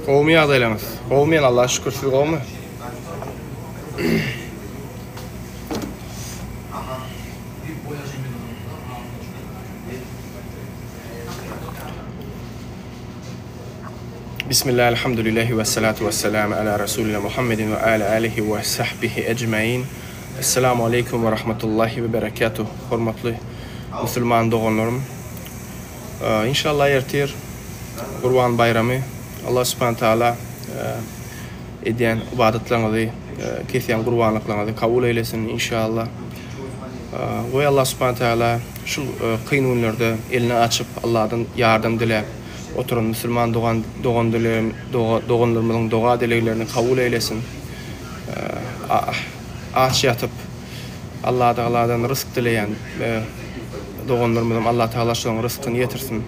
Qowmy ýagdaýlaryňyz. Qowmyan Allaha şükür siz qowmy. Bismillah, elhamdülillahi ve salatu ve selamu ala Resulina Muhammedin ve ala alihi ve sahbihi ecmain. Assalamu alaikum ve rahmatullahi ve berekatuh. Hormatly musulman doganlarym. İnşallah ertir Qurban bayramy Allah subhanahu taala edýän ibadetlerinizi, kesýän gurbanlyklaryňyzy kabul eylesin inşallah. Ve Allah subhanahu taala şu kıyın günlerde elini açıp Allah'tan yardım dilep oturun musulman doğanlarımızın doğa dileklerini kabul eylesin. Aç yatıp Allah'tan rızk dileyen doğanlarımızın Allah Teala şoň rızkyny yetirsin.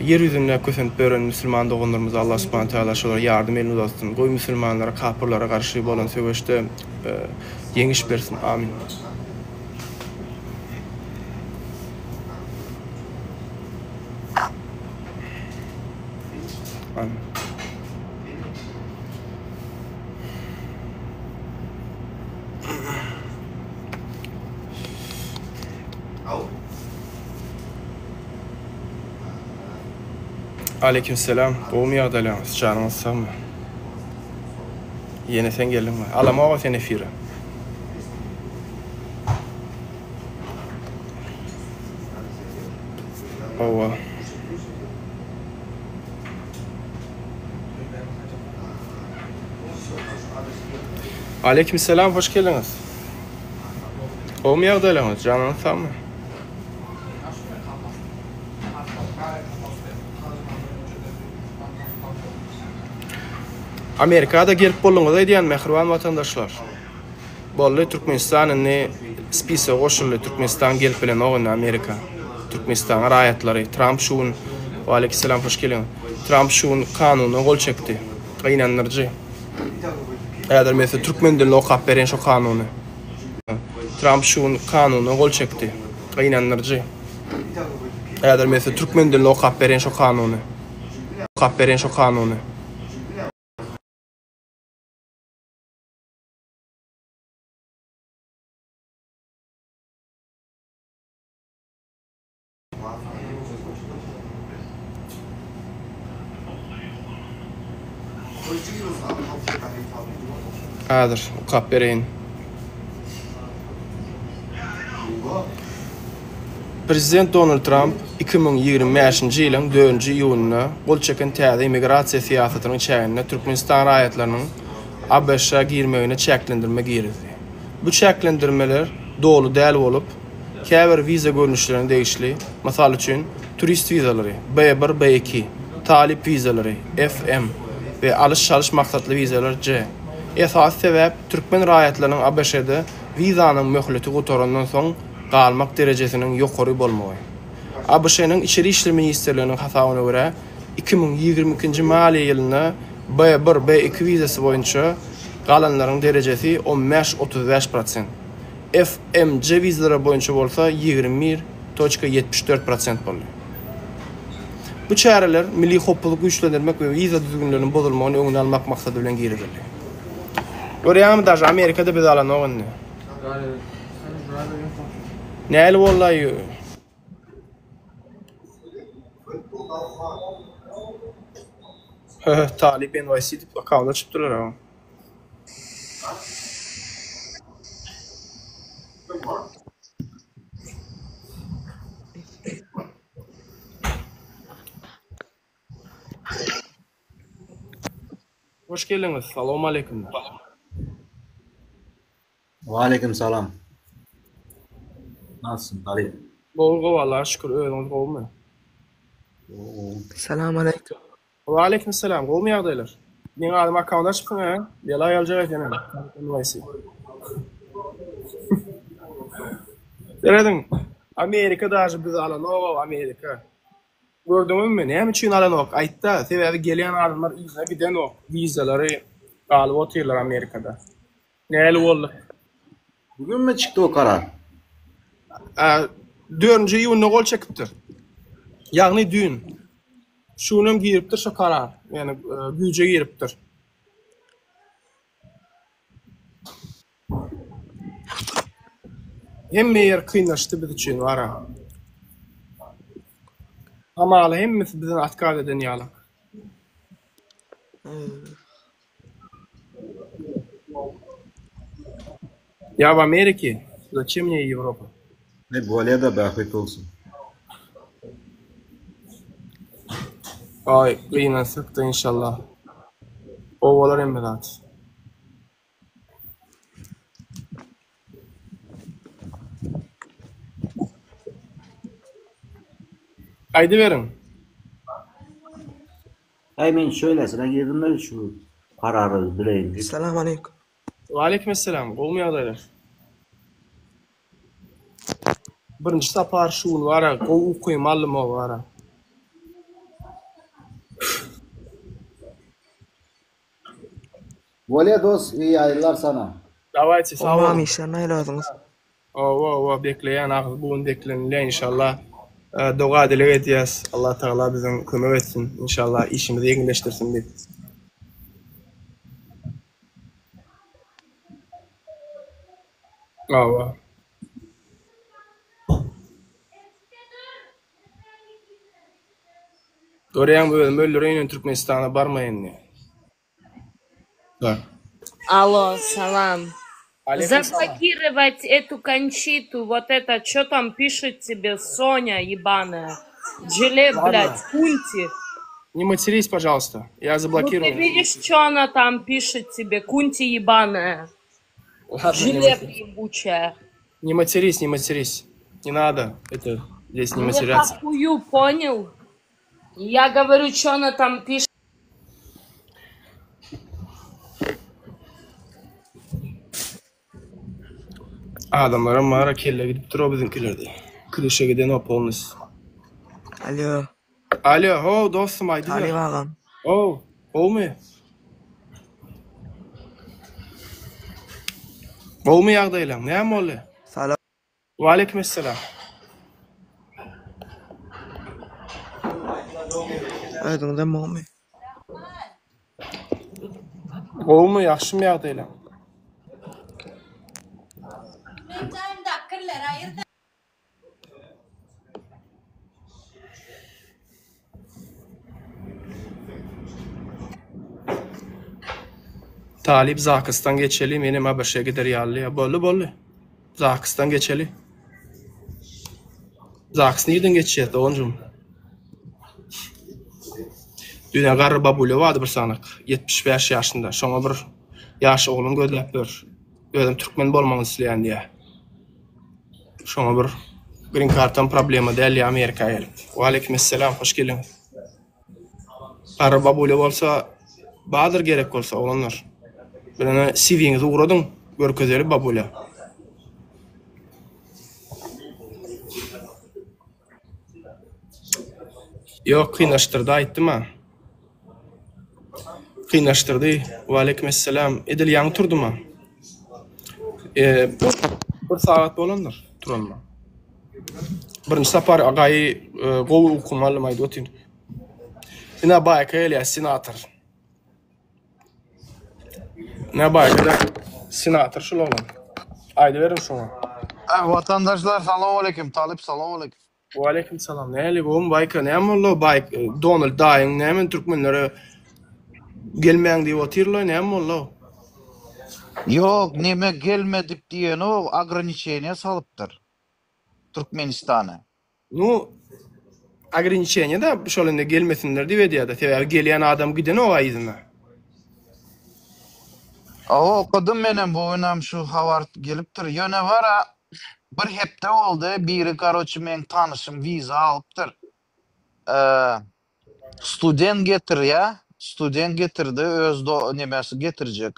Yeryüzünde kösent bören musulman doğanlarımız Allah subhanahu taala şolara yardım elini uzatsin. Goý musulmanlara, kapyrlara karşı bolan söwüşde yeňiş bersin. Amin. Amin. Aleykümselam. Qowmy ýagdaýlaryňyz, janyňyz sagmy? Ýene sen geldinmi? Alamaga sen efire. Owa. Aleykümselam, hoş geldiniz. Qowmy ýagdaýlaryňyz, janyňyz sagmy? Amerika'da gelip bolluňyzy diýen mehriban watandaşlar. Bolly Türkmenistanyny spise goşuldy. Türkmenistan gelip bilen oğun Amerika. Türkmenistan raýatlary Trump şuň Aleykümselam, hoş geldin. Trump şuň kanuny gol çekdi. Gaýnanlarjy. Eğer mesela Türkmen dilini okap beren şu kanuny. Trump şuň kanuny gol çekdi. Gaýnanlarjy. Eğer mesela Türkmen dilini okap beren şu kanuny. Okap beren şu kanuny. Adır, okap bereyin. Prezident Donald Trump 2025-nji ýylyň 4-nji iýulyna gol çeken täze immigrasiýa siýasatynyň çägine Türkmenistan raýatlarynyň ABŞ-a girmegine çäklendirme girdi. Bu çäklendirmeler dolu däl bolup, käbir viza görnüşlerini değişli, masal üçin turist vizalary B1, B2, talip vizalary FM ve alış-çalış maksatly vizalar C. Esas sebäp Türkmen raýatlarynyň ABC-de vizanyň möhleti gotarandan soň galmak derejesiniň ýokary bolmagy. ABC-niň içeri işler ministrliginiň hasabyna görä 2022-nji maliýe ýylyna B1, B2 vizasy boýunça galanlaryň derejesi 15-35%. FMC vizalara boýunça bolsa 21,74% boldy. Bu çäreler milli hoppulygy güýçlendirmek we viza düzgünliginiň bozulmagyny öňüne almak maksady bilen girildi. Görýärmi daş Amerikada biz alan oňny? Näli bollaýy? Talip NYC dip akawda çypdylar ha. Hoş geldiniz. Salamu aleyküm. Wa aleyküm salam. Nasılsın dayı? Bolga Allah'a şükür, özüňiz gowmy? Selamun aleyküm. Wa aleyküm selam. Gowmy ýagdaýlar? Meň adym akawda çypdyň ha? Ýala ýaljak eken. NYC. Deredin, Amerika daşy biz alan o Amerika. Gördüňizmi? Näme üçin alan ok? Aýtda, sebäbi gelýän adamlar ýygyna giden ok. Vizalary alyp oturýarlar Amerikada. Näli boldy? Bugün mü çıktı o karar? 4-nji iýulyna gol çekipdir. Ýagny dün. Şunun giripdir şu karar. Yani güce giripdir. Hemme yer kıynaştı biz için vara. Ama hemmesi bizden atkar eden yalak. Ya в Америке, зачем мне Европа? Ne bu aleye de afiyet olsun. Ay, kıynaşık da inşallah. Ovalar emmedat. Haydi verin. Men şöylesine girdim de şu kararı bileyim. Selamun aleyküm. Ve aleykümselam. Olmuyor adaylar. Birinci sapar şuun vara, kovu koymalım o vara. Bu aleye dost iyi yayınlar sana. Davayçı sağ Tamam olun. işler ne lazımız? O bekleyen ağız bugün beklenile inşallah. Dua dile edeceğiz. Allah Teala bizim kömek etsin. İnşallah işimizi yengileştirsin biz. Ava. Dorian bölüm öldürüyün Türkmenistan'a barmayın ne? Da. Алло, салам. Aleyküm selam. Заблокировать эту кончиту, вот это, что там пишет тебе Соня ебаная? Джиле, блядь, кунти. Не матерись, пожалуйста. Я Ну ты заблокирую. видишь, что она там пишет тебе? Кунти ебаная. Ладно, Джиле ебучая. не матерись, не матерись. Не надо. Это здесь не Мне матеряться. похую, понял? Я говорю, что она там пишет. Adamlara mağara kelle gidip duruyor bizimkiler de. Kırışa giden o polnis. Alo. Alo, ho dostum haydi Ali ver. ağam. Oh, olmuyor. Olmuyor yağdayla. Ne mi oldu? Salam. Ve aleykümselam. Ödüңde Muhammed. Olmuyor, yaxşı mı yağdayla? Talip Zakistan geçeli, benim Habeşe gider yallıya. Bollu. Zakistan geçeli. Zakis nereden geçecek oğuncum? Dünya garı babulya vardı bir sanık. 75 yaşında. Şona bir yaş oğlum gözlep bir. Özüm Türkmen bolmaňy isleýän diýe. Şoňa bir green card'dan problema däl Amerika'ya gelip. Wa aleykümselam, hoş gelin. Garry babulya bolsa, badyr gerek bolsa olanlar. Birine CV'ňizi uğradyň, görkezeli babulya. Yok, kıynaştırdı aýtdym ha. Kıynaştırdı. Wa aleykümselam. Edil ýaňy turduma. Bir saat bolandyr turanma. Birinci sapar agaýy gowy ukumaly maýdy otyn. Ina baýka elýär senator. Ne baýka senator şol bolan. Aýdy berin şoňa. Vatandaşlar selamun aleyküm. Talip selamun aleyküm. Wa aleykümselam. Näli gowum baýka näme bollo baýk Donald Daýyň näme türkmenlere gelmeýän diýip otyrlar näme bollo? Yok neme gelmedip diyen o ограничение salıptır. Türkmenistan'a. Nu ограничение da şolunda gelmesinler diýip edýär. Sebäbi gelýän adam giden o aýdyna. O okudum menem bu oynam şu Havard geliptir. Yöne vara bir hepde oldu. Biri karoçu men tanışım viza alıptır. Student getir ya. Student getirdi. Öz nemesi getirecek.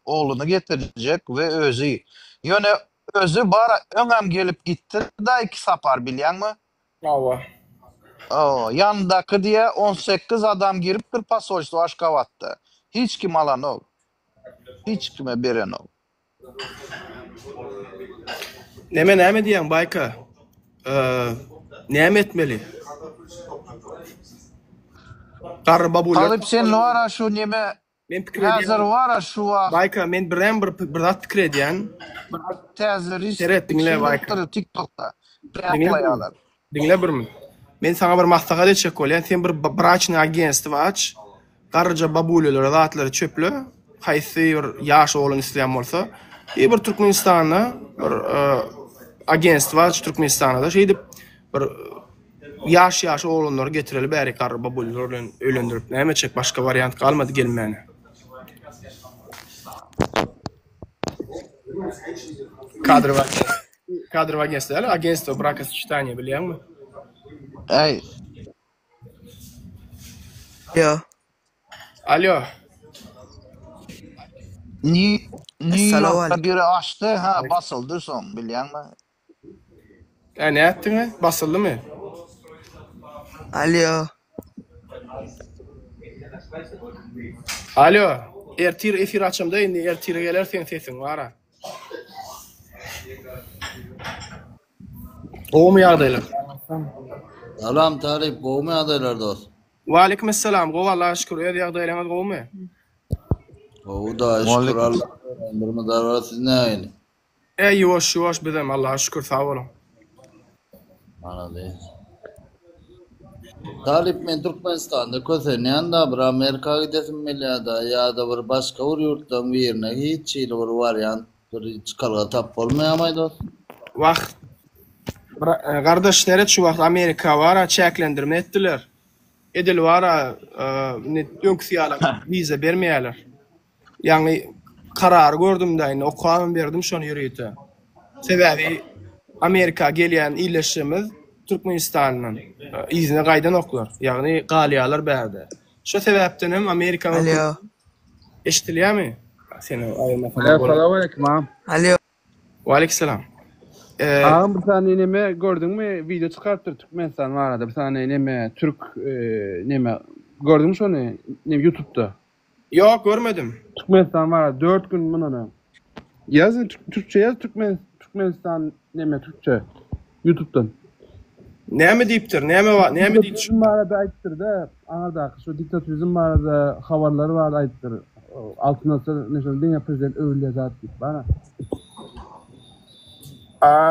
Oğlunu getirecek ve özü. Yöne özü bara öňem gelip gitti da 2 sapar bilýän mi? Awa. Yanındaki diye 18 adam girip bir pasolstvo Aşgabat'ta. Hiç kim alan ol. Hiç kime beren ol. Näme diýen baýka? Näme etmeli? Garry babuller. Talip sen wara şu neme Men pikir hazır edýän. wara şu wagt Bayka men bir zat pikir edýän. täze Seret dinle Bayka. TikTok'ta. Dinle Replayalar. Dinle bir min. Men sana bir maslahat edecek bolýan. Sen bir brachny agentstw aç. Garryja babuller zatlary çöplü. Haýsy bir ýaş oglan isleýän bolsa, bir Türkmenistana bir agentstw aç Türkmenistana da şeýdip bir ýaş oglanlary getireli bäri garry babuller bilen öýlendirip näme çek başga variant kalmady gelmäne. Kadrowy agentstw, agentstw brакосочетания bilýärmi? Ey, Alo. Alo. New Assalamu York'ta alaikum. biri açtı, ha basıldı son, bilýärmi? Ne ettin? Basıldı mı? Alo. Alo. Ertir efir açımda indi. Ertire geler sen sesin var ha. O mu yağdaylar? Salam Talip, goğumu adaylar dost. Wa aleykum assalam. Go Allah'a şükür. Yer yağdaylar go mu? Goğu da şükür Aleyküm. Allah. Ömrümü darva siz ne ayını? Yuvaş bizim Allah'a şükür sağ olun. Bana değil. Talip men Türkmenistan'da kösenen da bir Amerika gidesim da ya da bir başka bir yurttan bir yerine hiç bir varyant bir çıkarga tap olmayamaydı dost. Vakt kardeşlere şu vakt Amerika var ha çeklendirme ettiler. Edil var ha önküsiyalar vize vermeyeler. Yani karar gördüm da o kanun verdim şonu yürüyütü. Sebebi Amerika gelen iyileşimiz Türkmenistan'ın izine kaydan oklar. Yani galiyalar berdi. Şu sebepten hem Amerika'nın Alo. eşitiliyor mu? Seni ayırma falan. Assalamualaikum ağam. Alo. Ve aleykümselam. Ağam bir tane neme gördün mü? Video çıkarttır Türkmenistan var arada. Bir tane neme Türk neme gördün mü şunu? Neme YouTube'da. Yok görmedim. Türkmenistan var arada 4 gün bunu. Yazın Türkçe yaz Türkmenistan neme Türkçe YouTube'dan. Ne mi deyiptir? Ne mi var? Ne mi deyip? Diktatörizm var arada ayıttır da. Anarda şu diktatörizm var arada havarları var ayıttır. Altına ne dünya prezident öyle zat deyip bana.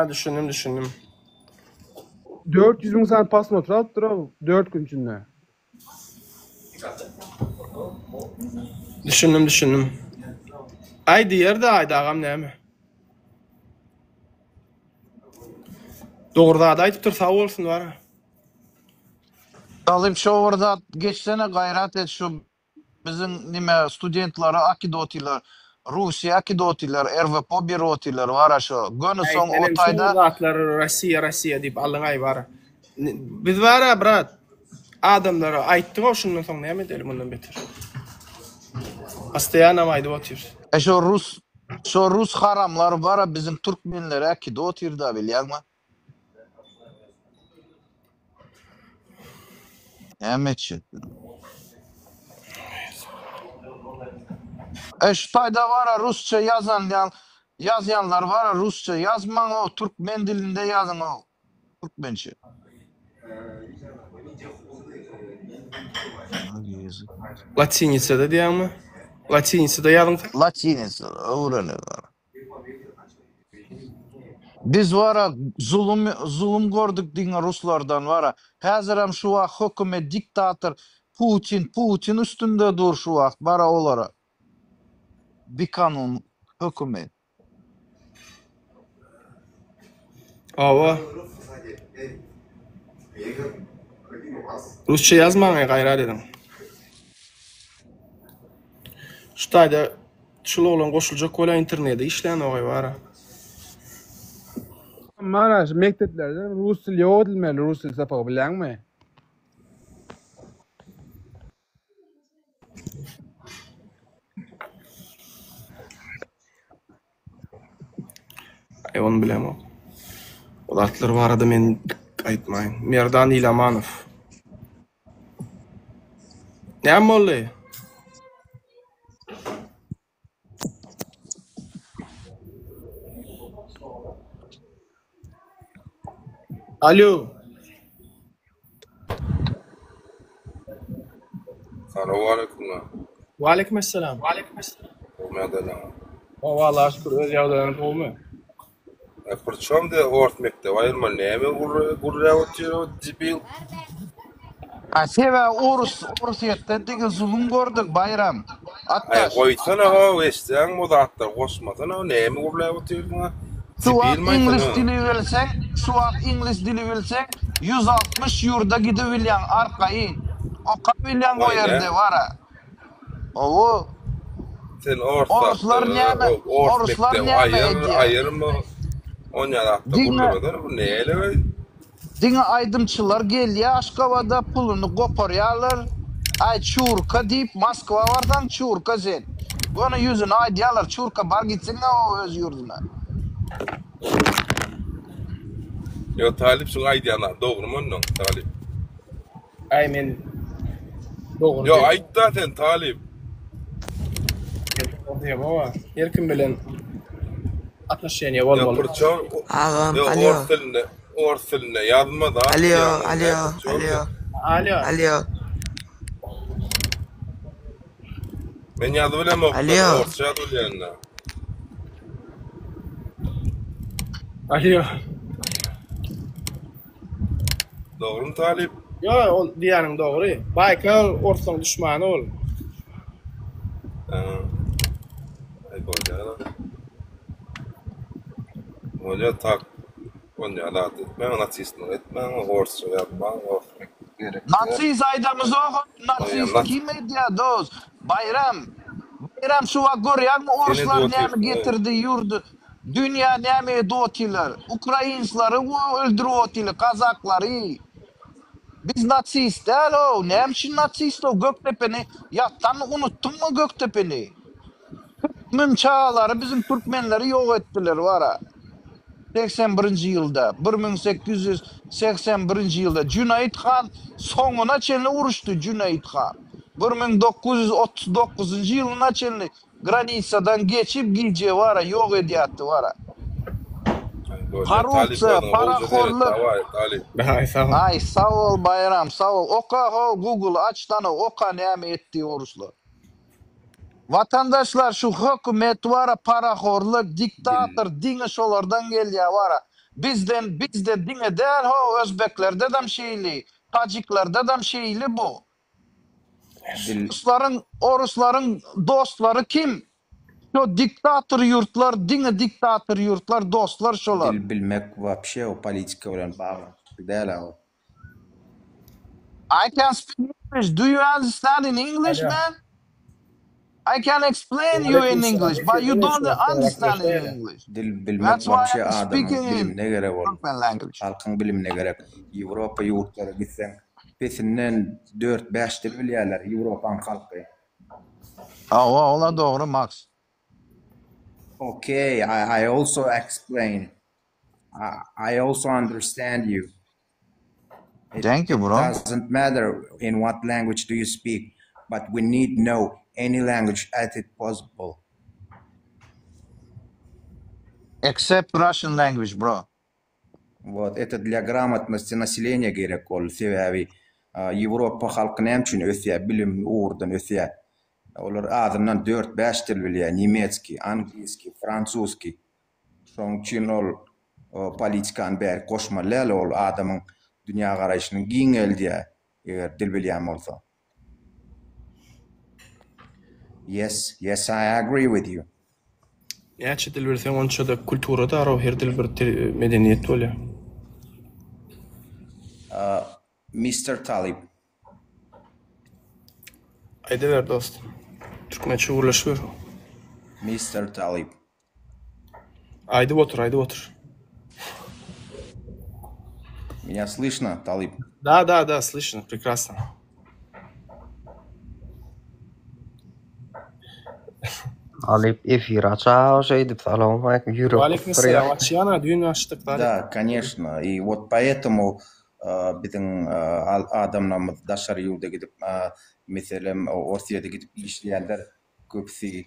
Düşündüm. 400 bin sen pas motor alıp o 4 gün içinde. Düşündüm. Ay diğer de ayda ağam ne mi? Doğruda da ayıptır sağ olsun var. Ha. Talip şu orada geçsene gayret et şu bizim nime studentları akidotiler, Rusya akidotiler, RVP birotiler var ha şu. Gönü son Benim otayda zatları Rusya deyip alın ay var. Biz var ha brat. Adamlara ayttık o şundan sonra ne mi edelim ondan beter. Hastayana maydı otur. şu Rus haramlar var ha bizim Türkmenler akidotir da bilýärmi? Emetçi. Şu tayda var ha Rusça yazanlar var ha Rusça yazman o Türkmen dilinde yazın o. Türkmençe. Latinica da diyen mi? Latinica da yazın. Latinice öğreniyorlar. Biz var ha zulüm gördük diňe Ruslardan var ha. Häzir hem şu wagt hökümet diktator Putin üstünde dur şu wagt var ha olara. Bir kanun hökümet. Ava. Rusça yazmaya gayret edin. Şu tayda çulu olan koşulacak kola internette işleyen oğay var ha. Maraş mekteplerden Rus dili öğretilmeli, Rus dili sapığı bilen mi? Onu bilemem. O atlar var da men aytmayın. Merdan İlamanov. Ne oldu? Alo. Assalamualaikum. Wa aleykümselam. Olmadı lan. O vallahi şükür öz ýagdaýyny bolmy? Pırçam da ortmekte ayırma neme gurra oturuyor dibil. Seve Orus yette digi zulüm gördük bayram. Ay Attaş. koysana ha vesten modatta koşmasana neme gurra oturuyor. Suak Dibil İngiliz dili bilsen, suak İngiliz dili bilsen 160 yurda gidebilyan arkayı. O kabilyan o Vay yerde be. var ha. Oğu. Sen Oruslar neme? Oruslar neme ediyor? Ayırma. Onyada gurra bu neyle? Dine aydımçılar geliyor Aşkavada pulunu koparıyorlar. Ay Çurka deyip Moskva vardan Çurka sen. Bunu yüzüne aydiyalar Çurka bar gitsin o öz yurduna. Yo talip şu aydiyana doğru mu onun talip? Ay men doğru. Yo ayda sen talip. Diýip baba. Her kim bilen atnaşýany Ya bolmaly. pırçam. Ağam, Yo alo. orsilne yazma da. Alo. Men yazı bilen mi? Alo. Orça duyyanna. Alo. Doğru mu talip? Yo, o diýäniň dogry. Baýkal ortaň düşmany ol. Ay koyacağına. Hoca tak. Konya da etmem, natsistini etmem, orça yapmam, ortak gerek. Natsiz aydamız o. Natsiz kim ediyor dost? Bayram. Bayram suva görüyor mu? Oruslar nemi getirdi yurdu. Dünya nemi dotiler. Ukrayinsları öldürüyotiler. Kazakları. Biz natsist değil o. Nemşin natsist o. Göktepe'ni. Yattan unuttun mu Göktepe'ni? Türkmen çağları bizim Türkmenleri yok ettiler var ha. 81. yılda 1881. yılda Cüneyt Han sonuna çelini vuruştu Cüneyt Han. 1939. yılına çelini Granitsadan geçip gideceği var ha, yok ediyattı var ha. Korrupsiya, paraxorluk. Ay sağ ol bayram sağ ol. Oka ho Google açtan oka neme etti oruslar. Vatandaşlar şu hükümet var paraxorluk, diktatör, dine şolardan geliyor var. Bizde dine değil ho Özbeklerde de şeyli, Taciklerde de şeyli bu. Orusların dostları kim? Şu diktatör yurtlar, dine diktatör yurtlar, dostlar şolar. Dil bilmek вообще o politika bilen bağlantılı değil o. I can speak English. Do you understand in English, man? I can explain you in English, but you don't understand in English. Dil bilmek That's why вообще I'm adamın speaking in bilimine gerek olur. Türkmen language. Halkın bilimine gerek. Avrupa yurtlara gitsen besinden 4-5 dil bilýärler Avrupan halkı. Ola doğru Max. Okay, I also explain. I also understand you. Thank you, bro. Doesn't matter in what language do you speak, but we need to know any language as it possible. Except Russian language, bro. Вот, это для грамотности населения керек ол. Себеби Европа халkı için ösýär, bilim uğurdan ösýär. Olar adamdan 4-5 dil bilýär, nemetski, angliski, fransuski. Şoň üçin ol politikan bäri koşmalar ol adamyň dünýä garaýyşyny giňeldiýär, eger dil bilýän bolsa. Yes, I agree with you. Näçe dil bilseň onça da kultura da her dil bir medeniýet bolýar. Mr. Talib. Aýda ber dostum. Türkmençe uğurlaşyp ber. Mr. Talib. Aýda otur. Меня слышно, Талиб? Да, слышно, прекрасно. Talip efir açağı şeydi salam aleyküm yürü. Валейкумассалам. Açýana düýün açdyk da. Да, конечно. И вот поэтому bizim adamlarımız daşar yolda gidip mesela Orsiýada gidip işleýärler köpsi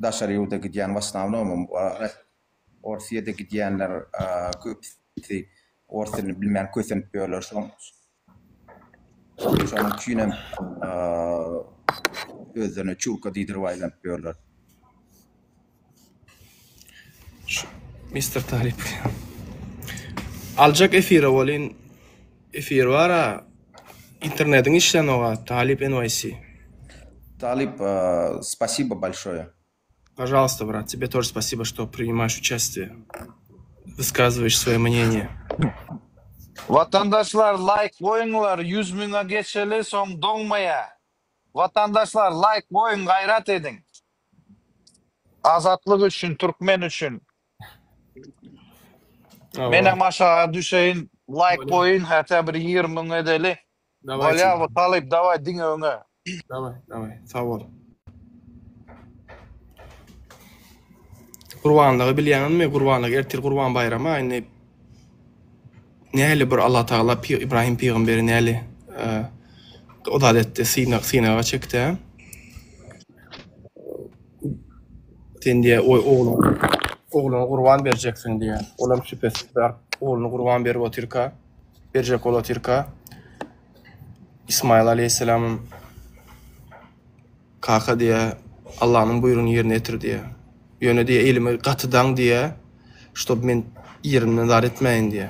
daşar yolda gidýän в основном Orsiýada gidýänler köpsi orsyny bilmän kösenip ýörler şoň. Şonun üçinem özlerine çulka diýdirip aýlanıp berler. Mr. Talip. Aljak efire bolin. Efir var интернетин işlen oğa Talip NYC. Талиб, спасибо большое. Пожалуйста, брат, тебе тоже спасибо, что принимаешь участие, высказываешь свое мнение. Vatandaşlar like koyunlar 100 000'e geçeli son donmaya. Vatandaşlar like koyun gayret edin. Azatlık üçün, Türkmen üçün. Menem aşağı düşeyin like koyun hatta bir 20 000 edeli. Olya Talip davay din öňe. Давай, sağ ol. Kurbanlığı bilýänmi? Kurbanlyk ertir Kurban bayramy aýny näli bir Allah Taala İbrahim peýgamberi näli o da adetde Sinaga çekdi. Sen diye oğluna kurban vereceksin diye. Olam şüphesiz oğlunu kurban berip otirka. Berjek ol otirka. İsmail Aleyhisselam'ın kaka diye Allah'ın buyruğunu yerine getir diye. Yöne diye elimi katıdan diye. Ştob men yerimden dar etmeyin diye.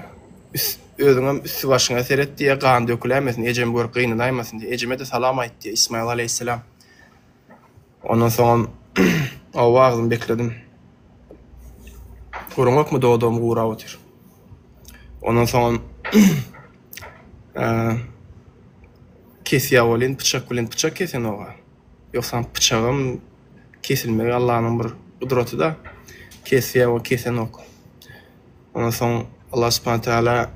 Özüňem üstü başyňa seret diye kan dökülemesin. Ejem gör kıynaýmasyn diye. Ejeme de salam aýt diye İsmail Aleyhisselam. Ondan soň o wagtyny bekledim. Gurunokmy dowdum gura otyr. Ondan soň kesýä bolyn bıçak bilen bıçak kesen oga. Ýoksa bıçagym kesilmegi Allah'ın bir kudraty da kesýä o kesen ok. Ondan soň Allah Subhanahu Taala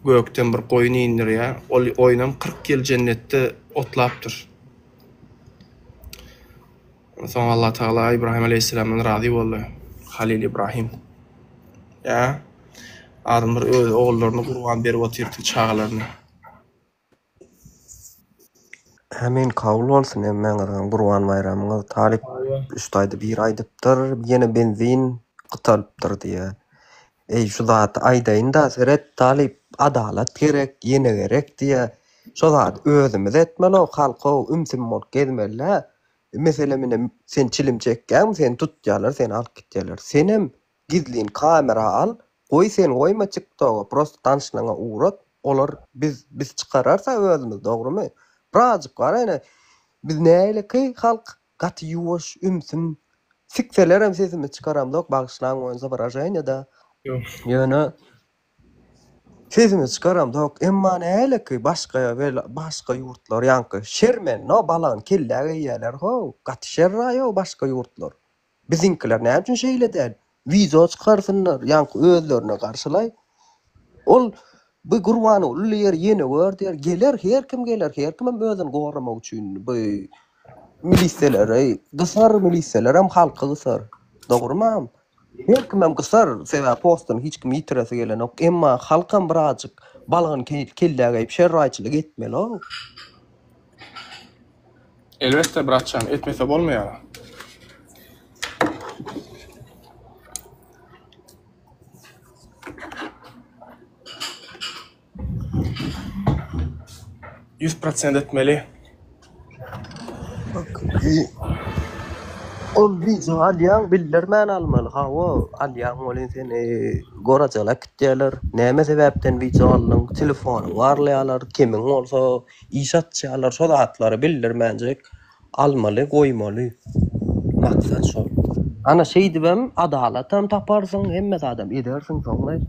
gökden bir goýun indirýär. Ol oýnam 40 ýyl jennetde otlapdyr. Ondan soň Allah Taala İbrahim Aleyhisselamdan razy boldy. Halil İbrahim. Ya adam bir öz oğullarını kurban berip otyrdy çağlaryny. Hemen kabul olsun emmeňe Kurban bayramyňyz Talip 3 aýda bir aýdypdyr, ýene benzin gytalypdyr diýe. Şu zat aýdaýynda seret Talip adalat gerek, ýene gerek diýe. Şu zat özümiz etmeli, halka ümsim bolup gezmeli. Mesele mene sen çilim çekkäň, sen tutjalar, sen alyp gitjalar. Senem gizlin kamera al, goý sen goýma TikTok'a, prosto tanışlaňa uğrat. Olar biz çıkararsa özümiz, dogrymy? Birazcık var ene. Biz näle ki halk gaty ýuwaş, ümsim sikselerem sesimi çıkaramdok, bagışlaň oýunsa barajaýyn da. Ýöne sesimi çıkaramdok, emma näle ki başga ýurtlar ýanky şermen, no balan kelläge ýerler ho, gaty şerraýo başga ýurtlar. Bizinkiler näme üçin şeýle däl? Wiza çıkarsınlar, ýanky özlerine garşylay. Ol bu Gurbany ulyar ýene gör diýer, geler her kim özüni goramak üçin bu milisiýalar, gysar milisiýalar hem halky gysar. Dogrymy? Her kim hem gysar, sebäp postdan hiç kim ýitiresi gelen ok, emma halkam birazcık balgan kelläge şerraýçylyk etmeli o. Elbette bratçan, etmese bolmaýar. %100% etmeli. Ol bizi alýan bildirmän almaly. Ha o alýan bolyn sen gorajalar gitýärler. Näme sebäpden wiza aldyň? Telefony garlaýarlar, kimiň bolsa iş atýarlar, şol atlary bildirmänjek almaly, goýmaly. Maksat şol. Ana şeýdi bem adalatam taparsyň, hemme adam edersiň soňlay.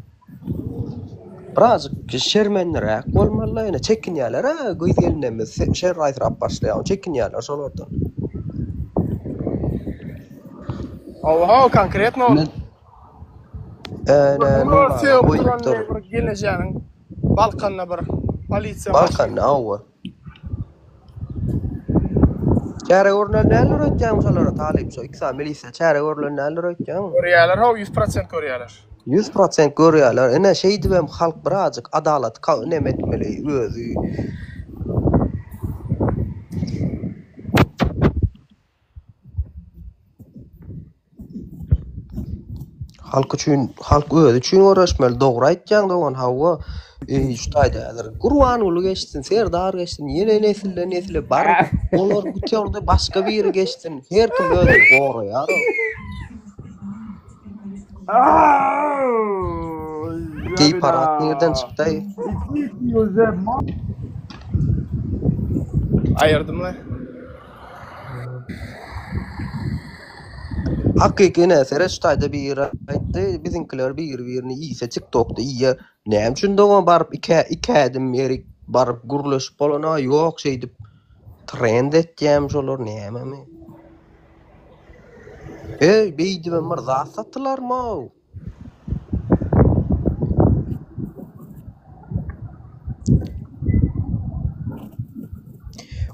Birazcık şermenlerek bolmaly, ene çekinýärler, göýüz gelinemiz şer aýtyrap başlaýan, çekinýärler şolardan. Oha, konkretno. Bir geleceğin Balkan'a bir polisiya Balkan'a awa. Çäre görülen näler ötýän şolara Talip, şo ikisi milisiýa çäre görülen näler ötýän? Görýärler, ha 100% görýärler. 100% görýärler. Ene şeýdi bem halk birazcık adalat nem etmeli özü. Halk özü üçin uğraşmaly. Dogry aýtjaň dogan hawa Şuýda häzir Gurban uly geçsin, Serdar geçsin, ýene nesille bar. Olar bütýärde başga bir ýere geçsin. Her kim özüni goraýar. Gey parat nereden çıktı? Ayırdım lan. Hakyky näsere şuýda bir ýere aýtdy, biziňkiler bir-birini ýysa TikTokda ýa näme üçin doňa baryp iki adım ýeri baryp gurulşyp bolana ýok şey dip trend etýär şolar näme? Beýdi ben myrza satdylarmy?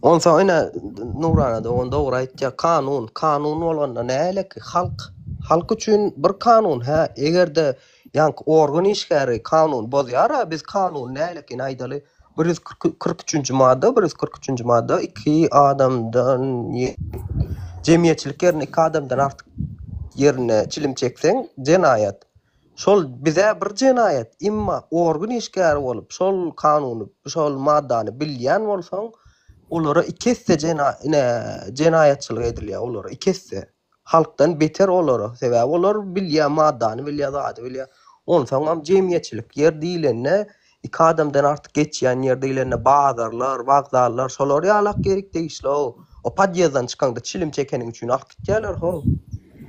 Onsa öyle Nurana da onda uğraytya kanun olanda nälik halk üçün bir kanun ha egerde yank organ işgäri kanun bozýar biz kanun nälikini aýdaly 143-nji madda 143-nji madda iki adamdan jemgyýetçilik ýerine iki adamdan artyk ýerine çilim çekseň jenayat şol bize bir jenayat imma organ işgäri bolup şol kanuny şol maddany bilýän bolsaň olara ikisi cinayetçilik edilýär olara ikisi halkdan beter olara sebäbi olar bilýär maddany bilýär zady bilýär onsoň jemgyýetçilik ýer diýlenne iki adamdan artyk geçýän ýer diýlenne bazarlar wagzallar şolar ýalak gerek diýişler o padýazdan çykanda çilim çekeniň üçin alyp gitýärler ho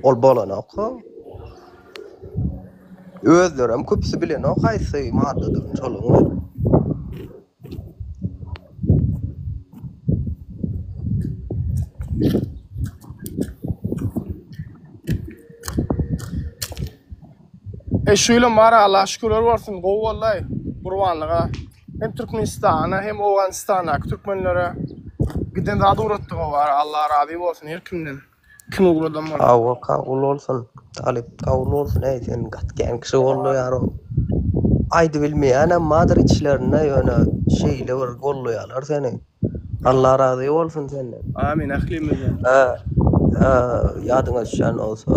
ol bolana ho özlerem köpüsi bilen o haýsy maddadyr şol Şöyle mara Allah şükürler bolsun gowy wallahi Gurbanlyga hem Türkmenistana hem Awganistana Türkmenlere giden zady uratdy var Allah razy bolsun her kimden kim ugladan var awa kabul olsun talip kabul olsun sen gatken kişi boldy ýaro aýdy bilmeýän madyr içlerine ýöne şeýle bir golluýarlar seni Allah razy bolsun senden amin ahlimize yadyňa düşen olsa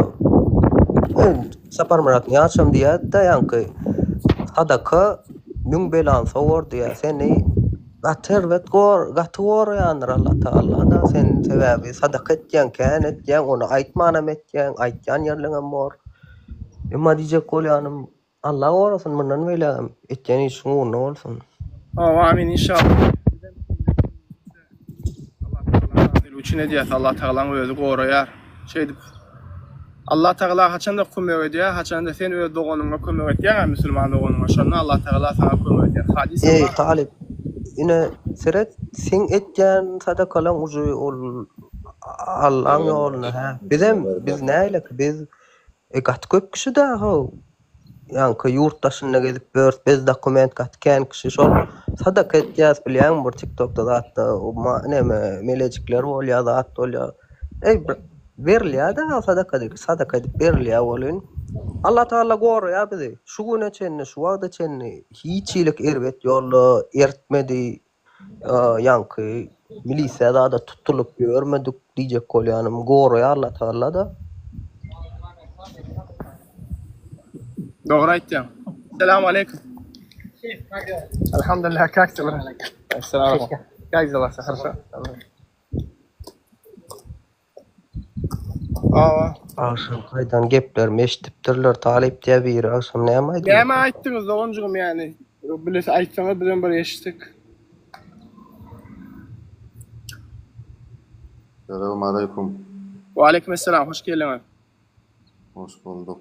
Sapar Murat ýaşam diýär da ýanky sadaka müň belan sowar diýär seni gaterwet gatwar ýandyr Allah Taala da sen sebäbi sadaka etýän kän etýän onu aýtmanam etýän aýtýan ýerleňem bor emma diýjek bolýanym Allah gorasyn mundan welem etýän işiň uňy bolsun amin inşallah Allah Taala dil üçin edýär Allah Taalaň özü goraýar şeýdip Allah Taala haçan da kömek edýär, haçan da sen öz doganyňa kömek edýär, musulman doganyňa. Şonu Allah Taala sana kömek edýär. Hadis var. Talip. Ine seret sen etýän sadakalar uju ol Allah'ın ýoluna ha. Biz näýlik biz gat köp kişi de ho. Ýanky ýurtdaşyna gelip bez dokument gatken kişi şol sadaka etýär bilýän bir TikTokda zatda näme melejikler bolýar zat bolýar. Verilýär da sadaka edip berilýär bolyn. Allah Taala goraýar bizi. Şu güne çenni, şu wagda çenni hiçilik erbet ýoly ertmedi. Ýanky milisiýada da tutulup görmedik diýjek bolýanym. Goraýar Allah Taala da. Doğru aýtdyň. Selamun aleykum. Elhamdülillah kaçtı bana. Assalamu aleykum. Kaçdılar sahrşa. Aşam gaýdan gepler meşdipdirler talip diýe bir aşam näme aýtdyň? Näme aýtdyňyz oňjugym ýani? Biles aýtsaňyz bilen bir eşitdik. Selamun aleyküm. Wa aleykümselam, hoş geldiňiz. Hoş bulduk.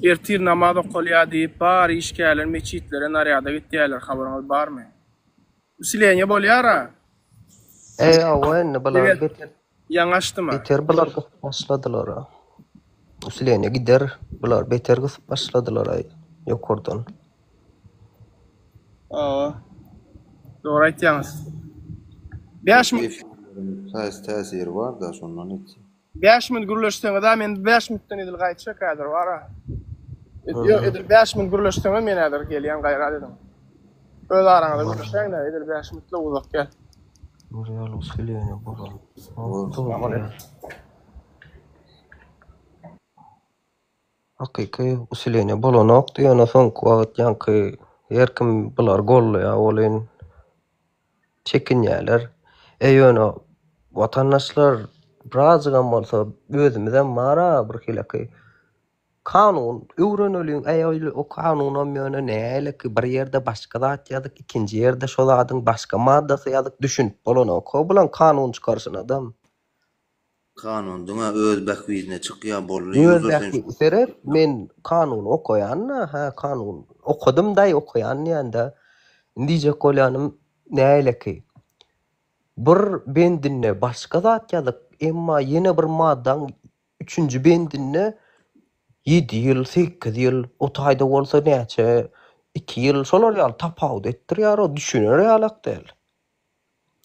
Ertir namaz okulýar diýip bar işgäler meçitlere narýada gitýärler, habaryňyz barmy? Üsileňe bolýar ha? Awen bular beter. Yaňaşdymy? Beter bular başladylar. Üsileňe gider, bular beter gysyp başladylar ýokurdan. Doğru aýtýaňyz. 5 Täsir var da şondan etdi. 5 min gürleşdiňe da men 5 minutdan edil gaýtşa kadar var ha. Edil 5 min gürleşdiňe men äder gelýän gaýra dedim. Öz araňyzda gürleşäň da edil 5 minutla uzak gel. Real usileňe bular. Hakyky usulene bolanok diýene soňky wagt ýanky herkim bular gollaýar bolyn çekinýärler. Ýöne watandaşlar birazgam bolsa özümizden mara bir hilaki kanun öwreneliň eýil o kanunam ýöne näleki bir ýerde başga zat ýazyk, ikinji ýerde şol zadyň başga maddasy ýazyk düşünip bolanok. O bilen kanun çykarsyn adam. Kanun duna öz bakwyne çykýar bolly. Özbekli seret men kanun okuyanna ha kanun okudum daý okuyan ýanda diýjek bolýanym näileki bir bendinne başga zat ýazyk emma ýene bir maddaň 3-nji bendinne 7 ýyl 8 ýyl o taýda bolsa näçe 2 ýyl şolar ýaly tapawut etdirýär o düşüner ýalak däl.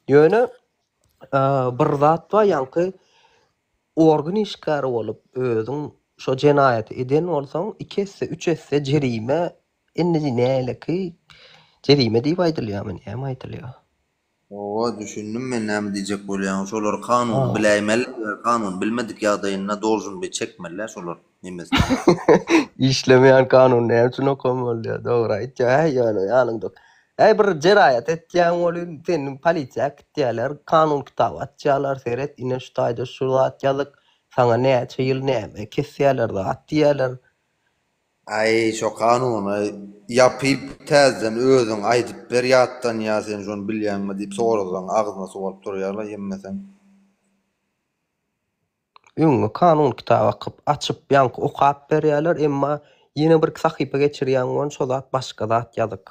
Ýöne bir zat bar ýanky organ işgary bolup özüň şo jenaýaty eden bolsaň 2 esse 3 esse jerime indi näileki jerime diýip aýdylýar hem aýdylýar. Owa düşündim men näme diýjek bolýan. Şolar kanun biläýmeli, kanun bilmedik ýagdaýynda dolzun bir çekmeler şolar nemes. İşlemeýän kanun näme üçin okanmaly? Dogry aýtýar, ýöne ýanyňda. Bir jeraýat etýän bolyn seni polisiýa gitýärler, kanun kitaby atýarlar, seret ine şu taýda şu zat ýazyk, saňa näçe ýyl näme kesýärler de atýarlar. Ay şo kanuny ýapyp täzeden özüň aýdyp berýatdan ýa sen şonu bilýänmi diýip sorasaň agzyna sowalyp durýarlar ýemmesen. Öňe kanun kitaby açyp ýanky okap berýärler, emma ýene bir sahypa geçirýän bolsa şol zat başga zat ýazyk.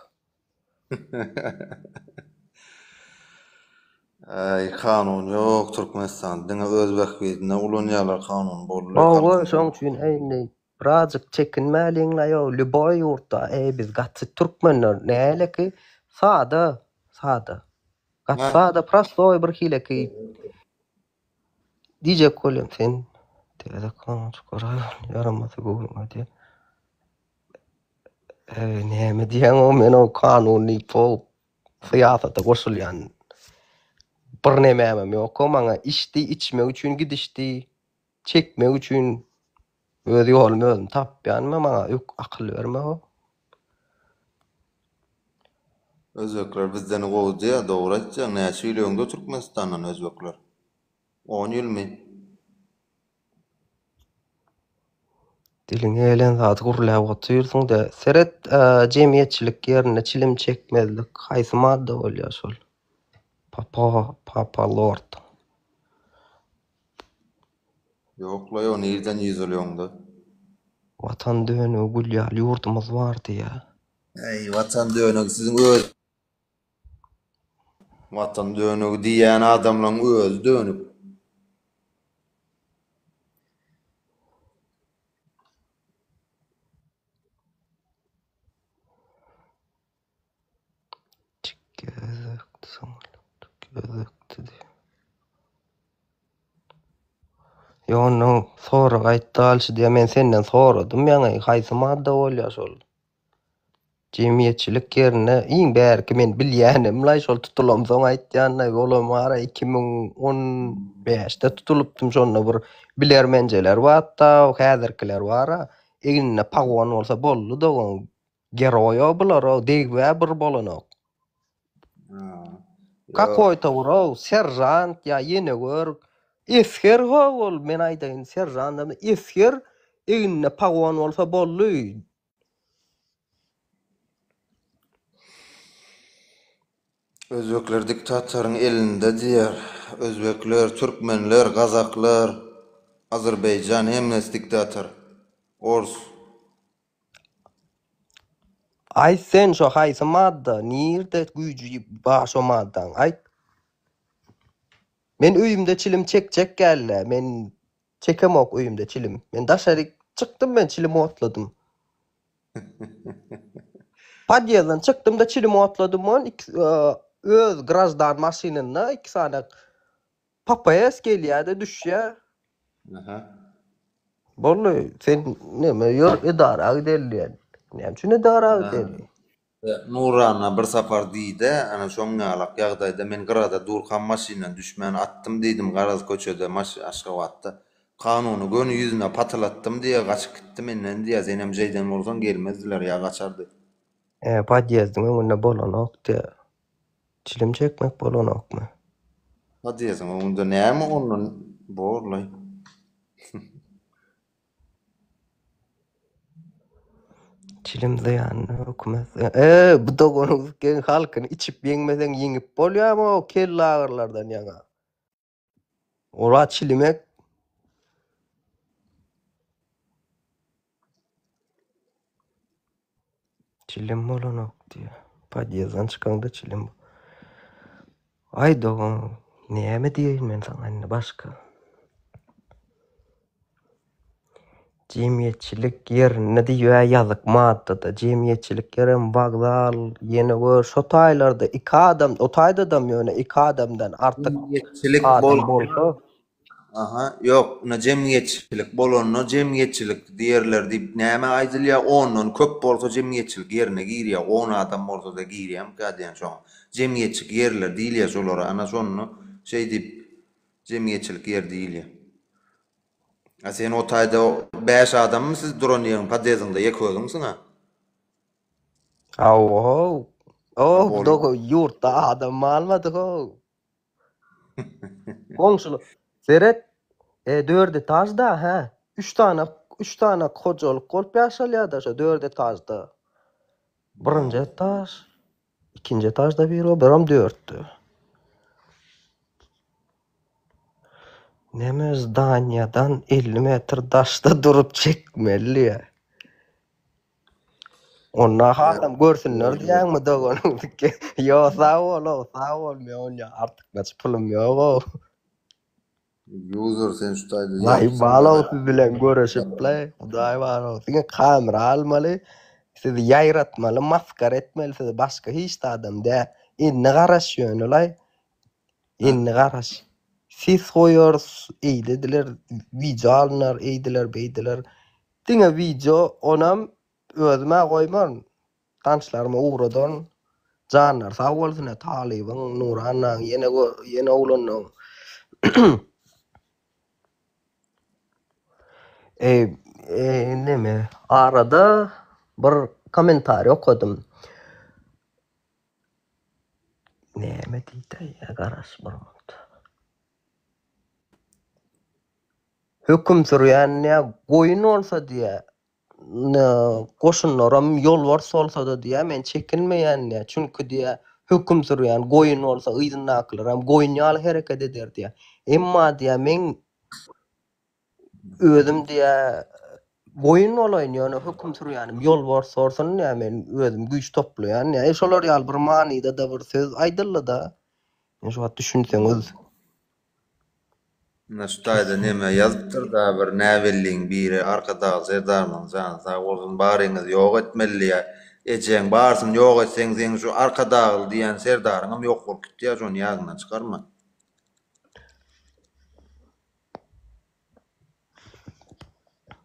Ay kanun ýok Türkmenistan. Diňe özbek bizne ulanýarlar kanun bolly. Owa şoň üçin eýne birazjyk çekinmäliňler ýa Lüboy ýurtda biz gatsy türkmenler näleki sada. Gatsada prostoy bir hileki diýjek bolýan sen täze kanun çykarar ýaramasy goýmady. Näme diýen o men o kanuny pol syýasata goşulýan bir nemem ýok. Maňa içdi, içmek üçin gidişdi, çekmek üçin öz ýolumy özüm tapýanmy, maňa ýok akyl berme o. Özbekler bizden gowdy, dogry aýtjaň, näçe ýyl Türkmenistandan özbekler. 10 ýylmy? Diliň elen zat gurlap oturýarsyň da seret jemgyýetçilik ýerine çilim çekmezlik haýsy madda bolýar şol. Papa Lord. Ýokla ýo nerden ýyzylýaňdy? Watan dönüp gülýär ýurtymyz bardy ýa. Ey watan dönüp siziň öz watan dönüp diýen adamlaryň öz dönüp. Ýonu sonra gaýtdalşy diýe men senden soradym ýa-ni haýsy madda bolýar şol. Jemgyýetçilik ýerine iň bärki men bilýänim la şol tutulamsoň aýtýanna bolam ara 2015-de tutulupdym şonda bir bilermenjeler watda häzirkiler bara egne pagwan bolsa boldy da geroýa bular degwä bir bolanok. Какой-то урал, сержант, я ýenegör, esher howol men aýdyn serjant, esher egne pagwan bolsa boldy. Özbekler diktatoryň elinde diýer. Özbekler, türkmenler, gazaklar, Azerbaýjan hemmäsi diktator. Ors. Ay sen şo haýsy madda, nirde güýji baş o maddan aýt. Men öýümde çilim çekjek gelle, men çekemok öýümde çilim. Men daşary çykdym, men çilimi otladym. Padýadan çykdym da çilimi otladym, öz grajdan maşynyna 2 saat papayas gelýärdi düşýär. Bolly sen näme ýör edara gidelýär. Näme üçin edara gidelýär? Nurana bir safar diýdi, ana şoňalak ýagdaýda men grada durkan maşynyna düşmän attym diýdim, garaz köçede aşga watdy. Kanunu gönü yüzüne patlattım diye kaçıp gittim enden diye Zeynep Ceyden oradan gelmezdiler ya kaçardı. Padyezdin önüne bolanok diye. Çilim çekmek bolanok mu? Hadi ya zaman onda ne mi onun borlay. Çilim ziyanı hükümet. Bu da onu halkın içip yengmeden yengip bolýar ama o kelle ağırlardan yana. Ola çilimek çilim bolanok diye. Padyezden çıkanda çilim. Ay doğum. Niye mi diyeyim ben sana anne başka? Cemiyetçilik yerine diyor yazık maddada. Cemiyetçilik yerin vagdal yeni bu şot aylarda iki adam, o tayda da mı yöne iki adamdan artık Cemiyetçilik adam bolsa. Aha yok na cemiyetçilik bolonno cemiyetçilik diğerler deyip näme aýdylýar onun köp bolsa cemiyetçilik yerine girýär 10 adam bolsa da girýär kadyan şo cemiyetçilik yerler diýilýär şolara ana şonu şey deyip cemiyetçilik yer diýilýär. Ha sen o taýda 5 adammy siz duranýaň padeziňde ýekölüňsiň ha. Oh, oh, dogo yurtta adam malmadı ho. Komşulu. Seret 4 etajda ha. 3 tane kocalık kolp yaşalıyor da şu 4 etajda. Birinci etaj, ikinci etajda bir o, biram 4'tü. Neme zdanyadan 50 metr daşta durup çekmeli ya. Onna hatam görsünler diýäň mi dogon? Yo sağ ol me onya artık kaç pulum yok. User sen şu taýda Vay balo siz bilen görüşip le. Hudaý balo. Siňe kamera almaly. Sizi ýaýratmaly, maskara etmeli. Siz başga hiç de adam de. Inni garaşýan olay. Inni garaş. Siz goýar, eýlediler, video alynar, eýdiler, beýdiler. Diňe video onam özüme goýman. Tanşlaryma uğradan janlar sağ bolsun Talybyň, Nuranyň, ýene oglanyň. Neme arada bir komentar okudum. Neme diýdi ya garaş barmakt. Höküm sürýän goýun bolsa diýe goşunlaram ýolbars bolsa da diýe men çekinmeýän çünki diýe höküm sürýän goýun bolsa ýynaklaram goýun ýaly hereket eder diýe. Emma diýe men özüm diýe goýun olaýyn ýöne höküm sürýänim ýolbars bolsun diýe men özüm güýç toplaýan ýa şolar ýaly bir manyda da bir söz aýdyldy da. Men şu wagt düşünseňiz. Naştaýda näme ýazypdyr da bir näwelliň biri arkada Serdarnyň jany sağ bolsun baryňyz ýok etmeli ýa. Ejeň barsyn ýok etseň sen şu arkadagy diýen Serdaryňam ýok bolup gitdi şonu ýagyndan çykarma.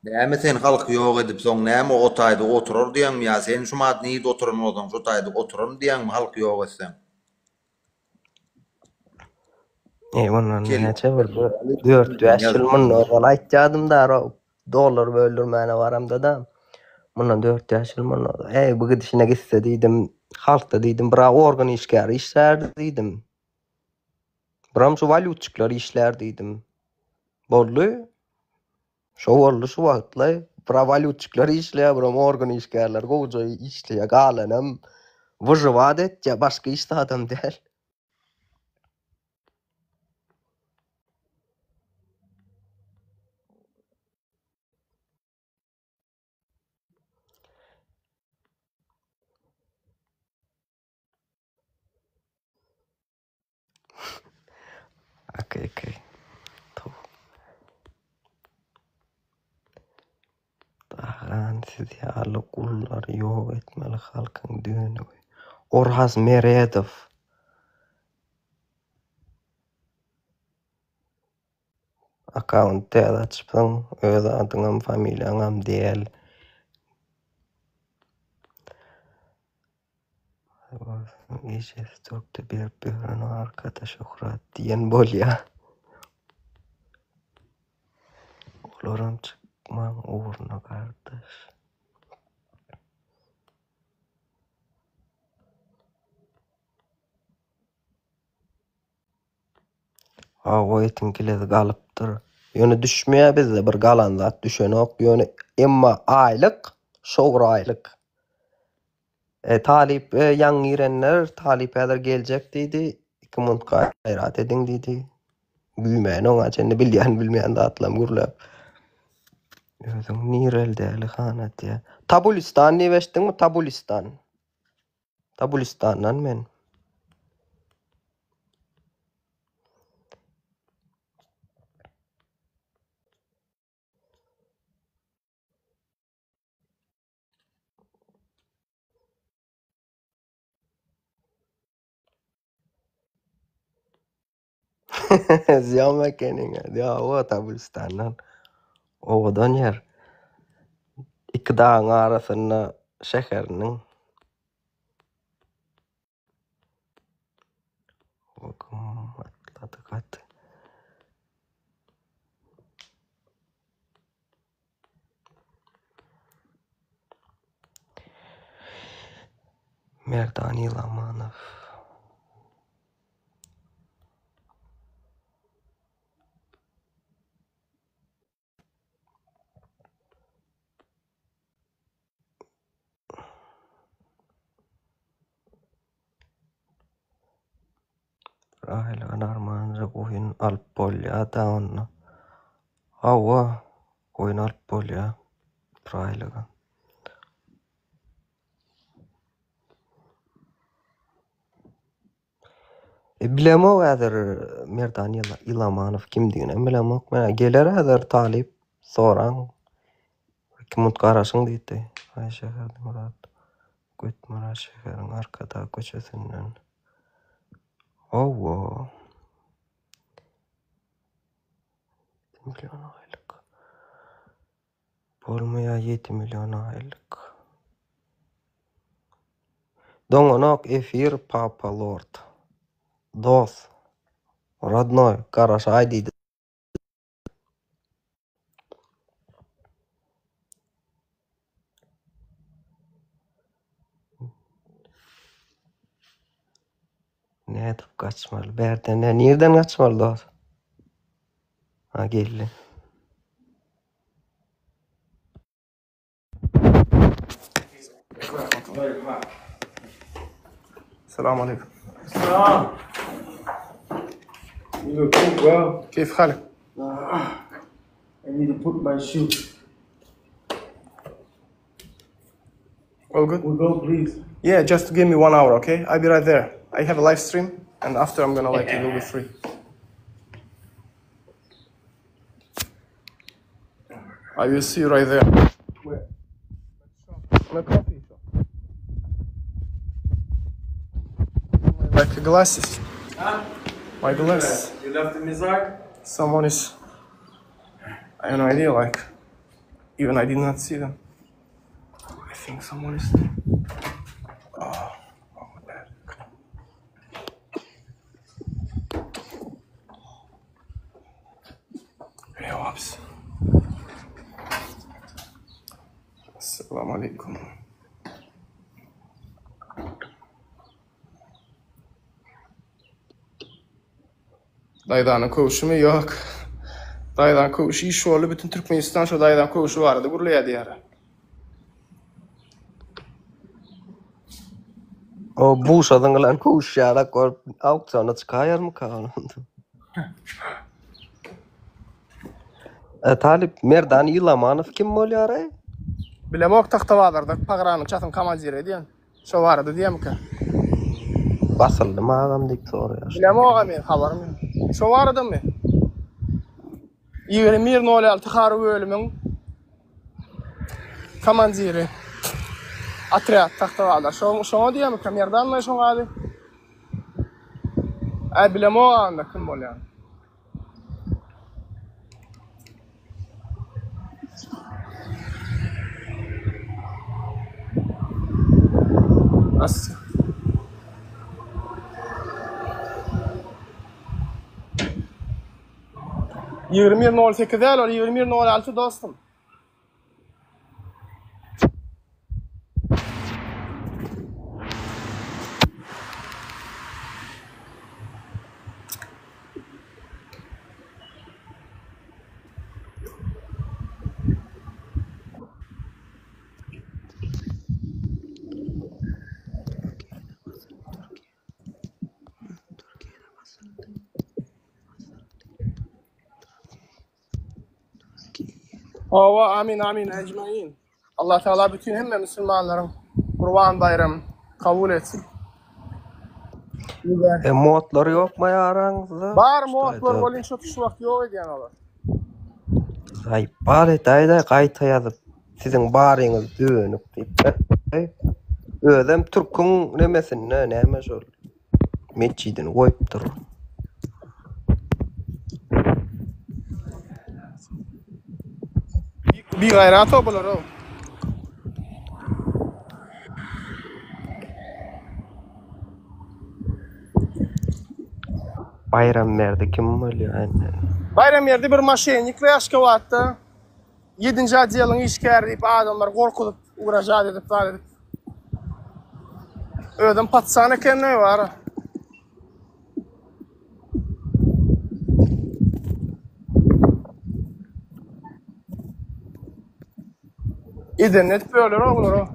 Näme sen halk ýok edip soň näme o taýda oturar diýen ýa sen şu mat niýde oturan bolsaň şu taýda oturan diýen halk ýok etseň. Ondan näçe bir 4 ýyl mundan aýtjadım da dolar böldürmäne baramda da. Mundan 4 ýyl mundan. Bu gidişine gitse diýdim, halkda diýdim, bir organ işgäri işler diýdim. Biram şu valyutçyklar işler diýdim. Boldy. Şo boldy şu wagtla. Bir valyutçyklar işler, biram organ işgärler goýja işleýär galanam. Wyjyvat etjä başga işde adam däl. Okay. Tamam. Dahan siz ýaly gullary ýok etmeli halkyň düýnü. Orhaz Meredow. Account açypdyň, öz adyňam, familiýaňam diýel. Geçes Türk'te bir arkadaş Şöhret diyen bolýar. Uşuklaram çıkmaň uğruna kardeş. O etin kilidi galypdyr. Ýöne düşmeýär bizde bir galan zat düşen ok. Ýöne emma aýlyk, şoğra aýlyk. Talip ýaňy girenler talip häzir geljek diýdi. 2 mundka gaýrat ediň diýdi. Büyümeýän oňa çende bilmeýän zatlam gürläp. Özüň nirelde hanat ya. Tabulistan ne beşdiňmi? Tabulistan. Tabulistandan men. Ziyan mekeniňe. Ya o Tabulistandan. Owadan ýer. 2 dagyň arasynda şäheriniň atladyk. Merdan Yılamanow. Rahil Anarmanca oyun alıp bolýa da onu. Hawa oyun alıp bolýa. Rahilga. Bilemok häzir Merdan Yılamanow kimdigine bilemok. Mene geler häzir talip soran. Kim garaşyň diýdi. Aýşeherde Murat. Götmara şeheriň arkada köçesinden. Owo. 7 milyon aylyk. Bolmaýa 7 milyon aylyk. Doňonok efir Papa Lord. Dos. Родной, Карашай diýdi. Nädip kaçmaly? Berden nerden kaçmaly dos? Ha geldi. Selamun aleyküm. Selam. You look cool, bro. كيف حالك؟ I need to put my shoe. All good? We'll go, please. Yeah, just give me 1 hour, okay? I'll be right there. I have a live stream, and after I'm gonna let you go be free. I will see you right there. Where? In a coffee shop. Like glasses. Huh? My glasses. You left the Mizar? Someone is... I have no idea, like... Even I did not see them. I think someone is... Oh, bad. Hey, ops. Assalamu alaikum. Daydanın koğuşu mu? Yok. Daydan koğuşu iş oldu. Bütün Türkmenistan şu daydan koğuşu vardı. Gurluya diyarı. O Buşadan gelen koğuşyarak auksyona çıkayar mı kanundu? Talip Merdan Yılamanow kim bolýar? Bilemok taxtawazarda pagranın çatın komandiri diyen. Şo vardı diyem ki. Basıldı mı adam dik soruyor. Bilemok men habarym ýok. Şo vardı mı? 21.06 Harı bölümün komandiri. Atriat taxtawazar. Şo diyem ki Merdan mı şo gady? Bilemok anda kim bolýar? Nasıl? 21.08 değil, 21.06 dostum. Ova amin amin ecmaîn. Allah Teala bütün hemme Müslümanların Kurban bayramı kabul etsin. Modlar yok mu aranızda? Bar modlar bolin şu vakt yok ediyen olar. Ay bari dayda kayta yazıp sizin barınız dönüp deyip özüm Türk'ün nemesin neme şol meçidini koyup durur. Bir gayrat olar o. Bayram nerede kim oluyor anne? Bayram yerde bir maşenik yaşka vatta 7. adiyalın işkar deyip adamlar korkulup uğraşat edip var edip ödüm patsana kendine var. İdennet böyle olur o.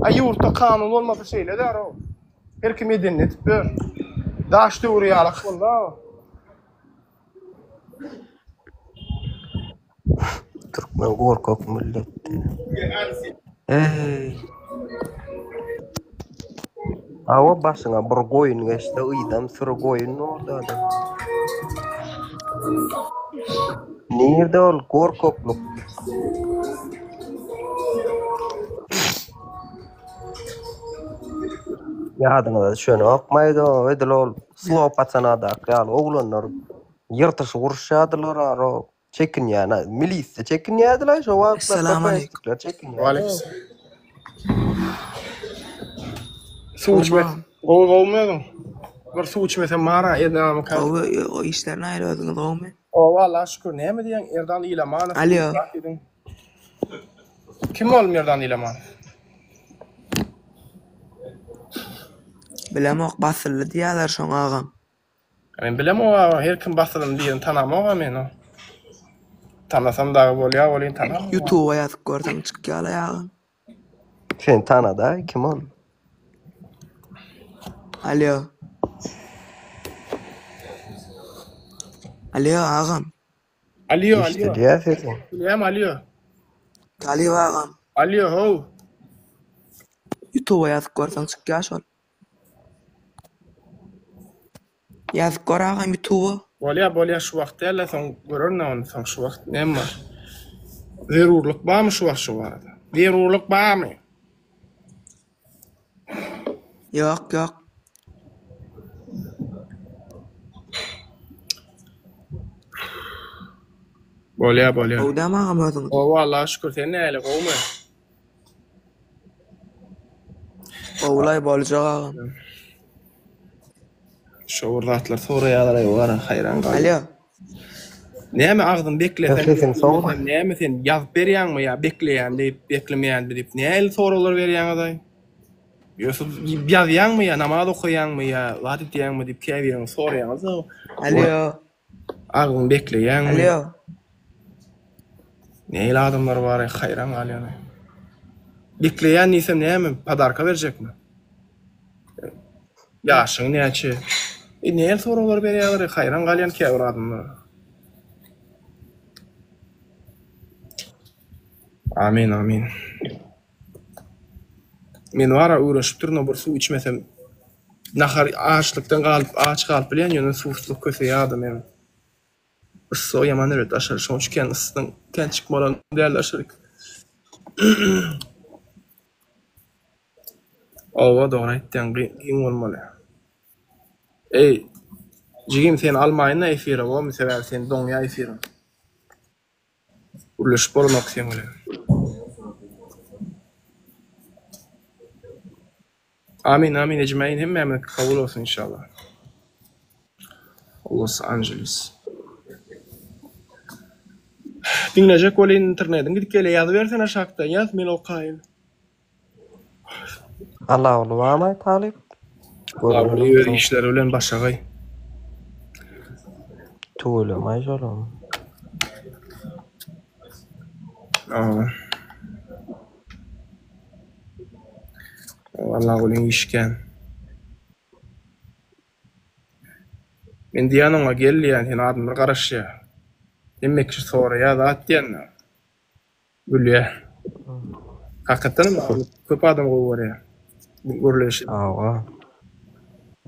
Ay yurtta kanun olmadı şeyle der o. Her kim idennet böyle. Daştı uğrayalık valla. Türkmen korkak milletti. Awa başına bir koyun geçti, ıydam sürü koyun orada adam. Nerede ol korkakluk? Yadına da şöyle okmaydı o, ödül ol. Sılav patsana da kıyal oğlanlar yırtış vuruşadılar o. Çekin yani, milis'te çekin yadılar şu vakitler. Selamünaleyküm. Çekin yani. Aleyküm. Su içme. Olmuyor. Bir su içmesen mara Erdal kan. O işlerini ayrıldınız o mu? O vallahi şükür ne mi diyen Erdal İlaman. Alo. Kim olmuyor Erdal İlaman? Bilemek basılı diyorlar şu ağam. Ben bilem o her kim basılın diyen tanamam ben o. Tanasam da olayım tanamam. YouTube'a yazıp görsem çıkıyor ağam. Sen tanıda kim ol? Alo. Alo ağam. Alo. İşte diye sesin. Bilem alo. Talib ağam. Alo ho. YouTube'a yazıp görsem çıkıyor şu. Yazıp gör ağam YouTube'a. Bolya şu vakt değil son görürne onu son şu vakt ne var? Zerurluk var mı şu vakt şu vardı? Zerurluk var mı? Yok. Bolya. O da mı ağam özün? O vallahi şükür sen ne öyle kovma. Oğlay bolacak ağam. Şu urdatlar soruyalar var hayran kaldım. Alo. Neme ağzın beklesen. Beklesin sonra. Neme sen yazıp berýän mi ya bekleyen deyip beklemeyen deyip ne sorular berýän aday? Yusuf yazýan mı ya namaz okuyan mı ya wat etýän mi deyip käbirän soraýan. Alo. Ağzın bekleyen mi? Alo. Neyle adamlar var hayran kalýan. Bekleyen nisem neme padarka berjek mi? Yaşyň näçe? Näme sorular berýär hayran kalýan käbir adamlar. Amin. Men wara uğraşyp durna bir su içmesem nahar açlykdan galyp aç galyp bilen ýöne susuzluk köseýärdim men. So yaman öyle aşağı şu üçgen ısıdan kendi çıkmadan değerli aşağı. Ova doğru ettiğin gün olmalı. Cigim sen Almanya'na efira o mu sever sen Donya efira. Urluş bolmak sen öyle. Amin ecmaîn hemme kabul olsun inşallah. Los Angeles. dinleyecek ol internetin gidip gele yazı versene şakta yaz men okayım. Allah ulu ama talip. Abi işler bilen başagay. Tuğulamay şolum. Vallahi ulen işken. Men diýanyňa gelýän sen adamlar garaşýa. Demekçi sonra ya da atdiýanna. Gülýä. Hakykatdan köp adam gowy görleşi. Awa.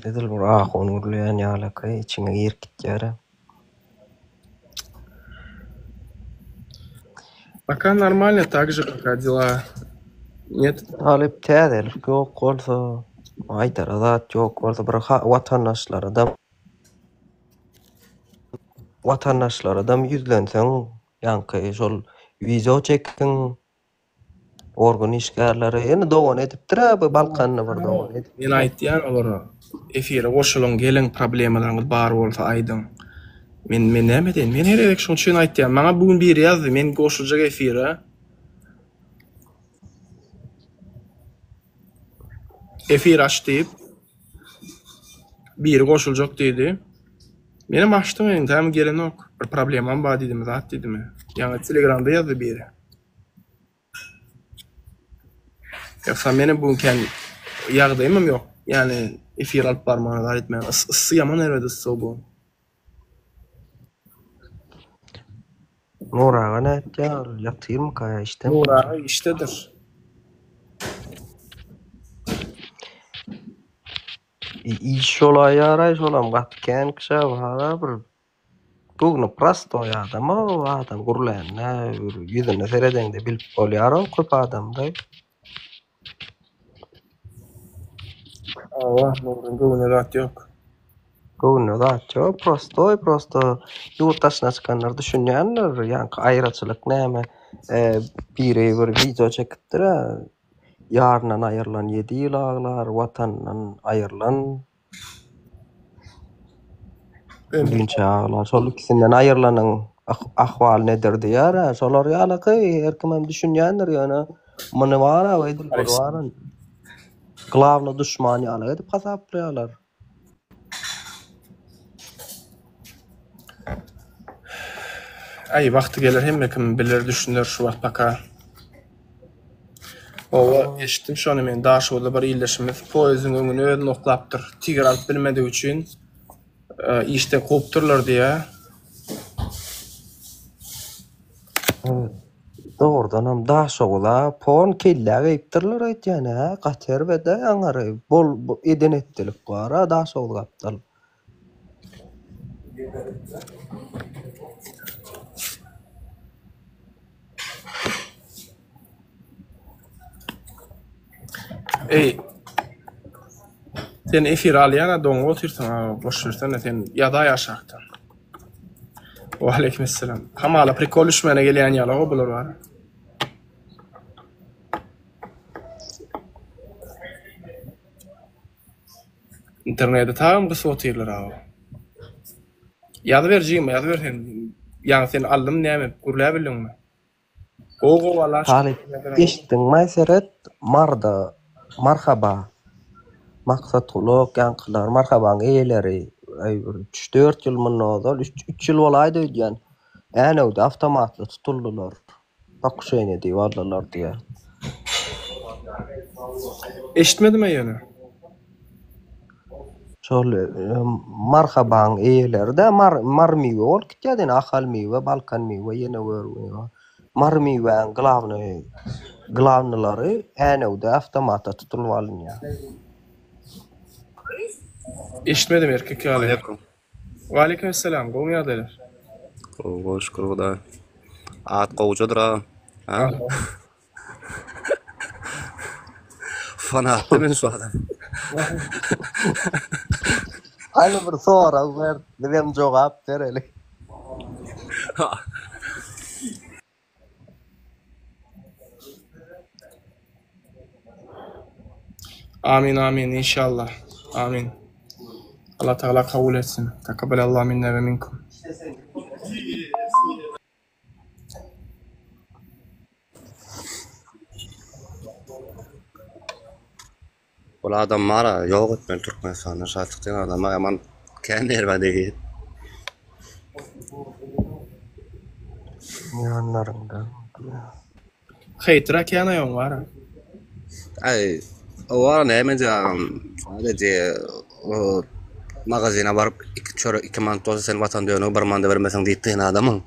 Edil bir ahon urlayan ýalakay içiňe girip gitýär. Пока нормально, так же, пока дела. Нет. Talip täzelik ýok bolsa, aýdar zat ýok bolsa bir watandaşlaram ýüzlenseň, ýanky şol video çekdiň, organ işgärleri ýene dogan edipdir bu Balkanyny bir dogan edip. Men aýtýan olara, efire goşulan gelen problemalaryňyz bar bolsa aýdyň. Men näme diýen? Men her elek şoň üçin aýtýan. Maňa bugün biri ýazdy, men goşuljak efire. Efir açdyp biri goşuljak diýdi. Menim açdym, endi hem gelenok. Bir problemam bar diýdim, zat diýdim. Ýa-ni Telegramda ýazdy biri. Ýoksa menim bugün ýagdaýymam ýok. Ýani efir alyp barmagyny da etmän. Issy ýaman erwedi issy bu. Nuraga nätýär? Ýatyrmy kaya işte? Nuraga iştedir. İş olay yaray şolam gatken kişa bara bir bugün prosto adam o adam gurlanna ýüzüne seredeňde bilip bolýar köp adamda. Allah, nurun rat yok. Gowuny zat ýok, prosto ýurtdaşyna çykanlar düşünýänler, ýani aýraçylyk näme? Biri bir video çekipdir. Yarından ayrılan 7 yıl ağlar, vatandan ayrılan günçe ağlar. Sol ikisinden ayrılanın ahval nedir diýär. Solar ýalaky herkimem düşünýändir ýöne. Muny bara we edil barwar. Glavny düşman ýaly edip hasaplaýarlar. Ay wagty gelir hemme kim bilir düşünür şu wagt baka. Owa eşitdim şonu men daşowda bir ýyldaşymyz poýezyň öňüne öňüne noklapdyr. Tiger alyp bilmediği üçin işte kopdurlar diye. Doğrudan hem daşowda pon kelläge ýetdirler aýtýany ha gater we de aňary bol edenetdilik bar daşow gapdyr. Ey. Sen efir alýana doň otursan, boşursan sen ýada ýaşakdan. Wa aleykümselam. Hamala prikolüşmene gelýän ýala o bular bar. Internetde taýam gysy oturlar abi. Ýady berjigim, ýady ber sen. Ýa sen aldym näme gurla bilinmi? Gogo wala. Eşitdiň maýseret marda marhaba. Maksat uluk ýankylar marhabaň eýeleri 3-4 ýyl mundan 3 ýyl bolaýdy diýen. Änewde awtomatly tutuldylar. Pakşeýne diýýarlar diýär. Eşitmedim ýöne. Şol marhabaň eýeleri de mar miwe bolup gitýär, ahal miwe, balkan miwe ýene wörüňe. Mar miweň glavnylary änewde awtomata tutulup alynýar. Eşitmedim erkek ýaly. Wa aleykümselam. Gowy ýagdaýlar? Gowy şükür Hudaý. At gowjadyr ha. Fanatdy men şu adam. Aýly bir sora ber, diýen jogap bereli. Amin amin inşallah. Amin. Allah Teala kabul etsin. Takabbalallahu minna ve minkum. Ol adam mara ýok etmeli Türkmenistanda şatykdan adam yaman kendi erbade. Ýanlarynda. Heytra kene ýong bar. Ay, o var näme diýam? Sadece o magazina barıp 2 manat bolsa sen watan döwüne 1 manat bermeseň diýdiň adamyň.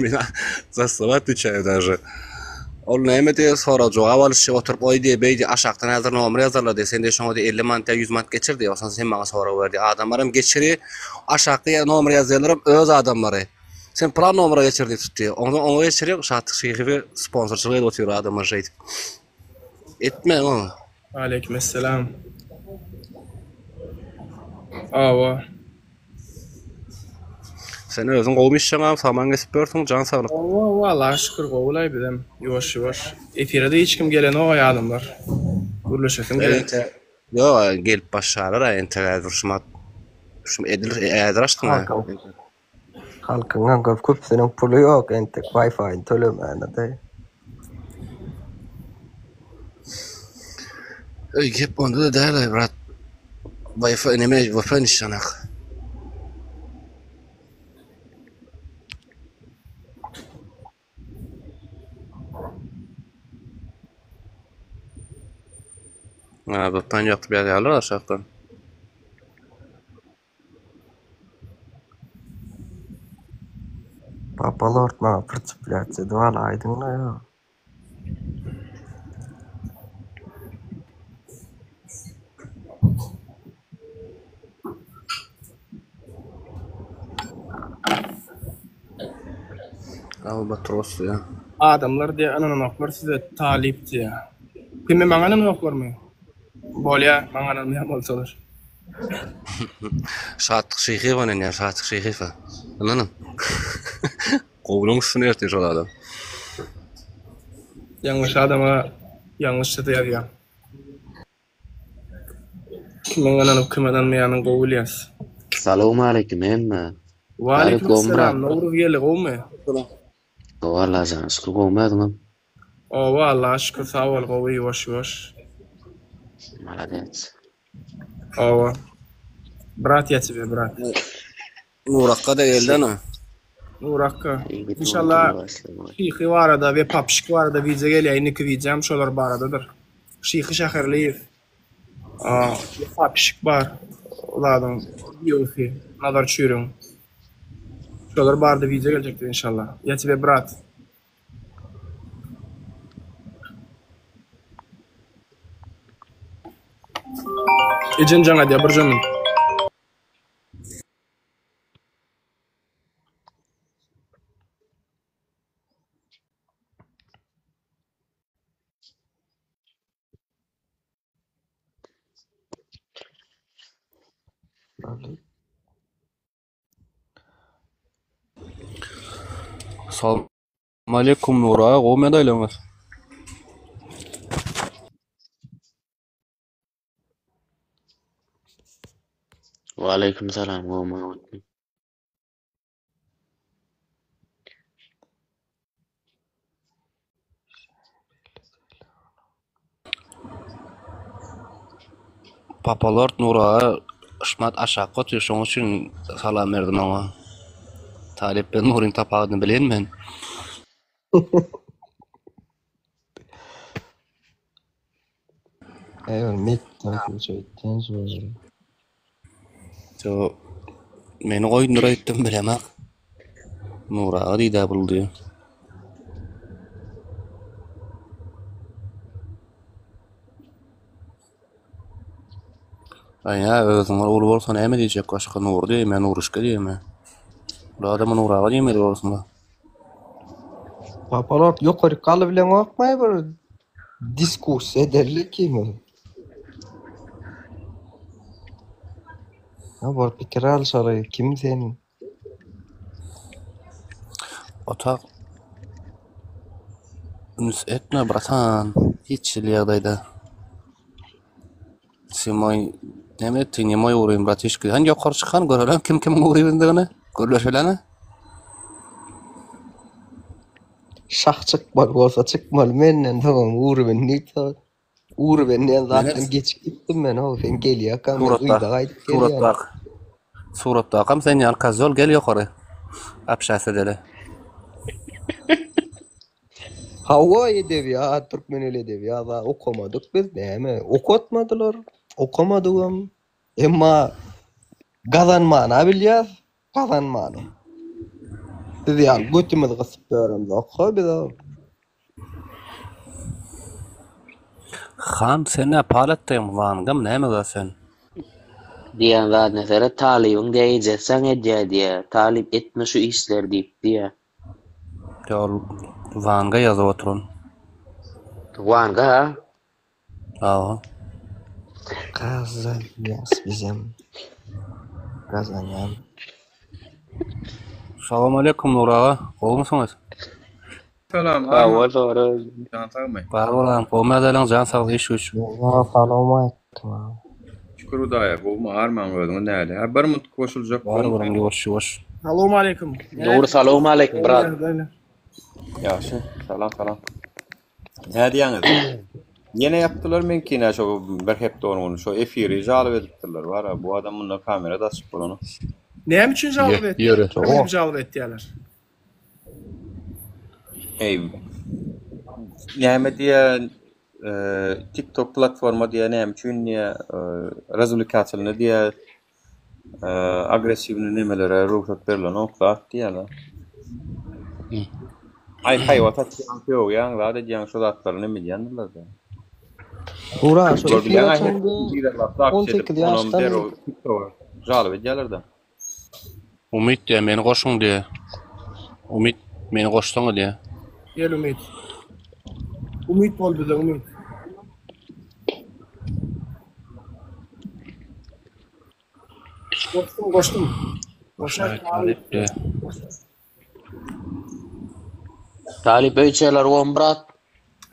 Меня засова отвечаю даже. Ol näme diýe sorajak, awalşy oturup oý diýe beýdi aşakdan hazır nomer ýazarlar diýe sen de şoňa 50 manat 100 manat geçir diýe. Osan sen maňa sorag berdi. Adamlarym geçiri aşaky nomer ýazarlarym öz adamlary. Sen plan nomera geçirdi tuttu. Onu geçiriyor. Şatık şeyhi sponsorçılığı da oturuyor adamlar şey. Etme onu. Aleykümselam. Awa. Sen özün gowmuşşaňam, saman kesip bersiň, jan saglyk. Wallahi şükür gowulay bilen. Ýoş-ýoş. Efirde hiç kim gelen o adamlar. Gürleşesin gelen. Yo, gelip başlarylar ente durşmat. Şum edil edraşdyň. Halkyňa köpseniň puly ýok, entek Wi-Fi tölemände de. Gep onda da däl brat. Wi-Fi neme, Wi-Fi nişanak. Bu pan ýokdy bir ýalar aşakdan. Papalar maňa pırçıplatsa dwala aýdyňla ýa. Albatros ya. Adamlar diye ananoklar size talip diye. Kimi maňa ananoklar mı? Bolya maňa ananoklar bolsalar. Şatyk şeyhi var ne şatyk şeyhi fa. Ananın. Gowluň üstüne ýerdi şol adam. Yanlış adama yanlış ýazýar. Kimin ananok kimen meýanyň gowulyas. Salamu alaikum emme. Wa alaikumselam. Nuruz geldi gowmy? Walla jan şükür gowmadyňam. O walla şükür sağ ol gowy ýoş-ýoş. Malades. Awa. Brat ýetip brat. Nurakka da geldi ana. Nurakka. İnşallah Şyhy barada we Papşyk barada wize gelýär, iki wizem şolar baradadyr. Şyhy Şäherliýew. Papşyk bar. Olaryň ýoly, nadar çürüň. Şolar barada wize geljekdir inşallah. Ýetip brat. Ejin jaňa diýe bir jönüm. Assalamu alaikum Nura, gowma daýlaňyz. Wa alaikum salam gowma. Papalar Nura ışmat aşağı atıyor, şoň üçin salam berdim ona. Talip ben Nurin tapagyny bilenmen. Eýer mit taýdan soň. Jo meni goýundyra etdim bilemek. Nura diýdi buldy. Aýa özüň oğlu bolsa näme diýjek başga Nur diýme, Nuruşka diýme. Bu adam Nuraga diýmeli bolsun. Papalar ýokary kaly bilen okmaý bir diskussiýa ederler kimi. Ha bir pikir alşary kim sen? Otak Nus etme bratan, hiç ýagdaýda. Simoy näme etdiň, moy uğrayım brat hiç giden ýokary çykan görelem kim uğrayındygyny görleşeleni. Şah çıkmak olsa çıkmalı menden tamam uğru ben neyse. Uğru benden zaten geç gittim ben o sen geliyor kan uyda kaydıp geliyor. Suratda kam sen yan kazol gel yukarı. Apşas edele. Hava edebiyat, Türkmen edebiyatı da okumadık biz de mi? Okutmadılar. Okumadım. Ama kazanmanı biliyoruz. Kazanmanı. Biz yani götümüz kısıp öğrendik. Oku bir de. Han sen ne palattayım vangam ne mi sen? Diyen zat nesere talibin deyce sen edce diye talip etme şu işler deyip diye. Yol vanga yazı oturun. Vanga ha? Aa. Kazan yaz bizim. Kazan yani. Salam aleyküm Nur ağa. Olmusunuz? Salam. Var doğru. Can sağmay. Var olam. Olmadan can sağlığı iş güç. Salam aleyküm. Şükür Hudaya. Bu arman gördün näle? Ha bir mut koşulacak. Var olam yoş. Assalamu alaikum. Nur salam aleykum brat. Yaxşı. Salam. Ne diýäňiz? Yine yaptılar menkine şu bir hep doğru şu efiri jalap edipdiler var ha bu adam bununla kamerada açıp onu. Ne için cevap etti? Yürü. Cevap ettiler. Ey. Näme diye TikTok platforma diye näme üçin diye rezolikasyonu diye agresivni nemelere ruhsat berilen oklar diýerler. Hayvat atýan ýok ýa-ni zat edýän şu zatlaryny neme diýenler da. Ura şu Gördüler, efiyatında 18 yaştan jalap edýärler da. Umit diye meni koşun diye. Umit meni koşsun diye. Gel Umit. Umit bol bize Umit. Koştum. Talip öýçeler on brat.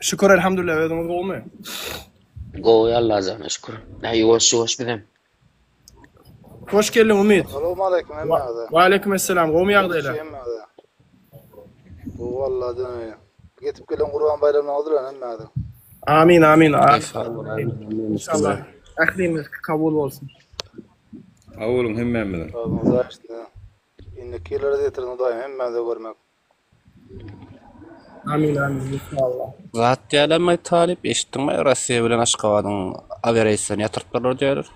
Şükür elhamdülillah ödümüz golmy. Go yalla zana şükür. Ay hoş bilen. Hoş geldin Umit. Assalamu alaikum emmada. Wa alaikum assalam. Golmy ýagdaýlar. Bu vallahi döne. Getip gelen Kurban bayramına aldılar emmada. Amin. İnşallah. Ahlimiz kabul olsun. Awulun hemmemden. Allah'a işte. İnnekileri de yetirin daim emmada görmek. Amin inşallah. Zat diýelemmi talip eşitdiňmi Russiýa bilen Aşgabatyň aviareysiň ýatyrtdylar diýerler.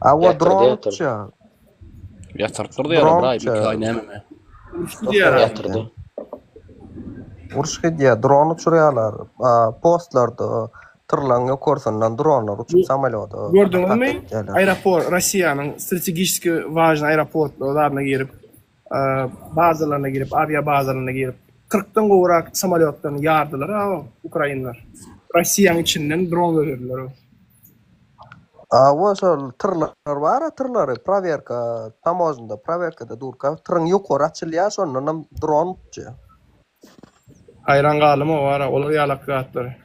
Awa dronça. Ýatyrtdylar diýerler bir ay näme. Ýatyrdy. Urşky diýär dron uçurýarlar. Postlarda tırlangy korsandan dronlar uçup samolyota. Gördüňizmi? Aeroport Russiýanyň strategiski важный aeroportlaryna girip bazalarına girip, avia bazalarına girip 40'tan gowrak samolyotlarını yardılar ha Ukraynalar. Russiýanyň içinden dron verdiler. Awa şol tırlar bar, tırlary proverka, tamojnda proverkada durka, tırın ýokary açylýar, şondan dron uçýar. Hayran galymy bar, olar ýalak gatlar.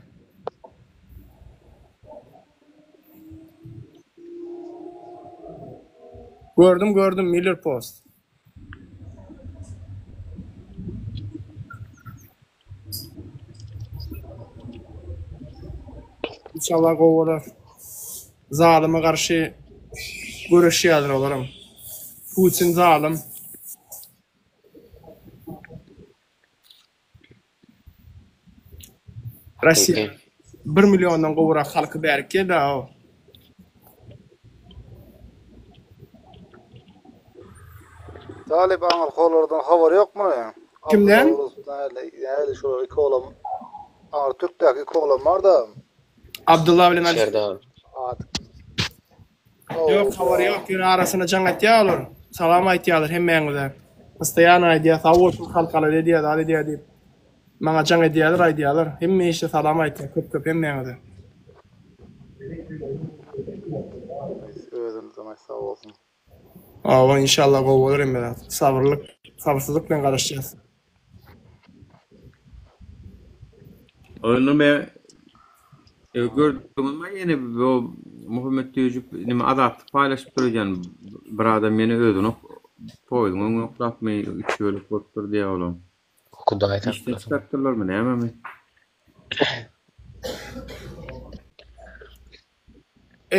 Gördüm Miller Post. İnşallah gowalar. Zalyma garşy görüşýärler olaram. Putin zalim. Russiýa 1 milyondan gowrak halky bärik geldi o. Taliban kollardan habar ýokmy? Kimden? Yani şu iki oğlan. Ama Türk'teki iki oğlan var da. Abdullah bilen Ali. Şerda. Yok habar yok. Yine arasına can etýärler. Salam aýtýarlar hemmeňize. Istaýan aýdýar, sawuşyň halkala diýär diýip. Maňa can aýdýarlar. Hemme işe salam aýtýar. Köp hemmeňize. Özüm demek sağ olsun. Awa inşallah gowalar hemme. Sabırsyzlyk bilen garaşýar. Onu ben gördüm yine bu Muhammed Tücüp nime adat paylaşıp durýan bir adam meni ödünüp Poýdyň öňe oklapmy 3 bölük botdur diýe bolam. Kuday İşte çıkartdılar mı näme mi?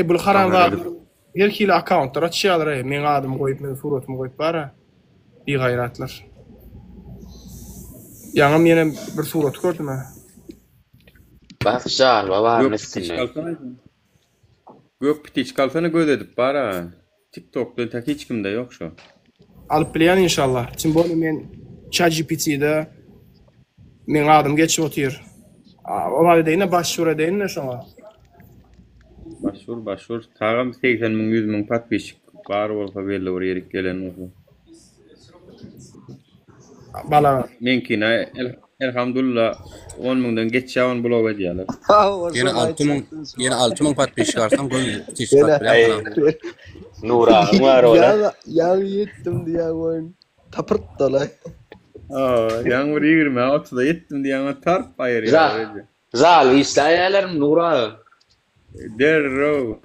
Bu haramda her kili accountlar açýarlar. Men adım goýup, men suratymy goýup bara. Bir gayratlar. Ýa-da mene bir surat gördüm. Başal, var meskinler. Gök pitiç kalsana göz edip bara. TikTok'da tak hiç kimde yok şu. Alıp bilýän inşallah. Çin bolu men ChatGPT'de men adım geçip otyr. O wagtda başwura deýinler şoňa. Başvur. Tağam 80.000 100.000 patpiş var bolsa belli bir ýerik gelen olsa. Bala. Menkine elhamdülillah 10.000'dan geçýän blog edýärler. Yine 6.000 patpiş çıkarsam koy. Nura var ola. Ya yettim diye oyun. Tapırt dolay. Yan bir 20 30'da yettim diye tarp bayır ya. Zal istaýarlar Nura. Derro.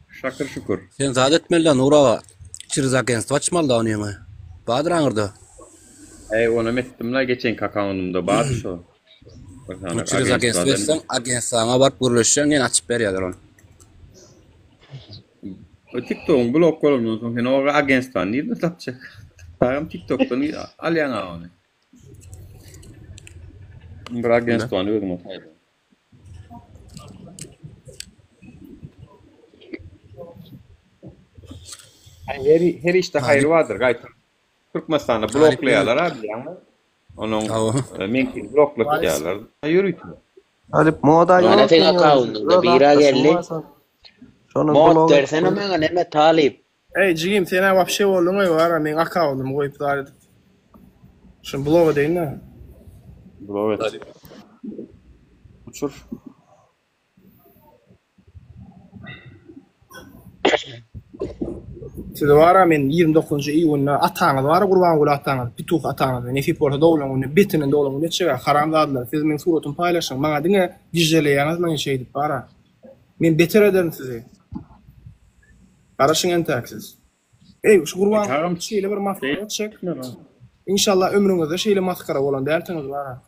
Şakır şukur. Sen zat etmeli Nura. Çiriz agentство açmalı onu yeme. Bahadır aňyrdy. Ona mettimler geçen kakaonumda badı şu. Çiriz agentство etsen agentствоňa barıp gürleşsen ýene açyp berýärler onu. O TikTok'un blok kolumdan sonra sen o agentствоň niýde tapjak? Taýam TikTok'dan alýan onu. Bir agentствоň özüm otaydy. Her işte hayır vardır gayet. Türkmenistan'da bloklayalar abi yani. Onun mümkün bloklayalar. Yürütüyor. Alip moda yok. Mana tek account'da bira geldi. Mod dersene men neme talip. Jigim sene wapşe boldyň ýa men account'umy goýup dar. Şun blog edeýin. Blog et. Uçur. Size var men 29 iýunda ataňyz bar Gurban Gul ataňyz, Pituh ataňyz, Nefi Porta dowlagyny bitinen dowlagyny çyga haram dadlar. Siz men suratymy paýlaşyň, maňa diňe dijelýäňiz men şey diýip bara. Men beter ederim sizi. Garaşyň entaksiz. Şu Gurban şeýle bir maskara çek. İnşallah ömrüňizde şeýle maskara bolan dältiňiz bara.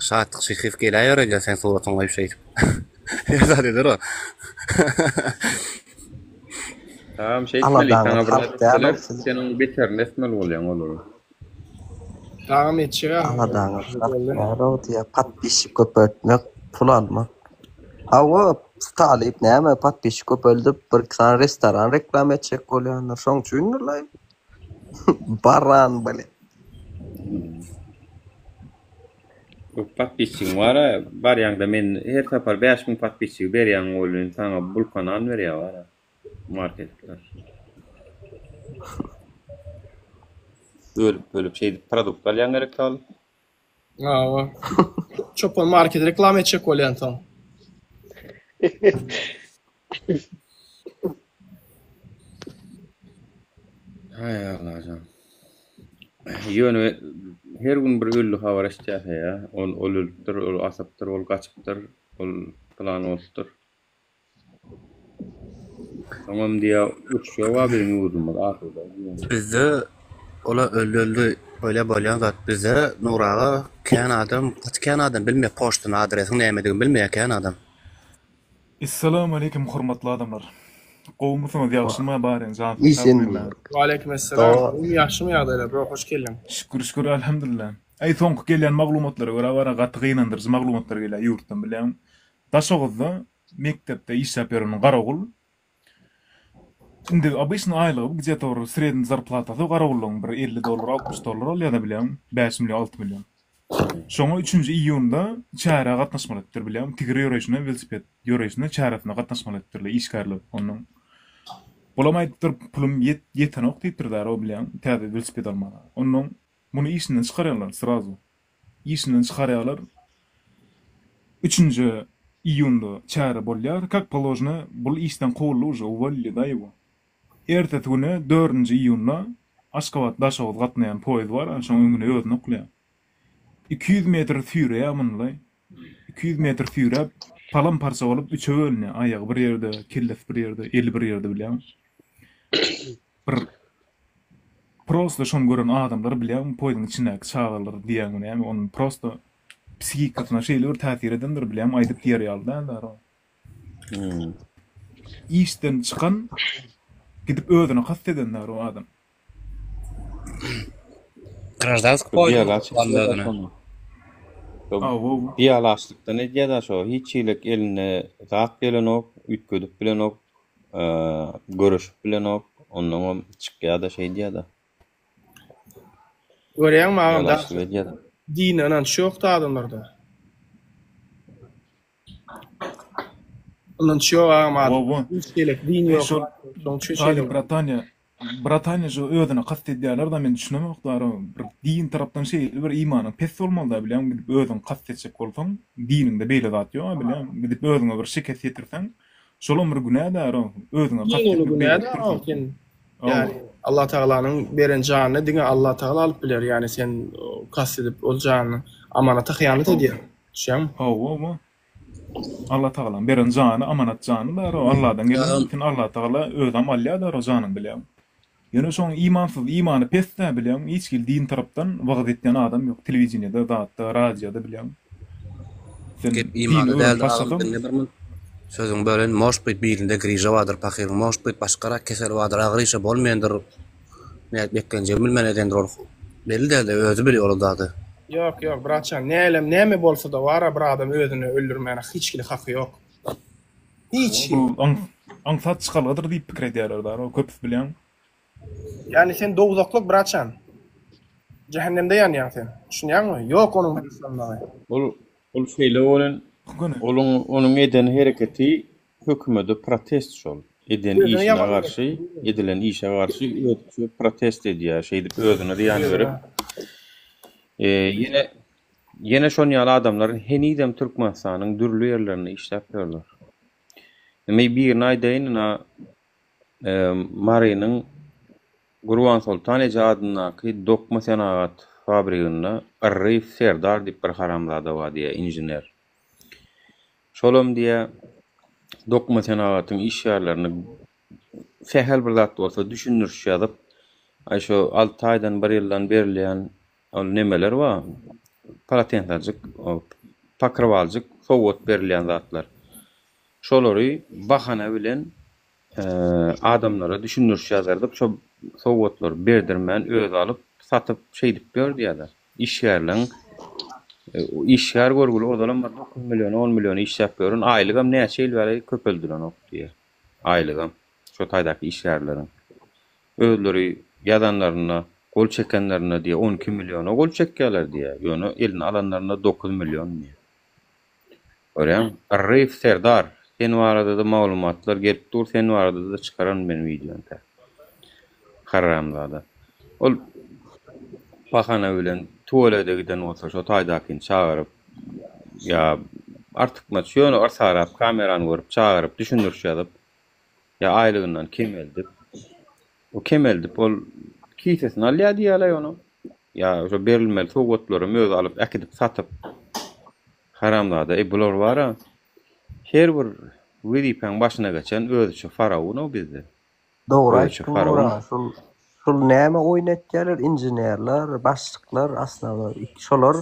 Saat şykyp gelýär ya sen suratyň goýup şeýdip. Ýa-da eder o. Tamam şey etmeli, sana senin biter nesmel bolýan olur. Tamam etçiga. Allah'tan ya patpiş köpörtmek pul alma. Awa talip näme patpiş köpöldüp bir san restoran reklam etjek bolýanlar şoň üçindirler. Baran bile. Patpiçiň wara bar ýanda men her tapar 5.000 patpiçi berýän bolýan sana bulkanan berýär wara. Marketler. Bölüp şey produkt alýan gerek tal. Çopon market reklam etjek bolýan tam. Hay Allah'ım. Ýöne her gün bir öllü habar eşitýär ya. Ol ölüpdir, ol asapdyr, ol gaçypdyr, ol plan bolupdyr. Tamam diye uçuyor var benim yurdumda ahırda. Bizde ola öldü öyle bolýan zat bize Nuraga kän adam, kaçkän adam bilmeýär poçtany adresini nämedigini bilmeýär kän adam. Assalamu alaykum hormatly adamlar. Gowmysyňyz ýagşymy baren zat. Wa alaykum assalam. Ýagşymy ýagdaýlar, bro, hoş geldiň. Şükür alhamdulillah. Ay soňky gelýän maglumatlary gara gaty gynandyr, maglumatlar gelýär ýurtdan bilýän. Daşoguzda mektepde iş ýapýaryň Garagul. Şimdi обычно aylığı где-то средний зарплатасы Garagulyň bir $50 $60 ýa-da bilýän 5 milyon 6 milyon. Şoňa 3-nji iýunda çäre gatnaşmaly etdir bilýän. Tigri ýöreşine velosiped ýöreşine çäretine gatnaşmaly etdirler işgärli onuň. Bulamaydyr pulum ýetenok diýipdirler o bilýän täze velosiped almaga. Onuň muny işinden çykarýarlar srazu. İşinden çykarýarlar. 3-nji iýunda çäre bolýar. Как положено, bul işden gowully уже уволили да его. Ertesi günü 4-nji iýunda Aşgabat Daşow gatnaýan poýz bar, şoň öňüne özüne okulaýar. 200 metr sürýär munlay. 200 metr sürýär, palam parça bolup üçe bölünýär. Aýagy bir ýerde, kelles bir ýerde, eli bir ýerde bilýän. Bir prosto şonu gören adamlar bilýän poýdyň içindäki çağalar diýen näme onun prosto psihikasyna şeýle bir täsir edendir bilýän aýdyp diýer ýalda. İşten çıkan gidip özüne kastedenler o adam. Гражданский поезд. Biyalaşlıkta ne diýär şo? Hiççilik eline zat gelen ok, ütgödüp bilen ok, görüşüp bilen ok, ondan çykýar da şeý diýär. Görýän magam da Biyalaşlyk diýär. din anan çok da adamlarda. Onun çok ama hiç gerek din yok. Son çeşitli Bratanya jo ödüne kastedýärler da men düşünemek dary. Bir din tarapdan şeýle bir imanyň pes bolmaly da bilýän gidip özüň kastetjek bolsaň dininde beýle zat ýok bilýän gidip özüňe bir şeket ýetirseň şolum bir günä da özüňe kastetjek. Yani Allah Taala'nın beren janyny diňe Allah Taala alyp biler. Yani sen kastedip ol janyny amanata hyýanat edýär. Şem? Allah Taala beren janyny amanat janyny da Allahdan gelen Allah Taala özüm alýar da janyny bilýän. Ýöne şoň imany pesde bilýän, hiç kim din tarapdan wagt etýän adam ýok. Telewizionyda, zatda, radioda bilýän. Gep imany däl sözüň bölen moşpit bilinde grija wadyr, pahyr moşpit başgara kesel wadyr, agryşa bolmaýandyr. Näet bekken jemilmen edendir ol. Belli däl özü bilýär dady. Yok bratçan, näme bolsa da wara bir adam özüni öldürmäne hiç kim haky ýok. Hiç. Aňsat çykalgadyr diýip pikir edýärler da, o köp bilýän. Yani sen dowzaklyk bratçan. Cehennemde ýanýan sen. Düşünýärmi? Yok onuň insanlary. Ol şeýle bolan onun eden hereketi hökümeti protest şol. Eden işine garşy, edilen işe garşy protest edýär, şeýdip özüne diýan berip. Yine şon ýaly adamlaryň henidem Türkmenistanyň dürli ýerlerine işläp ýörler. Eme bir naýdaýyna Marynyň Gurban Sultan ejadynaky dokma senagat fabrigyna Arif Serdar diýip bir haramlada bar diýär injener. Şolum diýär dokma senagatyň iş ýerlerini sehel bir zat bolsa düşünürşýädip aşo 6 aýdan 1 ýyldan berilýän ol nemeler bar. Patentlaryk, pakrawalçyk, sowat berilýän zatlar. Şolary bahana bilen adamlara düşünürşýärler şo sowatlar berdirmän öz alyp satyp şeýdip berdiýärler. İş ýerleň iş ýer görgüli odalam 9 milyon 10 milyon iş ýapýaryn aýlygam näçe ýyl bäri köpeldiren ok diýär. Aýlygam şo taýdaky iş ýerleriň özleri ýadanlaryna gol çekenlerine diýe 12 milyona gol çekýärler diýär. Ýöne elini alanlaryna 9 milyon diýär. Görýän? Arif Serdar sen barada da maglumatlar gelip dur, sen barada da çıkaran men videonda. Haramlada. Ol bahana bilen tuvalete giden olsa şo taýdakyny çağırıp ya artık maçyony arsarap kamerany görüp çağırıp düşünürşýädip ya aýlygyndan kemeldip o kemeldip ol kisesini alýar diýerler onu. Ya şo berilmeli sowatlary möz alyp äkidip satyp haramlada bular bara her bir wedipen başyna geçen özü faraony bizde. Doğru. Şol näme oýnatýarlar, injenerler, başlyklar, aslında şolar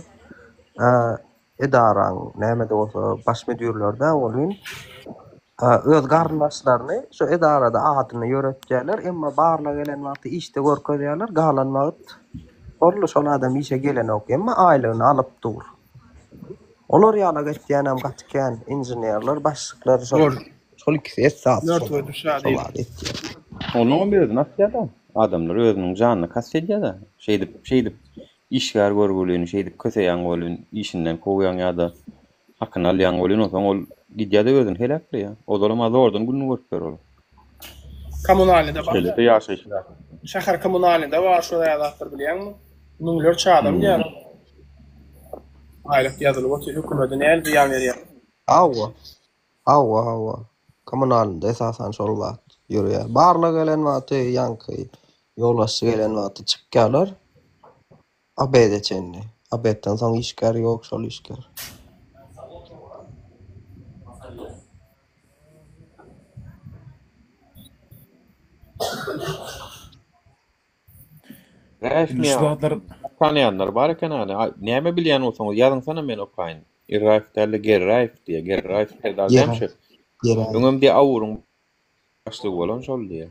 edaraň näme de bolsa baş müdürlerde bolýan. Öz garnaşlaryny şu edarada adyny ýöretýärler, emma barla gelen wagty işte görkezýärler, galanmagyt. Bolly şol adam işe gelen ok, emma aýlygyny alyp dur. Olar ýala getýän gatken injenerler, başlyklar şol ikisi esas. Onu bir nasıl adamlar özünün janyny kastetýär da şeýdip işgär görgülüni şeýdip köseýän bolýan işinden kowaýan ýa-da hakyny alýan bolýan olsa ol gidýär özüni helakly ýa. Odalam azordan günü görüp ol. Kommunalynda bar. Şeýle ýaşaýşlar. Şäher kommunalynda bar şo ýa-da bilýänmi? Nüňler çağdam diýär. Aýlyk ýazylyp otur hökümetin el diýen berýär. Awa. Kommunalynda esasan şol wagt ýörýär. Barla gelen wagty ýanky ýolbaşçy gelen wagty çykýarlar. Abedeçenni. Abetden soň işgär ýok şol işgär. Şimdi şu zatlar tanıyanlar bar eken hani näme bilýän bolsaňyz ýazyň sana men okaýyn. Raif derle Raif diye Raif pedal demşi. Öňüm diye awuruň başlygy bolan şol diye.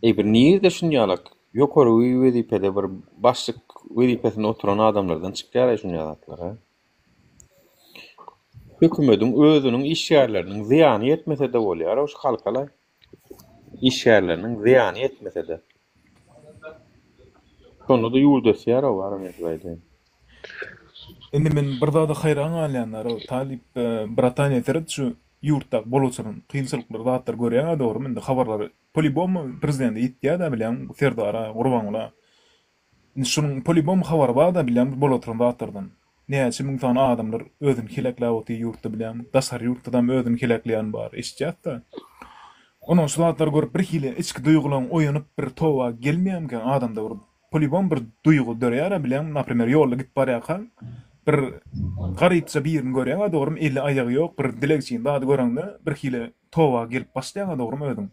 Bir niýde şunýalak ýokary wezipede bir başlyk wezipesine oturan adamlardan çykýar şunýalaklar ha. Hökümetiň özüniň iş ýerleriniň ziýany ýetmese de bolýar, o halkala iş ýerleriniň ziýany ýetmese de. Şonu da ýuldasýar o var mesleýde. Indi men bir zada hayran alýanlar, o Talip Britaniýa terät şu ýurtda boluşan kynçylyklary zatlar görýär, dogry mende habarlary polibom prezidenti ýetýär da bilen Serdara Gurbanula. Indi şunun polibom habary bar da bilen bolotran zatlardan. Näçe ming tane adamlar özüni hilekläp oty ýurtda bilen, daşary ýurtdan özüni hilekleýän bar, eşitjätdi. Onuň şu zatlar görüp bir hile içki duýgularyň oýanyp bir towa gelmeýänken adamda bir polibom bir duýgu dörýär bilen, naprimер, ýolda gitip barýarka bir garypça bir ýerini görýär, dogry elle aýagy ýok, bir dilegçiň dady göreňde bir hile towa gelip başlaýan, dogry ödüm.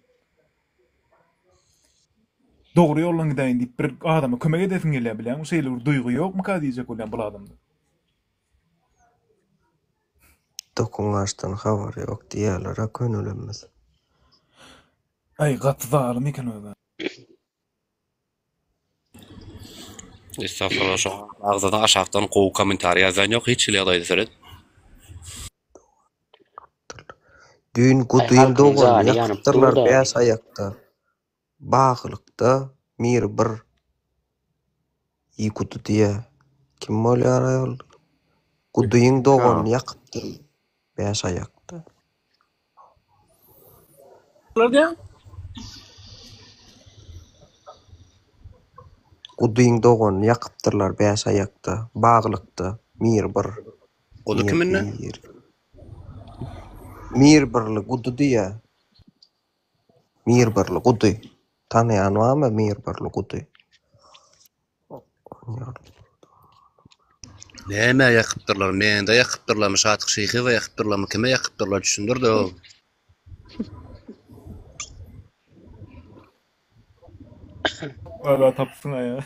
Dogry ýoldan gideýin diýip bir adama kömek edesin gelýär bilen, o şeýle bir duýgu ýokmy ka diýjek bolan bu adamda. Dokuňaşdan habar ýok diýerler, könülemez. Ay gatdar meken öýle. Estağfurullah şu ağzından aşağıdan qow komentar ýazan ýok, hiç ýagdaýda seret. Düýün gudyň dogan ýakdyrlar bäş aýakda. Baglykda mir bir ýykudy diýe. Kim bolýar aýol? Gudyň dogan ýakdyr bäş aýakda. Gudyň dogan ýakypdyrlar bäş aýakda. Baglykda mir bir. Gudy kiminne? Mir birli gudy diýe. Mir birli gudy. Tanıyan barmy mir birli gudy? Näme ýakypdyrlar? Mende ýakypdyrlar, Şatyk şeýhi we ýakypdyrlar, kime ýakypdyrlar düşündirdi o. Valla tapsın ya.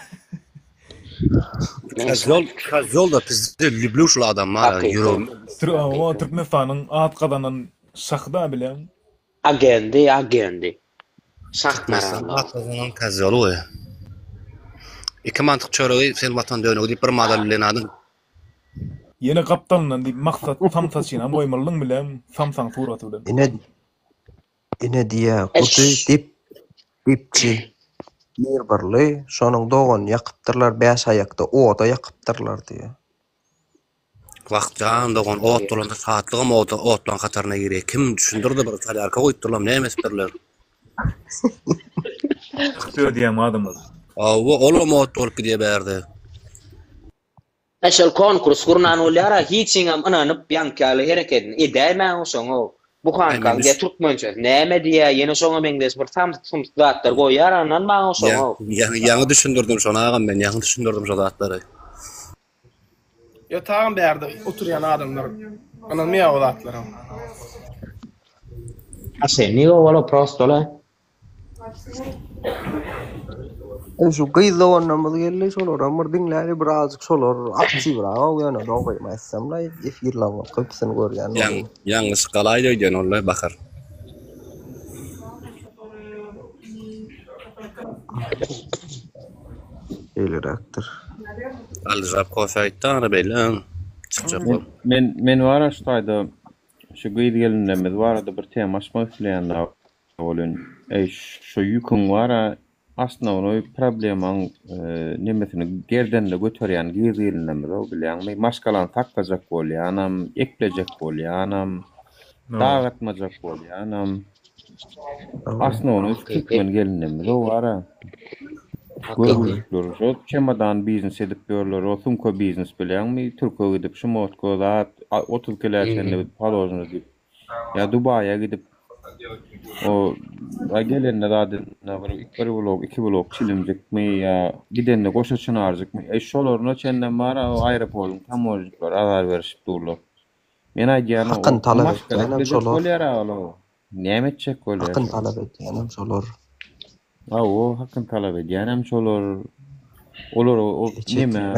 Kazol da bizde lüblü şu adamlar euro. Türkmenistan'ın atqadanın şahda bilen. Agendi. Şahmaran. Atqadanın kazolu ya. İki mantık çöreği sen vatan dönüyor deyip bir madallen adın. Yeni kaptanla deyip maksat tam taşıyla moymalın bilen samsang suratı bilen. Ine diye kutu dipçi. Bir birli, şonuň dogan ýakypdyrlar bäş aýakda, oda ýakypdyrlar diýe. Wagtjan dogan ot dolanda saatlygym otlan kataryna girýär. Kim düşündirdi bir talarka goýdurlar, näme esperler? Şöyle diýen adamlar. Awa olam ot dolup diýe berdi. Eşel konkurs kurnan olara hiçiňam ananyp ýankaly hereketini edäýmän soňa. Bu kanka Türkmençe näme diýe ýene soňa meňdes bir tam zatlar goýar anan maňa soňa. Ýa düşündirdim şonu agam men ýa düşündirdim şu zatlary. Ýa tagyn berdi oturýan adamlar. Anan meýa o zatlary. Aseni o wala prostola. Şu gyýdawannamyz geldi şolar amar diňläri birazjyk şolar akçy biraw ýa-da dogaýmasam da efirlaryň köpsini görýän. Ýalňyz galaýdy diýen olar bakar. Eýleräkdir. Aljap koşaýtdan bilen çykjak. Men wara ştaýda şu gyýdylynymyz barada bir tema açmak isleýänler bolun. Şu ýükün wara aslında onu probleman nemesini gerdenle götürýän gyýdylynymyz o bilen maskalan takajak bolýanam, eklejek bolýanam, dagatmajak bolýanam. Aslında onu üstünden gelinimiz o wara. Görüşler, o çemadan biznes edip görler, o sumka biznes bilen mi Türkiýe gidip şu motkoda 30 kilometre palojny dip. Ya Dubaýa gidip o gelenler adına bir blok, 2 blok çilimjek mi ya gidenle goşa çynarjak mi? Şolaryna çenden bara o aeroportun tamojluklar azar berişip durlar. Men aýdýan Hakkın talep etýänem şolar. Näme etjek bolýar? Hakkın talep etýänem şolar. O hakkın talep edýän hem şolar olar o nime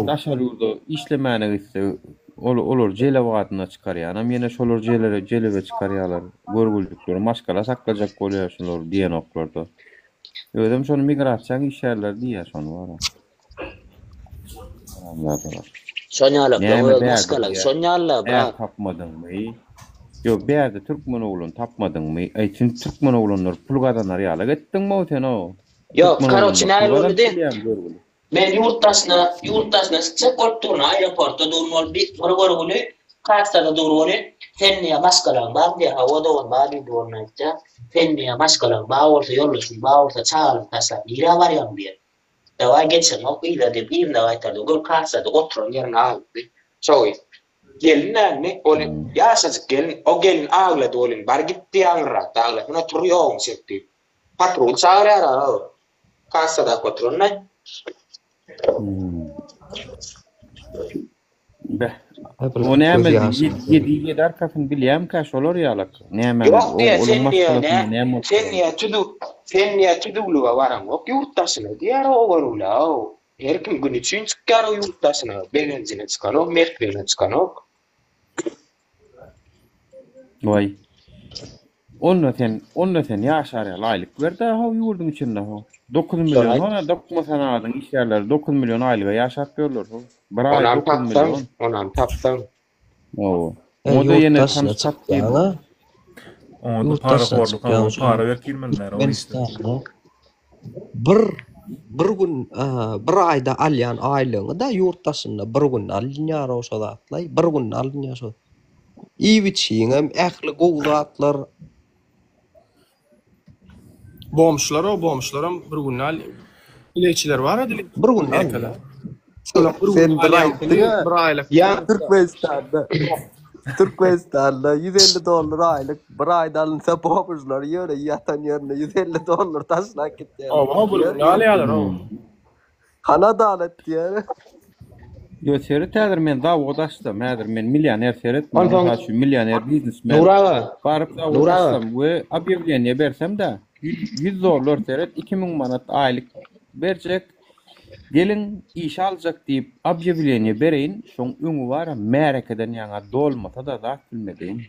daşar ýurda işlemäne gitse olar jele wagtyna çykarýan hem ýene şolar jelebe çykarýarlar görgüldükleri maşgala saklajak bolýar şolar diýen oklarda. Ödem şonu migrasiýa işlerler diýär şonu bara. Sonyalar, o maskala, sonyalar bra. Tapmadyňmy? Yo, berde Türkmen oğlun tapmadyňmy? Aýtyn Türkmen oğlunlar pulgadanlar ýala getdiňmi sen o? Yok, karoçy näme boldy? Men yurtdaşna çık otturna aeroportda durmaly bir görgüli kaçtada durmaly. Fenniye maskalan bar diye havada olmaly durnaýtda. Fenniye maskalan bar bolsa ýollaşyň bar bolsa çağırıp taşlap ýere barýan diýer. Dawa geçen ok ýa-da dep ýerine gaýtardy. Gör kaçada oturan ýerine alyp. Şoý. Gelin näme? Olin ýaşadyk gelin. O gelin ağlady olin. Bar gitdi ýanra. Dağla. Buna turýaň şekli. Patrol çağırýar. Kaçada oturunna. O näme ýedi arkasyn bilýän kaş olar ýalak. Näme? Sen niye tüdüğlüğe varan ok yurttaşına diğer o varula o. Her kim gün için çıkar o yurttaşına. Benzine çıkan o, merkbine çıkan o. Vay. Onunla sen yaşarya aylık verdi ha yurdun içinde ha. 9 milyon ona dokmasan adın iş yerleri 9 milyon aylığa yaşatıyorlar ha. Onam taptan, onam taptan. O da yine tam satıyor. Onda para korluk ama para ver kirmenler o işte. Bir gün bir ayda alyan aylygyny da yurttaşynda bir gün alýar olsa da atlay, bir gün alýar. İwiçiňem ähli gowratlar bomşlaram bir gün ilekçiler var edi. Bir gün alýar. Sen bir aylyk ya Türkmenistan'da $150 aylık bir ayda alınsa popuzlar yöre yatan yerine $150 taşlak gitti. Ama bu ne alıyorlar o? Kanada alet yani. Yo seyret tädir men da odaşdym. Häzir men millioner seyret. Men şu millioner biznesmen. Barıp da odaşdym we объявление bersem de $100 seyret 2000 manat aylık berjek. Gelin iş alacak diýip obýawlenie bereýin, şoň öňü bar, märekeden ýaňa dolmasa da bilmedin.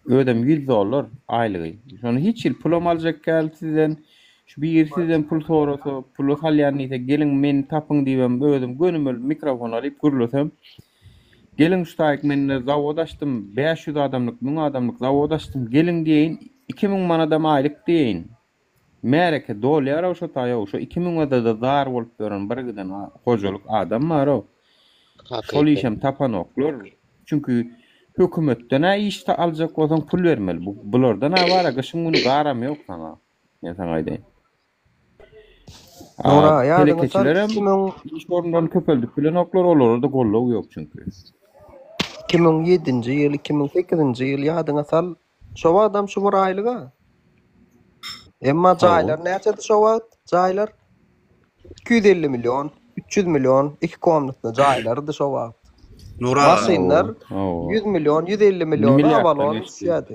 Ödem $100 aýlygy. Şonu hiç ýyl pulum aljak gel sizden. Şu bir sizden pul sorasa, pul halýanysa gelin men tapyň diýem, ödem gönümel mikrofon alyp gürlesem. Gelin ştaýyk men zawodaşdym, 500 adamlyk, 1000 adamlyk zawodaşdym. Gelin diýin 2000 manadam aýlyk diýin. Mereke dolýar oşo taýa oşo 2000 da dar bolup beren bir giden hojalyk adam bar o. Şol işem tapan oklar. Çünkü hökümetden iş aljak bolsaň pul bermeli. Bulardan bar, gyşyň güni garam ýok sana. Men sana aýdaýyn. Ora ýa-da iş orundan köpeldip bilen oklar olarda gollaw ýok çünkü. 2007-nji ýyl, 2008-nji ýyl ýadyňa sal. Şo adam şu bir aýlyga. Emma jaýlar näçe şo wagt? Jaýlar 250 milyon, 300 milyon, 2 komnatly jaýlar da şo wagt. Maşynlar 100 milyon, 150 milyon awal ýa-da.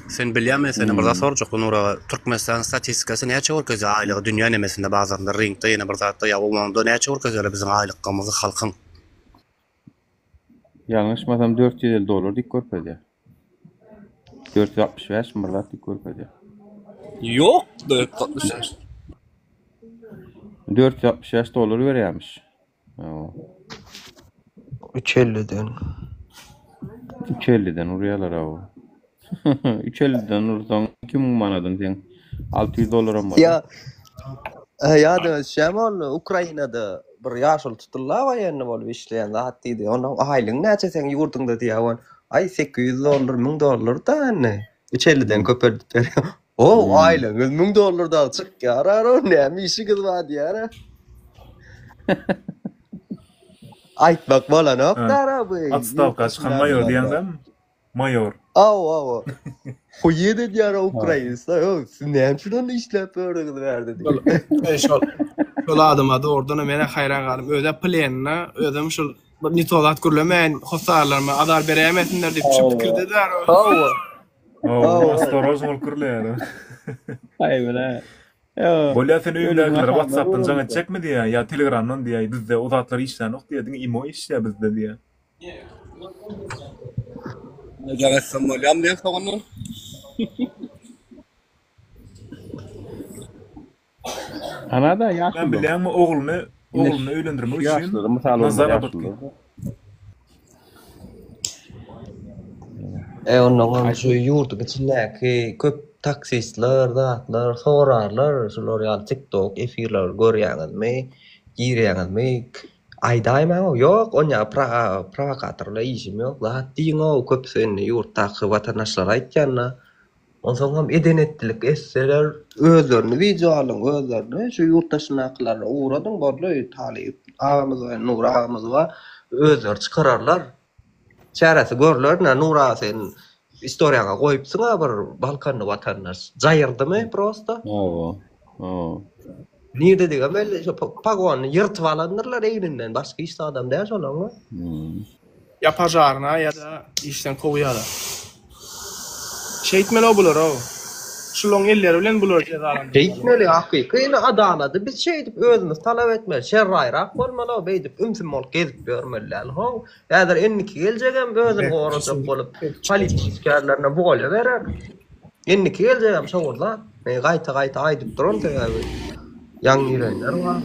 Sen bilýärmi, seni bir zat sorjak Nura, Türkmenistan statistikasy näçe görkezýär aýlygy dünýä nemesinde bazarda ringde ýene bir zatda ýa bolmanda näçe görkezýär biziň aýlykymyzy halkyň? Ýalňyşmasam $450 dik görkezýär. 465 manat dik görkezýär. Yok, $465. $465 berýärmiş. 350'den. 350'den urýarlar o. 350'den ursaň 2000 manatdan sen $600 bar. Ya da şemal Ukrainada bir ýaşyl tutullar var ýene bolup işleýän zat diýdi. Onda aýlyň näçe sen ýurdunda diýýän? Ay $800, $1000 da ne? 350'den köperdip. O aýlyňyz $1000 da çykýar, näme işiňiz bar diýär. Aýtmak bolan oklar bu. Atstavka çykan mayor diýendem. Mayor. Aw. O ýerde diýär Ukrainasta. Siz näme şundan işläp berdi diýär. Şol adama da oradan mene hayran galym. Öde planna, ödem şol nitolat gürlemän, hosarlarma adar beremetinler diýip çyp kirdiler. Ostoroj bol kirler. Ay bile. Bolya sen öýlegiler WhatsApp'tan jaňa çekmi diýä, ýa Telegramdan diýä, bizde o zatlar işlenok diýä, imo işler bizde diýä. Jaňa samolýam diýä soňany. Ana da ýaşly. Ben bilýärmi ogluny öýlendirmek üçin nazar batdy. Ondan şu yurtun içindäki köp taksistler, zatlar, sorarlar, şular ýaly TikTok efirler görýäňizmi, girýäňizmi? Aýdaýma, ýok, oňa provokatorlar işim ýok. Zat diýen o köp seni yurtdaky watandaşlar aýtýanna. Onsoň hem edenetlik esseler özlerini video alyň, özlerini şu yurtdaşynaklarla uğradyň boldy, talip ağamyz we Nur ağamyz we özleri çykararlar. Çäresi görler, Nura sen istoriýaňa goýupsyň bir Balkanly watandaş. Jaýyrdymy prosto? Nirde diýen belli şu pagony ýyrtyp alandylar eýninden başga iş adam däl olanmy? Ya pajarna ya da işten kowyarlar. Şeýtmeli bular o. Şuloň elleri bilen bular cezalandy. Şeýtmeli hakyky adalaty biz şeýdip özümiz talap etmeli. Şerraýrak bolmaly, beýdip ümsüm bolup gezip görmeliler. Ho, ýa-da enniki geljegem özüni gorajak bolup politiskerlerine bolýa berer. Enniki geljegem şoňurlar. Gaýta aýdyp duran täze. Ýaňy ýürenler bar.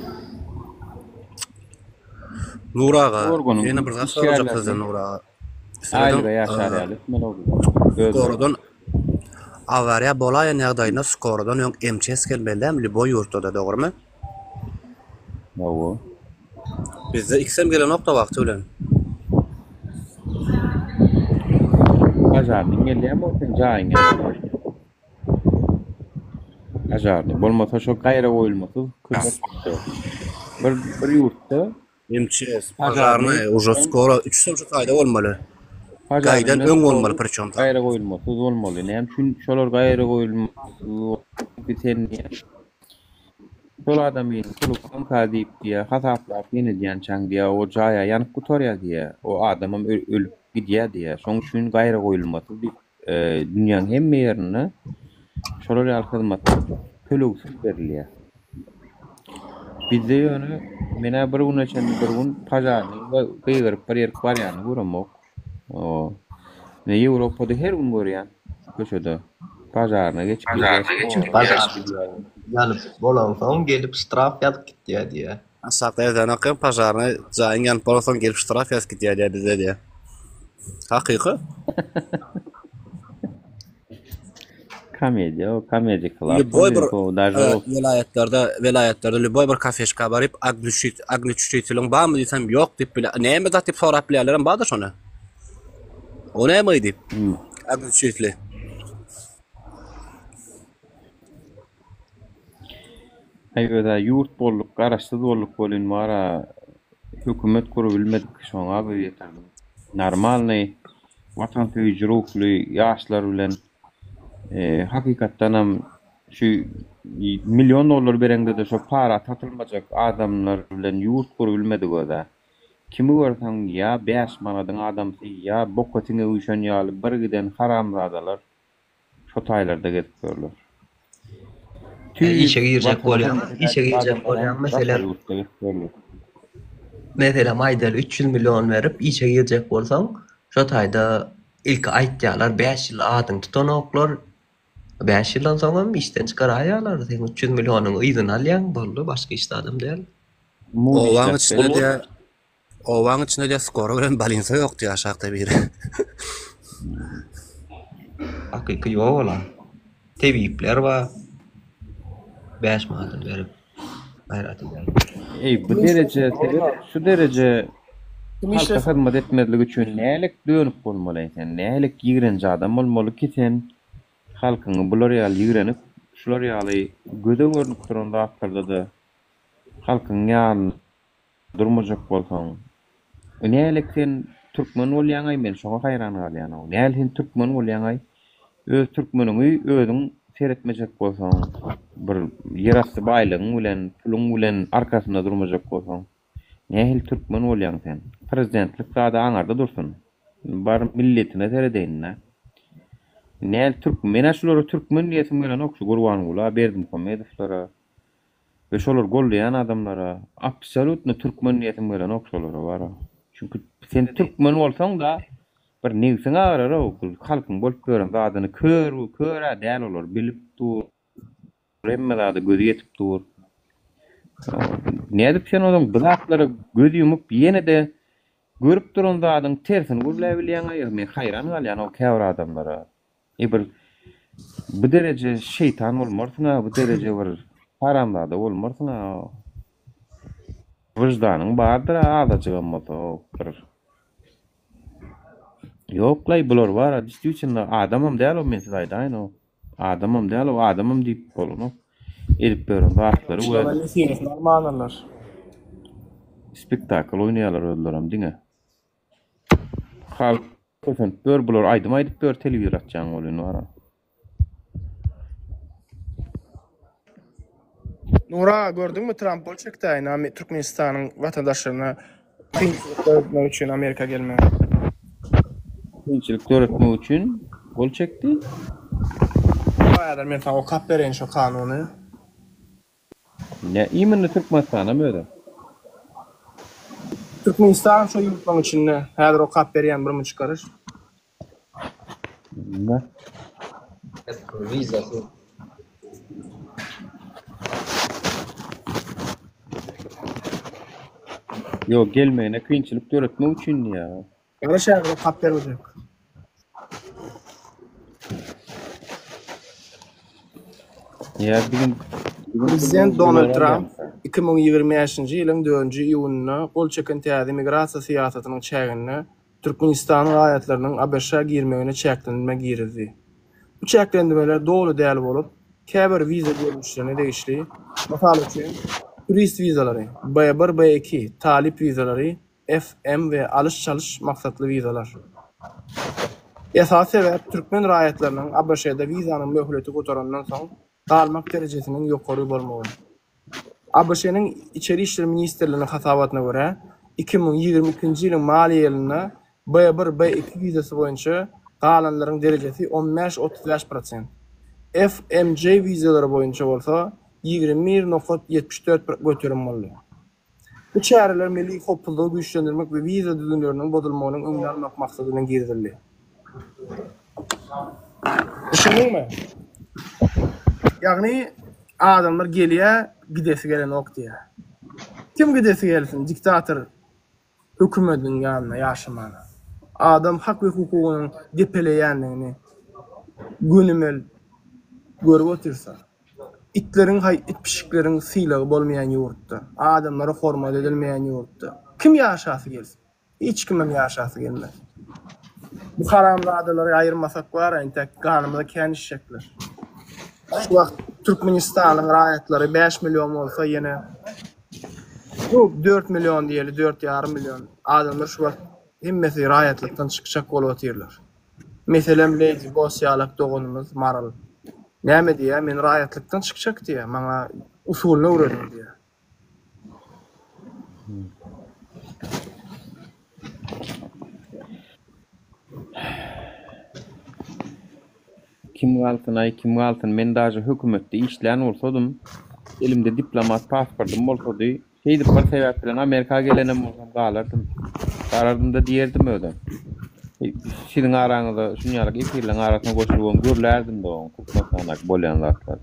Nuraga, ýene bir zat sorajak sizden Nuraga. Aýlyga ýaşarýaly, mene Skorodan avariya bolaýan ýagdaýynda skorodan ýok MCS gelmeliäm, Liboy ýurtda dogrymy? Doğru. Bizde iksem gelen nokta wagty bilen. Ajarny gelýär bolsa jaýyň. Ajarny bolmasa şo gaýra goýulmasy bir ýurtda MCS ajarny уже skoro 3-nji aýda bolmaly. Gaýdan öň bolmaly perçem. Gaýra goýulmasy bolmaly. Näme şun şolar gaýra goýulmasy bitenni. Şol adamy tulukdan kadip diýe, hataplar ýene diýen çaň diýe, o jaýa ýanyp gutarýar diýe, o adamam ölüp gidýär diýe. Şoň üçin gaýra goýulmasy dünýäniň hemme ýerine şolar ýaly hyzmat төлөгsiz berilýär. Bizde ýöne mena bir gün içinde bir gün pajarny gyýryp bir ýer barýany göremok. O ne Ýewropada her gün görýän köşede pajarny geçip Yani bolan soň gelip straf ýazyp gitýär diýe. Asaqda nakym pajarny jaýan polson gelip straf ýazyp gitýär diýe bizde diýe. Hakyky? Komediýa kılar. Liboy bir vilayatlerde Liboy bir kafeşka baryp agniçytlyň barmy diýsem ýok diýip bile. Näme zat diýip sorap bilerlerim barda şonu. O näme diýip? Agniçytly. Aýda ýurt bolluk, garaşsyz bolluk bolyn mara hökümet kurup bilmedik şoňa bir ýeterli. Normalny watandaşy ruhly ýaşlar bilen hakykatdan hem şu milyon dolar berende de şu para tatılmacak adamlar bilen yurt kurup bilmedik oda. Kimi görsen ya 5 manadan adamsy ya bokatyny uyşan ýaly bir giden haramzadalar şu taýlarda gezip görler. İşe girecek bolýan, mesela maýdal 300 milyon berip işe girecek bolsaň, şu taýda ilk aýtýarlar 5 ýyl adyň tutanoklar 5 ýyldan soň işden çykaraýarlar. Sen 300 milyonyň ýygyny alýan boldy, başga iş adam däl. Owaň içinde de skoro bilen balinsa ýok diýär şahta biri. Hakyky ýola. Tebipler we 5 manat berip gaýraty berip. Bu derece, şu derece halka hyzmat etmediligi üçin nälik dönüp bolmaly eken, nälik ýigrenji adam bolmaly ki sen halkyny bular ýaly ýigrenip, şular ýaly göze görnüp duran wagtlarda da halkyň ýaly durmajak bolsaň, nälik sen türkmen bolýaňy men şoňa haýran galýan. Nälik sen türkmen bolýaňy öz türkmeniňi özüň seretmejek bolsaň, bir ýerasty baýlygyň bilen, puluň bilen arkasynda durmajak bolsaň, nähil türkmen bolýaň sen? Prezidentlik zada aňarda dursun. Bar milletine seredeýin. Näl Türk mena şolary türkmen diýesim bilen okşy Gurban Gula berdim Komedowlara. Ve şolar gollayan adamlara absolutny türkmen diýesim bilen okşolary bar. Çünkü sen türkmen bolsaň da bir newsiň arar o halkyň bolup gören zadyny kör däl olar bilip dur. Remme da gözi yetip dur. Nädip sen odan bızaklara göz yumup ýene de görüp duran zadyň tersini görüp bilýän aýyr men hayran galýan o käwr adamlara. Bir bu derece şeytan bolmarsyň, bu derece bir haramda bolmarsyň. Vicdanyň bardyr azajygam bolsa bir. Yoklay bular var, diýýärçin adamam däl o men size aýdaýyn o. Adamam däl o, adamam diýip bolany. Edip beren wagtlary we. Normallar. Spektakl oýnaýarlar öldüram diňe. Halk kösen bör bular aýdym bör telewizor atjaň bolýan wara. Nura gördün mü Trump bolçakdaýyn Türkmenistanyň watandaşlaryna kynçylyk öğretmek üçin Amerika gelme. Kynçylyk öğretmek üçin bol çekdi. Baýar men o kap beren şo kanuny. Ne iýmini Türkmenistana möde? Türkmenistan şo ýurtlaryň içinde häzir o kap berýän bir çıkarış. Ne? Viza. Yo gelmeyene kynçylyk öğretmek üçin ýa. Garaş häzir o kap bermejek. Ya bugün Prezident Donald Trump 2025-nji ýylyň 4-nji iýunyna gol çeken täze migrasiýa syýasatynyň çägini Türkmenistanyň raýatlarynyň ABŞ-a girmegine çäklendirme girdi. Bu çäklendirmeler dogry däl bolup, käbir viza bermişlerine degişli, mysal üçin turist vizalary, B1, B2, talip vizalary, FM we alış-çalış maksatly vizalar. Esas sebäp türkmen raýatlarynyň ABŞ-da vizanyň möhleti gotarandan soň galmak derejesiniň ýokary bolmagy. ABŞ-nyň İçeri İşler Ministerliğiniň hasabatyna görä, 2022-nji ýylyň maliýe ýylyna B1, B2 vizasy boýunça galanlaryň derejesi 15-35%. FMJ vizalary boýunça bolsa 21.74 göterim boldy. Bu çäreler milli hoppulygy güýçlendirmek we viza düzümleriniň bozulmagynyň öňüne almak maksadyna girildi. Düşündüňmi? Ýagny adamlar gelýär, gidesi gelen ok diýär. Kim gidesi gelsin? Diktator hökümetiň ýanyna ýaşamana. Adam hak we hukugyny gepeleýändigini günümel görüp otursa. İtlerin itpişiklerin sylagy bolmayan ýurtda, adamlara hormat edilmeyen ýurtda kim ýaşasy gelsin? Hiç kimem ýaşasy gelmez. Bu haramzadalary aýyrmasak bar, entek ganymyza känişekler. Şu wagt Türkmenistanyň raýatlary 5 milyon bolsa ýene 4 milyon diýeli, 4,5 milyon adamlar şu wagt hemmesi raýatlykdan çykjak bolup otyrlar. Meselem Lady Bosýalak dogunumyz maral. Näme diýär? Men raýatlykdan çykjak diýär. Maňa usulyny öwredin diýär. Kim galtyn men daja hökümetde işlän bolsadym, elimde diplomat pasportum bolsady, heýdip bir sebäp bilen Amerika gelenem bolsam galardym. Garardym da diýerdim öde. Şirin araňyzda şunýalyk ikirleň arasyna goşulyp görlerdim de o hukmatlanyk bolýan zatlar.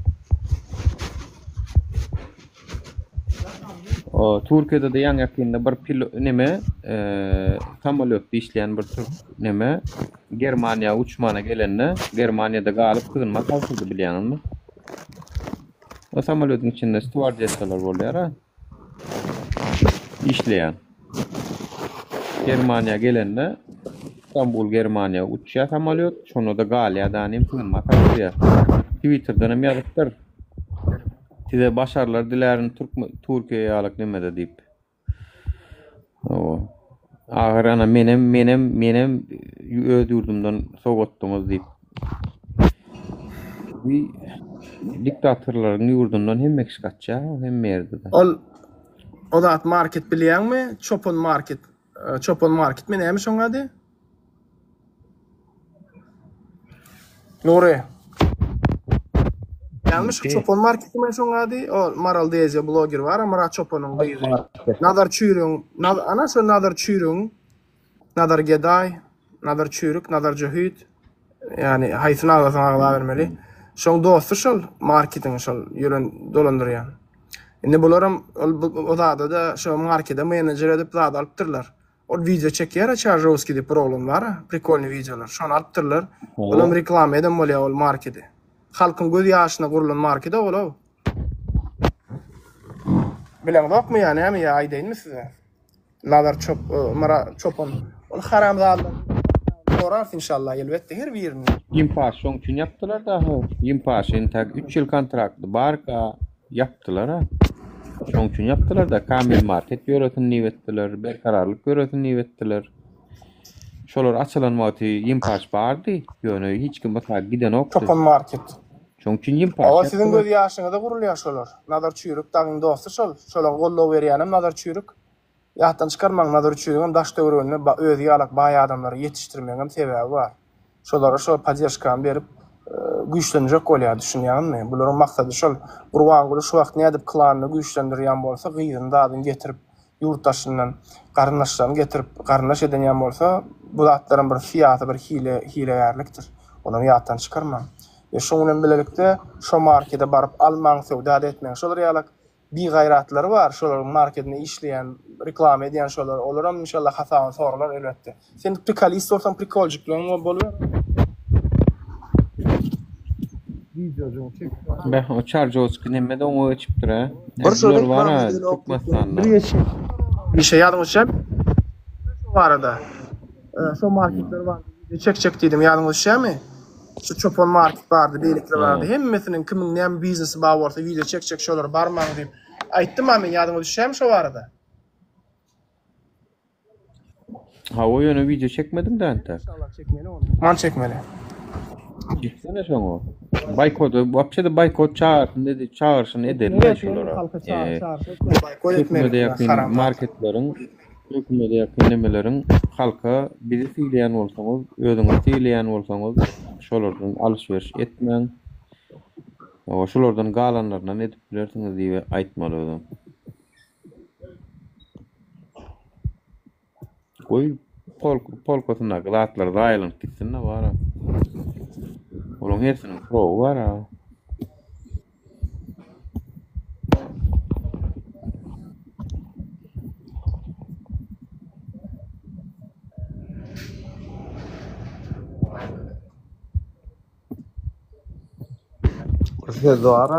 O Türkiýede de ýa-da bir pilot neme samolyotda işleyen bir Türk neme Germaniýa uçmana gelenne Germaniýada galyp hyzmat aldy bilýänmi? O samolyotun içinde stewardessalar bolýar ha. İşleyen. Germaniýa gelenne İstanbul Germaniýa uçýar samolyot, şonu da galýadan hyzmat aldy. Twitter'dan hem ýazypdyr. Size başarılar dilerim Türkiye'ye ýalyk nemede diýip. O. Ahir ana menem öz ýurdumdan sogatdyňyz diýip. Bir diktatorlaryň ýurdundan hem ekşgatça, hem merdi. O zat market bilýärmi? Chopon market men näme şoňady? Nuri. Yanlış çopon marketi men şoňady. O Maral diýje blogger var, ama çoponyň gyzy. Nadar çürüň, ana şu nadar çürüň, nadar geday, nadar çürük, nadar jahyd. Yani haýsyna agla bermeli. Şoň dosty şol marketiň şol ýören dolandyrýan. Indi bularam o da şu markete menajer edip zat alypdyrlar. O video çekýär, Çarjowski diýip bir oğlum var, prikolny videolar. Şonu alypdyrlar. Olam reklam eden bolýar ol marketi. Halkyň göz ýaşyna gurulan markete bolab. Bilen dokmy ýani hem ýa aýdaýynmy size? Nadar çopon. Ol haramzadlar. Sorar inşallah elbette her birini. Yimpaş şoň üçin yapdylar da. Yimpaşyň tak 3 ýyl kontrakty barka yapdylar ha. Şoň üçin yapdylar da kamil market ýöretini niwetdiler, berkararlyk ýöretini niwetdiler. Şolar açylan wagty Yimpaş bardy, ýöne hiç kim bata giden okdy. Çopon market. Şoň üçin Yimpaş. Awa siziň göz ýaşyňyza gurulýar şolar. Nadar çürük dagyň dosty şol. Şolar gollaw berýänem nadar çürük. Ýatdan çykarmaň nadar çürügem daş döwründe özi ýalak baý adamlary ýetişdirmegiň sebäbi bar. Şolara şol podдержканы berip güýçlenjek bolýar düşünýärmi? Bularyň maksady şol. Gurban guly şu wagt nädip klanyny güýçlendirýän bolsa, gyýdyn dadyň getirip ýurtdaşyndan garnaşlaryny getirip garnaş edenýän bolsa, bu zatlaryň bir fiýaty, bir hilegerlikdir. Onu ýatdan çykarmaň. Şoň bilen bilelikde şu markete baryp almaň, söwda etmeň. Şolar ýalak bir gayratlary bar, şolar marketine işleyen, reklam edýän şolar, olaram inşallah hasaban sorlar elbette. Sen prikalist bolsaň prikoljiklaryň bolýar. Videoju çek. Ben o Çarjowski nemede onu açıpdyr ha. Şolar var ha, Türkmenistan'da. Bir şey ýadyňyzda şu arada. Şu marketler var. Çek diýdim, ýadyňyzda şu çopon market bardy, beýlikler bardy. Hemmesiniň kimiň näme biznesi bar bolsa video çek şolar barmaň diýip aýtdym men ýadyma düşýärmi şu arada. Ha o ýöne video çekmedim de ente. İnşallah çekmeli onu. Man çekmeli. Gitsene şoňa. Boykot, wapçede boykot çağırsın dedi, çağırsın edenler şolara. Boykot etmeli. Marketlerin, hükümete ýakyn nemelerin halka bizi fiýleýän bolsaňyz, özüňiz fiýleýän bolsaňyz, şolardan alışveriş etmeň. O şolardan galanlardan edip bilersiňiz diýip aýtmaly özüm. Goý polkosyna glatlar daýlan gitsinne bar. Olaň hersiniň prowy bar.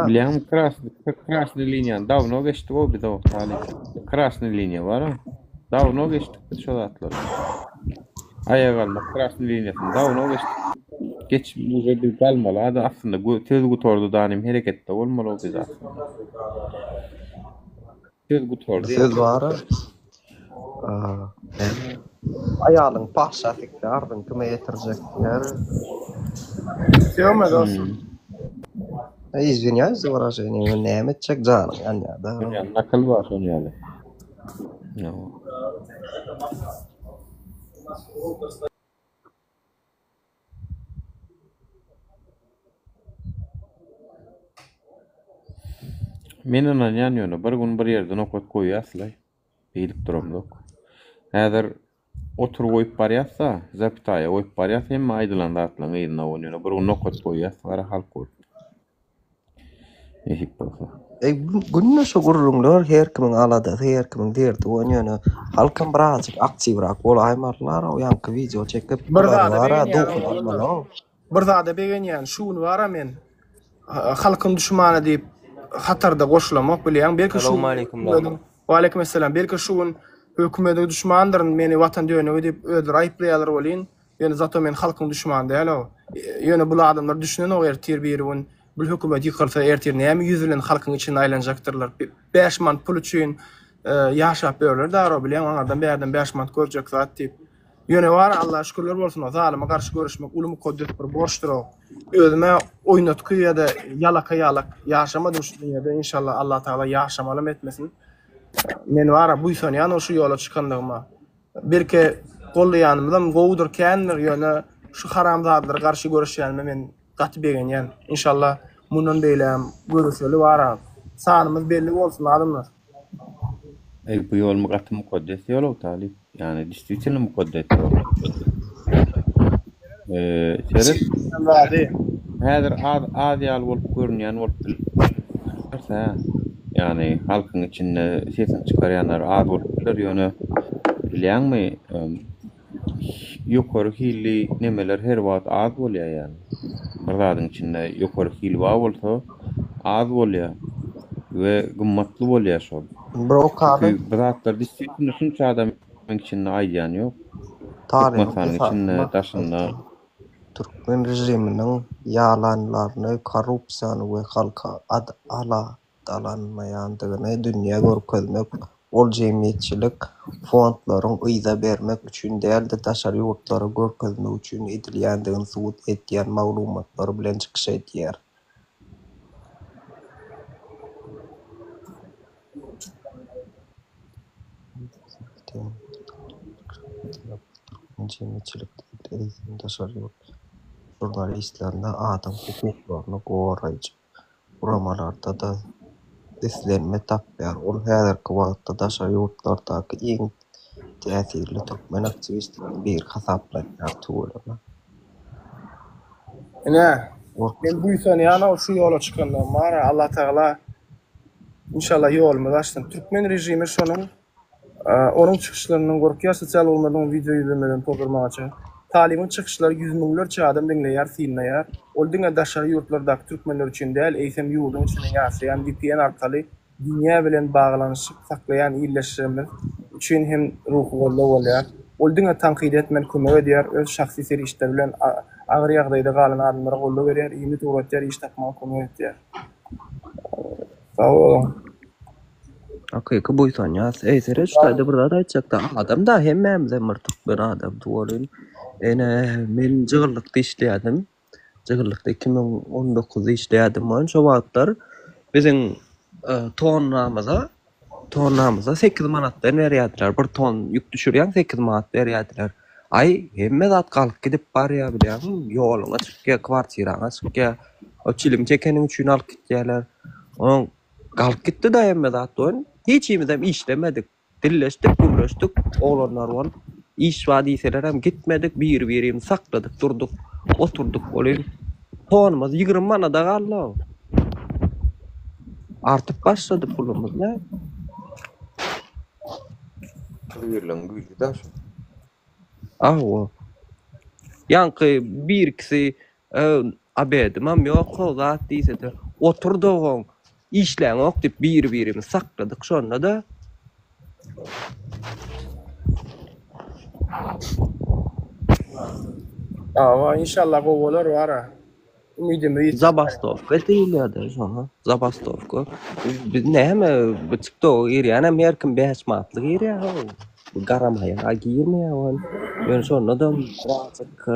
Bilýän krasny liniýa dawno geçdi o bize o tali. Krasny liniýa bar. Dawno geçdik şu zatlar. Ayağa kalmak krasny liniýasyny dawno geçdik. Geç bu ýerde galmaly. Ada aslında tez gutordu danym hereketde bolmaly o bize. Tez gutordu. Söz var. Aýalyň paşatykda ardyň kime ýetirjekler. Söýme dostum. Извиняюсь за выражение, näme etjek janyň ýa-da. Nakal bar şonu ýaly. No. Men onan ýanyny bir gün bir ýerden okat goýýasly. Beýlik duramdok. Häzir oturup goýup barýasa, zapitaýa goýup barýasa hem aýdylan datlaň ýerine onyny bir gün okat goýýas, gara halk goýup. Günne şu gurrunlar her kimin alada, her kimin derdi oňany halkym birazjyk aktiwrak bolaýmarlar, o ýanky video çekip barara dokumanlar. Bir zada begenýän şuny bara men halkym düşmany diýip hatarda goşulamak bilýän belki şu. Assalamu alaykum. Wa alaykum assalam. Belki şuň hökümete düşmandyr, meni watan döwrüne diýip öldür aýplaýarlar bolýan. Ýöne zato men halkyň düşmany däl o. Ýöne bu adamlar düşünen o ýer tirbiýärwin. Bu hökümet ýykylsa ertir näme ýüzülen halkyň içine aýlanjaktyrlar. 5 man pul üçin ýaşap berler daro bilen onlardan berden 5 man görjek zat diýip. Ýöne bar Allah şükürler bolsun o zalyma garşy görüşmek ulum koddet bir borçdur o. Özüme oýnatky ýa-da ýalak ýaşamadyň şu dünýede inşallah Allah taala ýaşamalym etmesin. Men bara bu ýany şu ýola çykandygyma belki gollaýanymdan gowdur kendir ýöne şu haramzadlar garşy görüşýänme men gaty begen ýan. İnşallah mundan beýlem görüşeli baram. Sanymyz belli bolsun adamlar. Bu yol muqaddam mukaddes yol Talip. Yani действительно mukaddes yol. Şeref häzir az ýaly bolup görünýän bolup bilýärse, yani halkyň içinde sesin çykarýanlar az bolup biler ýöne bilýärmi? Ýokary hilli nemeler her wagt az bolýar ýani. Bir zadyň içinde ýokary hil bar bolsa az bolýar we gymmatly bolýar şol. Bir zatlar disiplinä şunça adamyň içinde aýdýan ýok. Tarihanyň içinde daşynda Türkmen rejiminin yalanlarını, korrupsiyonu ve halka adalanmayandygyny dünýä görkezmek, ol jemgyýetçilik fondlaryň ýyza bermek üçin däldi daşary ýurtlary görkezmek üçin edilýändigini subut etýän maglumatlar bilen çykyş etýär. Jemgyýetçilik daşary jurnalistlerine adam hukuklaryny goraýjy uramalarda da deslenme tapýar. Ol häzirki wagtda daşary ýurtlardaky iň täsirli türkmen aktivistleriniň bir hasaplanýar tuğulana. Ene, men bu ýysan ýana şu ýola çykandym. Mara Allah Taala inşallah ýolumy açdym. Türkmen rejimi şonuň onun çykyşlarynyň gorkýar sosial olmadan video ýüzlemeden topurmagy. Talibiň çykyşlary yüz miňlerçe adam dinleýär, synlaýar. Ol diňe daşary ýurtlardaky türkmenler üçin däl, eýsem ýurduň içinde ýaşaýan VPN arkaly dünýä bilen baglanyşyp saklaýan ýerleşmemiz üçin hem ruhy bolýar. Ol diňe tanqid etmen kömek edýär, öz şahsy serişler bilen agyr ýagdaýda galan adamlara golluk berýär, ýymy töwretler iş tapmagy kömek edýär. Sağ olun. Okey, buysan ýas. Eýsere şuýda bir zat aýtjakda adam da hemmemiz mırtyk bir adam tuwalyn. Ene men jygyrlykda işleýärdim. Jygyrlykda 2019-da işleýärdim. Şo wagtlar biziň tonnamyza 8 manatdan berýärdiler. Bir ton ýük düşürýän 8 manat berýärdiler. Ay hemme zat galyp gidip barýar bilýärmi? Ýoluňa çykýar, kwartiraňa çykýar. O çilim çekeniň üçin alyp gitýärler. Onuň galyp gitdi da hemme zat doň. Hiç kimizem işlemedik. Dilleşdik, gümreşdik, oğlanlar var. İş vadiseler hem gitmedik, bir sakladık, durduk, oturduk olayım. Tonumuz 20 manada kaldı. Artık başladı pulumuz ne? Verilen güydü da şu. O. Yankı bir kişi abedim ama yok o zat değilse de oturduğun işleyen ok deyip birimiz sakladık sonra da inşallah bu bolar var. Ümidimi Zabastovka deyilýärdi şoňa. Zabastovka. Biz näme çıkdy o ýer ýa-ni her kim 5 manatlyk ýer ýa. Bu garamaýa girmeýär. Ben şonda da birazcık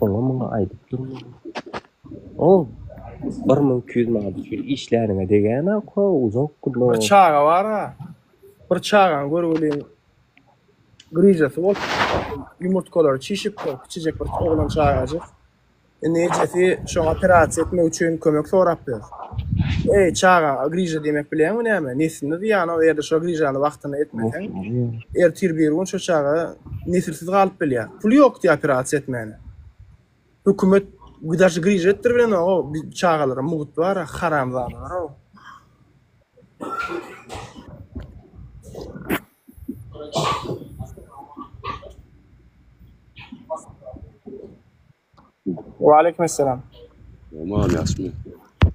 onu aýdyp durmam. O 1200 manat işlerine degene uzak kullu. Bir çağa var ha. Bir çağa görülen grijası bol. Yumurtkalar çişip küçücek bir oğlan çağacak. Necesi şu operasiýa etmek üçin kömek sorap ber. Çağa grija demek bilen näme? Nesinde diýany o ýerde şu grijany wagtyna etmesen. Ertir berýän şu çağa nesilsiz galyp bilýär. Pul ýok diýip operasiýa etmeli. Hökümet Güdaş grij ettir bilen o çağalara mugut var, haramlar var o. Wa aleykümselam. Aman Yasmin.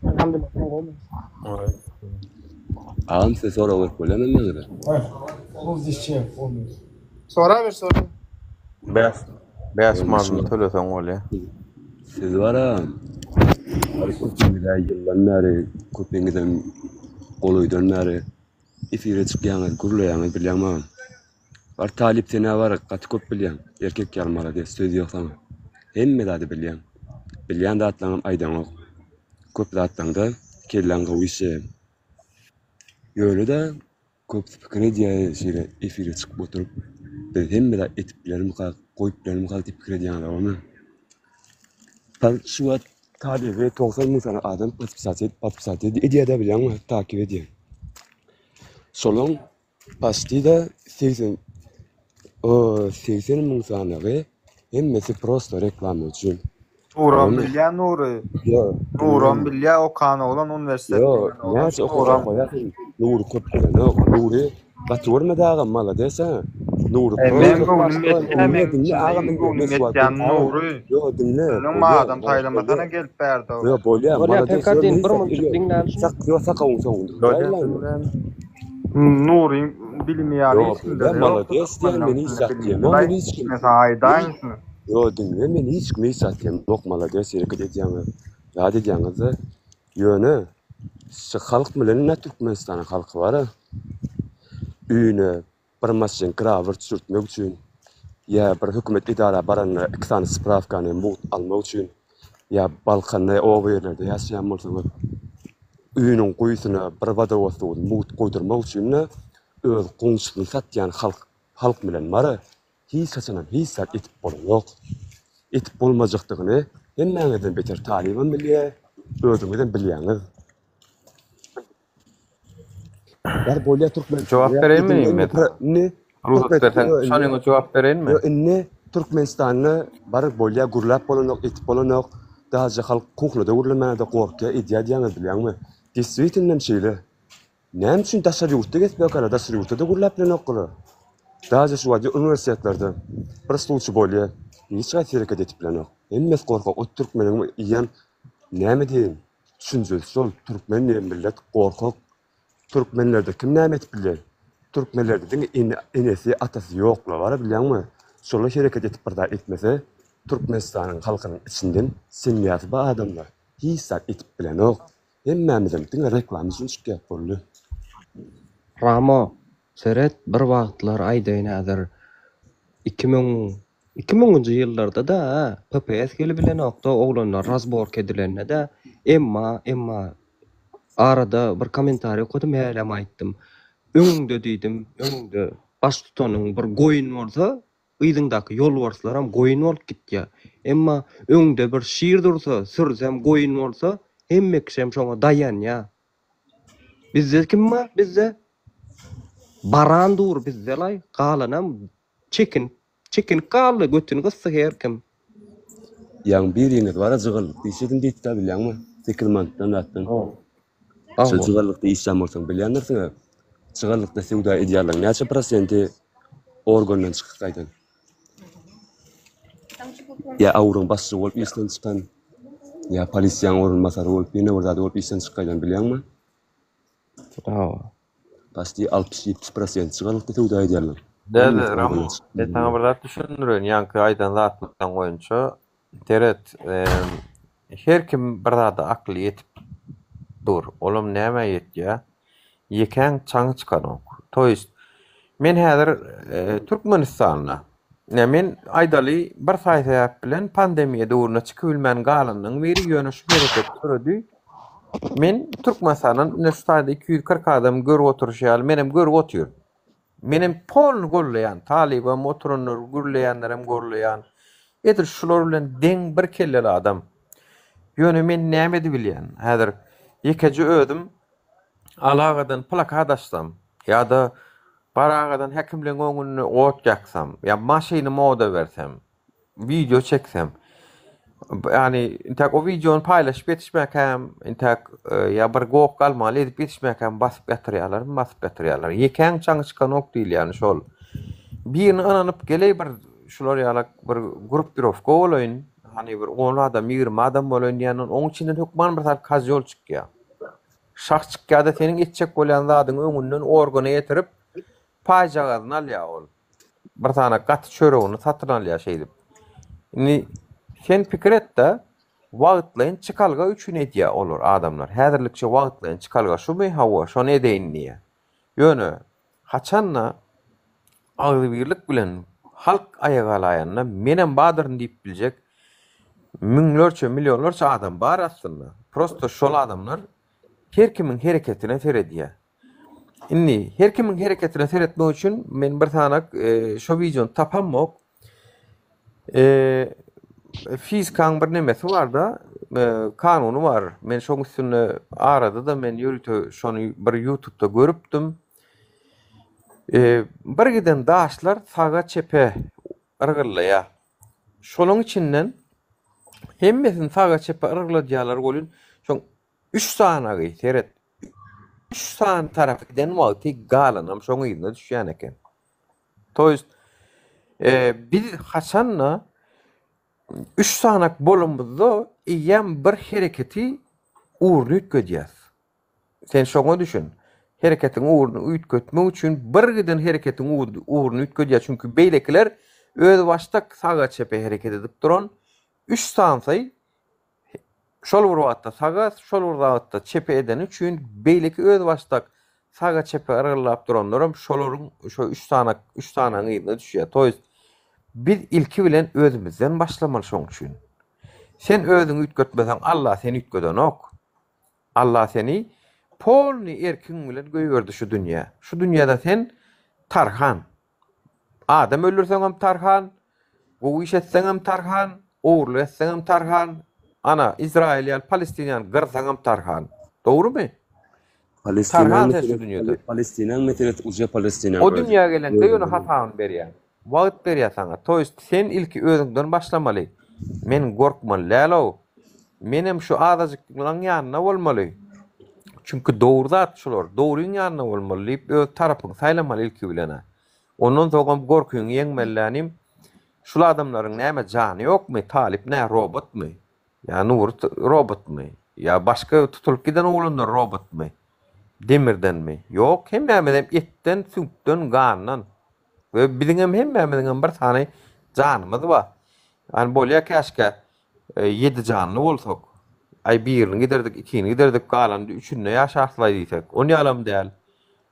Alhamdulillah. Ağam size sonra ver koyana ne kadar? Olmaz dişçiyim, olmaz. Sonra ver sonra. Beyaz mazlum tölesen ol. Siz var ha. Köpüngizden yıldan beri, köpüngizden oluydan beri ifire çıkýaňyz, gurlaýaňyz bilýärmi? Var talip sene var, gaty köp bilýän. Erkek ýalmara diýip söz ýoksama. Hemme zady bilýän. Bilýän zatlaryň aýdan ok. Köp zatlaryňda kellen gowýşy. Ýöle de köp pikir edýär, şeýle ifire çykyp oturup biz hemme zat etip bilermi, goýup bilermi diýip pikir edýän adammy. Şu an talibi 90 bin tane adam patpisat ediyor bilen mi? Takip ediyor. Solon pasti da 80 bin tane hemmesi prosto reklam için. Nuran bilýän Nuri. Nuran bilýä Okan olan üniversitede. Yo, näçe okurak koýasyn. Nuri köp bilen. Nuri batwurma daga mala desa. Nuri. Men Nuri. Yo, dinle. Onun adam taylamatana gelip berdi. Yo, bolýa. Bolýa pekardin bir münçük dinlen. Yo, sakawun soňundur. Nuri bilmiýär. Yo, mala desa meni satýar. Meni hiç mesela aydan. Yo, dinle meni hiç kimi satýar. Yok mala desa ýerke edýäňiz. Ýa edýäňiz. Ýöne şu halk bilen ne Türkmenistan halky bar. Üýüne bir maşyn krawer sürtmek üçin ýa bir hökümet idara barany iktan spravkany mut almak üçin ýa Balkany o berlerde ýaşaýan bolsaňyz üýüniň goýusyna bir wada mut goýdurmak üçin öz goňşylygyny satýan halk bilen mara hiç saçanan hiç sat etip bolýok. Etip bolmajakdygyny hemmäňizden beter Taliban bilýär, özüňizden bilýäňiz. Bar bolýa Türkmen Cevap berenmeyim ne? Ruhut bersen şanyňa cevap berenmi? Ne Türkmenistanyny bar bolýa gurlap bolanok, etip bolanok, daja halk kuhlada urlamada gorka idýaýaňyz bilýärmi? Действительно şeýle. Näme üçin daşary ýurtda getmek ara daşary ýurtda gurlap bilen okury. Daja şu wagt üniversitetlerde bir stulçy bolýa, hiç hareket etip bilen ok. Emmes gorka o türkmeniň ýan näme diýin? Düşünjeli sol türkmen millet gorkak. Türkmenlerde kim näme etip bilýär? Türkmenlerde enesi atasy ýoklar bar bilýärmi? Şola hareket etip birda etmese, Türkmenistanyň halkynyň içinden semýaty bar adamlar hiç etip bilen ok. Hemmämizden diňe reklam üçin çykyp boldy. Ramo, seret bir wagtlar aýdaýyn häzir 2000-nji ýyllarda da PPS gelip bilen okda oglanlar razbork edilende de emma arada bir kommentariy okudum hem aýtdym. Öňüňde diýdim, öňüňde baş tutanyň bir goýun bolsa, ýydyňdaky ýolbarslar hem goýun bolup gitýär. Emma öňüňde bir şiir dursa, sürsem goýun bolsa, hemme kişem şoňa daýan ýa. Bizde kim bar? Bizde baran dur bizde lay galanam çekin kallı götünü gıssy herkim. Ýa bir ýeňiz bar jygyrlyk diýsedim diýip bilýärmi? Tekilmandan atdan. Jygyrlykda işlem bolsaň bilýärsiňiz. Jygyrlykda sewda edýärler näçe prosenti organdan çykyp gaýdan. Ya awrun başçy bolup işden çykan, ya polisiýaň orunmasary bolup, ýene orada bolup işden çykyp gaýdan bilýärmi? Pasti 60-70% jygyrlykda sewda edýärler. Dede, Ramo, sana bir zat düşündürün, yankı aydan zatlıktan koyunca, deret, her kim bir zada aklı yetip dur, olum näme yetýär, yeken çaňy çykan ok. Toýst, men häzir Türkmenistanyna, men aýdaly bir saýsap bilen pandemiýa döwrüne çykyp bilmän galanyň biri ýönüşi bereket türedi. Men Türkmenistanyň üniversitede 240 adam görüp oturýar, menem görüp otur. Menem polny gollayan, Taliban motorunlar gurlayanlarım gorlayan. Edir şular bilen deň bir kelleli adam. Ýöne men näme diýip bilýän? Häzir ýekeji ödüm alagadan plakat açsam, ýa-da baragadan hekimliň öňüne ot ýaksam, ýa maşyny moda bersem, video çeksem. Yani intak o videonu paylaşıp yetişmekəm, intak ya bir goq kalmalı edip yetişmekəm basıp yatıryalar. Yeken çaňy çykan ok diýil yani şol. Birini ananyp geley bir şular ýalak bir grup birovka bolayyn, hani bir 10 adam, 20 adam bolayyn ýany oň içinden hökman bir tar kazýol çykýar. Şah çykýar-da seniň etjek bolýan zadyň öňünden organa ýetirip paýjagadyny alýar ol. Bir tane gaty çöregini satyn alýar şeýdip. Sen pikir et de wagtlaýyn çykalga üçin edýär olur adamlar. Häzirlikçe wagtlaýyn çykalga şu hawa, şonu edeýin diýe. Ýöne haçanna agly birlik bilen halk ayaga alaýanna menem badyryn diýip biljek miňlerçe, milyonlarça adam bar aslında. Prosto şol adamlar her kimiň hereketine teredýär. Inni her kimiň hereketine teretmek üçin men bir tanak şo videonu tapamok. Fizikaň bir nemesi var da kanuny var. Men şoň üstüne arada da men şonu bir YouTube'da görüpdim. Bir giden daşlar saga çepe ırgylya. Şonuň içinden hemmesin saga çepe ırgyljalar bolun. Şoň 3 sanagy seret. 3 san tarafdan wagty galanam şoň ýerine düşýän eken. Toýst biz haçanna 3 sanak bolumuzda ýem bir hereketi uğrunu ütgödýäs. Sen şoňa düşün. Hereketiň uğrunu ütgötmek üçin bir giden hereketiň uğrunu ütgödýär. Çünki beýlekiler öz başda saga çepe hereket edip duran 3 sansy şol wagtda saga, şol wagtda çepe eden üçin beýleki öz başda saga çepe aralap duranlaram şolaryň şo 3 sanaň ýerine düşýär. Toýst biz ilki bilen özümizden başlamaly şoň üçin. Sen özüňi ütgötmeseň Allah seni ütgödenok. Allah seni polny erkin bilen göýberdi şu dünýä. Şu dünýäde sen tarhan. Adam öldürseň hem tarhan, gowy iş etseň hem tarhan, oğurluk etseň hem tarhan. Ana İsrail ýa Palestiniýan gyrsaň hem tarhan. Dogrymy? Palestiniýan meselesi uja Palestiniýan. O dünýäge gelende ýöne hatan berýär. Wagt berýär sana. Toýst sen ilki özüňden başlamaly. Men gorkman lälo. Menem şu adasyklaryň ýanyna bolmaly. Çünki dogry zat şolar, dogryň ýanyna bolmaly. Öz tarapyň saýlamaly ilki bilen. Ondan soň gorkuň ýeňmellänim şol adamlaryň näme jany ýokmy? Talip nä robotmy? Ya nur robotmy? Ya başka tutulup giden oglanlar robotmy? Demirdenmi? Yok, hemmemeden etten, sütten, gandan. Ve bizim hemmemeden bir tane canımız var. Yani bolya keşke 7 canlı olsak. Ay birini giderdik, ikini giderdik, galan üçünü yaşarsaydık. Onu alam değil.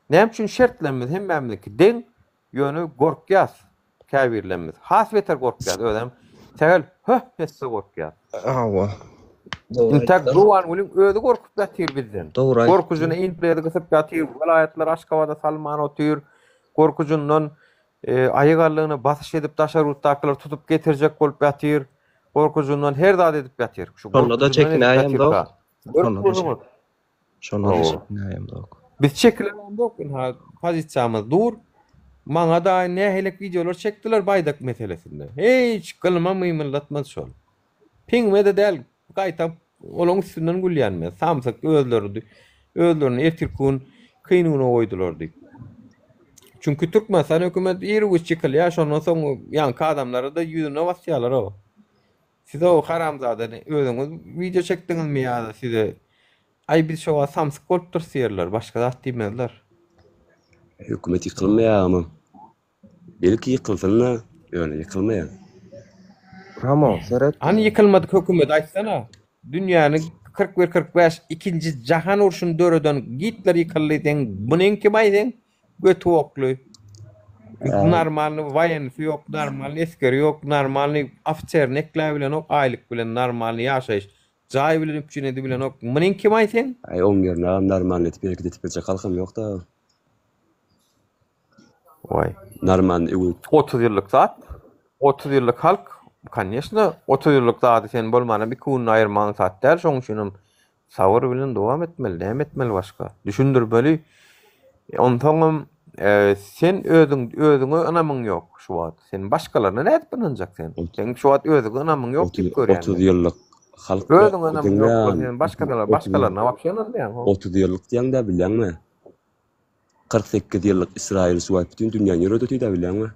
Ne için şertlerimiz hemmemedeki den yönü gorkyas. Käbirlerimiz. Has beter gorkyas. Ödem. Tegel, hesse gorkyas. Awa. İntak duwan ulim öde gorkup ýatyr bizden. Gorkusyny intlerde gysyp ýatyr. Vilayatlar Aşgabada Salman otyr. Gorkujundan aýygalygyny basyş edip daşar urtaklar tutup getirjek bolup ýatyr. Gorkujundan her zat edip ýatyr. Şonda da çekinäýem dok. Şonda da çekinäýem dok. Biz çekilen dok. Ha pozisiýamyz dur. Maňa da nähelek videolar çekdiler baýdak meselesinde. Hiç kılmamyýmylatmaz şol. Piňmede däl gaýtap olaň üstünden gülýänme. Samsak özlerini ertirkün kıynuğuna koydulardy. Çünkü Türkmenistan hökümet ýeri çykylýar, şondan soň ýanky adamlara da ýüzüne basýarlar o. Siz o haramzadany özüňiz video çekdiňizmi ýa-da size ay biz şowa samsyk bolup durýarlar, başga zat diýmezler. Hökümet ýykylmaýarmy? Belki ýykylsyna, ýöne ýykylmaýar. Ramo, seret. Hani yıkılmadık hökümet aýtsana. Dünýäni 41-45 ikinci jahan urşuny döreden Hitler ýykyldyň. Bunyň kim aýdyn? Götü okly. Normalny waýenfi ýok, normalny eskeri ýok, normalny ofitsernikler bilen ok, aýlyk bilen normalny ýaşaýyş. Jaý bilen üpçünedi bilen ok. Bunyň kim aýdyn? Ay oňgerna normalny etip etip kalkam ýok da. Vay. Normal 30 ýyllyk zat. 30 ýyllyk halk. Конечно, 30 ýyllyk zat sen bolmana bir kuny aýyrmaň zat däl, şoň üçin sabır bilen dowam etmeli, näme etmeli başga. Düşündirmeli. Ondan sen özüňe anamyň ýok şu wagt. Sen başgalaryna näde binanjak sen? Sen şu wagt özüňe anamyň ýok diýip görýän. 30 ýyllyk halk özüňe anamyň ýok, sen başgalaryna wapşy anlaýan. 30 ýyllyk diýende bilýärmi? 48 ýyllyk Israil suwap bütün dünýäni ýöretdi de bilýärmi?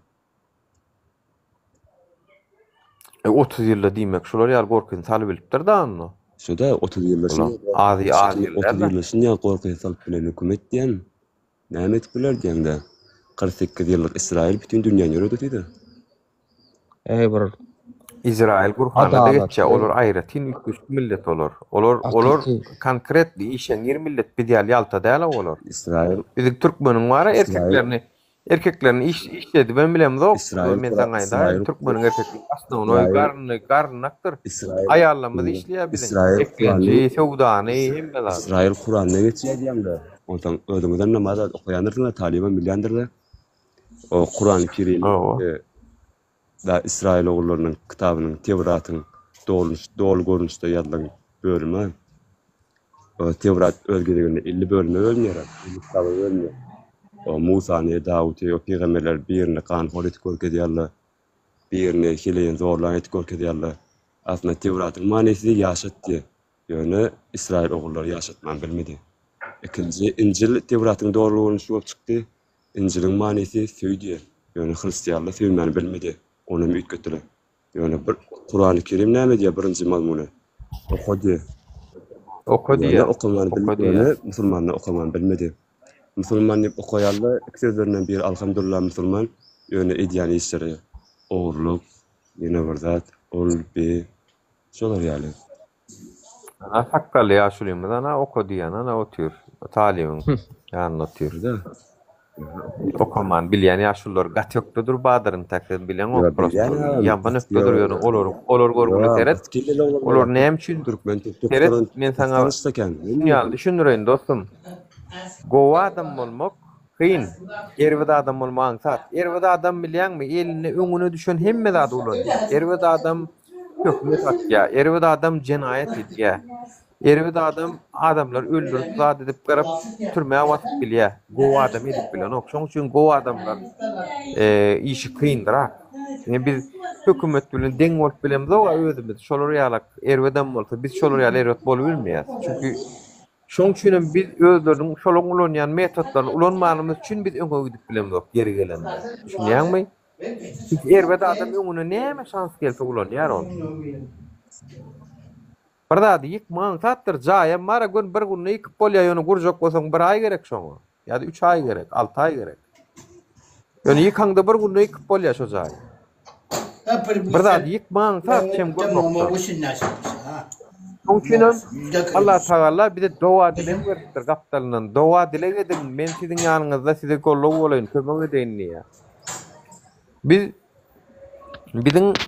30 ýylda diýmek şolar ýaly gorkun salyp bilipdir da onu. Şoda 30 ýylda ady 30 ýylda gorkun salyp bilen hökümet diýen. Näme etip biler diýende? 48 ýyllyk Israil bütün dünýäni ýöretdi de. Bir İsrail gurhanada geçe olur aýratyn 3 millet olur. Olur konkret işen 20 millet bidial ýalta däl olur. İsrail bizim Türkmeniň wara erkeklerini işledi ben bilem zok. Men sana aýda Türkmeniň erkekleri aslında garnakdyr. Aýallamyz işleýär bilen. Eklenji, sowdany hemmeler. İsrail Kur'anyna geçýär diýende. Ondan ödümden namaz okuyanlardan Taliban bilýändirler. O Kur'an-ı Kerim da İsrail oğullarının kitabının, Tevrat'ın dolu görünüşde yazılan bölümü. Tevrat ölgediginde 50 bölüme bölünýär. 50 kitaba bölünýär. O Musa ne Davud o peygamberler birini kan politik görkezýärler. Birini hileyen zorlan etik görkezýärler. Aslında Tevrat'ın manesi yaşatdy. Ýöne İsrail oğulları yaşatman bilmedi. İkinci İncil Tevrat'ın doğruluğunu şuop çykdy. İncil'in manesi söýdü. Ýöne Hristiýanlar söýmän bilmedi. Onu ümit götürdi. Ýöne bir Kur'an-ı Kerim näme diýär birinji mazmuny? Okudy. Okudy. Okuman bilmedi. Musulmanlar okuman bilmedi. Musulman diýip okuýarlar. Ikisinden biri alhamdulillah musulman. Ýöne edýän işleri. Oğurluk, ýene bir zat, ol be. Şolar ýaly. Hakkaly ýaşulymyz ana okudyň ana otýur. Talimyň ýanyna otýur da. Okuman bilýän ýaşullar gatýokdyr badyryň takdir bilen okprosty. Ýaban öpdir ýöne olar görgüli teret. Olar näme üçin teret men saňa ýa düşünýän dostum. Gowa adam bolmak kyn. Erwede adam bolmaň sat. Erwede adam bilýänmi eline öňüne düşen hemme zat ulanýar. Erwede adam hökmet atýar. Erwede adam jenaýat edýär. Erwede adam adamlar öldürüp zat edip garap türmäge watyp bilýär. Gowa adam edip bilen ok. Şoň üçin gowa adamlar işi kyndyra. Biz hökümet bilen deň bolup bilemez o özümiz. Şolar ýalak erweden bolsa biz şolar ýaly erwet bolup bilmeýäs. Çünki şoň üçin biz özleriniň şolaň ulanýan metodlaryny ulanmanymyz üçin biz öňe gidip bilemez ok geri gelende. Düşünýärmi? Çünki erwede adam öňüne näme şans gelse ulanýar ol. Birda diýip maň satdyr jaýa mara gün bir gün iki polýa ýöne gurjak bolsaň 1 ay gerek şoňa. Ýa-da 3 ay gerek, 6 ay gerek. Ýöne ýykaňda bir gün iki polýa şo jaý. Birda diýip maň sat hem gurmakda. Şoňçunam Allah Taala bize dowa dilen beripdir gapdalynyň. Dowa dile edin men siziň ýanyňyzda size gollap bolayyn, kömek edeýin diýär.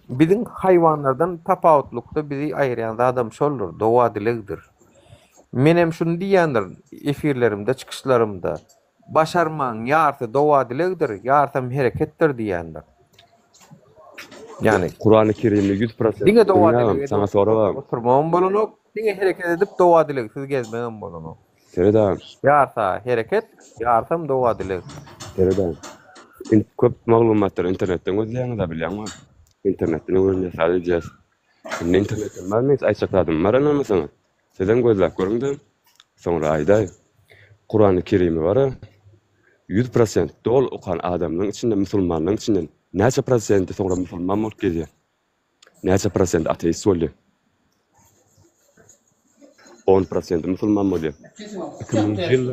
Bizim hayvanlardan tapawutlukda bizi aýyrýan adam şoldur, dowa dilegdir. Menem şunu diýendir efirlerimde, çykyşlarymda. Başarmaň ýarty dowa dilegdir, ýartam hereketdir diýendir. Yani Kur'an-ı Kerim'de 100% diňe dowa dilegdir. Sana sorabam. Oturmam bolanok, diňe hereket edip dowa dilegdir, siz gezmegem bolanok. Sereda. Ýarta hereket, ýartam dowa dilegdir. Sereda. Köp maglumatlar internetden özleýäňiz da bilýärmi? İnternetden öňe salýjaz. İnternetden barmy aýçakladym, maranamasaňyz. Sizden gözläp görüňdi. Soňra aýdy. Kur'an-ı Kerim'i bar. 100% dol okan adamyň içinde, musulmanyň içinden näçe prosenti soňra musulman bolup gelýär? Näçe prosent ateist bolýar? 10% musulman bolýar. 2000 ýyl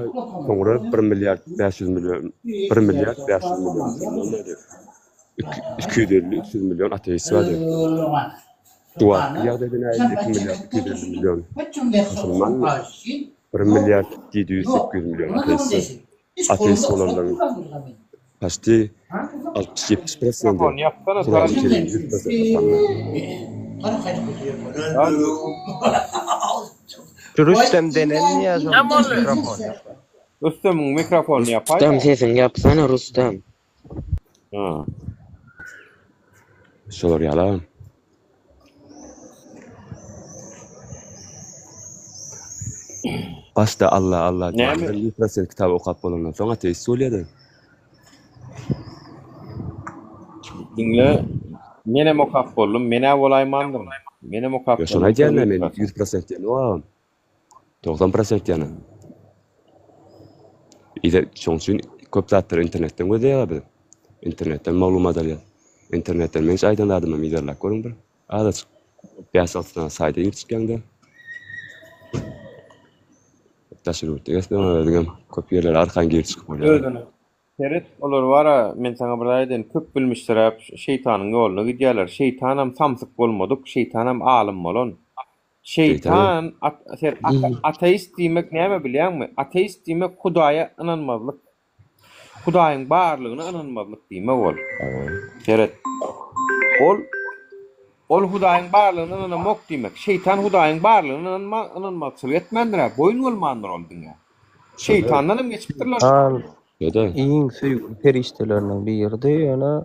soňra 1 milyard 500 milyon 1 milyard 500 milyon musulman bolýar. 250-300 milyon ateist var. Dua ýagdaýda 2 milyard 250 milyon musulman 1 milyard 700-800 milyon ateist. Ateist olanların paşti 60-70%. Kur'an-ı Kerim 100%. Rüstem denen yazan mikrofon. Rüstem'in mikrofonu yapay. Rüstem sesini yapsana Rüstem. Ha. Şolar ýalan. Başta Allah diýär. 100% kitap okap bolanlar. Soňra teýs bolýar. Dinle, menem okap boldum, mene bolaýmandym. Menem okap boldum. Şoňa diýärler men 100% ýaly. 90% ýaly. Ýa-da şoň üçin köp zatlar internetden gözleýär. İnternetten maglumat alýar. İnternetten men aýdanlardyma miderler görüň bir. Adaç 5-6 saýda ýurtýanda. Taşyryp diýesem, köp ýerler arkan geri çykyp bolýar. Seret olar wara men saňa bir aýdyn köp bilmişdir şeytanyň ýoluny gidýärler. Şeytanam samsyk bolmadyk, şeytanam alim bolan. Şeytan ateist diýmek näme bilýärmi? Ateist diýmek Hudaýa inanmazlyk. Hudaýyň barlygyna inanmazlyk diýmek bol. Seret. Ol Hudaýyň barlygyna inanmak diýmek. Şeytan Hudaýyň barlygyna inanmakçylyk etmendir. Boyun bolmandyr ol diňe. Şeytandan geçipdirler. Iň süýgün perişteleriniň biri ýöne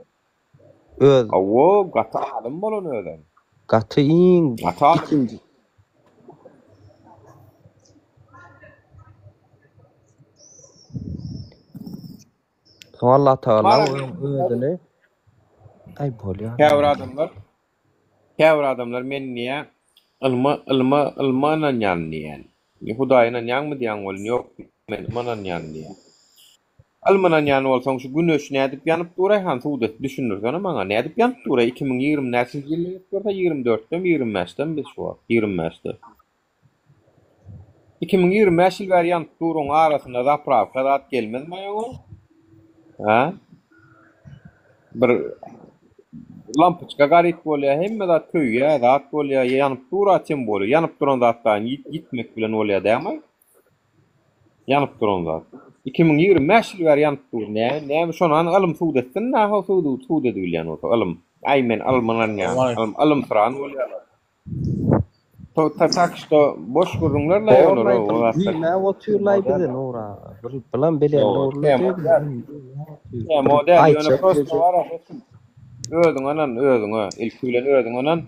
öz. Awo gata alim bolan ölen. Gaty iň Ata ikinji. Allah Taala Mara özüne ay bolýar. Käbir adamlar men niye ilmanan ýanlýan. Hudaýyna ýanmy diýen bol ýok men ilmanan ýanlýan. Ilmanan ýan bolsaň şu güneş nädip ýanyp duray han suwda düşünürsen maňa nädip ýanyp duray 2020-näçe ýylda ýetdi 24-den 25-den biz şu 25-de 2020 ýyl bäri ýanyp duruň arasynda zapravka zat gelmezmi ýa-da? Ha? Bir lampoçka garit bolýar, hemme zat köýýär, zat bolýar, ýanyp duraçyn bolýar. Ýanyp duran zatdan gitmek bilen bolýar däme? Ýanyp duran zat. 2020 ýyl bäri ýanyp dur. Näme şonan alym suwda etsin, näme suwda edilýän o alym. Ay men almanan ýa. Alym fran bolýar. Tak što boş gurunlarla ýollar o zatda. Ne oturlay bilen ora. Bir bilen bilen orlar. Ya model ýöne prosto var. Özüň anan ilk bilen özüň anan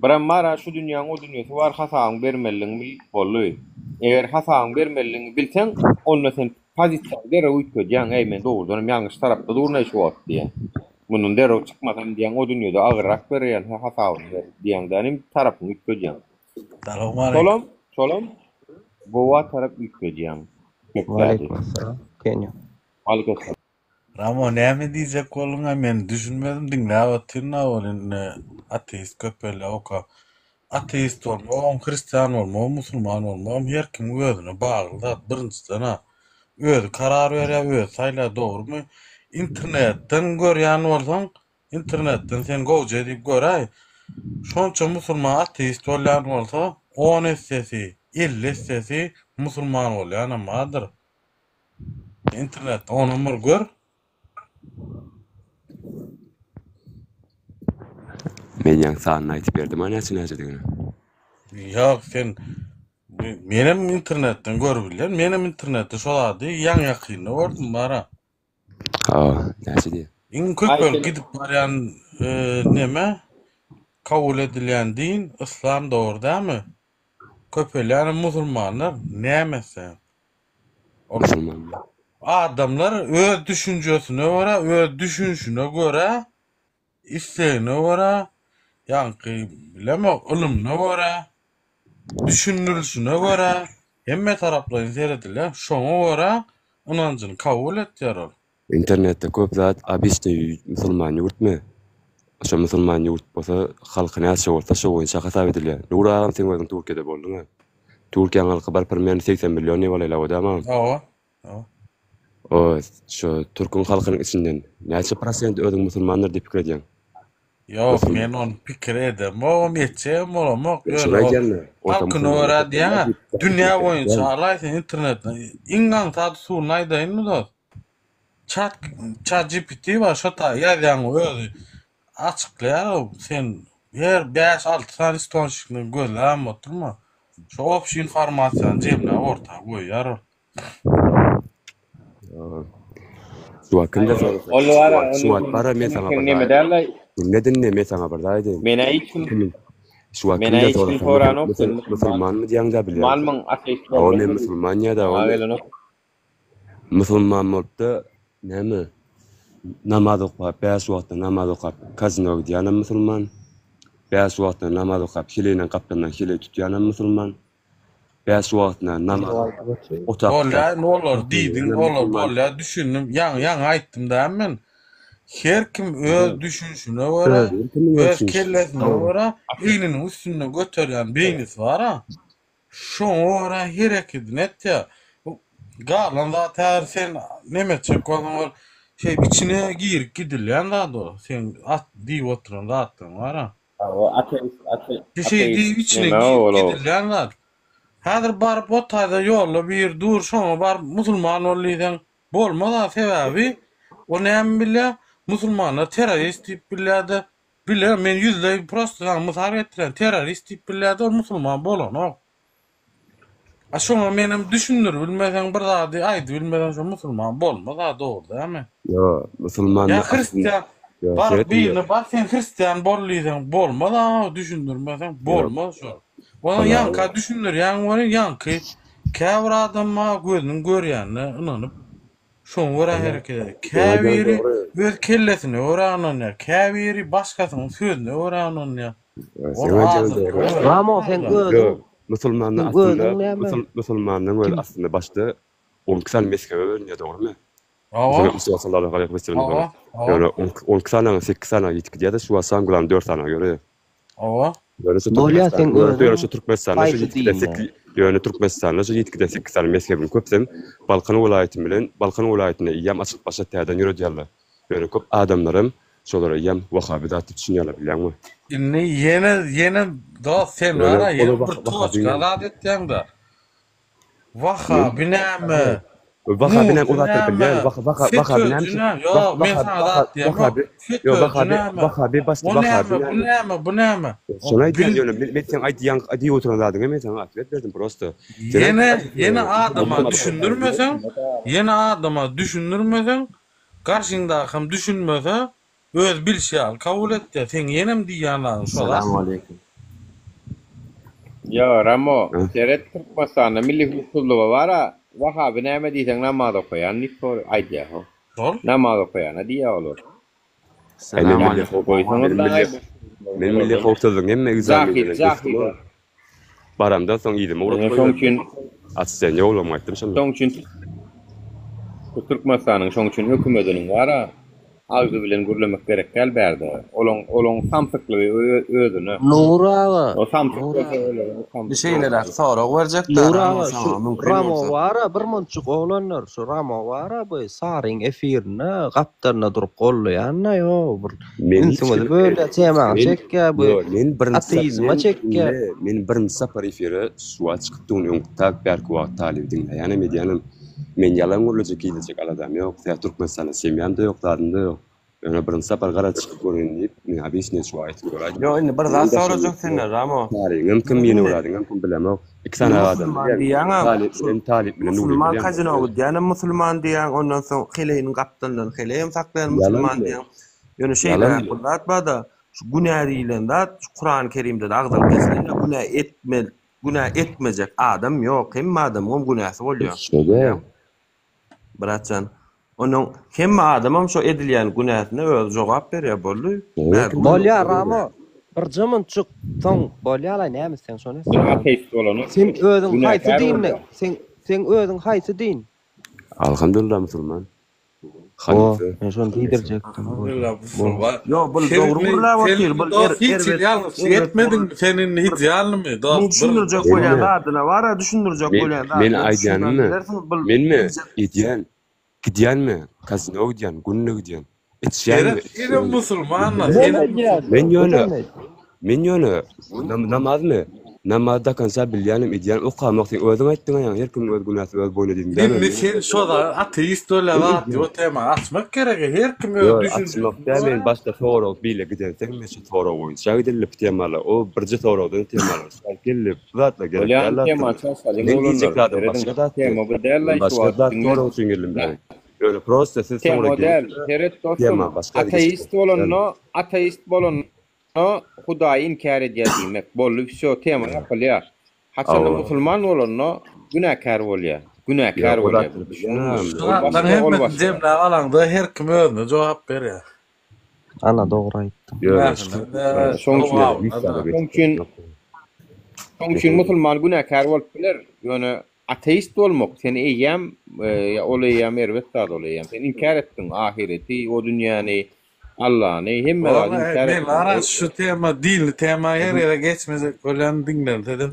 biram mara şu dünýäň o dünýäsi bar hasaň bermeliň bil bolýar. Eger hasaň bermeliň bilseň, onda sen pozisiýa dere uýtýan, men dogrudan ýalňyş tarapda durnaý şu wagt diýen. Munun dere çykmadan diýen o dünýede agyrak berýän hasaň diýendiň tarapyny uýtýan. Şolam. Bu wa tarap uýtýan. Waalaikumsalam. Kenya. Waalaikumsalam. Ramo näme diýjek bolňa men düşünmedim dinläwetdim bolyn ateist köpeli oka. Ateist bolmagam, hristiýan bolmagam, musulman bolmagam her kim özüne bagly birinçiden özü karar berýär, özü saýlar dogrumy. İnternetden görýän bolsaň, internetden sen gowja diýip göräý. Şonça musulman ateist bolýan bolsa, 10 essesi, 50 essesi musulman bolýan amadyr. İnternet onu mur gör. Men ýa sanyny aýtyp berdim, näçe diýen. Ýok, sen menem internetden görübilýän, menem internetde şolady ýan ýakyny gördüm bara. Ha, näçe diýen. Iň köpel gidip barýan neme? Kabul edilýän din İslam dogry dämi? Köpelýän musulmanlar nämese? Musulmanlar. Adamlar öz düşünjesine görä, öz düşünşüne görä, islegine görä, ýanky bileme, ilmine görä, düşünülüşüne görä, hemme taraplaryn seredilýär. Şoňa görä inançyny kabul etýär. İnternetde köp zat abisde musulman ýurtmy? Şo musulman ýurt bolsa halky näçe bolsa şo boýunça hasap edilýär. Nuragam sen özüň Türkiýede boldyň. Türkiýanyň halky bar 1,80 million bolýar odama. O şu Türkün halkynyň içinden näçe prosent özüň musulmanlar diýip pikir edýän? Ýok, men onu pikir edem. O neçe bolamok. Halkyny görä diýär. Dünýä boýunça alaýsyn internetden. Iňňan taýdy suwuny aýdaýynmy da? ChatGPT var, şota ýazýan özü açıklaýar. Sen her 5-6 tane istonşykny gözläm oturma. Şu opşy informasiýany jemle ortaga goýýar. Şu hakynda şu para men sana bardaýdy. Neden men sana bardaýdy? Men aýtdym. Şu hakynda musulmanmy diýende bilýär. Malmyň ateist O men musulman ýa-da musulman bolupdy. Näme? Namaz okap, 5 wagtda namaz okap, kazinoga gidýän musulman. 5 wagtda namaz okap, hilenen kapdandan hile tutýan musulman. 5 wagtda namaz okap. Olar diýdiň, olar düşündim. Ýa aýtdym da men. Her kim öz düşünşüne görä, öz kellesine görä, eýniniň üstüne göterýän beýnis bar. Şoňa görä hereketini etýär. Galan zaten sen neme çekolar şey içine girip gidilýän da sen at diýip oturan zatdan var ha. O ateist. Şey diýip içine gidilýän da. Häzir baryp otaýda ýolda bir dur şoňa bar musulman bolýan bolmada sebäbi o näme bilýär? Musulmanlar terörist diýip bilýärdi. Bilýär men ýüzde prosto mysal etdiren terörist diýip bilýärdi, o musulman bolan o. Aşoňa menem düşünür bilmeden bir zady aýdy bilmeden şu musulman bolmaz da dogry dämi? Yo, musulman. Ya Hristiýan, Bar birini bar sen Hristiyan bollysan bolma da düşündürmesen bolma şu. Ona yanka düşünür yani onu yankı. Käbir adamma gözünün görýänine inanyp şoň wara hereket eder. Käbiri öz kellesine öwrananýar. Käbiri başgasynyň sözüne öwrananýar. Ramo sen gözün musulmanlar aslında musulmanlar öyle aslında başta 12 sene mezhebe öğreniyor doğru mu? Mustafa sallallahu aleyhi ve sellem. Yani 12 sene 8 sene yetkidiye de şu asan gulan 4 sene göre. Bolya sen gözün Türkmenistan'da şu yetkide yani Türkmenistan'da şu yetkide 8 sene mezhebin köpsem Balkan vilayeti bilen Balkan vilayetine iyam açık başa täden ýörediler. Yani köp adamlarım şolara iyam Wahhabidat düşünýärler bilenmi? Inni yene da sen ara ýene bir toçka adat etýäňdir. Wahhabi näme? Wahhabi näme ulatdyr bilýär. Wahhabi näme? Yo, men sana adat diýem. Yo, Wahhabi başda Wahhabi. Bu näme? Şoňa aýdýan, men sen aýdýan, aýdy oturanadyň men sana atlet berdim prosto. Yene adama düşündürmesen, karşında hem düşünmese öz bilşýär, kabul etdi. Sen yenem diýýänler şolar. Assalamu aleykum. Ya Ramo, seret Türkmenistan'da milli husulluğu var. Wahhabi näme diýsen namaz okuyan, niko aýdýar ho. Namaz okuyan diýär olur. Assalamu aleykum. Men milli hukukçylygyň emme güzel. Baramda soň ýydymy urup Şoň üçin atsan ýoglamaýdym şonda. Şoň üçin Türkmenistanyň şoň üçin hökümetiniň wara ağzı bilen gürlemek gerek gel berdi. Olon samsyklygy özüne. Nuraga. O samsyklygy öyle. Bir şeyler sorak berjekler. Nuraga şu Ramo wara bir monçuk oglanlar şu Ramo wara bu saryň efirine gapdaryna durup golýanna yo bir. Men şoňa böyle tema çekkä bu. Men ateizma çekkä. Men bir sapar efiri suwa çykdyň ýoňtak berk wagt talib diňle. Ýani medianın men yalan gurulacak gidecek aladam yok. Ya Türkmenistan'da semyam da yok, darında yok. Yani bir sapar gara çıkıp görün deyip, men abisine şu ayet görüyorum. Yo, indi bir daha soracak senden, Ramo. Mümkün yeni uğradın, mümkün bilemem. İki tane adam. Talip bilen Musulman kazino diýen, musulman diýen, ondan soň heleýin gapdandan heleýim saklayan musulman diýen. Yani şeyler bulatmada, şu günah diýilen dat, Kur'an-ı Kerim'de de agdal geçen günah etmeyecek adam yok. Hem adam o günahsy bolýar. Şöyle. Bratcan. Onun hem adamam şu edilýän günäsine öz jogap berýär boldy. Bolýar Ramo. Bir jymynçyk soň bolýarlar näme sen şonu? Ateist bolany. Sen özüň haýsy dinle? Sen özüň haýsy din? Alhamdulillah musulman. Halife. Ben şonu diýdirjekdim. Yo, bu dogry gurlar wakil, bu yetmedin senin hiç ýalmy? Men düşündirjek bolýan adyna wara düşündirjek bolýan. Men aýdýanymy? Menmi? Edýän. Gidýänmi? Kasino gidýän, günne gidýän. Etýänmi? Sen musulmanlar. Men ýöne namazmy? Namazda kansa bilýänim edýän okamakdyň özüň aýtdyň ýa her kim öz günäsi öz boýna diýdi. Men sen şoda ateist bolar diýip o tema açmak gerek. Her kim öz düşünýär. Men başda soraw bile gidersek men şu soraw boýunça gidilip temalar. O birji sorawdan temalar. Gelip zatla gerek. Bolýan tema çalsalyň bolar. Tema bu derler şu soraw üçin geldim ben. Öyle prosesi sonra gelip. Seret dostum. Ateist bolan Hudaýy inkar edýär diýmek. Bolly şu tema ýapylýar. Haçan musulman bolanno günäkär bolýar. Günäkär bolýar. Şular hem jemle alanda her kim özüne jogap berýär. Ana dogry aýtdy. Şoň üçin musulman günäkär bolup biler. Ýöne ateist bolmak seni eýem olaýam erbetde olaýam. Sen inkar etdiň ahireti, o dünýäni, Allah'ını hemme inkar etdiň. Ara şu tema dil tema her yere geçmezek bolan dinler dedim.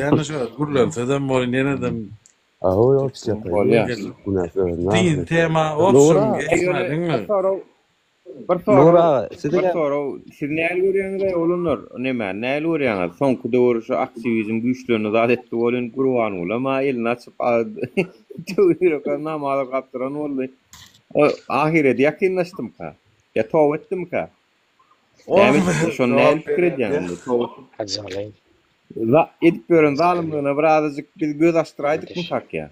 Yani şu gurlar dedim bolyn nereden? Aho yok yapýar. Din tema olsun geçmedin. Nura, siz näl görýäňiz olanlar, näme, näl görýäňiz? Soňky döwür şu aktivizm güýçlerini zat etdi bolan Gurban ulama elini açyp töwürek namaz gapdyran boldy. O ahirete ýakynlaşdym ka. Ya tawb etdim ka. Şonu näl pikir edýäň? La edip görün zalymlygyna birazjyk biz göz açdyraýdyk mı tak ya?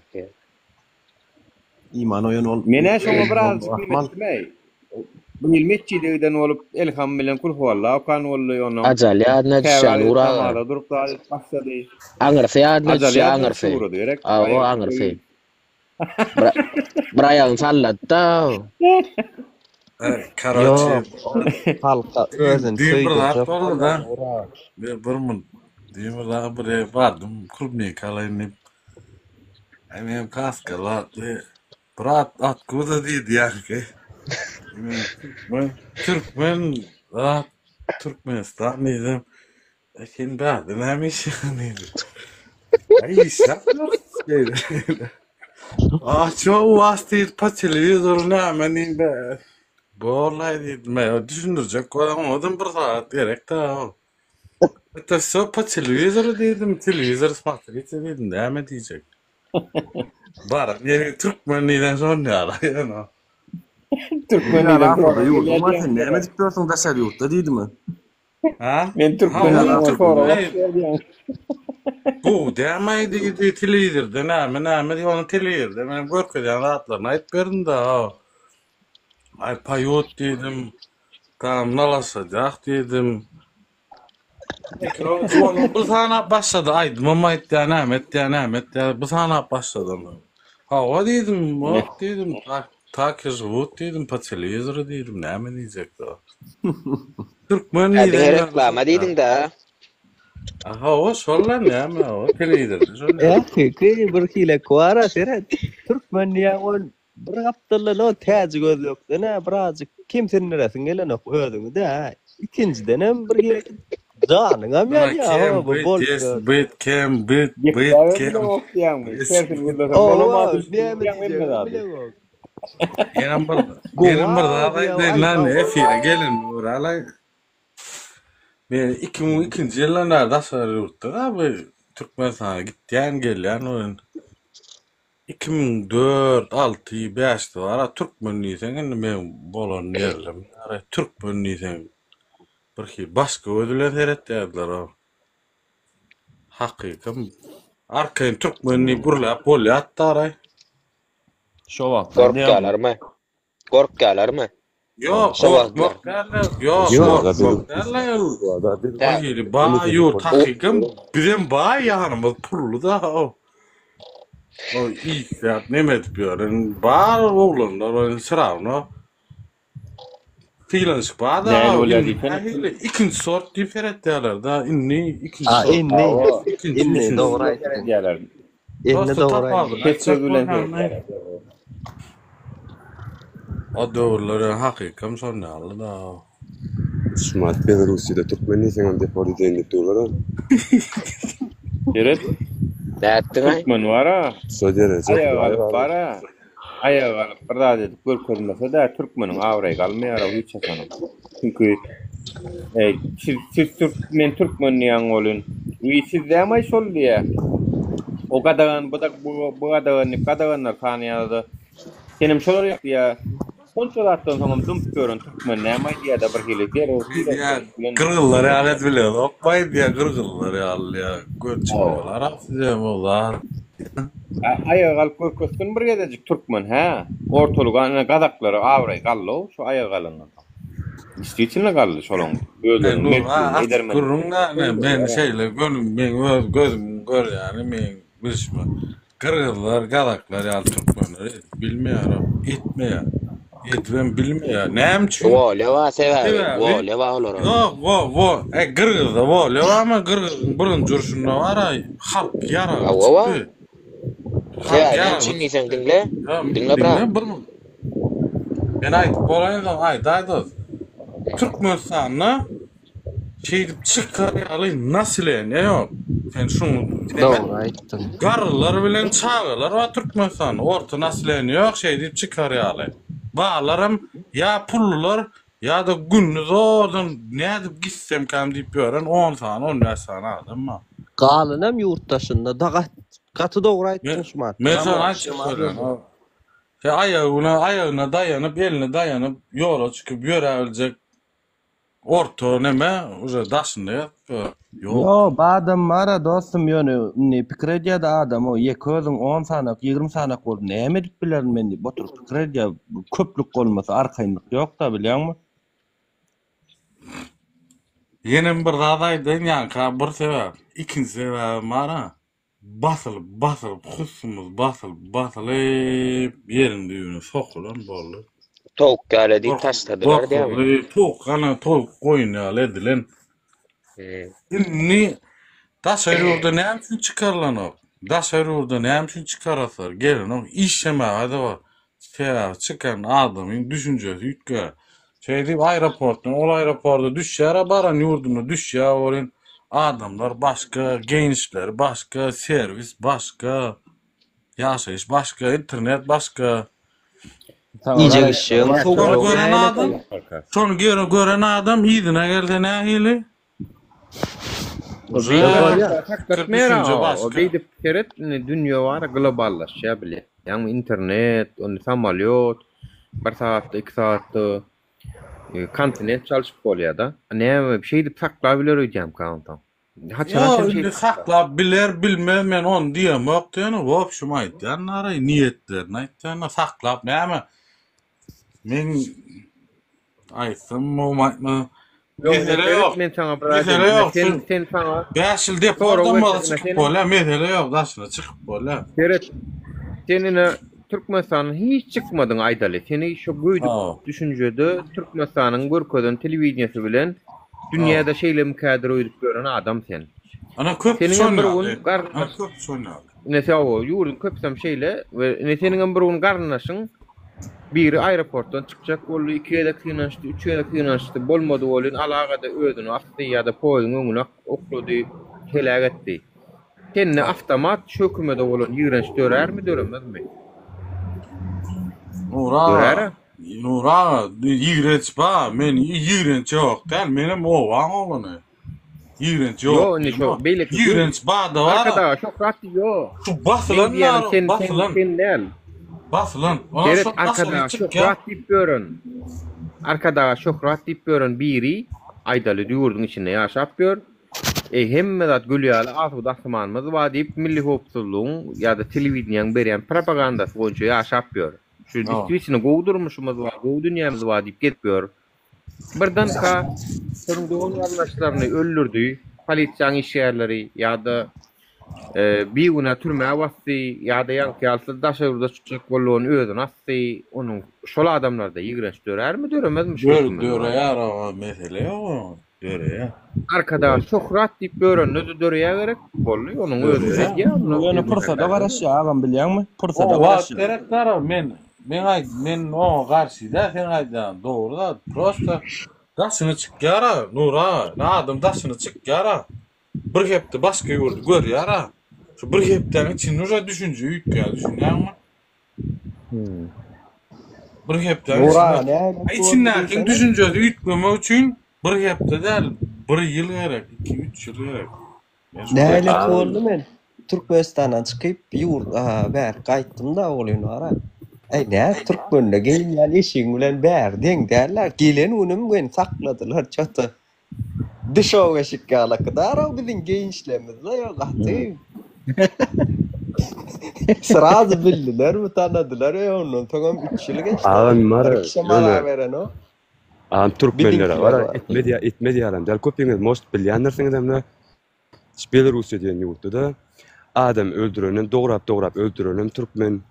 İman oýun ol. Mene şoňa birazjyk etmei. Bilmetçiliğden olup Elham bilen Kulhuwalla okan bolly onun. Ajal ýadyna düşýän ura. Tamada durup başlady. Aňyrsa ýadyna Ajal düşýän ýadyna aňyrsa. şuwru direk. Awa aňyrsa. Bir aýagyň sallatda. Karachi. Halka özün söýdüp Bir mun diýmeli bir bardım klubny kalaýyp. Aýmem kaskala brat at goda diýdi ýa-ki. Türkmen Türkmenistan dedim. Sen bäde nämiş ýany. Ay şap. Çok vastit pa televizor nämenin be. Bollay dedim. Düşündürjek koyamadım bir saat gerek da. Hatta so pa televizor dedim. Televizor smartphone dedim. Näme diýjek. Bara yani Türkmenliden sonra ýa-da. Türkmenliden sonra ýurtma sen näme diýip durýarsyň daşar ýurtda diýdimi? Ha? Men Türkmenliden sonra bu dämeýdi televizorda näme diýip televizorda men görkezýän zatlaryny aýdyp berdim da. Ay payot dedim. Tam nalasajak dedim. Bu sana başladı aydım ama bu sana başladı mı? Ha o dedim, takir vut dedim, pa televizor dedim, ne mi diyecek da? Türkmen neydi? Reklama dedin da. Aha o sorular ne mi o televizor? Ki bir hile kuara seret. Türkmen ýa-da bir haptalar täze göz ýokda ne birazjyk kimsenin resin gelen ok ödüňi de. İkinciden hem bir hile Canım ya bu bol. Bit kem. Yerim burada lan efire gelin buralay. Ben 2002 yıllarda sarıyordum abi Türkmenistan'a gittiğen gelen oyun. 2004, 6, 5'te var Türkmenliysen ben bolon yerlim. Türkmenliysen bir başka ödülen seyrettiler o. Hakikaten arkayın Türkmenli burla bolya attaray. Şo wagt. Gorkgalar mı? Yok, gorkgalar yok. Hayır, ba yok hakikaten bizim ba yanımız pullu da o. O ilk ya nemet diyorun. Ba oğlanlar o sıravno. Freelance bada ikinci sort diferent diyorlar da ikinci sort. İnni doğru diyorlar. İnni doğru. Geçebilen o doğruları hakikaten sonra aldı da. Smart Belarusya'da Türkmenlisin hem de polizeyini diyorlar. Evet. Türkmen var ha. Söyleriz. Ayağı pardon dedik görkezmese de Türkmenin avrayı kalmıyor hiç sanam. Çünkü siz Türkmenliyan olun. Siz demay sol diye. O kadarın bu kadarınlar kanıyadı. Senim şolar yok ya. Konçolattan sonra dümdükörün Türkmen demay diye de bir hile diğer Kırgılları alet biliyor. Okmayın diye kırgılları ya. Göçüyorlar. Aslında onlar. Ayağı kalıp görkezken bir gedecek Türkmen ha. Ortalık kadakları avrayı kallo. Şu ayağı kalınlar. İstiçinle kaldı şolong. Böyle kurunga ben şeyle gözüm gör yani ben bilişme. Kırgızlar, kadaklar ya Türkmenler bilmiyorum. Etmiyor. Etmem bilmiyor. Nem çünkü. Leva sever. Leva olur. Yok. Kırgızda leva ama kırgızın burun curşunda var ay. Halk yara. Ya çinli sen dinle. Dinle bra. Ben ayt bolayım da ayt. Türkmenistan'la çıkaryalı nasıl ne yok? Sen şunu garılar bilen çağırlar var Türkmenistan orta nasıl yok deyip çıkaryalı. Bağlarım ya pullular ya da gündüz oradan ne edip gitsem kam deyip gören 10 tane 15 tane adam mı? Kalınam yurttaşında katı doğru aytdın şumat. Mesela açıklarım. Ayağına dayanıp eline dayanıp yola çıkıp görebilecek orta neme uza daşında yok. Yo, badam mara dostum yönü ne pikirdiya da adam o yeközün 10 sanak 20 sanak oldu. Ne emedik biler meni botur pikirdiya köplük olmasa arkayınlık yok da bilýän mi? Yenim bir dadaydın yani bir sebep. İkinci sebep mara basılıp yerin düğünü sokulan bollu. Tok galedi taşladılar değil mi? Tok koyun edilen. Ni taşarıyorda ne için çıkarılan o? Taşarıyorda ne için çıkarasar? Gelin o işleme hadi var. Çıkan adamın düşüncesi yükke. Deyip aeroportdan, ol aeroporda düşer, baran yurduna düşer, orun adamlar başka, gençler başka, servis başka, yaşayış başka, internet başka. İyice işin. Sonra gören adam iyidine geldi ne hili? O deydi keret dünya var globallaşya bile. Yani internet, onu samolyot, bir saatte, 2 saatte kontinent çalışıp bolýar da. Ne bir şeydi saklap biler öýdäm kantam. Yo, saklap biler bilmem men onu diýemok diýeni, wopşum aýtýan naray niyetlerini aýtýan, saklap näme? Men aýtsam moýma. Mesele yok. Sen sana 5 ýyl deportdan çıkyp bola, mesele yok, daşyna çıkyp bola. Keret. Senine Türkmenistan'ın hiç çıkmadın Aydaly. Seni şu göýdük düşünjede Türkmenistanyň görkezden telewizionyasy bilen dünyada şeýle mükadere edip gören adam sen. Ana köp soňa. Nese o ýurdun köpsem şeýle we neseniň bir gün garnaşyň biri aeroportdan çıkacak boldy, 2 ýa-da kıynaşdy, 3 ýa-da kıynaşdy, bolmady bolyn alagada özüni atdy ýa-da poýdyň öňüne oklady, helak etdi. Senne avtomat çökmede bolan ýigrenç dörärmi, döremezmi? Nura, ýigrenç ba, men ýigrenç ýok, däl menem owaň olany. Ýigrenç ýok. Yo, ne şo, beýleki. Ýigrenç ba da bar. Arkada çok rahat ýok. Şu basılan sen basılan. Evet, arkada çok rahat diýip görün. Arkada çok rahat diýip görün biri Aydaly ýurdun içinde ýaşap gör. Hemmedat gülýäli asyp dasmanymyz wa diýip milli howpsuzlygyň ýa-da telewizionyň berýän propagandasy boýunça ýaşap gör. Şu diýişini gowdurmuşymyz wa gow dünýämiz wa diýip getipýär. Birden sorun doğum yanlışlarını öldürdü. Polisiýanyň işgärleri ýa-da bir güne türmäge bastı ýa-da ýanky daşarda çykjak bolan özüni atdy. Onuň şol adamlarda ýigrenç dörärmi, döremezmi? Döreýär, mesele ýok. Döreýär. Arkada çok rahat diýip görünýär, döreýär gerek boldy. Onuň özü ýa-da pursada garaşýar, agam bilýärmi? Pursada garaşýar. Men o garşyda sen aýdan dogry da prosta daşyny çykýara, Nura, adam daşyny çykýara. Bir hepde başga ýurdu görýär. Şu bir hepden için Nura düşünje ýükkä düşünýärmi? Bir hepden içinden düşünjesi ýitmemek üçin bir hepde däl, 1 ýyl gerek, 2-3 ýyl gerek. Näle boldy men Türkmenistandan çykyp bär gaýtdym da olyny ara. Ne Türkmenle gelýän işiň bilen bärdiň därler. Gelen unum ben sakladylar çata. Dışoga şikala kadar bizim gençlerimizle yok ahti. Sırazı bildiler mi tanıdılar ya onun. Tamam 3 yıl geçti. Türkmenler var. Etmediyalar. Del köpüňiz most bilýänlersiňiz hemde. Belarusy diýen ýurtda adam öldürenen, dograp öldürenen Türkmen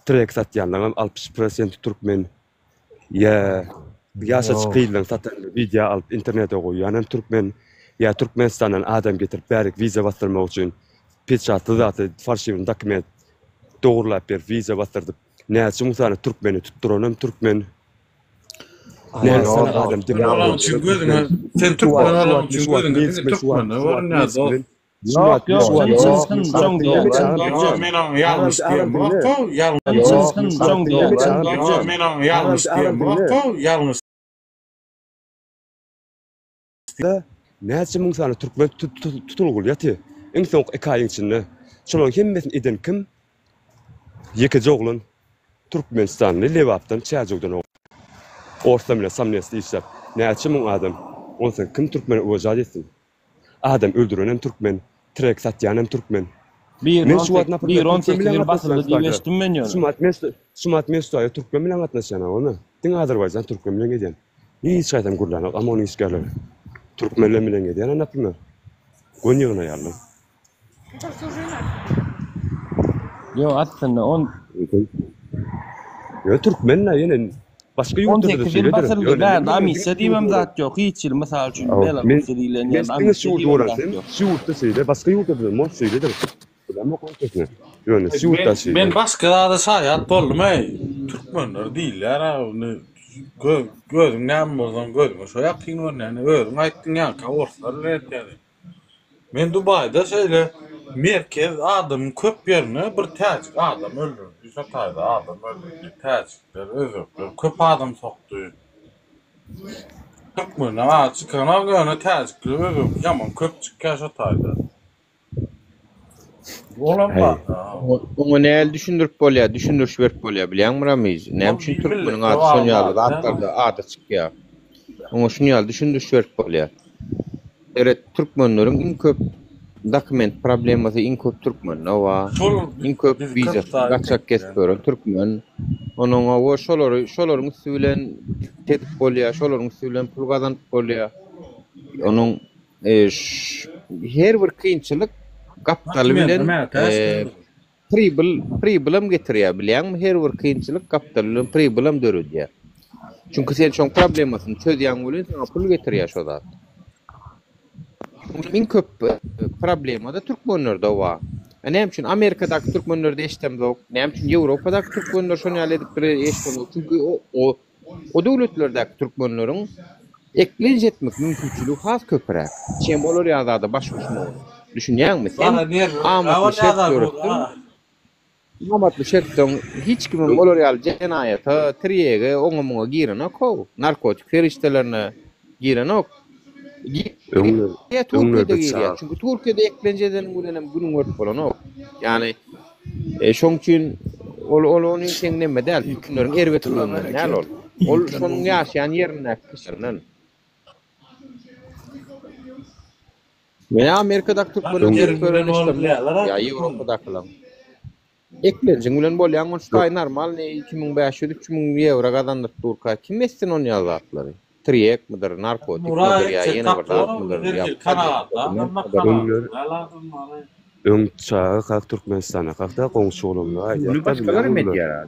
trek satýanlaryň 60% Türkmen. Ýaşa çykýlan satan video alyp internete goýýan Türkmen ýa Türkmenistandan adam getirip bärik viza bastyrmak üçin peçatly zaty falşiw dokument dogrulap ber viza bastyrdyp näçe mutlany Türkmeni tutduran Türkmen. Ne adam demir. Sen Türkmen adam çünkü Türkmen var näze. Yok. Men yalnız diýem. Men yalnız diýem. Yalnız. Näçe müň sany Türkmen tutulguly ýaty. Iň soňky 2 aýyň içinde. Şolaryň hemmesini eden kim? Ýeki joglan Türkmenistanly Lewapdan çäjegden orta bilen samnesli işlep. Näçe müň adam Olsa kim Türkmen ojad etsin? Adam öldüren hem Türkmen, trek satyan hem Türkmen. Bir 18 basıldı diye geçtim ben yani. Sumat Mesut'a Türkmen bilen atnaşana onu. Din Azerbaycan Türkmen bilen geden. Hiç şeyden gurlanak ama onu iskerler. Türkmenler bilen geden ana yapınlar. Gonyona yarlı. Yo aslında on ya Türkmenler yine başka yurtta da şeyler. Basıldı ben amisa diyemem zat yok. Hiç yıl mesela için bela meseleyle yani amisa diyemem. Şu yurtta şeyler başka yurtta da mor şeyler. Ama kontekne. Yani şu yurtta şeyler. Ben başka dağda sayat boldum Türkmenler değil ya. Gördüm ne bozdan gördüm. Şu yaptığın var yani. Gördüm ayttın ya kavorlar red yani. Men Dubai'da şeyle merkez adam köp yerine bir tacik adam öldü. Işte tayda adam öldü. Tacikler özür. Köp adam soktu. Türkmenler çıkan avgana tacikler özür. Yaman köp çıkıyor şu tayda. Olamaz. Onu ne düşündürüp bolya, düşündürüp bolya bilen miramayız. Ne için Türkmen'in adı sonyalı atlarda adı çıkıyor. Onu şunu düşündürüp bolya. Evet Türkmenlerin en köp dokument probleması en köp Türkmen ova. En köp viza kaçak kesper Türkmen. Onun ova şoların sülen tet bolya, şoların sülen pul kazan bolya. Onun her bir kıyınçılık kapital bilen problem getiriyor bilen her bir kıyınçılık kapital bilen problem dörüdüyor. Çünkü sen çok problemasını çözüyen bilen sana pul getiriyor şoda. En köp problema da Türkmenlerde var. Ne için Amerika'daki Türkmenlerde eşitem yok. Ne için Avrupa'daki Türkmenler şunu halledip eşitem yok. Çünkü o devletlerdeki Türkmenlerin eklenç etmek mümkünçülüğü has köprek. Çem olur ya da başkuşma olur. Düşünüyor musun? Amatlı şert görüktün. Amatlı şertten hiç kimin olur ya cenayete, triyege, onumuna girene kov. Narkotik feriştelerine girene ok. Türkiye'de giriyor. Çünkü Türkiye'de eklenç edenin günün vört falan ok. Yani şoň üçin onun sen neme del. Türkmenlerin erwet kılınlar. Ne ol? Ol şonun yaşayan yerine kışırnan. Men Amerika'daki Türkmenler öğreniştim ya Avrupa'dakiler. Eklenjin bilen bolýan şuy normal 2500-3000 euro kazandyp durka kim etsin onu ýazatları. Triyek midir, narkotik midir ya ýene bir zat midir ya. Öň çağı kak Türkmenistana kakda goňşy bolanlar. Bunu başkalar medya.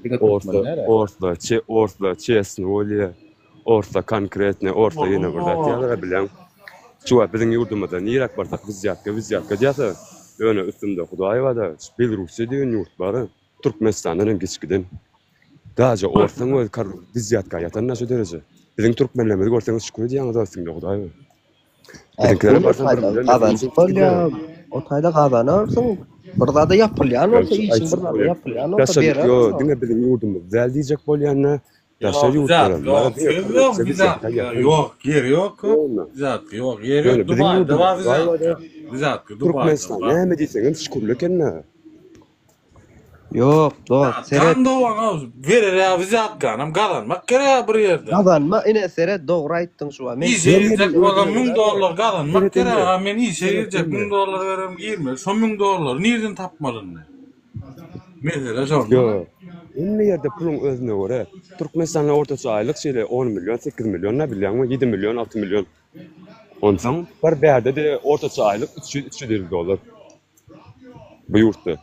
Orta, çesni bolýar. Orta konkretne, orta ýene bir zat ýalara bilen. Şu bizim yurdumuzda nirak barsak vizyatka diýse, öne üstünde Hudaý wada, Belarusy diýen yurt bar. Türkmenistanyň geçgiden. Daja ortaň we vizyatka ýatan näçe derece. Bizim Türkmenlerimiz görseňiz şükür diýen zat üstünde Hudaý. Bizimkiler barsan o taýda gazanarsın. Bir da yapylýan bolsa işin bir da yapylýan bolsa berer. Yo, diňe bizim yurdumuz däl diýjek bolýanna. Yaşa yurtlarım. Yok, yer yok. Zat yok, yer yok. Dubai'da var zat. Türkmenistan näme diýseňiz şükürlük enne. Yok, doğru. Sen doğru. Verir ya vizat ganam kazanmak gerek bir yerde. Kazanma ine sere doğru aýtdyň şu an. İşe olan $1000 kazanmak gerek. Men işe girecek $1000 verem girme. Son $1000 nereden tapmalyn? Mesela şonu. Yok. Emme yerde pulun özüne göre Türkmenistan'da ortaça aylık şeyle 10 milyon, 8 milyon ne bileyim 7 milyon, 6 milyon. Ondan bir berde de ortaça aylık 300 dolar. Bu yurtta.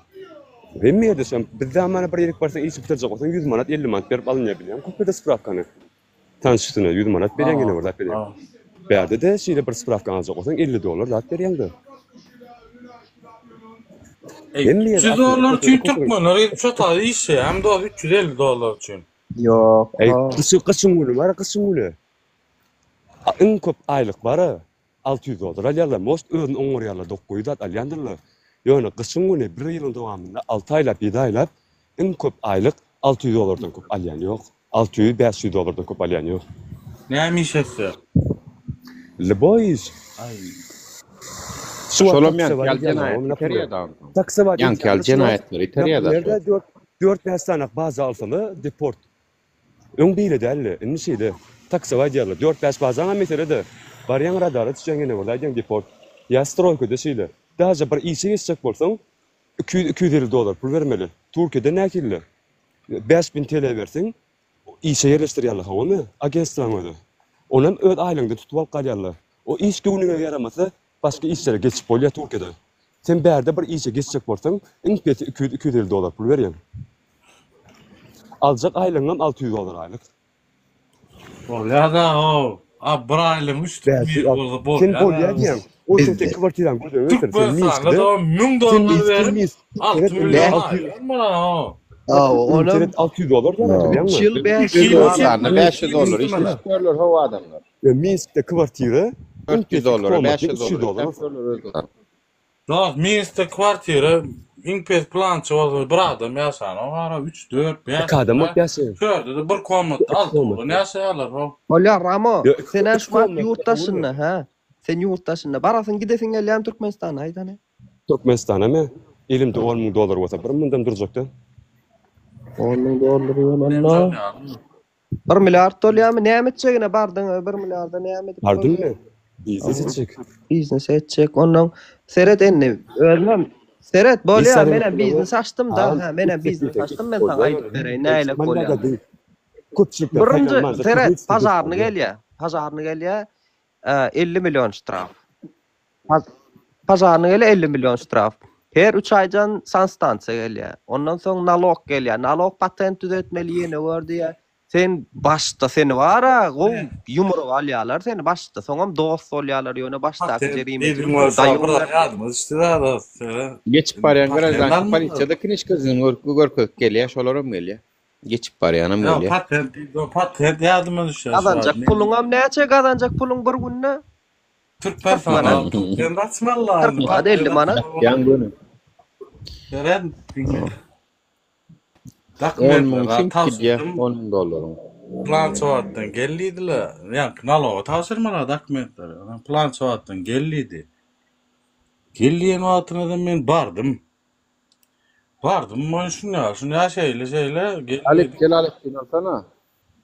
Emme yerde sen bir zamana bir yerik varsa iş bitirecek olsan 100 manat 50 manat verip alınabiliyorum. Kopyada spravkanı. Tanıştığına 100 manat veren gene var. Berde de şeyle bir spravkan alacak olsan 50 dolar zaten veren de. $300 için Türkmenler çatalı işe hem de $350 için. Yok. Kışın günü var, kışın günü. En köp aylık var, $600 alýarlar. Most özün oňurýarlar, 900 alýandyrlar. Ýöne kışın günü bir ýylyň dowamynda 6 aýlap, 7 aýlap en köp aylyk $600'dan köp alýan ýok. $600-500'dan köp alýan ýok. Näme iş etse? Leboýiş. Şolomyan keljenayet teriýada. Yan keljenayetleri teriýada. 4-5 tane baza alsalı deport. Öň bile däl. Indi şeýle taksy var diýerler. 4-5 bazana meselede Baryan radarı tüçengene burada aydan deport. Ya stroyka da şeýle. Daha bir işe geçecek bolsaň $250 pul vermeli. Türkiýede näkilli? 5000 TL verseň işe yerleştirýärler hawamy? Agentstran öde. Onam öz aýlyňda tutup alyp galýarlar. O iş gününe yaramasa başka işlere geçip bolýar Türkiýede. Sen bärde bir işe geçecek bolsaň, $250 pul berýän. Aljak aýlyňam $600 aýlyk. Bolýar da o. Bir aýlyň 3 bolsa bol. Sen bolýar diýen. O şeýle kwartiran gördün. Sen Minskde $1000 berip $6 milyon. Ona $600 da. Çıl $500 işte görler hava adamlar. Minskde kwartira $400, $500. Da Minskde kwartira inkpes plança bolsa bir adam ýaşan. Ara 3 4 5. Kadam ýaşaýar. Şöyle de bir komnatda 6 ýaşaýarlar. Bolýar Ramo, sen şu ýurtdaşynda ha? Sen ýurtdaşynda barasyň gidesiň gelýän Türkmenistana aýdany. Türkmenistana mı? Elimde $10.000 bolsa bir mundam durjakda. $10.000 Allah. $1 milyar dolýarmy? Näme etjegine bardyň? $1 milyarda näme edip? Bardyňmy? Biznes etjek. Biznes etjek. Ondan seret enni ölmem. Seret bolýar, menen biznes açdym da. Ha, menen biznes açdym, men sana aýdyp bereýin. Näle bolýar? Birinji seret pazaryny gelýär. Pazaryny gelýär. 50 milyon ştraf. Pazaryny gelýär 50 milyon ştraf. Her 3 aydan sanstansiya gelýär. Ondan soň nalog gelýär. Nalog patent düzetmeli ýene gördi. Sen başta seni var ha, yumru alýarlar seni başta. Soňam dost bolýarlar ýöne başda jerime. Geçip barýan garajdan polisiýada knişkasyny görkök gelýär, şolaram gelýär. Geçip barýanam gelýär. Patent ýadyma düşýär. Kazanjak puluňam näçe kazanjak puluň bir günne? Türk persona. Sen raçmallar. Hadi 50 manat. Ýan günü. Beren $10.000. Plan çoğatdan gelliydiler. Yani nalo taşırmalar dokumentler. Plan çoğatdan gelliydi. Gelliyen altına da ben bardım. Ben şunu şeyle. Alip gel Alip sana.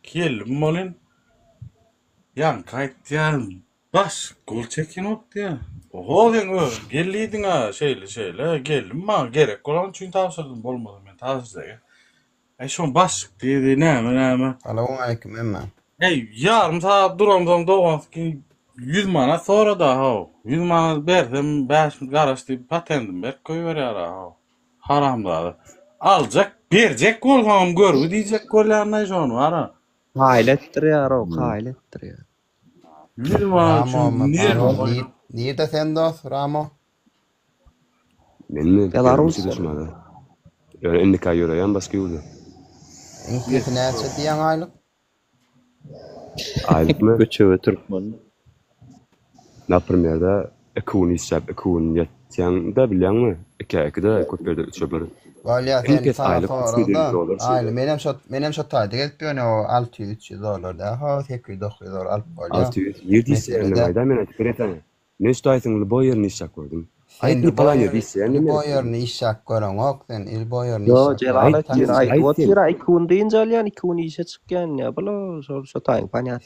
Geldim molin. Yan kayıt yani. Baş gol çekin oktu ya. Oho sen gelliydin ha şeyle geldim ma gerek olan çünkü tavsırdım olmadı ben tavsırdım. Şon başlık dedi näme. Selamun aleyküm emme. Yarım saat duramdan doğans ki 100 manat sonra da ha. 100 manat berdim 5 garaşdy patentim ber koýberýär ha. Haram da. Aljak berjek bolsam görüp diýjek bolýarna şonu ara. Hayletdir o, hayletdir. 100 manat Niýede sen dost Ramo? Menmi Belarus. Yani indika ýöreýän başga ýurda. İnkiyeti näçe diýen aýlyk? Aýlykmy? Göçebe Türkmen. Naprimerde ekun ýetýän da bilýärmi? Ekde köperde çöpleri. Bolýar sen $600. Aýly menem şo taýda gelip ýöne o $600 da ha $800 alyp bolýar. 600 ýerdise näme men etdireň. Ne istaýsyň bu ýerni işe koydum. Aýtny plan ýerdise, bu ýerni işe görüň ok sen il bu ýerni. Yo, Jelalet ýer ikun diýince alýan ikun işe çykýan ýa bula şo taýyn panyat.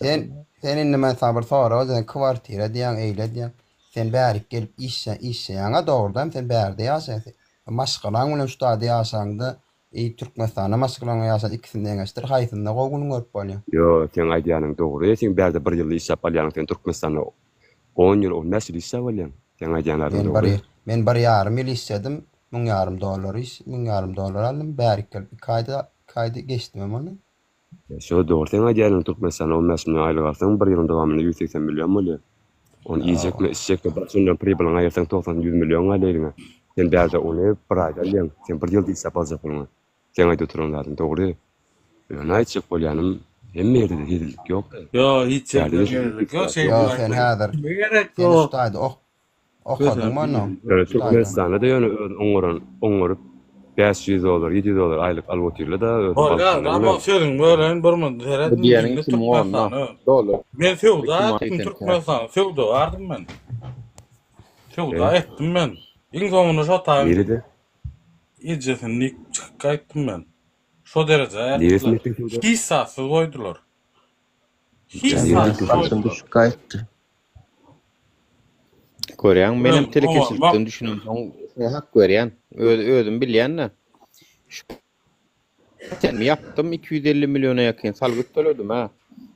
Sen indi men sabır sonra sen kwartira diýen eýle diýen. Sen bärik gelip işe ýa-ňa dogrudan sen bärde ýaşaýsy. Maşgalan bilen şuda diýasaňda Türkmenistana maşgalan ýaşaýan ikisinden geçdir haýsynda goýguny görüp bolýar. Yo, sen aýdýanyň dogry. Sen bärde 1 ýyl işe alýan sen Türkmenistana 10 ýyl 10 näsil işe alýan. Sen aýdýanlaryň dogry. Men $1,5 istedim. $1,500 aldım. Bärik gelip kaydı geçdim onu. Şo dogry. Sen aýdýanyň Türkmenistana 15 milyon aýlyk alsaň 1 ýylyň dowamında 180 milyon bolýar. Onu ýyjekme, içjekme, başyndan pribilan aýyrsaň 90-100 milyon aýlygyna. Sen bärde onu bir aýda alýan. Sen 1 ýyl işe alajak bolma. Sen aýdyp turanlaryň dogry. Ýöne aýtjak bolýanym hemme ýerde hedillik ýok. Yo, hiç hedillik ýok. Yo, sen häzir. Gerek sen ustady okadym onu. Türkmenistanda da ýöne oňorup $500, $700 aýlyk alyp oturýarlar da. Bolýar, ama söýüň bölen bir mund heret. $10. Men söýda Türkmenistan söýda bardym men. Söýda etdim men. Iň soňunda şo taýym. Nerede? Ýejesini çykyp gaýtdym men. Şo derejä. Hiç saatsyz goýdular. Hiç saatsyz gaýtdy. Görýän menem Bak, telekeşilikden düşünüm. Hak görýän. Özüm bilýän. Sen mi yaptım 250 milyona yakın salgıt töledim ha.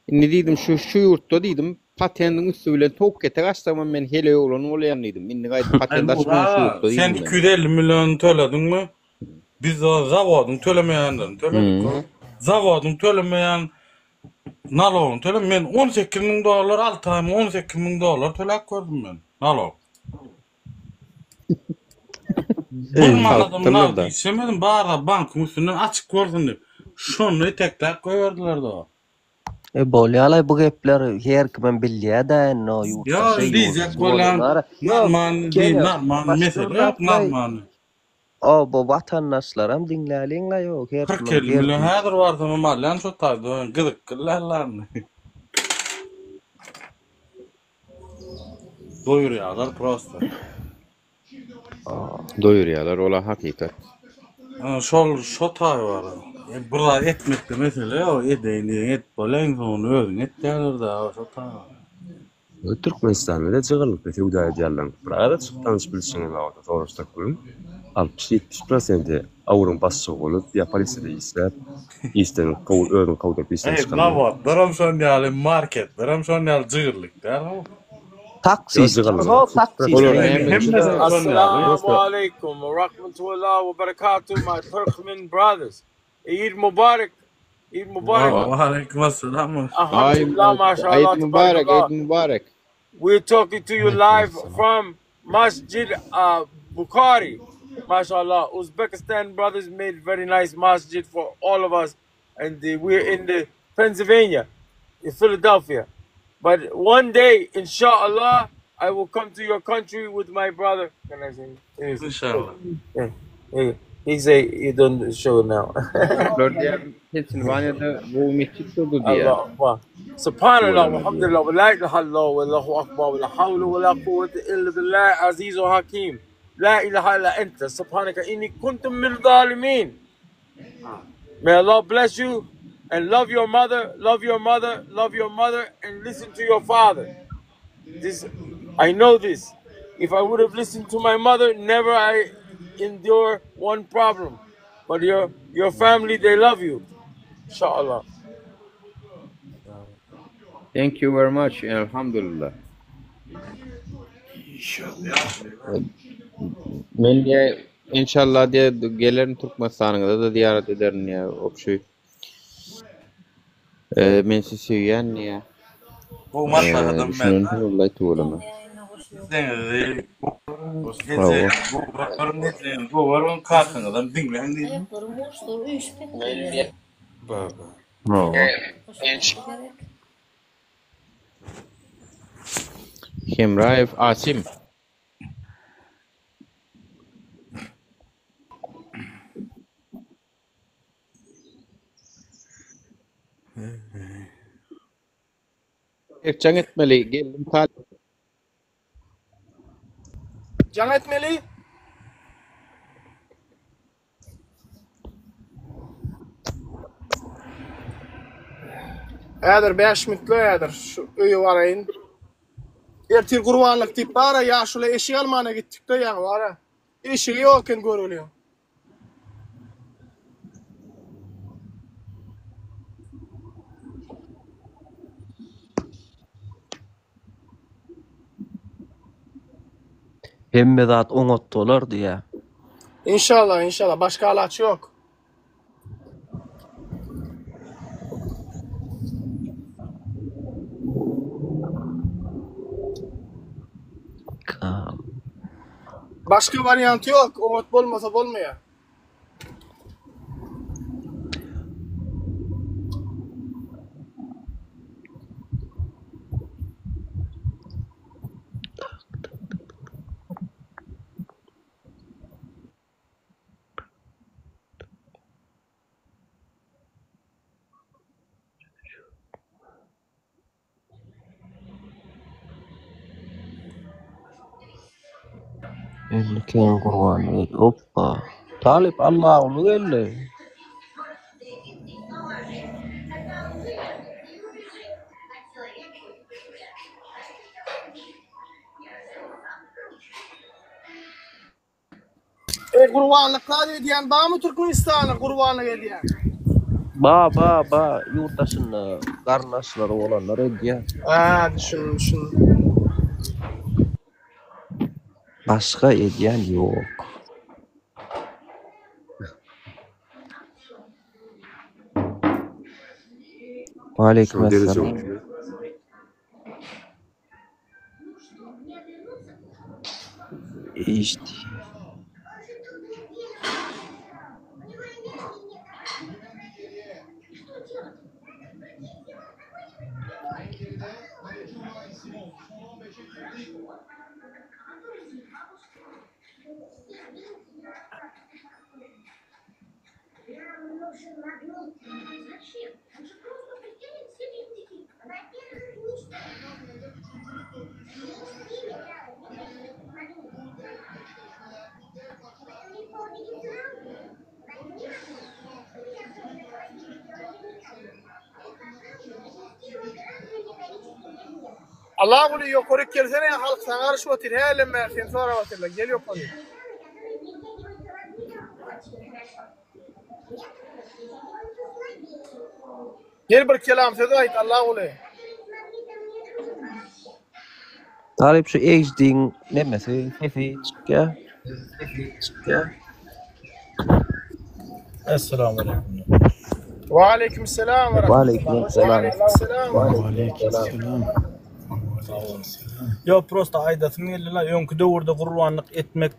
Ne dedim şu yurtda dedim patentin üstü bilen tok getek açsam men hele olan olayan dedim. Inni gaýt patent açmagy şu yurtda dedim. Sen 250 milyon töledin mi? Biz o zavodun tölemeýändiň töledik. Zavodun tölemeýän nalogyn töledim. Men $18.000 alt aýmy $18.000 tölek gördüm men. Nalog. Bulmadım nalog. Semedim barda bankın üstünden açık gördüm dip. Şonu eteklep koýardylar da. Bolýarlar bu gepler her kim bilýär-de no ýurtda. Ya diyecek bolan narman mesele yok narman. O bu vatandaşlaram dinläliňler ýok. Her 40 milyon häzir bardy mallan şu taýda gyzyk kıllarlarny. Doýurýarlar prosta. Doýurýarlar ola hakykat. Şol taý bar. Burada etmekde mesele o edeýin et bolan onu özüň etýärler da şo taý. Türkmenistan'da çığırlıkta tevda ediyorlar. Burada çıktanış bilişini lağda soruçta koyun. 60-70% avrun bası olup ya polisede ister. İstenin ödün kavda bilişini çıkarlar. Ey, navat, daram şon ýaly market, daram şon ýaly çığırlık da. Taksi. Assalamu alaikum wa rahmatullahi wa barakatuh, my Turkmen brothers. Eid Mubarak. Eid Mubarak. Wa alaikum assalam. Alhamdulillah, mashallah. Eid Mubarak, Eid Mubarak. We're talking to you live from Masjid Bukhari. Mashallah. Uzbekistan brothers made very nice masjid for all of us. And we're in the Pennsylvania, in Philadelphia. But one day, inshallah, I will come to your country with my brother. Can I say? Inshallah. Yeah. He say you don't show now. Pennsylvania'da bu mescit kurdu diye. Allah Akbar. Subhanallah, walhamdulillah, wa la ilaha illallah, wallahu akbar, wa la hawla wa la quwwata illa billah, azizul hakim. La ilaha illa anta, subhanaka inni kuntum min zalimin. May Allah bless you and love your mother, love your mother, love your mother, and listen to your father. This, I know this. If I would have listened to my mother, never I endure one problem. But your family, they love you. Inshallah. Thank you very much. Alhamdulillah. Men diye inşallah diye gelirim Türkmenistan'a da ziyaret ederim ya okşuy. Men sizi seviyen ya. Bu maslahadım ben. Vallahi tuğlama. Bu varın kartınızdan dinleyen değil mi? Hemraev Asim. Can etmeli. Geldim kal. Can etmeli. Äder 5 minutly äder şu öýe barayın. Ertir gurbanlyk tip bara ýaşula eşik almana gitdik de ýa bara. Eşigi ýokken görülýär. Hemme zat oňotdylar diýä. İnşallah, inşallah. Başka alaç yok. Başka varyant yok. Umut bolmasa bolmaýar. Elken Qur'an. Hoppa. Talip Allah'u geldi. Kurbanlıklar ediyen bağ mı Türkmenistan'a kurbanlık ediyen? Ba yurttaşın garnaşları olanlar ediyen. Düşün. Başka ediyen yok. Aleykümselam. İşte. Allah bunu yok oraya gelsene ya halk sana karşı otur hele mersin sonra oturla gel yok onu. Gel bir kelam söz ait Allah bunu. Talip şu ejdiğin ne mesela fefe çıkya. Esselamu aleyküm. Ve aleykümselam ve rahmetullah. Yo prosta aydatın illa önkü döwürde gurbanlyk etmek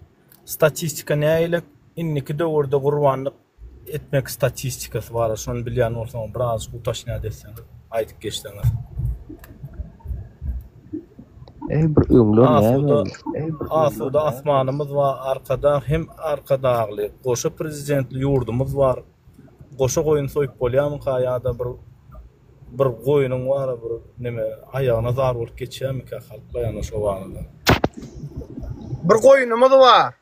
statistika näýelik inniki döwürde gurbanlyk etmek statistikasy bar şonu bilýän bolsaň biraz utaşna desem aýdyp geçdiňiz. Bir öňden Asuda asmanymyz var arkada hem arkadagly goşa prezidentli ýurdumyz var. Goşa goýun soýup bolýarmy ýa-da bir goýunyň bar bir neme aýagyna zar bolup geçýärmi-ki halk baýana şo wagtda. Bir goýunumyz var.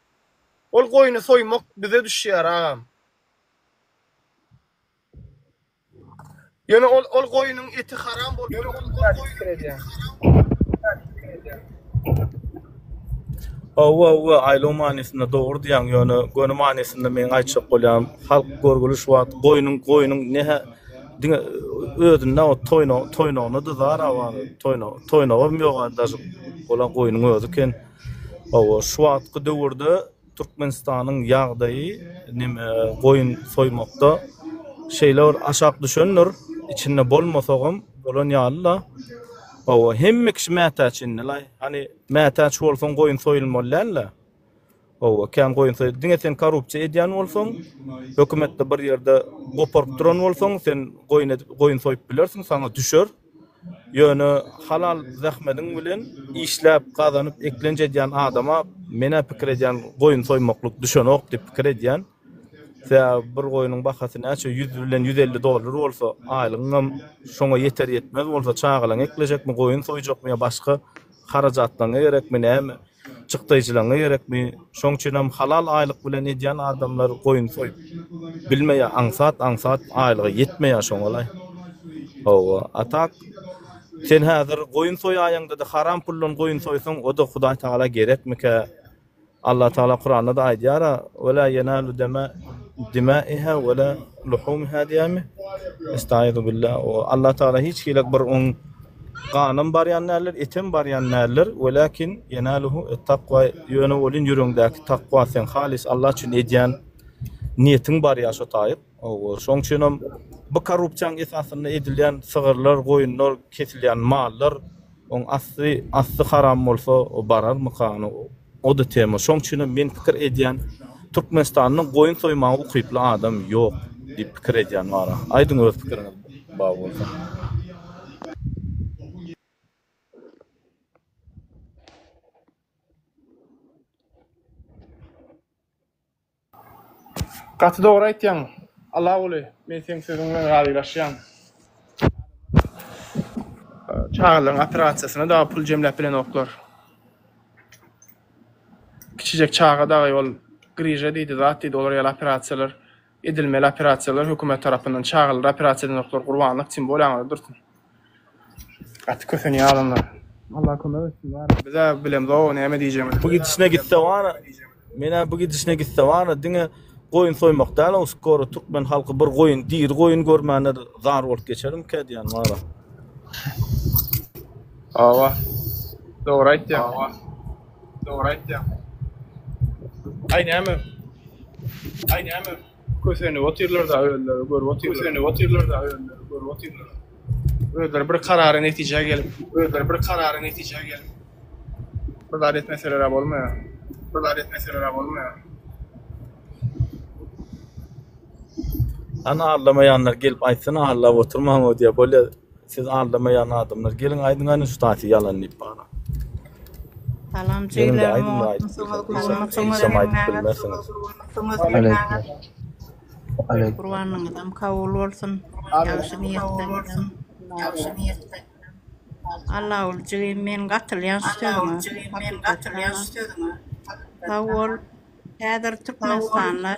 Ol goýuny soýmak bize düşýär agam. Ýöne ol goýunyň eti haram bolýar, ol goýun edýär. Owa aýlama manesinde dogry diýen ýöne göni manesinde men aýtjak bolýam. Halk görgüli şu wagt goýunyň nähe diňe özünde o toýnawny da zar awany toýnawym ýok daşy bolan goýunyň özü ken owa şu wagtky döwürde Türkmenistanyň ýagdaýy nime goýun soýmakda şeýler aşak düşenler içinde bolmasagam bolan ýalyla owa hemme kişi mätäçinle hani mätäç bolsaň goýun soýulmalylar owa kan goýun soýul diňe sen korrupsiýa edýän bolsaň hökümetde bir ýerde goparyp duran bolsaň sen goýun soýup bilersiň sana düşer ýöne halal zähmediň bilen işläp gazanyp eklenjediýän adama mene pikir edýän goýun soýmaklyk düşenok diýip pikir edýän bir goýunyň bahasy näçe 100 bilen $150 bolsa aýlygyňam şoňa ýeter ýetmez bolsa çağılaň eklejekmi goýun soýjakmy ýa başga harajatlaryna gerekmi näme çykdyjylaryna gerekmi şoň üçin hem halal aýlyk bilen edýän adamlar goýun soýup bilmeýär aňsat aýlygy ýetmeýär şoňalay. Owa atak sen häzir goýun soýaýanda da haram pullun goýun soýsaň o da Hudaý Taala gerekmi-ki Allah Taala Kur'an'da da aýdýar wala yanalu dimaiha wala luhumha diýämi estaizu billah o Allah Taala hiç kilek bir on qanun barýanlar etem barýanlar walakin yanaluhu at-taqwa ýöne bolyn ýüreňdäki taqwa sen halis Allah üçin edýän niýetiň bar ýa-şo taýyp o şoň üçin bu korrupsiýaň esasyna edilýän sygyrlar goýunlar kesilýän mallar on asly haram bolsa o bararmy kanu o da tema şoň üçin men pikir edýän Türkmenistanyň goýun soýmagy ukyply adam ýok diýip pikir edýän bar. Aýdyň öz pikiriňiz bar bolsa. Gaty dogry aýtýaň. Allah uly, men seň sözüň bilen razylaşýan. Çağılan operasiýasyna da pul jemläp bilen oklar. Kiçijek çağa da ýol grije diýdi, zat diýdi, olar ýaly operasiýalar, edilmeli operasiýalar hökümet tarapyndan çağılan operasiýadan oklar gurbanlyk simbol ýaňy dursun. Gaty kösen ýalanlar. Allah kömek etsin. Bize bilem zo näme diýjegim. Bu gitişine gitti wara. Mena bu gidişine gitse var diňe goýun soýmak däl o skoru Türkmen halky bir goýun, diýir goýun görmäne zar bolup geçerim ki diýen mara. Awa. Doğru aýtdy. Doğru aýtdy. Aýnamy. Köseni otirler da öýler, görüp otirler. Öýler bir karara netije gelip, bir adet meseleler bolmaýar. Ana ağlamayanlar gelip aýtsyna ağlap oturmaň o diýe bolýa. Siz ağlamayan adamlar gelin aýdyňany şutaty yalan diýip bara. Salam çeýler. Kurbanın adam kavul olsun. Ýaşy niýetden. Allah ulçygy men gatylýan stödüňi. Kavul häzir Türkmenistanda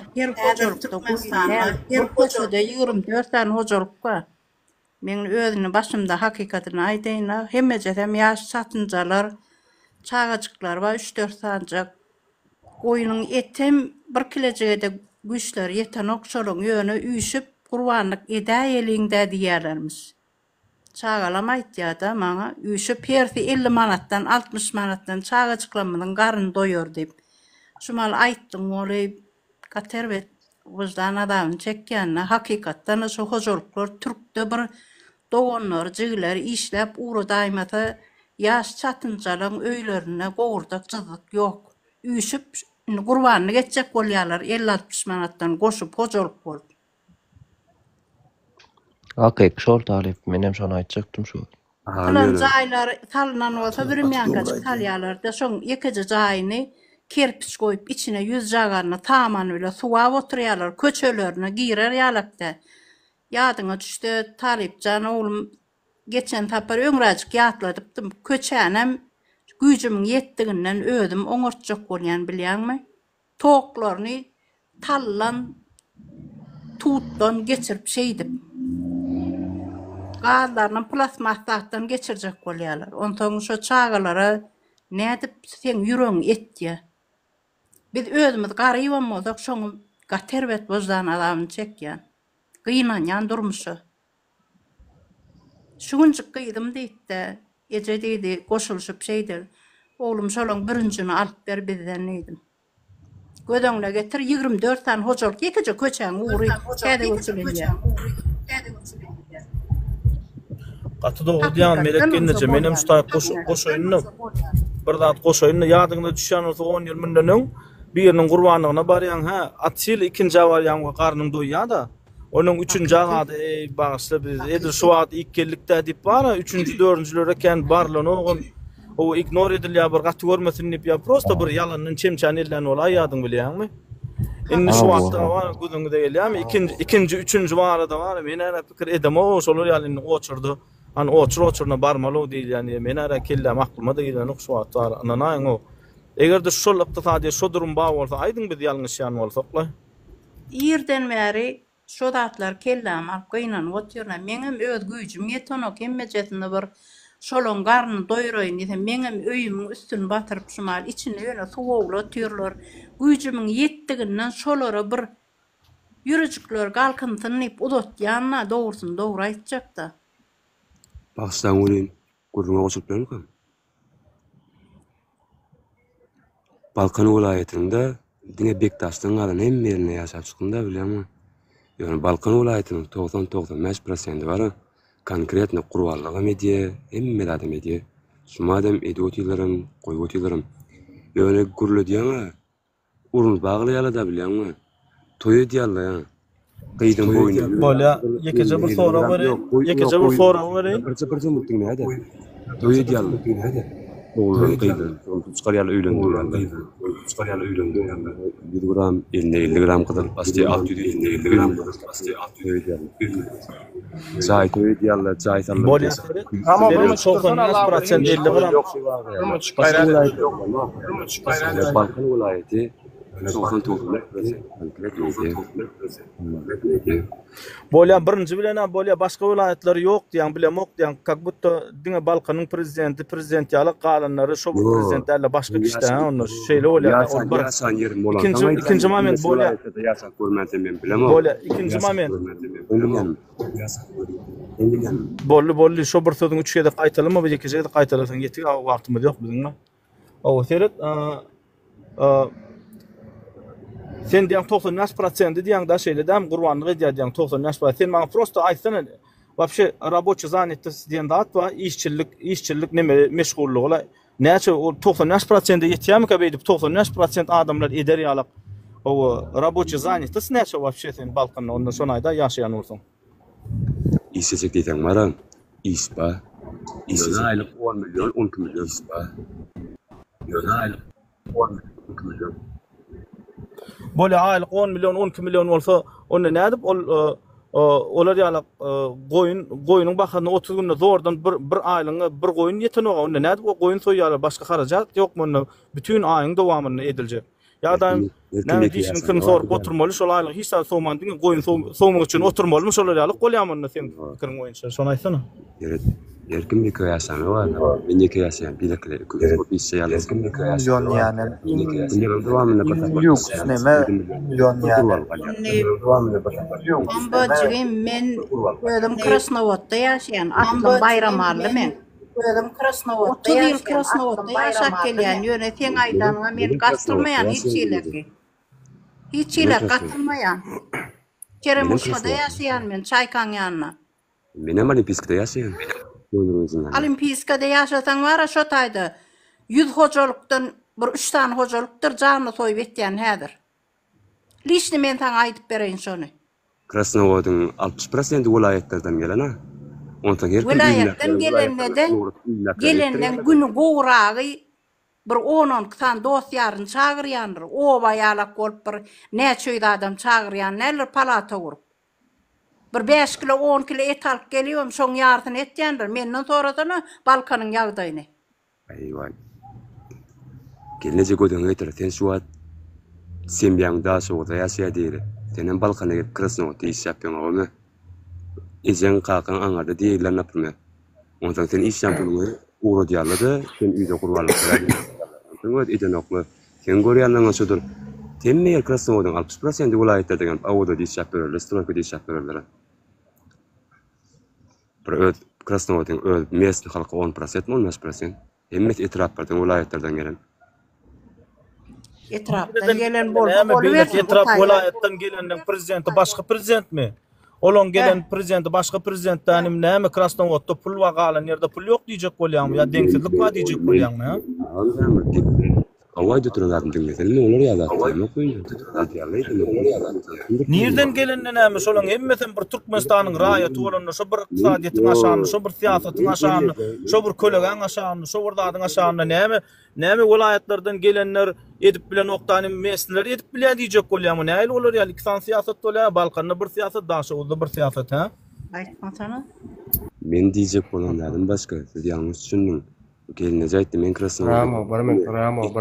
her koçada 24 tane hojalyk bar. Men özüni başymda hakykatini aýdaýyn. Hemmeje hem ýaş satynjalar, çağajyklar bar 3-4 sancak. Goýunyň etem bir kilejegede güýçler ýeten okşalyň ýöne üýşüp gurbanlyk edäýeliňde diýerlermiş. Çağalam aýtýarda maňa üýşüp hersi 50 manatdan 60 manatdan çağajyklamyň garyn doýur diýip. Şumal aýtdyň oly gaterbet wujdan adamyň çekýänine hakykatdan şu hojalyklar türkde bir dogonlar, jigler işläp uğru daýmata ýaş çatynjalyň öýlerine gowurdak çyzyk ýok. Üýşüp gurbanyny geçjek bolýarlar 50-60 manatdan goşup hojalyk bolup. Hakyky şol talip, men hem şonu aýtjakdym şu. Kalan jaýlar talynan bolsa birimýänkä çalýarlar-da şoň ekiji jaýyny kerpiç goýup içine 100 jaganyny taman bile suwa oturýarlar, köçelerine girer ýalakda. Ýadyňa düşdi Talipjan oğlum geçen tapar öňräjik ýatladypdym. Köçänem güýjümiň ýetdiginden özüm oňartjak bolýan bilýärmi? Toklaryny tallan tutdan geçirip şeydip. Gazlaryny plasmasdan geçirjek bolýarlar. Ondan şu çağalara nädip sen ýüregiň etdi. Biz özümüz garyban bolsak şoňa gaterbet bozdan adamyny çekýän. Gynanýan durmuşy. Şuňjyk gyýdym diýdi. Ece diýdi goşulşyp şeydir. Oğlum şolaň birincini alyp ber bizden diýdim. Gödöňle getir 24 tane hojalyk ekije köçäň uğry käde göçülýär. Gaty dogudýan melek genneje menem şutaý goşoýuny bir zat goşoýuny ýadyňda düşýän bolsa 10 ýyl münden biriniň gurbanlygyna barýan ha atsyl ikinji barýan garnyň doýýar da onun üçüncü agadı bağışla biz edil şu wagt ikkelikde diýip bara üçüncü dördüncülere eken barlan oğun o ignore edilýär bir gaty görmesin diýip ýa prosta bir ýalanyň çemçany elden bolay ýadyň bilýärmi? Indi şu wagtda var gözüňde gelýärmi? İkinji, üçüncü barada var. Men ara pikir edem o şolar ýalyny oçurdy. An oçurna barmaly diýil ýani men ara kellem aklyma da gelen şu wagt var. Ananaýyň o. Egerde şu lapda şu durum bar bolsa aýdyň biz ýalňyş ýan bolsakla. Ýerden bäri şu datlar kellem alkynan oturna meňem öz güýjüm ýetenok hemmejetinde bir şolon garny doýuraýyn diýsem meňem öýümiň üstüni batyryp şumal içine ýöne suwagla türler güýjümiň ýetdiginden şolara bir ýürejikler galkyntynyp uzatýanna dogrusyny dogry aýtjak da. Bağıştan olin, gurruna goşup bermekam. Balkan vilayetinde diňe Bektaşdan galan hem ýerine ýaşap çykynda bilýärmi? Ýöne Balkan vilayetynyň 90-95% bary konkretne gurbanlyga medýe, hemme adam medýe. Şuma adam edotýlaryň, goýotýlaryň. Ýöne gurulýan urun baglaýala da bilýärmi? Toý edýärler. Qeýdym boýny. Bolýa, ýekece bir sora bary. Ýekece bir sora bary. Birçe mutluň näde? Toý edýärler. Oğlan qeýdym. Çykarýarlar öýlendirýärler. Çykarýarlar öýlendirýärler. 1 gram, 50 gram kadar pastı 650 gram pastı 650. Çay toý edýärler, çay sallar. Bolýa. Ama bu 90% 50 gram. Balkan vilayeti Bolýan birinji bilen bolýa başga vilayatlary ýok diýen bilem ok diýen как будто diňe Balkanyň prezidenti prezidentýalyk galanlary şo prezidentlerle başga kişde onu şeýle bolýar. İkinji moment bolýa. Bolýa ikinji moment. Bolly şo bir sözüň üç ýerde gaýtalama we iki ýerde gaýtalasaň ýetir wagtymyz ýok biziň. O seret sen diýen 90% diýen da şeýle däm gurbanlyk edýän 90%. Sen maňa prosto aýtsana. Вообще рабочий занятость diýen zat bar, işçilik neme meşgullyk ola. Näçe o 90% ýetýärmi ka beýdip 90% adamlar eder ýalyk. O рабочий занятость näçe вообще sen Balkanda ondan soňaýda ýaşaýan bolsaň. İşsizlik diýen maran, iş bar. İşsiz aýlyk 10 milyon, 12 milyon iş bar. Ýöne aýlyk 10 milyon, 12 milyon. Bolýa aýlyk 10 milyon, 12 milyon bolsa, onda nädip olar ýalyk goýunyň bahyny 30 günde zordan bir aýlyňa bir goýun ýetenok. Onda nädip o goýun soýýar, başga harajat ýokmy onda bütün aýyň dowamyny ediljek. Ýa-da näme diýişini kim sorup oturmaly, şol aýlyk hiç soňman diňe goýun soňmak üçin oturmaly, şolar ýalyk bolýarmy sen pikiriň boýunça? Şonu aýtsana. Erkin bir köy yaşamı var. Ben de köy yaşayan bilekle bir şey aldım. Milyon yani. Lüks neme milyon yani. Ambacığım men ödüm Krasnovod'da yaşayan aklım bayramarlı men. Ödüm Krasnovod'da yaşayan. 30 yıl Krasnovod'da yaşak gelyen yöneten aydanına men katılmayan hiç ile katılmayan. Keremuşka'da yaşayan men Çaykan yanına. Benim Olimpiska'da yaşayan. Olimpiska'da yaşatan var şo taýda 100 hojalykdan bir 3 tane hojalykdyr jany soýup etýän häzir. Liçni men taň aýdyp bereýin şonu. Krasnovod'un 60% vilayetlerden gelen ha. Vilayetden gelenden günü gowragy bir 10-10 tane dosýaryny çagyrýandyr. Oba ýalak bolup bir näçe adam çagyrýan, näler palata gurup. Bir 5 kilo 10 kilo et alıp geliyorum, şoň ýartyn etýändir. Menden soradyna Balkanyň ýagdaýyny. Aýwa. Gelecek ödün öýtür, sen şu wagt sen biýanda şowda ýaşaýar diýeri. Senin Balkanyň Krasnovod'da iş ýapýan ogamy. Ejen kakan aňarda diýerler napmy. Ondan sen iş ýapýan uğra diýerler, sen üýde gurbanlyk berýän. Sen ejen okly. Sen görýänleňe şudur. Temmeýer Krasnovod'un 60% vilayetlerden awda iş ýapýar, restoranka iş ýapýarlar. Bir Krasnovod'un mesni halky 10% mi 15%? Hemmet etraplardan vilayetlerden gelen. Etrapdan gelen bol. Etrap vilayetden gelenden prezidenti başga prezident mi? Olon gelen prezidenti başga prezidentden näme Krasnovod'da pul we galan ýerde pul ýok diýjek bolýarmy? Ýa deňsizlik bar diýjek bolýarmy? Awayda turarlarym diňleseň, olar ýa-da Nerden gelenden näme şolaň hemmeten bir Türkmenistanyň raýaty bolany, şo bir iqtisadiýetyň aşany, şo bir siýasatyň aşany, şo bir kölegaň aşany, şo bir dadyň aşany näme vilayetlerden gelenler edip bilen oktany mesneler edip bilen diýjek bolýarmy? Näil olar ýa iksan siýasat bolýar, Balkanda bir siýasat, daşawda bir siýasat ha? Aýtmasana. Men diýjek bolanlarym başga, siz ýalňyş düşündiň. Gelene jaýtdy men Krasnovod'a. Ramo.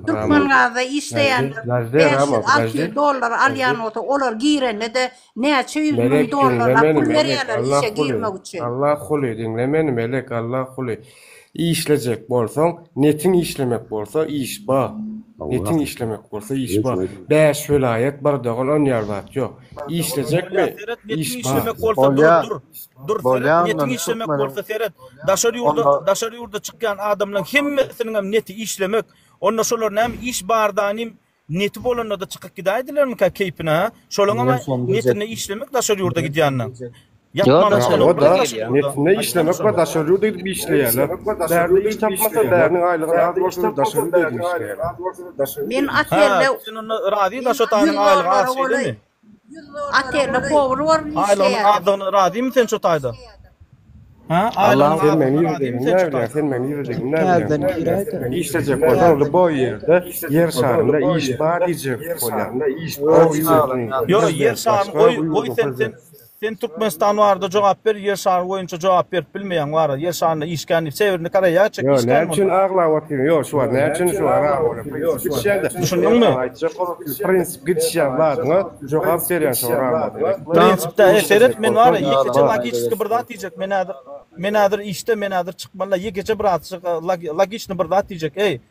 Türkmenlerde işleyen $500 alyan olsa olar girende de näçe $100 pul berýärler işe girmek üçin. Allah huly dinlemeni melek Allah huly. İşlejek bolsaň, netin işlemek bolsa iş bar. Netin işlemek bolsa iş bar. 5 vilayet bar dagal on ýar ýok. İşlejekmi? İş işlemek bolsa dur. Netin işlemek bolsa seret. Daşary ýurda çykýan adamlaryň hemmesiniň neti işlemek. Onda şolar näme iş bardanym neti bolanda da çykyp gidäýdilermi ka keypine? Şolaň ama netine işlemek daşary ýurda gidýänler. Netine işlemek var, daşary ýurda gidip işleýärler. Därdi iş tapmasa därniň aýlygyny az bolsa daşary ýurda gidip işleýärler. Men atelde radi daşatanyň aýlygy az şeýdimi? Atelde powr war işleýär. Aýlygyny radimi sen şo taýda? Ha? Allah sen meni ýerdegin, sen meni ýerdegin. İşlejek bolsa bu ýerde yer şarynda iş bar diýjek bolýar. Yo yer şaryn goý sen sen Türkmenistan varda cevap ber, yer şanı boyunca cevap berip bilmeýän bar. Yer şanyna işgänli severini karaýa çek Yo, işgän. näçin agla otyr? Yo, şu var. Näçin şu ara ola? Düşündüňmi? Prinsip gitişýär badyňa, jogap berýän şu ara. Prinsipde seret men var, ýekeçe logiski bir zat diýjek. Men häzir işte, men häzir çykmala ýekeçe bir zat logiçny bir zat diýjek. Ey,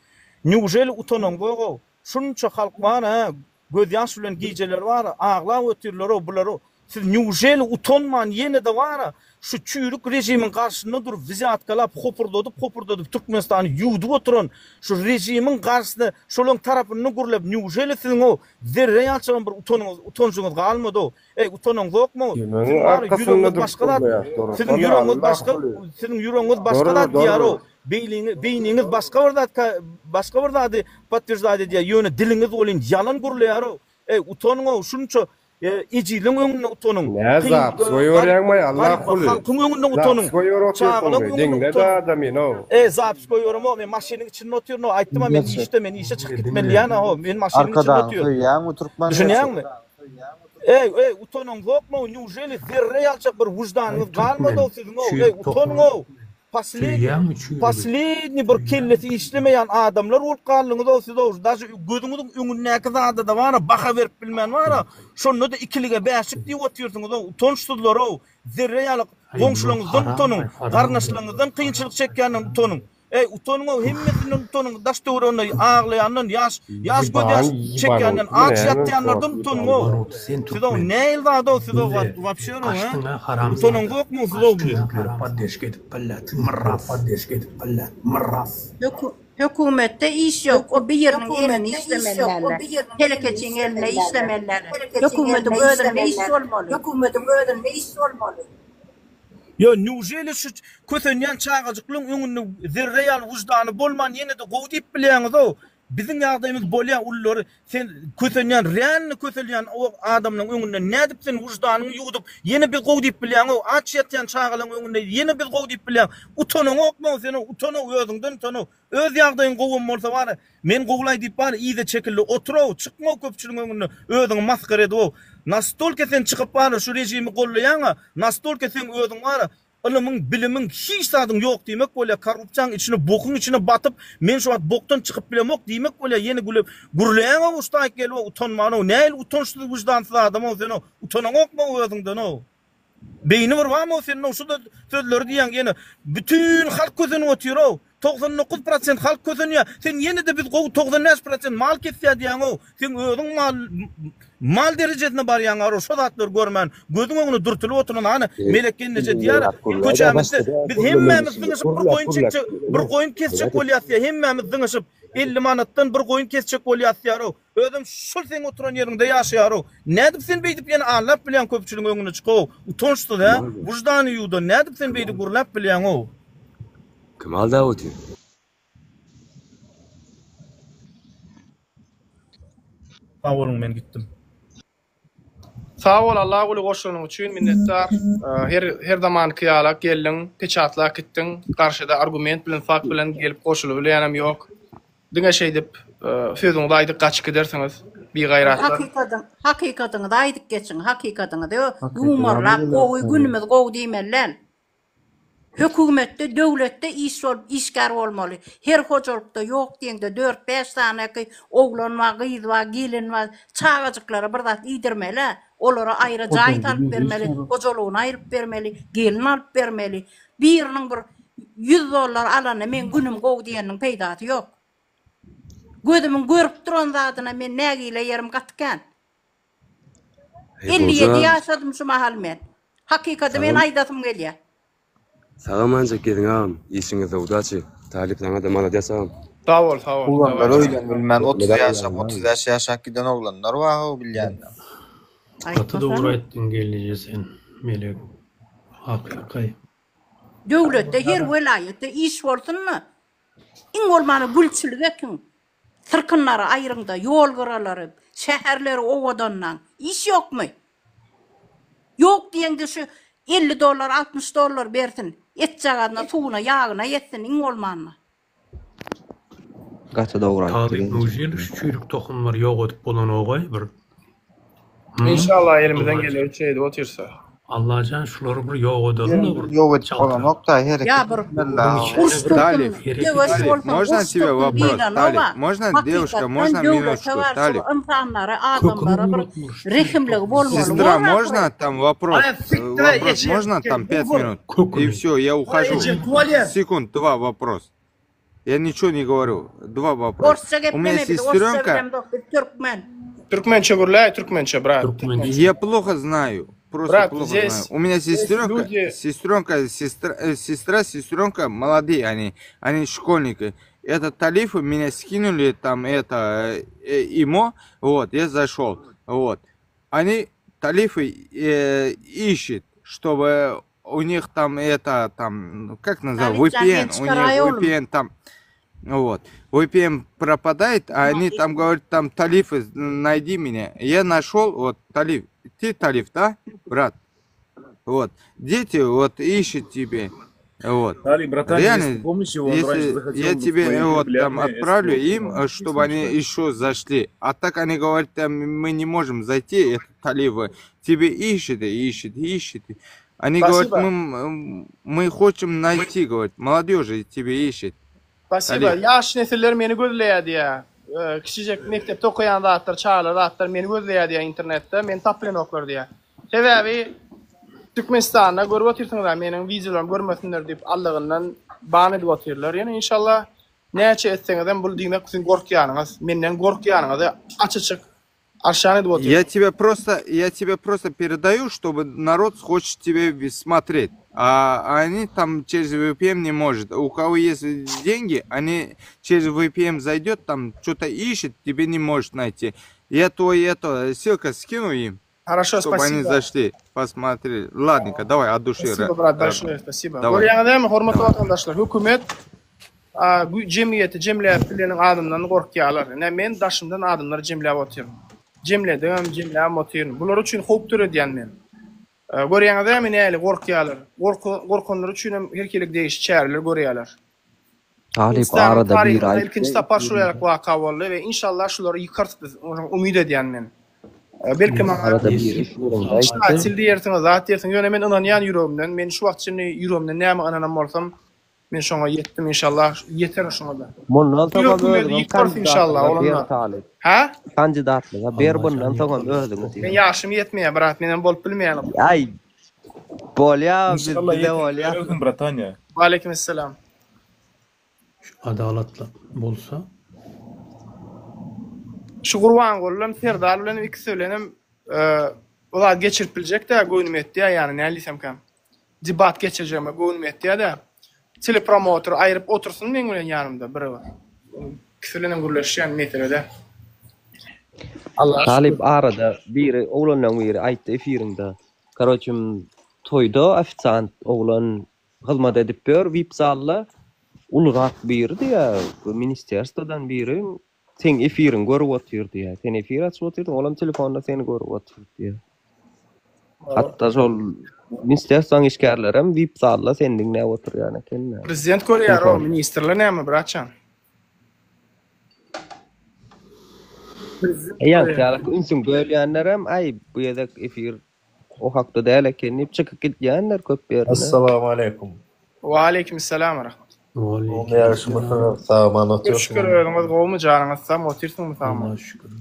newjeli utonon gogo. Şunça halk var ha, göz ýaş bilen gijeler var, agla ötürler o bular o. Siz newjeli utonman ýene de var. Şu çürük rejimin karşısında dur vizat kalap hopurdadıp Türkmenistan'ı yudu oturun. Şu rejimin karşısında şolun tarafını gurulap newjeli sizin o zerre yalçan bir utonçunuz kalmadı o. Ey utonun yok mu? Yüreğiniz başkalar. Sizin yüreğiniz başka. Sizin yüreğiniz başkalar diyar o. Beyniniz başka bir zadi patvirzadı diye yöne diliniz olin yalan guruluyar o. Ey utonun o şunça icilin önüne utonun. Ne zap, skoyorýanmy Allah kulu. Halkın önüne utonun. Çağılın önüne utonun. Zap skoyorum o, men maşinin içinde oturuyorum. Aytdım ama men işe çıkıp gitmeli yani o. Men maşinin içinde oturuyorum. Düşünýän mi? Ey, utonun yok mu? Newjeli zerre ýalçak bir wujdanynız galmady o sizin o. Ey, utonun o. Последний bir kelleti işlemeyen adamlar olup kallyňyz o siz o. Daşy gözüňiziň öňündäki zada da var, baha berip bilmän var. Şonu da ikilige bäşik diýip oturýarsyňyz o. Utonçsuzlar o. Zerre ýalyk goňşularyňyzdan utonun, garnaşlaryňyzdan kynçylyk çekýänden utonun. Ey utonun o hemmesinin utonun daş döwründe ağlayandan yaş göz çekýänden aç ýatýanlardan utonun o. Siz o näil zada o siz o вообще o ha. Utonun gokmu siz o. Hökümette iş yok. O bir yerinin elini işlemelerler. Telekeçin eline işlemelerler. Hökümetin ödünde iş olmalı. Yo newjeli şu kösenýän çağajyklaryň öňünde zerre ýaly wujdany bolman ýene de gowy diýip bilýäňiz o. Biziň ýagdaýymyz bolýan ullary sen kösenýän realny köselýän o adamyň öňünde nädip sen wujdanyny ýuwdup ýene bir gowy diýip bilýäň o. Aç ýatýan çağalaryň öňünde ýene bir gowy diýip bilýäň. Utonuň okma sen utonu özüňden utonu. Öz ýagdaýyň gowy bolsa bar. Men gowlay diýip bar ýyda çekildi oturaw çykma köpçüliň öňünde özüň maskara edip o. Nastolka sen çıkıp bana şu rejimi gollaýaňa, nastolka sen özüň bar. Ilimiň, bilimiň hiç sadyň ýok diýmek bolýar. Korrupsiýanyň içine, bokuň içine batyp, men şu wagt bokdan çykyp bilemok diýmek bolýar. Ýene gülüp, gurlaýaňa usta gelip utanmany, näil utançsız wujdansyz adam o sen o. Utanaň okma özüňden o. Beyni barmy o senin o şu sözleri diýen ýene bütün halk gözüne otyr o. 99% halk gözüne. Sen ýene de biz 95% mal kesýär diýen o. Sen özüň mal derejesine barýan aro şu zatlar görmän. Gözüň öňüne dürtülip oturan hani melekden neje diýär. Köçämizde biz hemmemiz diňişip bir goýun çekçek, bir goýun kesçek bolýar. Hemmemiz diňişip 50 manatdan bir goýun kesçek bolýar o. Özüm şol sen oturan ýerinde ýaşaýar o. Nädip sen beýdip ýene anlap bilýän köpçüliň öňüne çykaw. Utonçdy da, wujdany ýuwda nädip sen beýdip gurlap bilýän o. Kemal Davuty. Sağ olun, men gittim. Sağ ol, Allah goly goşulyň üçin minnetdar. Her zaman kıyalak geldiň, peçatlak gitdiň, garşyda argument bilen fakt bilen gelip goşulyp bilýänem ýok. Diňe şey dip, sözüňi aýdyp gaçyk edersiňiz. Bir gaýratla. Hakikatyny da aýdyp geçiň, hakikatyny da umurlap gowy günümiz gowy diýmeler. Hökümetde, döwletde işgär bolmaly. Her hojalykda ýok diýende 4-5 tane oglan we gyz we gelin we çağajyklara bir zat ýidirmeli. Olara aýra jaý talyp bermeli, hojalygyny aýryp bermeli, gelin alyp bermeli. Biriniň bir $100 alany men günüm gowy diýeniň peýdaty ýok. Gözümün görüp duran zadyna men nägile ýerim gatkan. 57 ýaşadym şu mahal men. Hakikaty men aýdatym gelýär. Sağa manca gelin ağam, işinize udaçı. Talip sana da mala desam. Sağ ol. Oğlanlar öyle bilmem 30 yaş yaşak giden oğlanlar var o bilýän. Atı da uğrayttın geleceğiz sen melek. Hakikay. Döwletde her welayetde iş bolsunmy? Iň bolmany gülçülük ekin. Sırkınları aýryňda, ýol gyralary, şäherleri owadandan iş ýokmy? Ýok diýende şu $50, $60 bersin. Et jagadyna, suwuna, ýagyna ýetsin iň bolmany. Gaça da uğrayttı. Taýyp newjeli şu çürük tohumlar ýok edip bolan oğay bir. İnşallah elimizden gelir şey de otursa. Allahcan şuları bir ýok edelim de bir. Yok et olan nokta her Ya bir Далее. Можно тебе вопрос? Далее. Можно, девушка, можно минутку? Далее. Сестра, можно там вопрос? Вопрос можно там 5 минут? И все, я ухожу. Секунд, 2 вопрос. Я ничего не говорю. 2 вопроса. У меня сестренка... Türkmençe gurlay, Türkmençe, брат. Я плохо знаю. Просто Брат, плохо здесь знаю. У меня сестренка молодые, они школьники. Это талифы меня скинули, там это ИМО, вот, я зашел, вот. Они талифы ищут, чтобы у них там это, там, как называется, VPN, у них VPN там, вот. VPN пропадает, а они там говорят, там талифы, найди меня. Я нашел, вот, талиф. Ты талиф, да, брат? Вот. Дети вот ищут тебе. Вот. Талиф, братан, реально, помнишь, он раньше захотел я бы тебе вот там регулярные отправлю эскорты, им, чтобы они еще зашли. А так они говорят, там, мы не можем зайти, это талифы. Тебе ищут. Они Спасибо. говорят, мы хотим найти, говорят, молодежи тебе ищет. Spasiba. Yaş nesiller meni gözleýärdi ya. Kişijek mektepde okuyan zatlar, çağlar zatlar meni gözleýärdi ya internetde. Men tapylan oklardy ya. Sebäbi Türkmenistanda görüp otursaňlar meniň wideolarym görmesinler diýip allygyndan bana edip oturýarlar. Ýani inşallah näçe etseňizem bul diýmek üçin gorkýanyňyz, menden gorkýanyňyzy açyk aşağı edip oturýar. Я тебе просто передаю, чтобы народ хочет тебе смотреть. А они там через VPN не может. У кого есть деньги, они через VPN зайдет, там что-то ищет, тебе не может найти. Я ссылка скину им. Хорошо, чтобы спасибо. Они зашли, посмотрели. Ладненько, давай от души. Спасибо, брат, большое, спасибо. Görýäňizdem, hormatly vatandaşlar, hökümet jemgyýeti jemläp bileniň adamdan gorkýarlar. Men daşymdan adamlar jemläp oturýar. Jemläp oturýar. Bular üçin howp töredýän men. Görýäňizdem, näli gorkýarlar. Gorkanlar üçin hem herkelik değiş çäreler görýärler. Talip arada bir ay. İlkinci tapar şuraya vaka boldy we inşallah şulary ýykartyp biz umyd edýän men. Belki arada bir iş uğrunda. Sildi yertine zat yertine ýöne men inanýan ýüregimden, men şu wagt içinde ýüregimden näme ananan bolsam, men şoňa ýetdim inşallah, ýeter şoňa da. Mundan soňra inşallah olanlar. Ha? Kandidatlyga ber bundan soňra özüňiz. Men ýaşym ýetmeýär, brat, menen bolup bilmeýän. Ay. Bolya, bizde bolya. Bratanya. Wa aleykumselam. Adalatla bolsa şu Gurban gollam Serdar bilen iki söylenim olar geçirip bilecek de goýnum etdi yani nälisem kam. Debat geçirjeme goýnum etdi de. Telepromoter aýryp otursun men bilen ýanymda biri bar. Kiselenem gürleşýän meselede. Allah Talip arada biri oğlandan biri aýtdy efirinde. Karoçum toyda ofisiant oğlan hyzmat edip ber VIP zalla ulrat birdi ya ministerstwodan biri sen efirin görüp oturdy ya. Sen efir açyp oturdun, olam telefonda seni görüp oturdy ya. Hatta şol ministerstwoň işgärleri hem VIP zalla sen diňläp oturýan eken. Prezident görýär o ministerler näme braçan? Ýa-da ünsün bölýänler hem ay bu ýerde efir o hakda däl eken diýip çykyp gitýänler köp ýerde. Assalamu aleykum. Wa aleykumselam rahmat. Şükür öňüňiz gowmy janyňyz sam otursyň sam.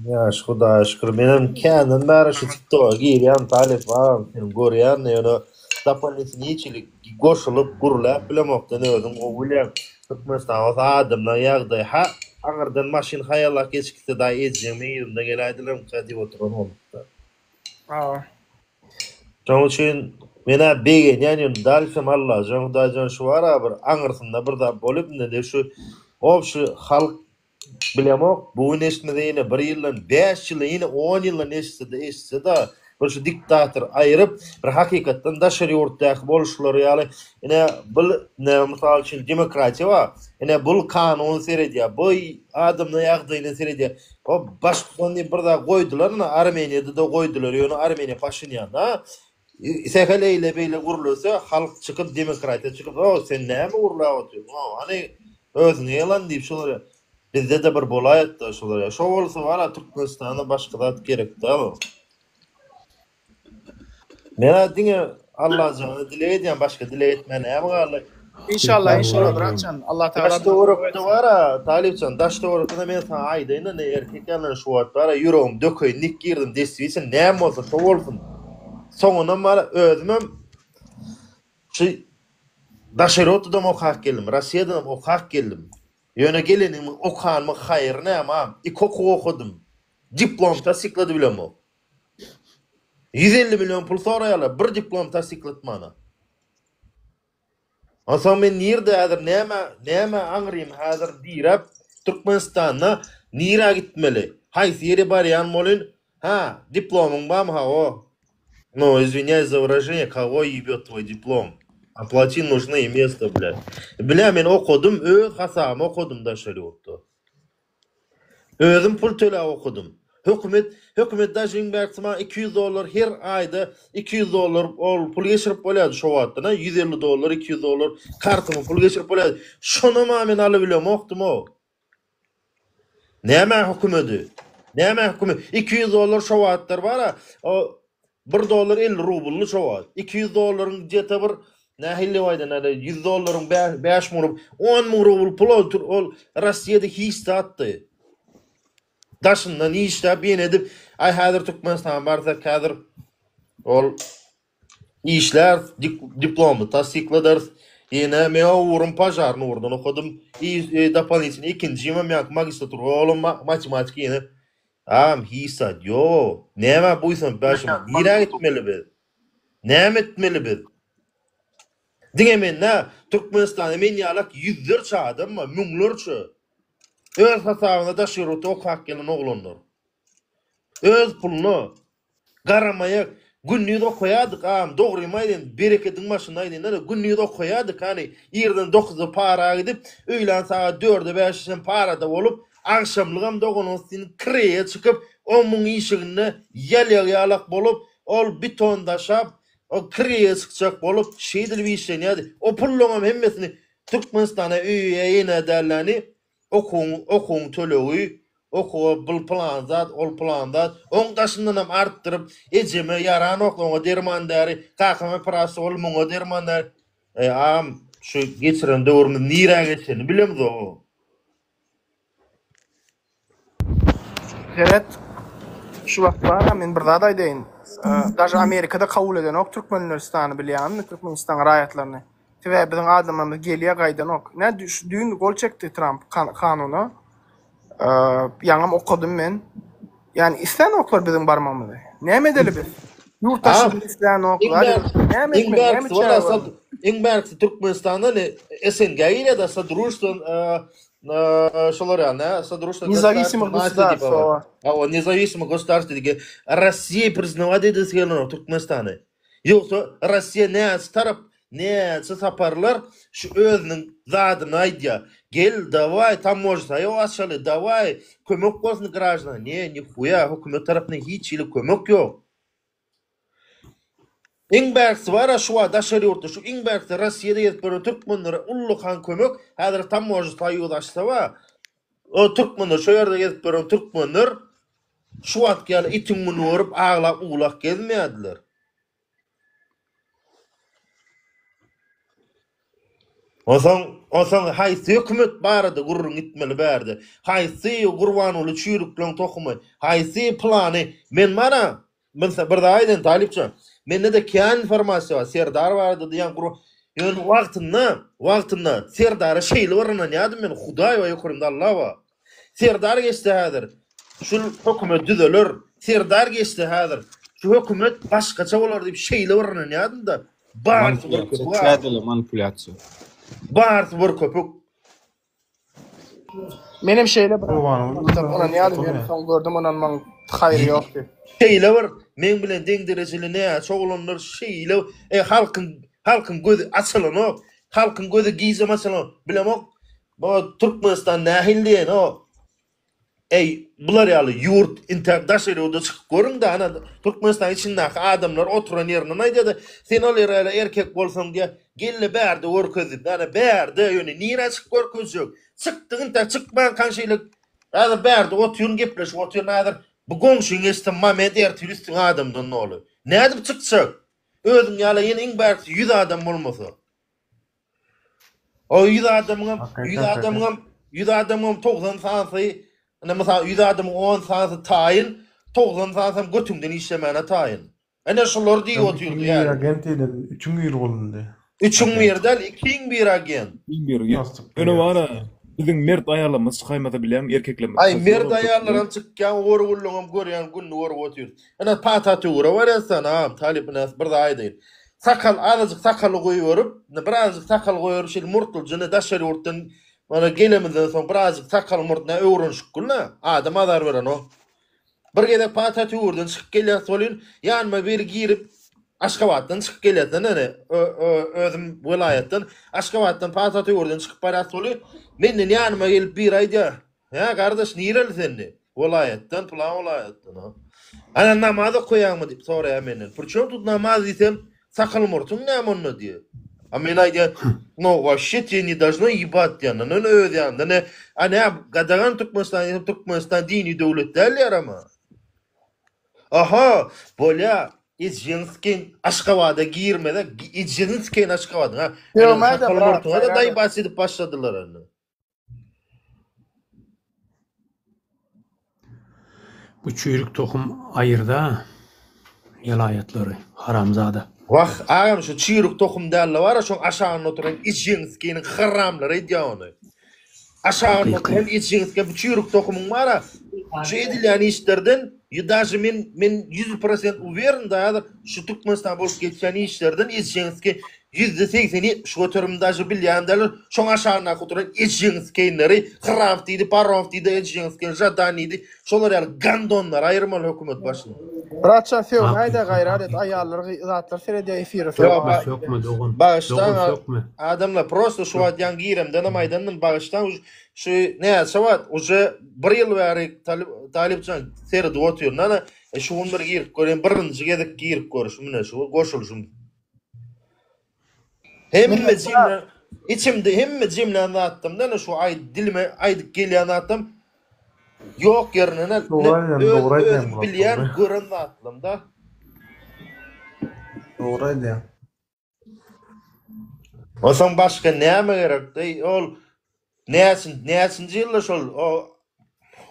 Ýaş Hudaýa şükür. Menem kendim bäri şu TikTok'a girýän talip var, film görýän, ýöne tapalysyny ýeçilik goşulyp gurulap bilemokdan özüm o bilýän. Türkmenistan adamlar ýagdaý ha agyrdan maşyn haýalak geçikde da ejjeme ýerinde gelädiler diýip oturan bolupdy. Şoň üçin mena begen ýani dalşym Allah joňda şu wara bir aňyrsynda bir da bolup ne şu şu halk bilemok bu neşmede ýene 1 ýyldan 5 ýyl ýene 10 ýyl neşse da bir şu diktator aýryp bir hakykatdan daşary ýurtdaky boluşlary ýaly ene bu mysal üçin demokratiýa wa ene bu kanun seredýär bu adamny ýagdaýyny seredýär o başgany bir da goýdular Armeniýada da goýdular ýöne Armeniýa Paşinyan ha Seheleyle beyle gurulsa halk çıkıp demokratiya çıkıp o sen näme gurulap oturýan? Hani özüne yalan diýip şolary bizde de bir bolaýatda şolary. Şo bolsa wara Türkmenistanda başga da gerek da. Mena diňe Allah jany dile edýän başga dile etmän näme galy? İnşallah bırakcan. Allah Teala. Daş doğrukda var Talipcan. Daş doğrukda men sana aýdyna ne erkeklerle şu wagt var ýüregim dököy nik girdim desýsin näme bolsa şo bolsun. Soňuna mara özümem şu Daşerotudan okak geldim. Russiyadan okak geldim. Yöne gelenim okanmı hayır näme? İkoku okudum. Diplom tasdikladı bilem o. 150 milyon pul soraýarlar, bir diplom tasdiklatmana. Asan men nirde häzir näme aňrym häzir dirap Türkmenistana nira gitmeli. Haýsy ýere barýan bolyn? Ha, diplomyň barmy ha o? No, извиняюсь за выражение, кого ебёт твой диплом? Оплати нужное место, блядь. Бля, men okudum, öz hasam okudum da şeriatda. Özüm pul töle okudum. Hökümet da Jingbergsma $200 her ayda $200 ol pul geçirip bolýar şo wagtda $150 $200 kartymy pul geçirip bolýar. Şonu ma men alyp bilem okdum o. Näme hökümeti? Näme hökümet? $200 şo wagtlar bara o $1 50 rubly şo wagt. $200 jete bir nähille waydan $100 5 murup 10 murul pul ol Russiýada hiç atdy. Daşyndan işde ben edip ay häzir Türkmenistan barsa häzir ol işler diplomy tasdikladyr. Ýene men urum pajarny urdan okudum. Doполнительный ikinji men magistratura olam matematik ýene. Hisa yo. Näme buýsam başym nire gitmeli biz? Näme etmeli biz? Diňemen Türkmenistanda men ýalak yüzlerçe adam mı? Müňlerçe. Öz hasabyna daşyryp okak gelen oglanlar. Öz pulunu garamaýak günni okuyadyk dogrymy aýdyn bereketiň başyna aýdyn günni okuyadyk hani ýerden 9-da para gidip öýlen saat 4-de 5-de para da bolup akşamlygam dogonusyny kireye çykyp o muň işigini ýalak bolup ol beton daşap o kireye çykjak bolup şeýdil bir işlenýärdi. O pullugam hemmesini Türkmenistana öýe ýene derläni okun töleği, oku bul plan zat, ol plan zat, on daşından hem arttırıp, eceme yaran oklama dermandari, kakama parası ol munga dermandari, şu geçiren dövrünü nira geçeni bilemiz o. Evet, şu vakt var, men bir zada aýdaýyn. Daşy Amerikada kabul eden ok Türkmenistany bilýän, Türkmenistan raýatlaryny. Ve bizim adamımız geliyor gaydan ok. Ne düğün gol çekti Trump kanunu. Yanım okudum ben. Yani isteyen oklar bizim barmamızda. Ne medeli biz? Yurttaşın isteyen oklar. Ne medeli? Ingbergs Türkmenistan'da ne SNG'yle de Sadruştan şolar ya ne Sadruştan Независимых государств. O независимых государств dedi. Россия признавать edilsin Türkmenistan'ı. Yoksa Rusya ne taraf ne saparlar şu özünün zadyny aýdýa. Gel davay tam možda yo aşaly davay kömek bolsun gражданам. Ne huya hökümet tarapyndan hiç ýyly kömek ýok. Ingbergs var şu wada şeriýatda şu Ingbergs Russiýada ýetip Türkmenlere ullukan kömek häzir tam možda ýuwdaşsa wa o Türkmenler şu ýerde ýetip Türkmenler şu wagt ýaly itiň muny örup aglap uglak gelmeýärdiler. Osan haýsy hökümet barada gurrun gitmeli berdi. Haýsy Gurbanuly çüýrüklen tokumy, haýsy plany men mana bir da aýdyn Talipçe. Mende de kän informasiýa bar. Serdar bardy diýen gurrun. Ýöne wagtynda Serdar şeýle barana nädem men Hudaý we ýokurymda Allah wa. Serdar geçdi häzir. Şu hökümet düzeler. Serdar geçdi häzir. Şu hökümet başgaça bolar diýip şeýle barana nädem da bar manipulasiýa. Bart bir köpük. Menem şeýle bir. Ona nädem men son gördüm onan maň haýry ýokdy. Şeýle bir men bilen deň derejeli näme çoğulanlar şeýle halkyň gözü açylan halkyň gözü gizlemasalar bilemok. Bu Türkmenistan nähildiýen o. Bular ýaly ýurt internasyonalda çykyp görüň da ana Türkmenistan içindäki adamlar oturan ýerine aýdýar. Sen ol erkek bolsaň diýe gelle bärde görkezip, ana bärde ýöne nire çykyp görkezjek. Çykdyň da çykman kanşylyk. Häzir bärde oturýan gepleş, oturýan häzir bu goňşyň estem moment ertiristň adamdan nolu. Nädip çykjak? Özüň ýaly ýene iň bärdisi 100 adam bolmasa. O 100 adamyň 100 adamyň 90 sansy, mesela 100 adamyň 10 sansy taýyn, 90 sansy götüňden işlemene taýyn. Ene şolar diýip oturdy ýa. Agent eden 3 bir bolundy. 3 birden 2 bir agent. Öne wara biziň mert aýalamyz çykaýmasa bilen erkeklerimiz. Ay mert aýallaram çykýan orgulluğum görýän gün görüp otur. Ene pataty ura barasa nam talipnas bir da aýdyr. Sakal azıcık sakalı koyuyorum. Birazcık sakal koyuyorum. Şey murtulcunu daşarı ortadan bana gelemizden sonra birazcık sakal murtuna öğrenşük kulna. Adam azar veren o. Bir gedek patatı uğurdan çıkıp geliyor solun. Yanıma bir girip Aşkabat'tan çıkıp geliyor. Özüm vilayetten. Aşkabat'tan patatı uğurdan çıkıp para solun. Benden yanıma gelip bir ay diyor. Ya kardeş nireli seni? Vilayetten falan vilayetten. Ana namazı koyan mı deyip soraya benden. Pırçın tut namaz desem sakal murtun ne amonna diye. А мен айдя, ну вообще тебе не должно ебать тебя, ну ödyan, ne, hani gadagan Türkmenistan dini devletlerler ama. Aha, böyle İzjenskin Aşkabad'a girmede, İzjenskin Aşkabad'a ha. Yo, sakal murtuna da dayı bahsedip başladılar hani. Bu çüyrük tohum ayırda yalayatları haramzada. Vah ağam şu çiyruk tohum derler var ya şu aşağına oturan İzjenski'nin haramları ediyor. Aşağına oturan İzjenski bu çiyruk tohumun var ya şu edilen işlerden даже men 100% uverin da şu Türkmenistan boş geçen işlerden İzjenski %80'i şu oturum даже bilýän derler şu aşağına oturan İzjenski'leri haram dedi, parov dedi, İzjenski jadan idi. Şolar ýaly gandonlar aýyrmaly hökümet başyna. Bratça few aýda gaýrat aýallar zatlar serediýä efir. Bağıştan adamlar просто şu adyan giremden amaýdandan bağıştan şu ne savat уже 1 ýyl bäri talipçan seredi otuyor. Nana şu bir girip gören birinji gedek girip görüş mene şu goşulşum. Hemme jimle içimde hemme jimle attım. Nana şu ay dilime aydyp gelýän attım. Yok yerine bilýän gören attım da. Doğraydı. O son başka näme gerek? Ol näçinji ýylda şol o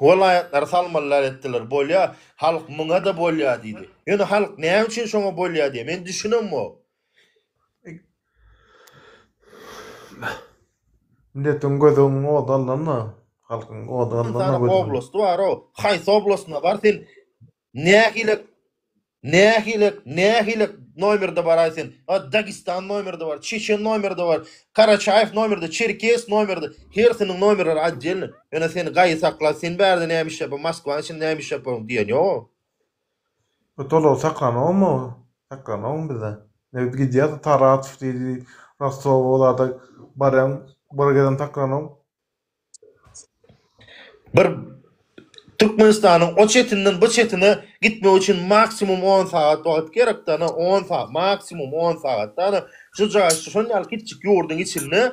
vilayetler salmalar etdiler. Bolýa halk muňa da bolýa diýdi. Ýöne halk näme üçin şoňa bolýa diýe men düşünem o. Milletin gözüň odanlarna, halkyň odanlarna gözüň. Oblast var o. Haýsy oblastna bar sen nähilek nomerde bar sen. Dagestan nomerde bar, Çeçen nomerde bar, Karaçaýew nomerde, Çerkes nomerde. Hersiniň nomerleri adjelni. Ýöne seni gaýy sakla, sen bärde näme iş ýapar, Moskwa üçin näme iş ýapar diýen ýok. Bu tolo saklanamy? Saklanamy bize. Ne gidýär Taratov diýdi, Rostowlarda baran bölgeden taklanam. Bir Türkmenistanyň o çetinden bu çetine gitmek üçin maksimum 10 saat wagt gerek da 10 saat maksimum 10 saat da şu jaýy şoň ýaly gitjik ýurdun içinde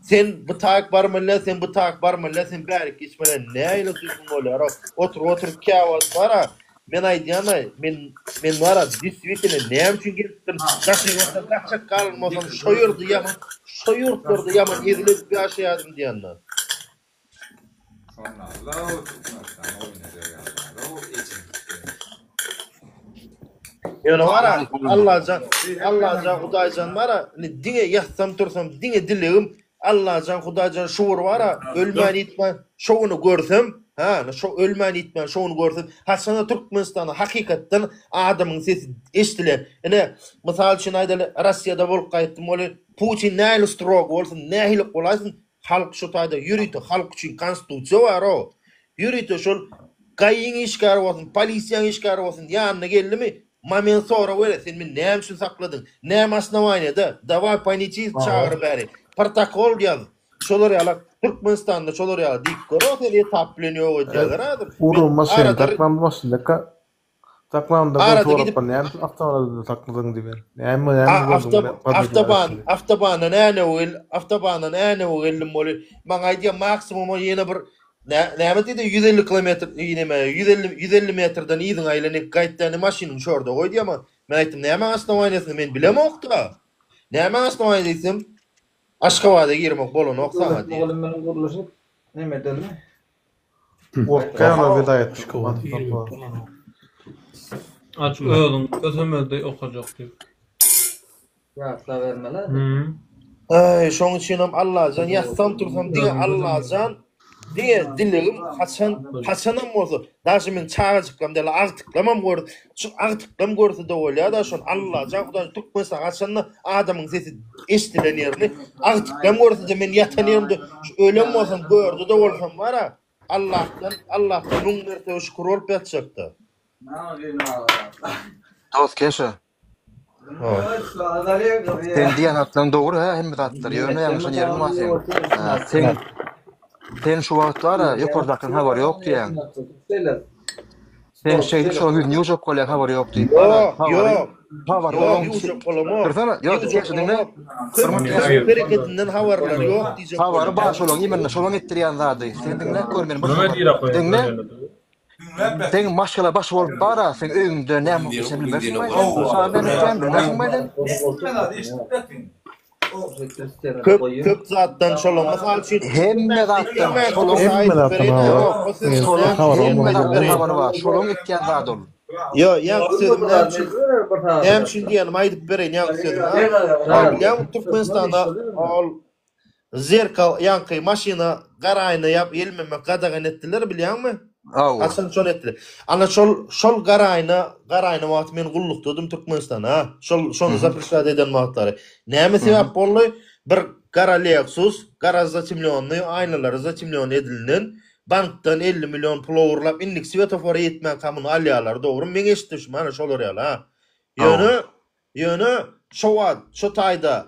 sen bu tak barmyla sen bu tak barmyla sen bärik geçmelen näýle süýsün bolýar otur käwat bara men aýdýan men wara diswitine näme üçin gitdim gaşyňda gaçak kalmasam şoýurdy ýaman ezilip ýaşaýardym diýenler. Ýöne wara Allahjan Hudaýjan wara diňe ýatsam tursam diňe dilegim Allahjan Hudaýjan şuur wara ölmän itmen şoňuny görsem şo ölmän itmen şoňuny görsem haçana Türkmenistanda hakykatdan adamyň sesi eşdiler. Ene mysal üçin aýdaly Rossiýada bolup gaýtdym oly Putin näle strog bolsun nähili bolaýsyn halk şu taýda ýürüýdi halk üçin konstitusiýa bar o. Ýürüýdi şol gaýyň işgär bolsun, polisiýaň işgär bolsun ýanyna geldimi? Mamen sonra böyle sen men näme üçin sakladın? Näme asnawaýada? Davay paniçi çağır bäri. Protokol ýaz. Şolar ýaly Türkmenistanda şolar ýaly dik görüp etaplenýär diýerler. Urulma sen taklanmasynda taklandı bu torapda näme avtomobilde takladyň diýer. Näme Avtobana näne wellim boly. Maňa aýdýan maksimum ýene bir näme diýdi 150 kilometr ýene 150 metrden ýygyň aýlanyp gaýtdany maşynyň şorda goýdy ama Men aýtdym, "Näme aslan oýnasyň? Men bilemokda. Näme aslan oýnaysym? Aşgabatda girmek bolan oksaňa diýip." Oğlum benim kuruluşup neme dönme? Orkaya vedayet. Aç öldüm. Gözümde okacak diyor. Yatla vermeler. Ay, şoň üçin hem Allahjan ýatsam tursam diýe Allahjan diýe dilegim haçanam bolsa, daşy men çağajyklam dele agtyklamam gör. Şu agtyklam görse de bolýar da şon Allahjan Hudaý türkmensa haçanna adamyň sesi eşdilen ýerini agtyklam görse de men ýatan ýerimde ölen bolsam gördü de bolsam bara Allahdan müň mertebe şükür bolup ýatjakda. Dost keşe. Sen diýen atlan dogry ha, hemme zatlar ýöne ýaňşy ýerim var sen. Sen şu wagtlara ýokardakyň habar ýok diýen. Sen şeýdi şo ýüzüni ýuwjak bolýar habar ýok diýip. Ýok. Habar ýok. Dursana, ýok diýişdiňle. Bereketinden habarlar ýok diýjek. Habary baş bolan ýemenne şolaň etdirýän zady. Sen diňle görmen. Diňle. Sen maşgala baş bolup bara, sen öýüňde näme sen bilmesin. Şaýdan sen bilmesin. Köp zatdan şolaň mysal üçin hemme zatdan şolaň etken zat ol. Yo, ýa sözümden hem şun diýenim aýdyp bereýin ýa sözüm. Ýa Türkmenistanda ol zerkal ýanky maşina garaýyny ýap elmeme gadagan etdiler bilýärmi? Aslında şol etdiler. Ana şol garaýyny wagt men gullukdym Türkmenistana. Şonu zaprışat eden wagtlary. Näme sebäp boldy? Bir gara Lexus, gara zatimlionly, aýnalary zatimlion edilinen, bankdan 50 milyon pul uğurlap, inlik svetofora yetmän kamuny alýarlar. Dogry, men eşitdim mana şolar ýaly ha. Ýöne şo taýda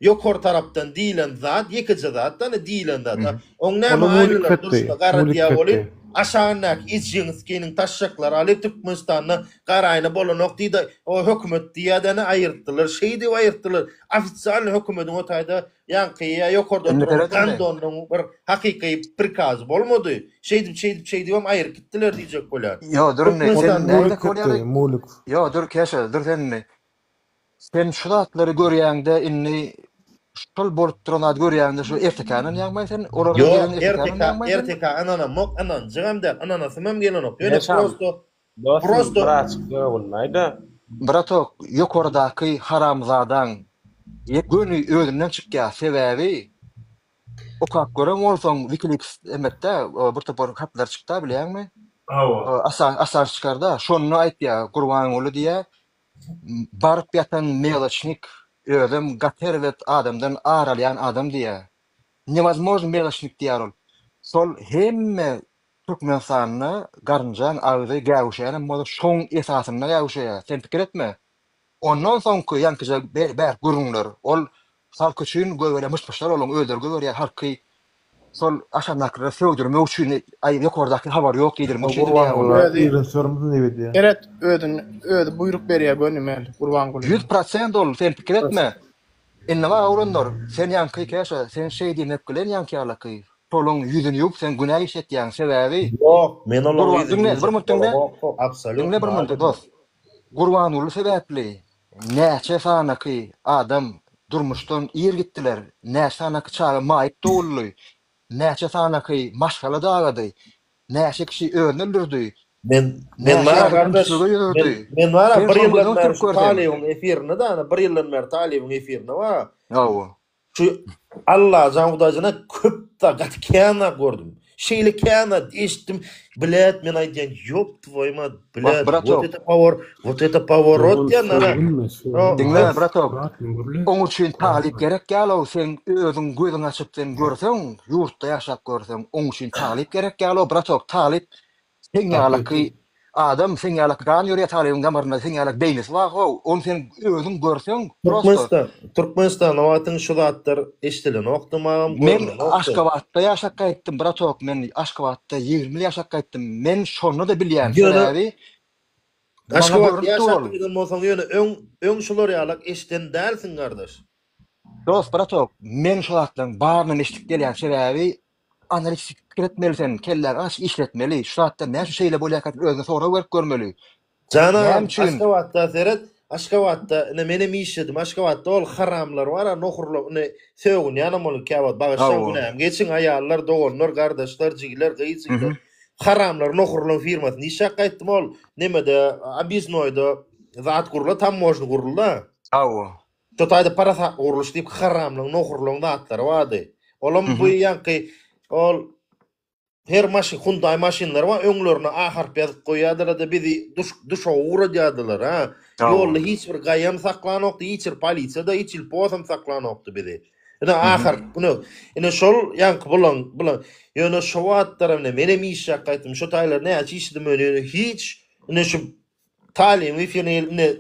ýokary tarapdan diýilen zat, ýekiji zatdan diýilen zat. Oň näme aýnalary duruşda gara diýip boly. Aşağınak İçinski'nin taşşakları alıp Türkmenistan'na garayına bolanok diýdi. O hökümet diýädeni aýyrtdylar. Şeýdi aýyrtdylar. Ofitsial hökümetin o taýda ýankyya ýokarda oturan kandonyň bir hakyky prikaz bolmady. Şeýdi hem aýyr gitdiler diýjek bolýar. Yo, dur ne? Sen näde kolýar? Yo, dur keşe, dur sen. Sen şu zatlary görýäňde inni şol bolup duran görýäňde şu ertekanyň ýagmaý sen orada gelen erteka anana mok anan jygamdan ananasy mem gelenok. Ýöne prosto bratok ýokardaky haramzadan ýegöni özünden çykýar sebäbi okap görem bolsaň Wikileaks emette bir topar hatlar çykdy bilýärmi? Asan çykarda şonu aýtýar Gurban oly diýe barıp ýatan melaçnik özüm gatervet adamdan aralyan adam diye. Невозможно мелочник diýär ol. Sol hemme Türkmenistan'na garynjan ağzy gäwşäne moda şoň esasyna gäwşäýär. Sen pikir etme. Ondan soňky ýankyja bär gurunlar. Ol sal köçün göwele myşmyşlar olan öldürgü görýär harky. Sol aşanakra söwdürme üçin aý ýokardaky habar ýok diýdirmek üçin diýär. Eret ödün buyruk berýär gönümel Gurban Guly. 100% ol sen pikir etme. Inna awrundor sen ýanky käşe sen şeý diýip bilen ýanky alaky. Tolun ýüzüni ýup sen günah işetýän sebäbi. Ýok, men olar bir mutunda. Absolut. Bir mutunda dost. Gurban Guly sebäpli. Näçe sanaky adam durmuşdan ýer gitdiler. Näçe sanaky çağa maýyp dowully. Näçe sanaky maşgala dagady. Näçe kişi öldürdi. Men kardeş, men wara bir ýyldan beri Taliýanyň efirini da, bir ýyldan beri Taliýanyň efirini wa. Şu Allah Hudaýyna köp da gatkana gördüm. Şeýle kana eşitdim. Bilet men aýdýan ýok tvoýma bilet. Вот это поворот ýanara. Dinle bratok. Oň üçin talip gerek ýaly sen özüň gözüň açyp sen görseň, ýurtda ýaşap görseň, oň üçin talip gerek ýaly bratok. Talip sen ýalaky adam sen ýalaky gan ýörýär talybyň gamarynda sen ýalaky beýnis wa on sen özüň görseň Türkmenistan wagtyň şu zatlar eşdilen okdymam. Men Aşgabatda ýaşap gaýtdym bratok, men Aşgabatda 20 ýaşap gaýtdym. Men şonu da bilýän sebäbi Aşgabatda ýaşap gaýtdym bolsaň ýöne öň şular ýalak eşden dälsin gardaş. Dost bratok, men şu zatlaryň baryny eşdik gelýän sebäbi analitik etmelisin, keller aç işletmeli. Şu saatte näçe şeýle bolýar, özüne sonra görmeli. Jana Aşgabatda seret Aşgabatda ne menem işledim. Aşgabatda ol haramlar var, nohurlar ne söwün yanam ol kabat bağışlan günäm. Geçin ayallar, dogonlar, kardeşler, jigiler, gıyçılar. Haramlar nohurlar firmasını işe qaytdım ol. Nemede abiznoyda zat kurula tam mojnu kurula. Awo. Totayda para uruluş deyip haramlar nohurlar zatlar vardı. Olam bu yankı ol her maşin Hyundai maşinler var öňlerine A harp ýazyp goýadylar da bizi duşa uğradylar ha. Ýolda hiç bir gaýam saklanokdy, hiç bir polisiýada hiç il posam saklanokdy bizi. Ene ahir bunu ene şol ýanky bulan ýöne şo wagtlarymda menem iş ýakytym şo taýlar näçe işdim öňe hiç ene şu talim ne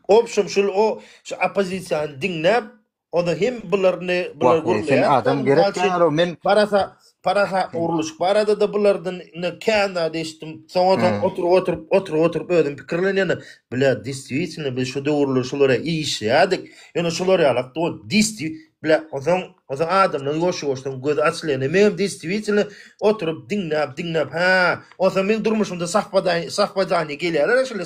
opşum şol o opozisiýany dinläp o da hem bularny bular gurulýar. Sen adam gerekler men Para uruluş barada da bulardan ne kanda deştim. Sonra oturup ödüm pikirlenýär. Bile действительно biz şu uruluşlara iş ýadyk. Ýöne şolar ýalak to bile o zaman adamlar goşuşdan göz açlyny men действительно oturup dinläp ha. O zaman men durmuşumda safpadany gelýärler şöyle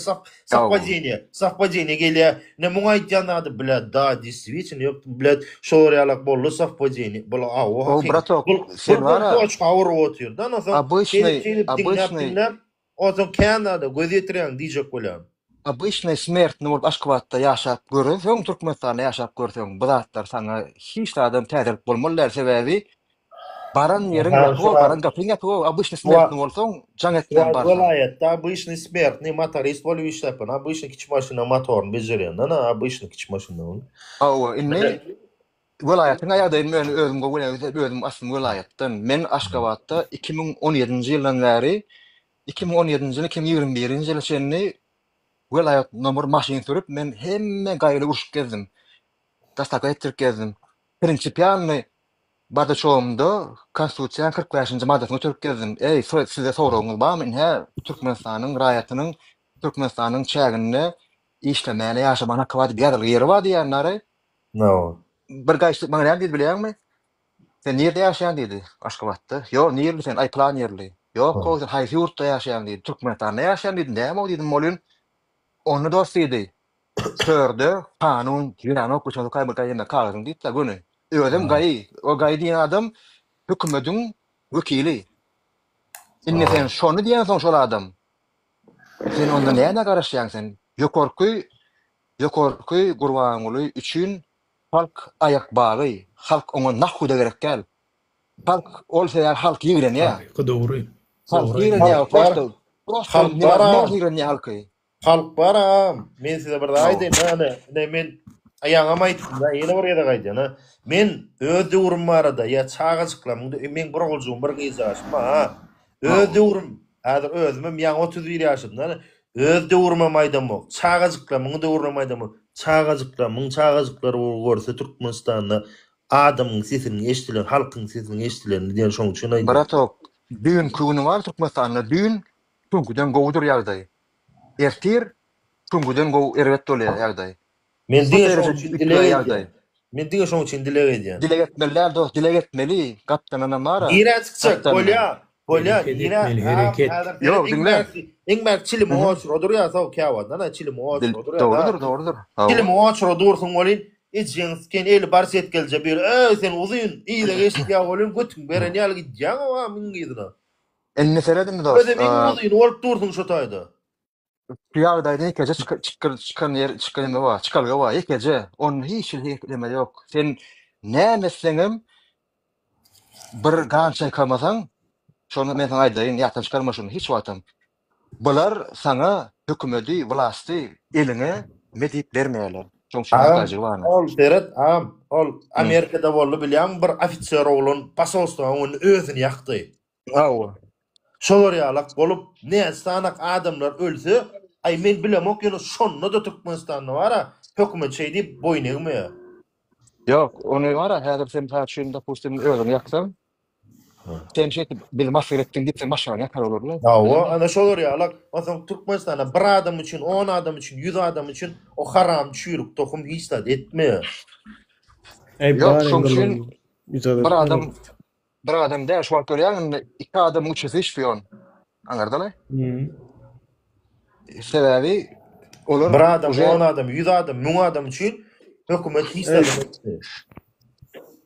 safpadany gelýär. Ne muňa aýtýanady bile da действительно ýok bile şolar ýalak boldy safpadany. Bula o bratok sen var обычный o zaman Kanada göz ýetiren diýjek bolýar. Обычный смерть bolup Aşgabatda ýaşap görürsün, Türkmenistanda ýaşap görürsün. Bu zatlar sana hiç adam täze bolmalylar sebäbi baran ýeriň baran gapyň обычный смерть bolsaň jaň etmän bar. Vilayetde обычный смерть, ne motorist bolup işläpän, обычный kiçik maşyna motoryny bejerýän, обычный kiçik maşyna. Awa, inne vilayetin aýagdaýyn men özüm gowy özüm asly vilayetden. Men Aşgabatda 2017-nji ýyldan bäri 2017-nji 2021-nji ýyl çenli vilayet nomor maşyn sürüp men hemme gaýly urşup gezdim. Dastaka ettirip gezdim. Prinsipialny barda çoğumda konstitusiýanyň 45-nji maddasyny götürip gezdim. Ey, size soragyňyz barmy? Hä, Türkmenistanyň raýatynyň Türkmenistanyň çäginde işlemäne ýaşaman hakbat bir ýeri bar diýenleri. No. Bir gaýşlyk maňa näme diýdi bilýärmi? Sen nerede ýaşaýan diýdi Aşgabatda. Ýok, nerede sen Aýplan ýerli. Ýok, o sen haýsy ýurtda ýaşaýan diýdi. Türkmenistanda ýaşaýan diýdi. Näme o diýdim molyn? Onu dost diýdi. Sörde kanun ýüren okuşan kaýma kagazyň diýdi güni. Özüm gaý, o gaý diýen adam hökümetiň wekili. Inne sen şonu diýen soň şol adam. Sen onda näme garaşýan sen? Ýokarky gurbanlygy üçin halk ayak bagy, halk ona nahuda gerek gel. Halk olsa halk ýigrenýär. Dogry. Halk ýigrenýär, prosto Halk baram. Men size bir aýdym, ne men aýaňam aýtdym da, ýene bir ýere gaýdym. Men öz döwrüm barada ýa çağaçyklam, men bir goljuğum bir gyzaşym, öz döwrüm, häzir özüm ýa 31 ýaşymda, öz döwrüme maýdamok, çağaçyklam, muňa döwrüme maýdamok, çağaçyklar görse Türkmenistanda adamyň sesini eşdilen, halkyň sesini eşdilen diýen şoň üçin aýdym. Bratok, düň küni bar Türkmenistanda, düň tüňküden gowdur ýagdaý. Ertir tüňküden gow erwet dolýar ýagdaý. Men diýe şoň üçin dilek edýän. Dilek etmeliler dost, dilek etmeli. Gapdan mara. Ýere çykjak bolýar, Ýok, dinle. Iň berk çilim oçrodur ýa, saw kawad, çilim oçrodur ýa. Doğrudur. Çilim oçrodursun bolýan, ejensken el bar setgelje bir, sen uzun, ýa-da geçýär bolýan, götüň beren ýaly gidýär, min gidina. Enne seredin dost. Özüm uzun olup durdun şo taýda. Ýagdaýda ekece çıkan var, çıkalga var, ekece. Onun hiç deme yok. Sen nämeseňem bir gança kalmasaň, şonu men sana aýdaýyn, ýatdan çıkarmaşyn hiç wagtym. Bular sana hökümeti, wlasty eline medip bermeýärler. Ol deret, ol Amerikada boldy bilýän bir ofisier oglan pasolstwanyň özüni ýakdy. Şolar ýalak bolup, näçe sanak adamlar ölse, ay men bilemok ýene şonda da Türkmenistanda bara, hökümet şey diýip boyun eýmeýär. Yok, onu var häzir sen taşyn da postum özüni ýaksam. Sen şey bil masir etdiň diýip sen maşany ýakar bolurlar. Ana şolar ýalak, masalan Türkmenistanda bir adam üçin, 10 adam üçin, 100 adam üçin o haram çürük tohum hiç da etmeýär. Yok, şoň bir adam da şu görýän, iki adam üçin şpion. Anlardylar? Sebäbi Olar Bir adam, 10 adam, 100 adam, 1000 adam için hökümet hiç de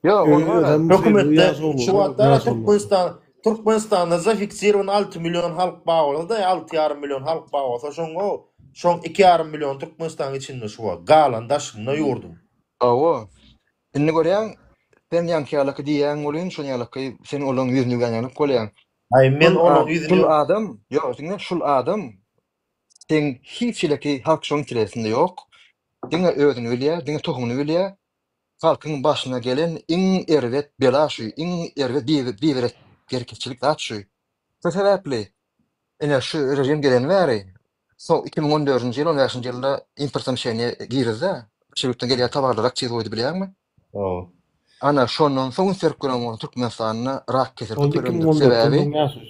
Ya hökümette şu wagtda Türkmenistan'da zafiksiren 6 milyon halk bağı da 6,5 milyon halk bağı olsa şoň 2,5 milyon Türkmenistan içinde şu wagt galan daşyna ýurdum. Awa. Indi görýän sen ýankyalaky diýen bolýan şo ýalaky sen olaň ýüzüni gaňanyp bolýan. Ay men olaň ýüzüni şul adam, ýok, diňe şul adam sen hiçleki halk şoň interesinde ýok. Diňe özüni bilýär, diňe tohumyny bilýär. Halkyň başyna gelen iň erwet bela şu, iň erwet biwret gerçekçilik dat şu. Bu sebäpli ene şu rejim gelen bäri. So 2014-nji ýyl 15-nji ýylda importdan şeýle girizde. Şeýle gelýär tawarlar akçy goýdy bilýärmi? Ana şondan soň serkuram Türkmenistanyna rak kesel köpölündü sebäbi.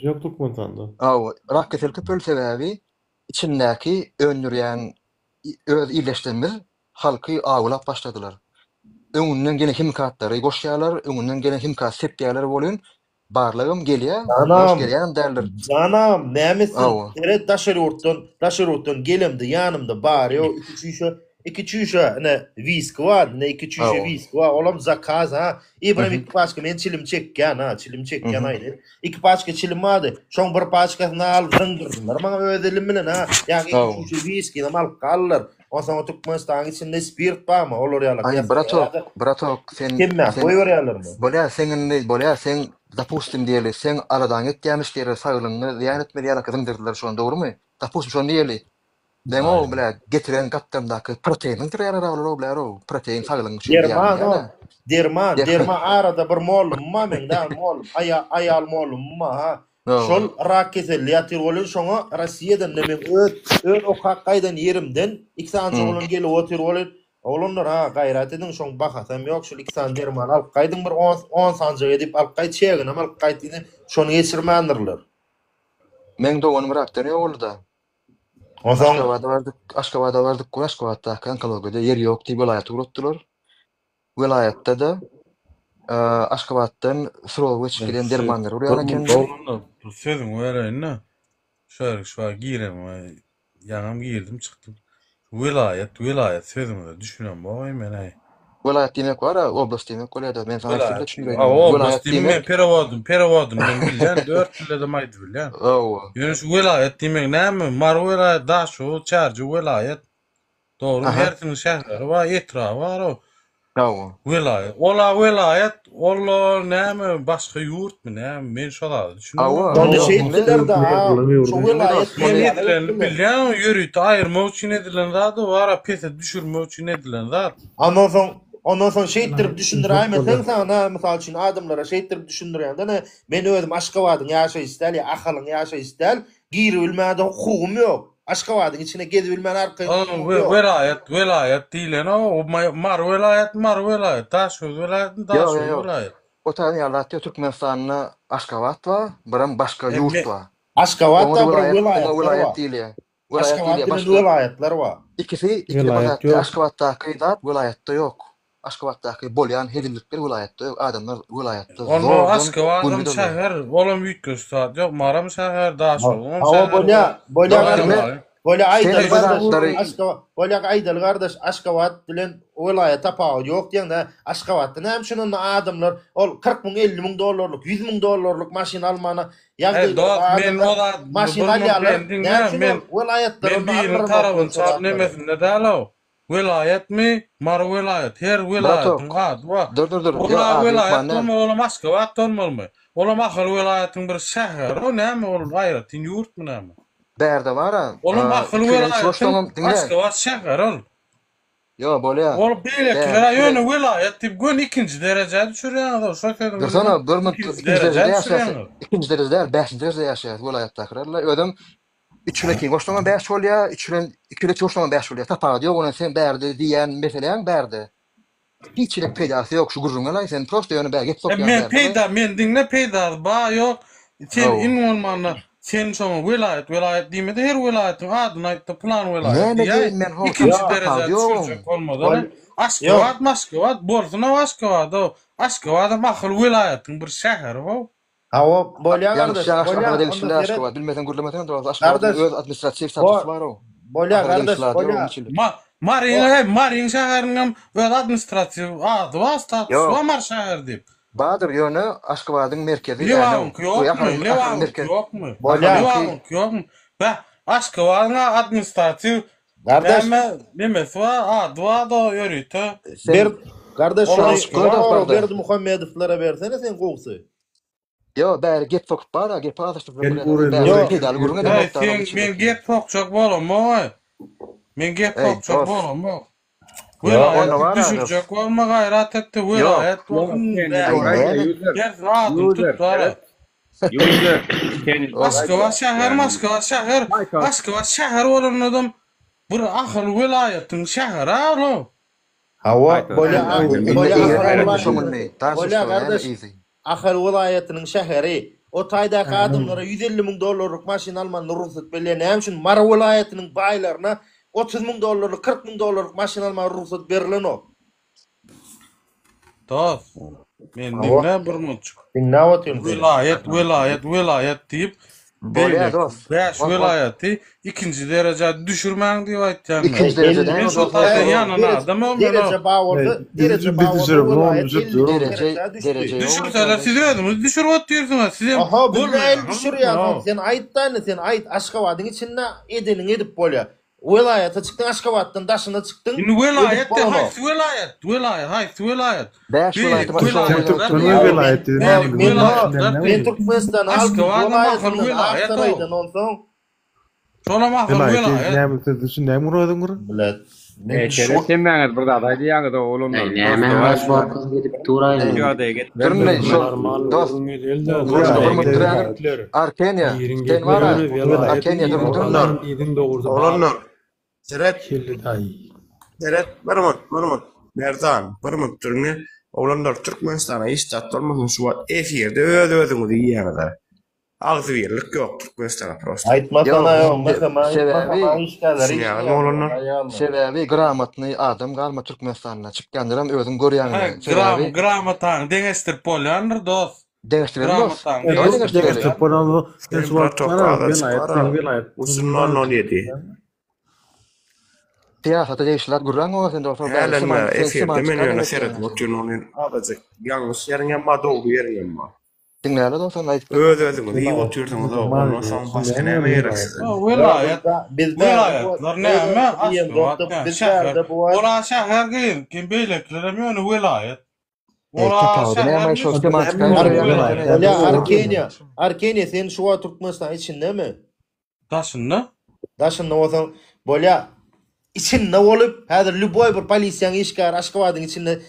Ýok Türkmenistanda. Rak kesel köpöl sebäbi içindäki öňürýän öz ýerleşdirmir halky awlap başladylar. Öňünden gene himkatlary goşýarlar, öňünden gene himkat sepdiýärler bolýan. Barlygym gelýär, hoş gelýän derler. Canam, nämesin? Eret daşyrutdan gelemdi, ýanymda bar, ýo iki çüşe ne viski var, ne iki çüşe viski var. Olam zakaz ha. İbrahim iki paçka men çilim çekýän ha, çilim çekýän aýdy. İki paçka çilim vardy. Şoň bir paçkasyny alyp döndürdüler. Maňa ödelim bilen ha. Ýa-ni iki çüşe viski namal kallar. Ondan Türkmenistan içinde spirt barmy? Olar ýaly. Ay brato sen goýberýärlermi? Bolýar sen dapustim diýeli, sen aradan getýämiş diýeri saglygyny ýan etmeli ýaly şoň dogrumy? Dapustim şoň diýeli. Ben o bile getiren kattamdaki proteinin tirayana ravlar bile o protein saglygyny derma arada bir molum ma menda molum ayal molum ma ha. Şol raketli ýatyr bolan şoňa Russiýadan nemen öt o hakkaýdan yerimden 2 saat bolan gelip otur bolan olanlar ha gaýrat edin şoň bakatam ýok şol 2 saat derman alyp gaýdym bir 10 sanjy edip alyp gaýt çegin amal gaýtyny şonu geçirmändirler. Men de onu bıraktım ya oldu da. Aşgabat'a vardık. Aşgabat'ta Kankaloga'da yer yok diye vilayet uruttular. Vilayette de Aşgabat'tan Srovveç giden dermanlar oraya kendi. Sözüm öyle ne? Şöyle şu an girem. Yanım girdim çıktım. Vilayet sözümü düşünüyorum. Bakayım ben ay. Vilayet demek var ha, oblast demek var da ben sana söyle düşünüyorum. Oblast demek Perevodun ben bilýän 4 ýylda maýdy bilýän. Ýöne şu vilayet demek näme? Mar vilayet da şu çarjy vilayet. Dogry hertiniň şäherleri var, etrafy var o. Vilayet. Ola vilayet, ola näme başga ýurtmy näme? Men şolary düşünýärm. Onu şeýtler da şu vilayet bilýän ýürüýt aýyrmak üçin edilen zat var, pese düşürmek üçin edilen zat. Ondan soň şeýtdirip düşündirýärmi? Sen sana mysal üçin adamlara şeýtdirip düşündirýärde men özüm Aşgabatyň ýaşa istel, ahalyň ýaşa istel, giri bilmäde hukugum ýok. Aşgabatyň içine gedip bilmän arky. Vilayet diýlen o mar vilayet, taş vilayet. O tane ýerlerde Türkmenistanyna Aşgabat bar, biram başga ýurt bar. Aşgabat da bir vilayet diýilýär. Aşgabatda vilayetler bar. İki vilayetde Aşgabatdaky zat vilayetde ýok. Aşgabatdaky bolýan hedillikler vilayetde ýok. Adamlar vilayetde zor. Onu Aşgabatym şäher, bolam ýetki saat ýok, maram şäher daş bolýan. Bolýa Aýdal gardaş Aşgabat bilen vilayet tapagy ýok diýende Aşgabatda näme şunun adamlar ol 40 000 50 000 dollarlyk 100 000 dollarlyk maşina almana men olar maşina alýarlar. Men vilayetler tarabyn çap nemesinde däl. Vilayet mi? Mar vilayet. Her vilayetin adı var. Dur. Ola vilayet ola Aşgabat olmaly. Ola ahal vilayetin bir şäher. O näme ol gaýratyn ýurtmy näme? Berde var ha. Ola ahal vilayetin Aşgabat şäher ol. Yo bolýar. Ol beýlekler ýöne vilayet diýip gün ikinji derejede düşürýän o şoýtady. Dursana bir ikinji derejede ýaşaýar. İkinji derejede 5-nji derejede ýaşaýar vilayetdakylar. Ödüm 3-leki goşlama 5 bolýar, 2-leki goşlama 5 bolýar. Tapagy ýok, onu sen berde diýen meselen berde. Hiçlik peýdasy ýok şu gurrunga sen prosto ýöne bäge topýar. Men diňle peýda ba ýok. Sen inmolmanda sen şoňa vilayet diýmedi, her vilayetin adyny aýtdy, plan vilayet. İkinji derejede düşürjek bolmady. Aşgabat bolsun Aşgabat. Aşgabat mahal vilayetiň bir şäheri o. Bolýar gardaş. Aşgabat bilmeden gurulmadan Aşgabat öz administrativ statusy bar o. Bolya kardeş, bolya. Marin şäheriniň öz administrasiýa ady we statusy we mar şäher diýip. Badır ýöne Aşgabatyň merkezi. Lewank ýokmu? Ýokmu? Ba Aşgabatyň administrasiýa kardeş memesi we ady we da ýörüýte. Bir kardeş Berdi Muhammedowlara bersene sen gogsy. Yo, bäri get fok bara, get padaşdyk Men get fok çok bolanmy. Men get fok çok bolanmy. Welayat düşürjek bolma gayrat etdi welayat bolsun. Moskwa şäher bolanadym. Bir ahal welayatyň şäheri alo. Hawa bolya kardeş. Ahal welayatynyň şäheri. O taýdaky adamlara $150,000 maşina alman ruhsat berýän. Näme üçin Mar welayatynyň baýlaryna $30,000, $40,000 maşina alman ruhsat berilen o. Toz. Men dinle bir munçuk. Dinle otyň. Welayat diýip beş welayaty ikinji derejä düşürmäň diýip aýtýan. İkinji derejeden ýanyna adam derejä bagyrdy. Derejä düşürseler siz özüňiz düşürip otýarsyňyz. Siz hem bilmeýin düşürýärsiň. Sen aýtdan, sen aýt Aşgabatyň içinde edeniň edip bolýar. Welayata çıktın Aşgabatdan daşına çıktın. Indi welayatda haýsy welayat. Beş welayat. Men Türkmenistan Aşgabatdan şola mahal welayat. Näme düşün, näme uradın gura? Bilet. Sen mäňe bir zat aýdy ýa-da oğlunlar. Näme başbar kız gidip duraylar. Ýa-da get. Durmay şol. Dost. Arkenya. Sen wara. Arkenya durmuşlar. Olanlar. Seret. Seret. Barmut. Merdan. Barmut türüne. Olanlar Türkmenistan'a istat olmasın şu an efirde özüňizi diýýärler. Ağzı birlik ýok Türkmenistan'a prosta. Aýtmasana sebebi gramatny adam galma Türkmenistan'a çykdandyram özüň görýäňi. Gramatan deňestir polýandyr dost. Deňestir dost. Deňestir polýandyr. Musulman ýeti. Siyasata değişler gurran o sen de efirde men ýöne seret oturunyň adadyk ýalňyş ýeriňe ma dogry ýeriňe ma. Dinläle de sen aýt. Özüňiz diýip oturdyňyz da ondan soň başga näme gereksiz. Welayat näme Aşgabat. Ola şäher gyn kim beýleklere meni welayat. Arkenya sen şu Türkmenistan içindemi? Daşynda bolsa bolýa içinde olup häzir lüboy bir polisiýaň işgär Aşgabatyň içinde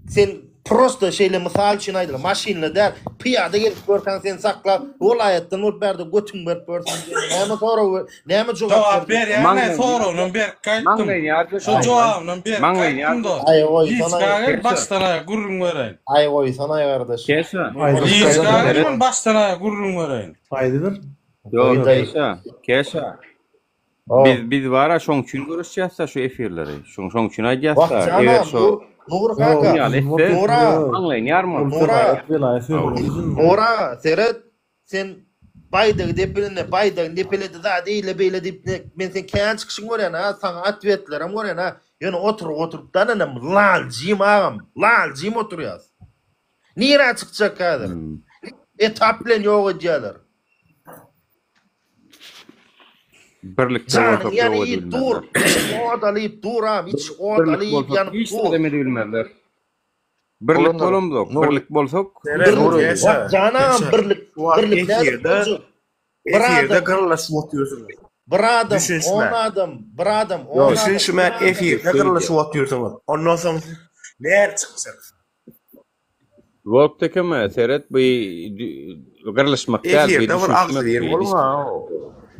sen prosto şeýle mysal üçin aýdylar maşinla der piýada gelip görkäň sen saklap welaýatdan olup berde götüň berip bersin näme soraw näme jogap ber ýa-ni sorawnyň ber kaýtdym şu jogabyny ber ay oy sana başdan aýa gurrun bereýin ay oy sana gardaş keşä başdan aýa gurrun bereýin faýdadyr ýok keşä biz wara şoň üçin görüşýärsa şu efirleri şoň üçin aýdýarsa eger şu Nura kaka. Nura seret sen baydagy depeline depelede da diýle beýle diýip men sen kän çykyşyň görýän ha saňa atwetlerim görýän ha ýöne oturup dananam lal jim oturýas. Nira çykjak häzir. Etap bilen ýok edýärler. Birlikde dur. Odalyp duram, hiç odalyp ýanyp dur. Demedi bilmezler. Birlik bolamdyk, birlik bolsak. Canam birlik efirde gyrlaşyp oturýarsyňyz. Bir adam, 10 adam, bir adam, 10 adam. Düşünçi men efirde gyrlaşyp oturýarsyňyz. Ondan soň näme çyksak? Wagtda keme seret bu gyrlaşmak däl. Efirde bir agzy yer bolma.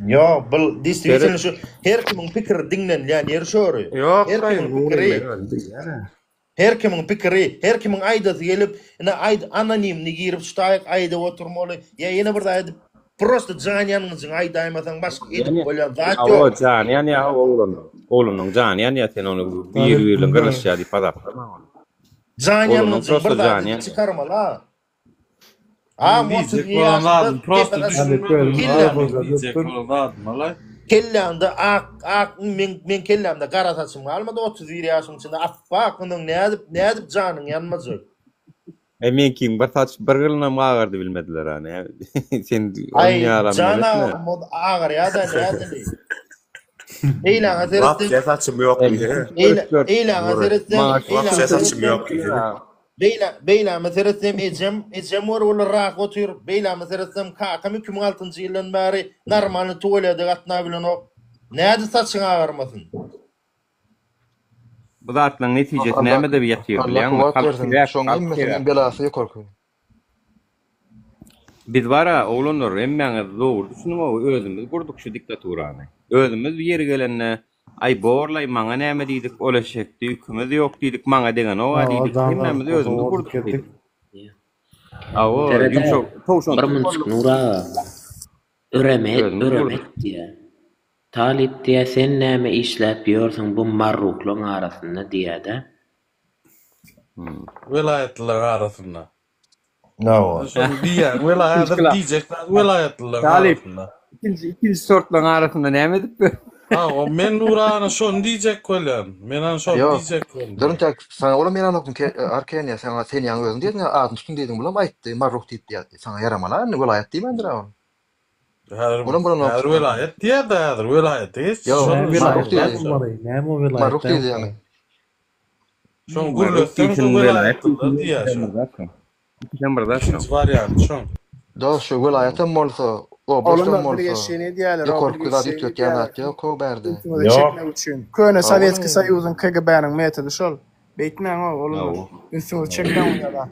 Yo, bil distribusiýon şu her kimiň pikiri diňlen, ýani ýerşöri. Her kimiň pikiri, her kimiň aýdasy gelip, ina aýd anonimni girip şutaýyk aýda oturmaly. Ýa ýene bir aýdy prosto janýanyňyň aýdaýmasaň başga edip bolýan zat ýok. O janýan ýa oğlunyň janýan ýa sen onu bir bilen gyrlaşýar diýip adap. Janýanyň bir zat çykarmala. Prosto düşünme. Kellemde men kellemde gara saçym galmady 31 ýaşyň içinde affak munyň nädip janyň ýanmajak. Men kim bir saç bir gylna magardy bilmediler hani. Sen Ay oňaram jana mod agar ýa-da nädili. Eýle Wapça saçym ýok diýdi. Eýle saçym ýok diýdi. Beyla meselesem ecem olarak otur. Beyla meselesem kakam 2006-njy ýyldan bäri normal tuvalede gatna bilen ok. Näde saçyň agarmasyn? Bu zatlaryň netijesi näme de ýatýar bilen Şoňa belasy ýokarky. Biz bara oğlanlar emmeňe zor düşünüp özümiz gurduk şu diktaturany. Özümiz bir ýere gelenne ay borlay maňa näme diýdik olaşekdi hükümeti ýok diýdik maňa degen o diýdik hemmemiz özümiz gurduk diýdik. Awo ýumşak towşan bir munçuk nura öremek diýe. Talip diýe sen näme işläp ýörsiň bu marruklaryň arasynda diýe-de. Vilayetler arasında. No. Vilayetler diyecekler vilayetler arasında. İkinci sortlaryň arasynda näme edip? O men Nurana şonu diyecek kolan. Men şonu diyecek kolan. Dörüntek sana ola men anokdum ki arkaya sana sen ýa özüň diýdin adyn tutun diýdin bulam aýtdy marruh diýip diýdi. Sana yaramala vilayet diýmendir aw. Her vilayet diýer de her vilayet hiç. Näme vilayet? Marruh diýdi ýa-ni. Şonu gurultdan şu vilayet diýer. Sen burada şu. Variant şon. Da şu vilayetem bolsa o boşdan bolsa. Birleşeni diýerler. Ýokarkyda diýip ýa-ni ýok berdi. Çekmek üçin. Köne Sowetski Soýuzyň KGB-niň metody şol. Beýtmäň o üstüne çekmek ýa-da.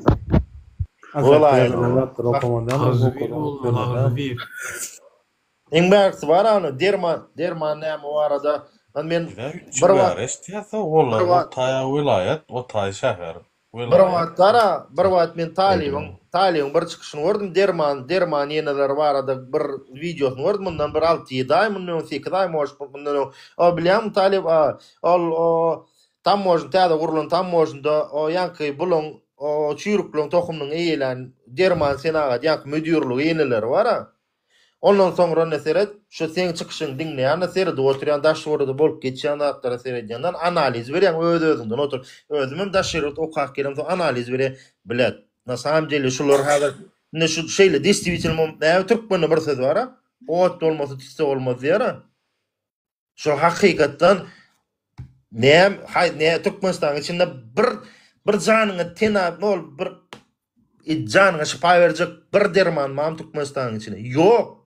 Engbersi var onu derman näme o arada men bir wagt o taýa vilayet o taýa şäher. Bir wagt men talyň bir çykyşyny gördüm derman ýeneler barada bir videosunu gördüm mundan bir 6-7 ay mundan 8 ay mundan o bilýän talip o tam možda täze gurulun tam možda o ýanky bulun o çýrükliň tohumynyň eýelen derman senagat ýanky müdürligi ýeneler bara. Ondan soňra neseret şu seň çykyşyň diňleýän neseret oturýan daşwyrda bolup geçýän zatlara seredýändan analiz berýän özüňden otur. Özümem daşwyrda okak gelem analiz berýän bilet. Na samym dele şular hazır ne şu şeýle действительно näme türkmeni bir söz bara. Ot bolmasa tiste bolmaz ýara. Şu hakykatdan ne Türkmenistan içinde bir janyňy tenap bol bir janyňa şifa berjek bir derman mam Türkmenistan içinde ýok.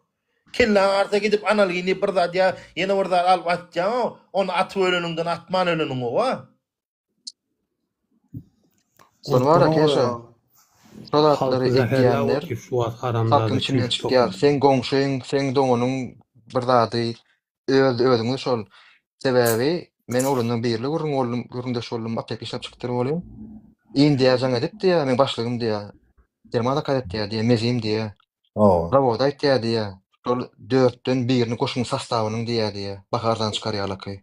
Kella arta gidip analiýini bir zat ýa ýene bir zat alyp atjaň onu atyp öleniňden atman öleniň o wa. Son var keşe. Şolatları ekleyenler halkın içinden çıkýar. Sen goňşyň, sen doňunyň bir zaty özüňi şol sebebi men olanyň birli gurundaş boldum aptek işlep çykdyr bolýan. Indiýa jaň edip diýär, men başlygym diýär. Dermada kadet diýär, mezim diýär. Rawoda aýtýar diýär. Şol 4-den 1-ni goşuň sastawynyň diýär. Bahardan çykarýarlaky.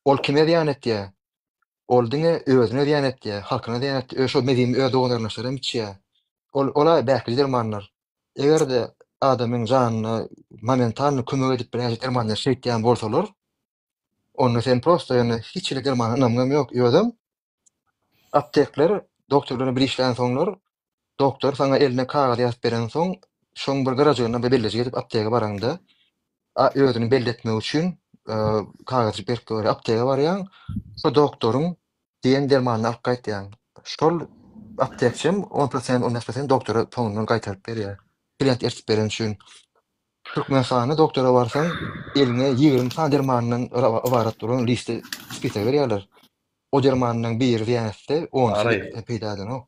Ol kime diýän etdiýär? Ol diňe özüne diýän etdiýär, halkyna diýän etdiýär. Şol mezim öýde oňlaryna şeýle biçýär. Ola bäkli dermanlar. Egerde adamyň janyna momentalny kömek edip bir dermanlar şeýtýän bolsalar, onu sen prosto ýöne hiç ile derman anamgam ýok ýödüm. Aptekler, doktorlaryň bir işlän soňlar, doktor sana eline kağıt ýazyp beren soň, şoň bir garajagyna belleji gedip aptege baranda, özüni belli etmek üçin kağıt berip goýar, aptege barýan, şo doktoruň diýen dermanyny alyp gaýtýan. Şol aptekçim 10% 15% doktora toňundan gaýtaryp berýär. Klient ertip beren üçin. Türkmenistanyň doktora barsaň, eline 20 tane dermanynyň ibarat duran liste spitek berýärler. O dermanynyň bir diýense 10 peýdadan o.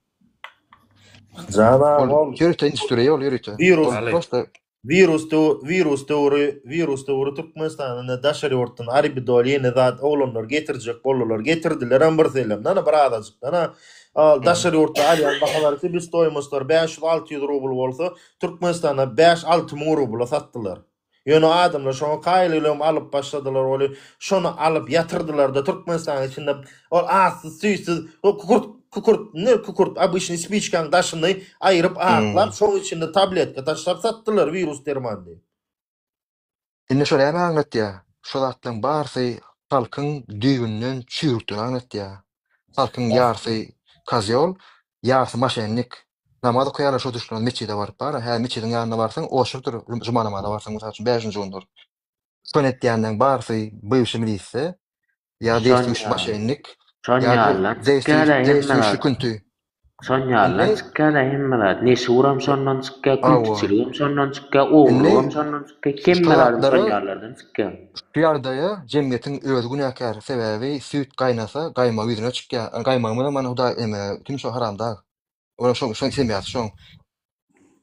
Jana Ýürüten industria ýol ýürüten. Virus doğru Türkmenistan'ın daşarı ortadan Arabidol yeni zat oğlanlar getirecek bollar getirdiler bir selam. Nana bir adacık. Nana daşarı orta alyan bakalarsa biz toymuşlar 500-600 rubl olsa Türkmenistan'a 5-6 min rubl sattılar. Yani adamlar şunu kaylıyorum alıp başladılar öyle şunu alıp yatırdılar da Türkmenistan içinde o ağsız suysuz o kukurt обычный спичкаң daşını ayırıp ağıklap şunun içinde tabletka taşlar sattılar virüs derman diye. Indi şöyle hemen anlatýar. Şu zatlaryň barsy halkyň düýünden çürükdigini anlatýar. Halkyň ýarsy kazyol, ýarsy maşennik. Namaz okuýarlar şu düşkün meçide barıp bar. Her meçidin ýanyna barsaň oşurdur. Juma namazyna barsaň mesela 5-nji gündir. Şonetýänden barsy bywşy milise, ýa deýişmiş maşennik, Sonyalar deýişmiş küntü. Sonyalar çıkkada hemmeler. Ne suram sondan çıkka, küntüçülüğüm sondan çıkka, oğlum sondan çıkka, kemmeler sonyalardan çıkka. Şu ýardaýa jemgyýetiň öz günäkär sebebi süýt gaýnasa, gaýma ýüzüne çykýar. Gaýmamy mana Huda tüm şu haramda. Ola şoň semýär şoň.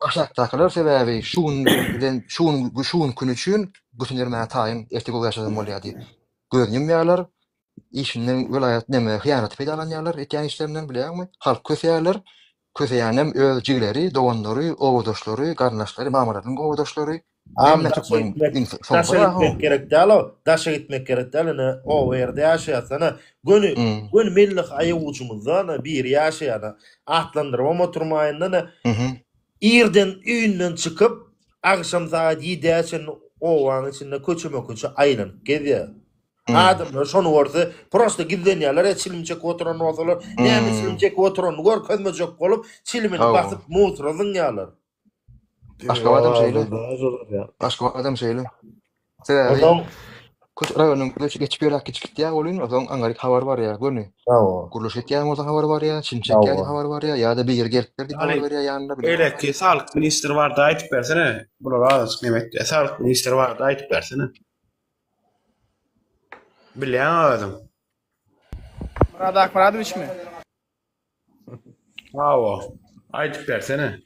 Aşakdakylar sebebi şuň gün üçin götürmä taýyn ertegi ýaşadym bolýar. Görünýärler. İşinden vilayet neme hıyanat pedalanýarlar etýän işlerinden bilýärmi? Halk köseýärler. Köseýänem öz jigleri, doganlary, owadoşlary, garnaşlary, mamalaryň owadoşlary. Daşa gitmek gerek däl o. Daşa gitmek gerek däl. O ýerde ýaşaýatsana. Gün millik aýawçymyzdan bir ýaşaýana atlandyrma oturmaýyndan irden üýünden çykyp akşam saat 7-de owaň içinde köçeme aýlanyp gezýär. Adamlar şonu orada prosto gidlenýärler, çilimçek oturan bolsalar, näme çilimçek oturan görkezmejek bolup, çilimini basyp mutralynýarlar. Başga adam şeýle. Başga adam şeýle. Sebebi köç raýonyň geçip ýörak geçipdiýär bolýan, oňa aňaryk habar bar ýa, görni. Guruluş etýän bolsa habar bar ýa, çilimçekkä habar bar ýa, ýa-da bir ýer gelipler diýip habar berýär ýanynda bilýär. Eleki sağlık ministri barda aýtyp bersene. Bular az nimetdi. Sağlık ministri barda aýtyp bersene. Bilýän adam. Murad Akmuradoviç mi? Hawa. Aýtyp bersene.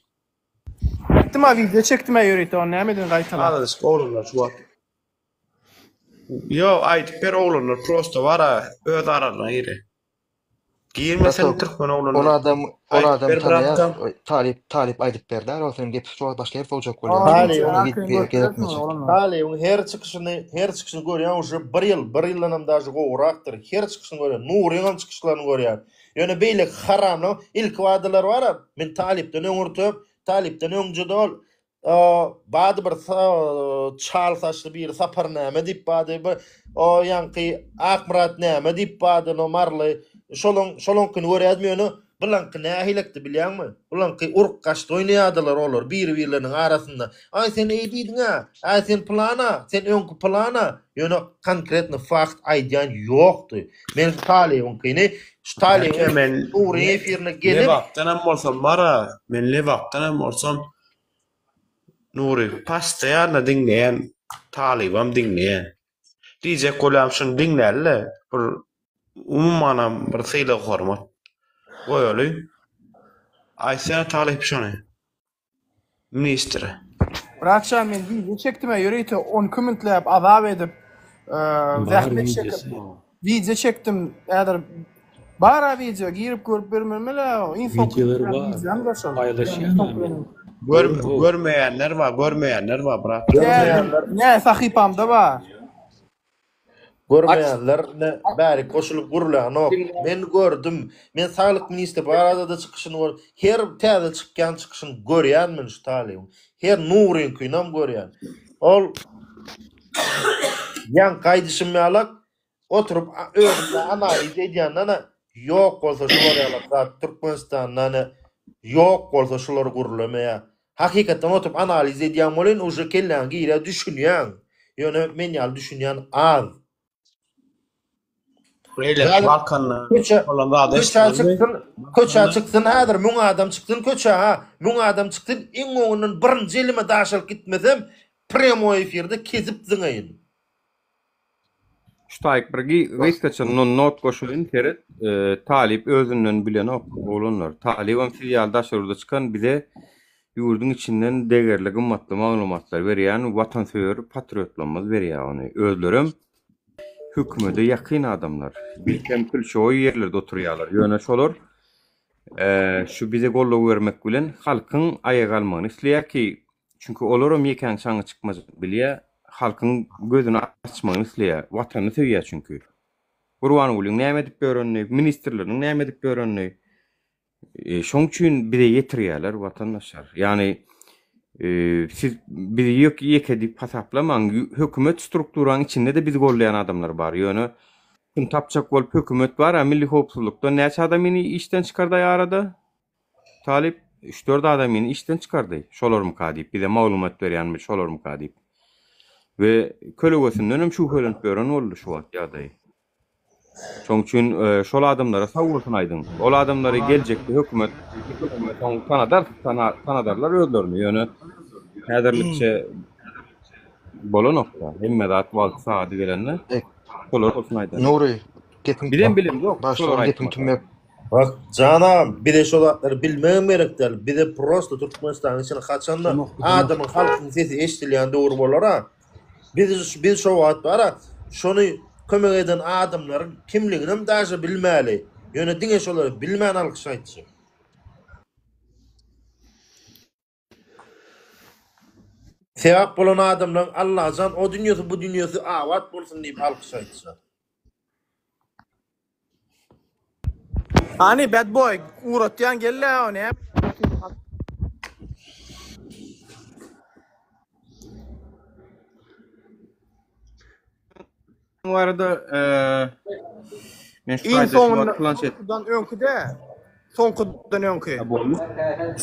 Çektim abi, video çektim ýöreýdi onu, näme edin gaýtalar. Alys oğlunlar şu wagt. Yo, aýtyp ber oğlunlar prosto bara öz aralarına ýere. Girmesen Türkmen oğlunlar. Ol adam tanıýar, talip aýdyp berler, o senin gep şu başga ýer bolajak bolýar. Hali, her çıkışını görýän, uşa 1 ýyldan daşy gowrakdyr. Her çıkışyny görýän, Nurýan çıkışlaryny görýän. Ýöne beýle haramly ilk wadalar bar. Men talipden öňürtüp, talipden öňjede ol. Bady bir çal saçly bir saparname diýip bady o ýanky Akmurat näme diýip bady no marly şolonkyny görýärmi? Bulanky nähilekdi bilýärmi? Bulanky urk gaşdy oýnaýardylar olar bir-birleriniň arasynda. Ay sen eýdiň ha? Ay sen plana, sen öňkü plana. Ýöne konkretny fakt aýdýan ýokdy. Men talýyňkyny, şu talýyň Nuri efirine gelip Lewapdan bolsam mara, men Lewapdan bolsam Nuri pastaýarla diňleýän, talybam diňleýän. Diýjek bolam şunu diňlerle, bir umumana bir syýly hormat. Goýaly. Aýsana talyp şonu. Ministri. Bırakşam men video çektim ýöreýdi, 10 kommentlap azap edip, zähmet çekip video çektim. Äder bara video girip görüp bermemeli, info videoları var. Paylaşýan. Görmeýänler var, bırak. Ne sahipamda var. görmeýänler bäri koşulyp gurulýan ok. Men gördüm. Men sağlyk ministri barada da çykyşyny gör. Her täze çykýan çykyşyny görýänmin şu talyň. Her Nuryn kynam görýän. Ol ýan gaýdyşymýalak oturup özüne analiz edýändan ýok bolsa şu barýalak Türkmenistandan ýok bolsa şular gurulameýär. Hakykatdan oturup analiz edýän bolan uje kelläň gire düşünýän. Ýöne men ýaly düşünýän az. Köçe çıksın häzir müň adam çıksın köçe ha. Müň adam çıksın iň oňundan birinji elime daşalyp gitmesem premo efirde kezip zyňaýyn. Ştaýk birgi weýskaçan not goşulyn teret talip özünden bilen bolanlar. Talibam filial daşarda çıkan bize ýurdun içinden degerli gymmatly maglumatlar berýän watansöwer patriotlarymyz berýär ony. Özlerim hükümede yakın adamlar. Bilkemkil şoý yerlerde oturýarlar. Ýöne şolar şu bize golla vermek bilen halkyň aýa galmagyny isleýär ki, çünkü olaram ýekäň şaňy çykmajak bilýär. Halkyň gözüni açmagyny isleýär. Watany söýýär çünkü. Gurban ulyň näme edip berýänini, ministrleriň näme edip berýänini şoň üçin bize ýetirýärler watandaşlar. Yani Siz bizi yok edip hasaplamaň, hökümet strukturanyň içinde de bizi gollayan adamlar bar. Ýöne kim tapjak bolup hökümet bar, milli howpsuzlukda näçe adam meni işten çykardy arada? Talip 3-4 adam meni işten çykardy. Şolarym kadip, bir de maglumat berýänmi şolarym kadip. Ve kölegesinden hem şu hölenip beren boldy şu wagt ýagdaý. Şoň üçin şol adamlara sawursun aýdym. Ol adamlary geljekde hökümet oň tanadarlar özlerini. Ýöne häzirlikçe bolan nokta. Hemme zat wagt saady gelenler. Şolar olsun aýdym. Nuri, gepin bilim yok. Başlar gepin kim Bak canam bir de şu zatları bilmem gerekler. Bir de prosto Türkmenistan için kaçanda adamın halkın sesi eşitleyen doğru bolar ha. Biz şu vaat var ha. Şonu kömek eden adamların kimligini daşa bilmeli. Yönettiğin şoları bilmeyen alkış aytçı. Sevap bolan adamların Allah'tan o dünyası bu dünyası avat bolsun deyip alkış aytçı. Hani bad boy uğratyan gelle o ne? Bu arada men şu İn sonundan planshet önküde. Sonkudan önkü.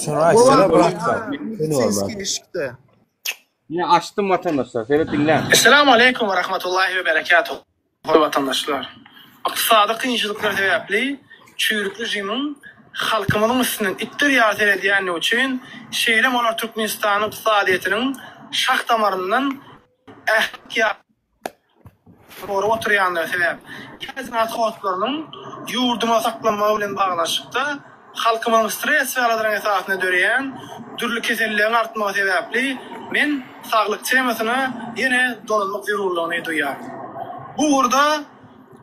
Şunu açsana bırak. Çıktı. Yine açtım vatandaşlar. Seni dinle. Esselamu aleyküm ve rahmetullahi ve berekatuhu. Vatandaşlar. Iqtisadi kıyınçılıklar sebepli çüyrüklü jimin halkımızın üstünden ittir yardım ediyen için şeýle olar Türkmenistanyň iqtisadiyetiniň şah damarından doğru oturýanlar sebäp. Hizmet howatlarynyň ýurdumy saklanma bilen baglaşykda halkymyň stres we aladyran esasyna döreýän dürli keselleriň artmagy sebäpli men saglyk temasyna ýene dolanmak zerurlygyny duýar. Bu urda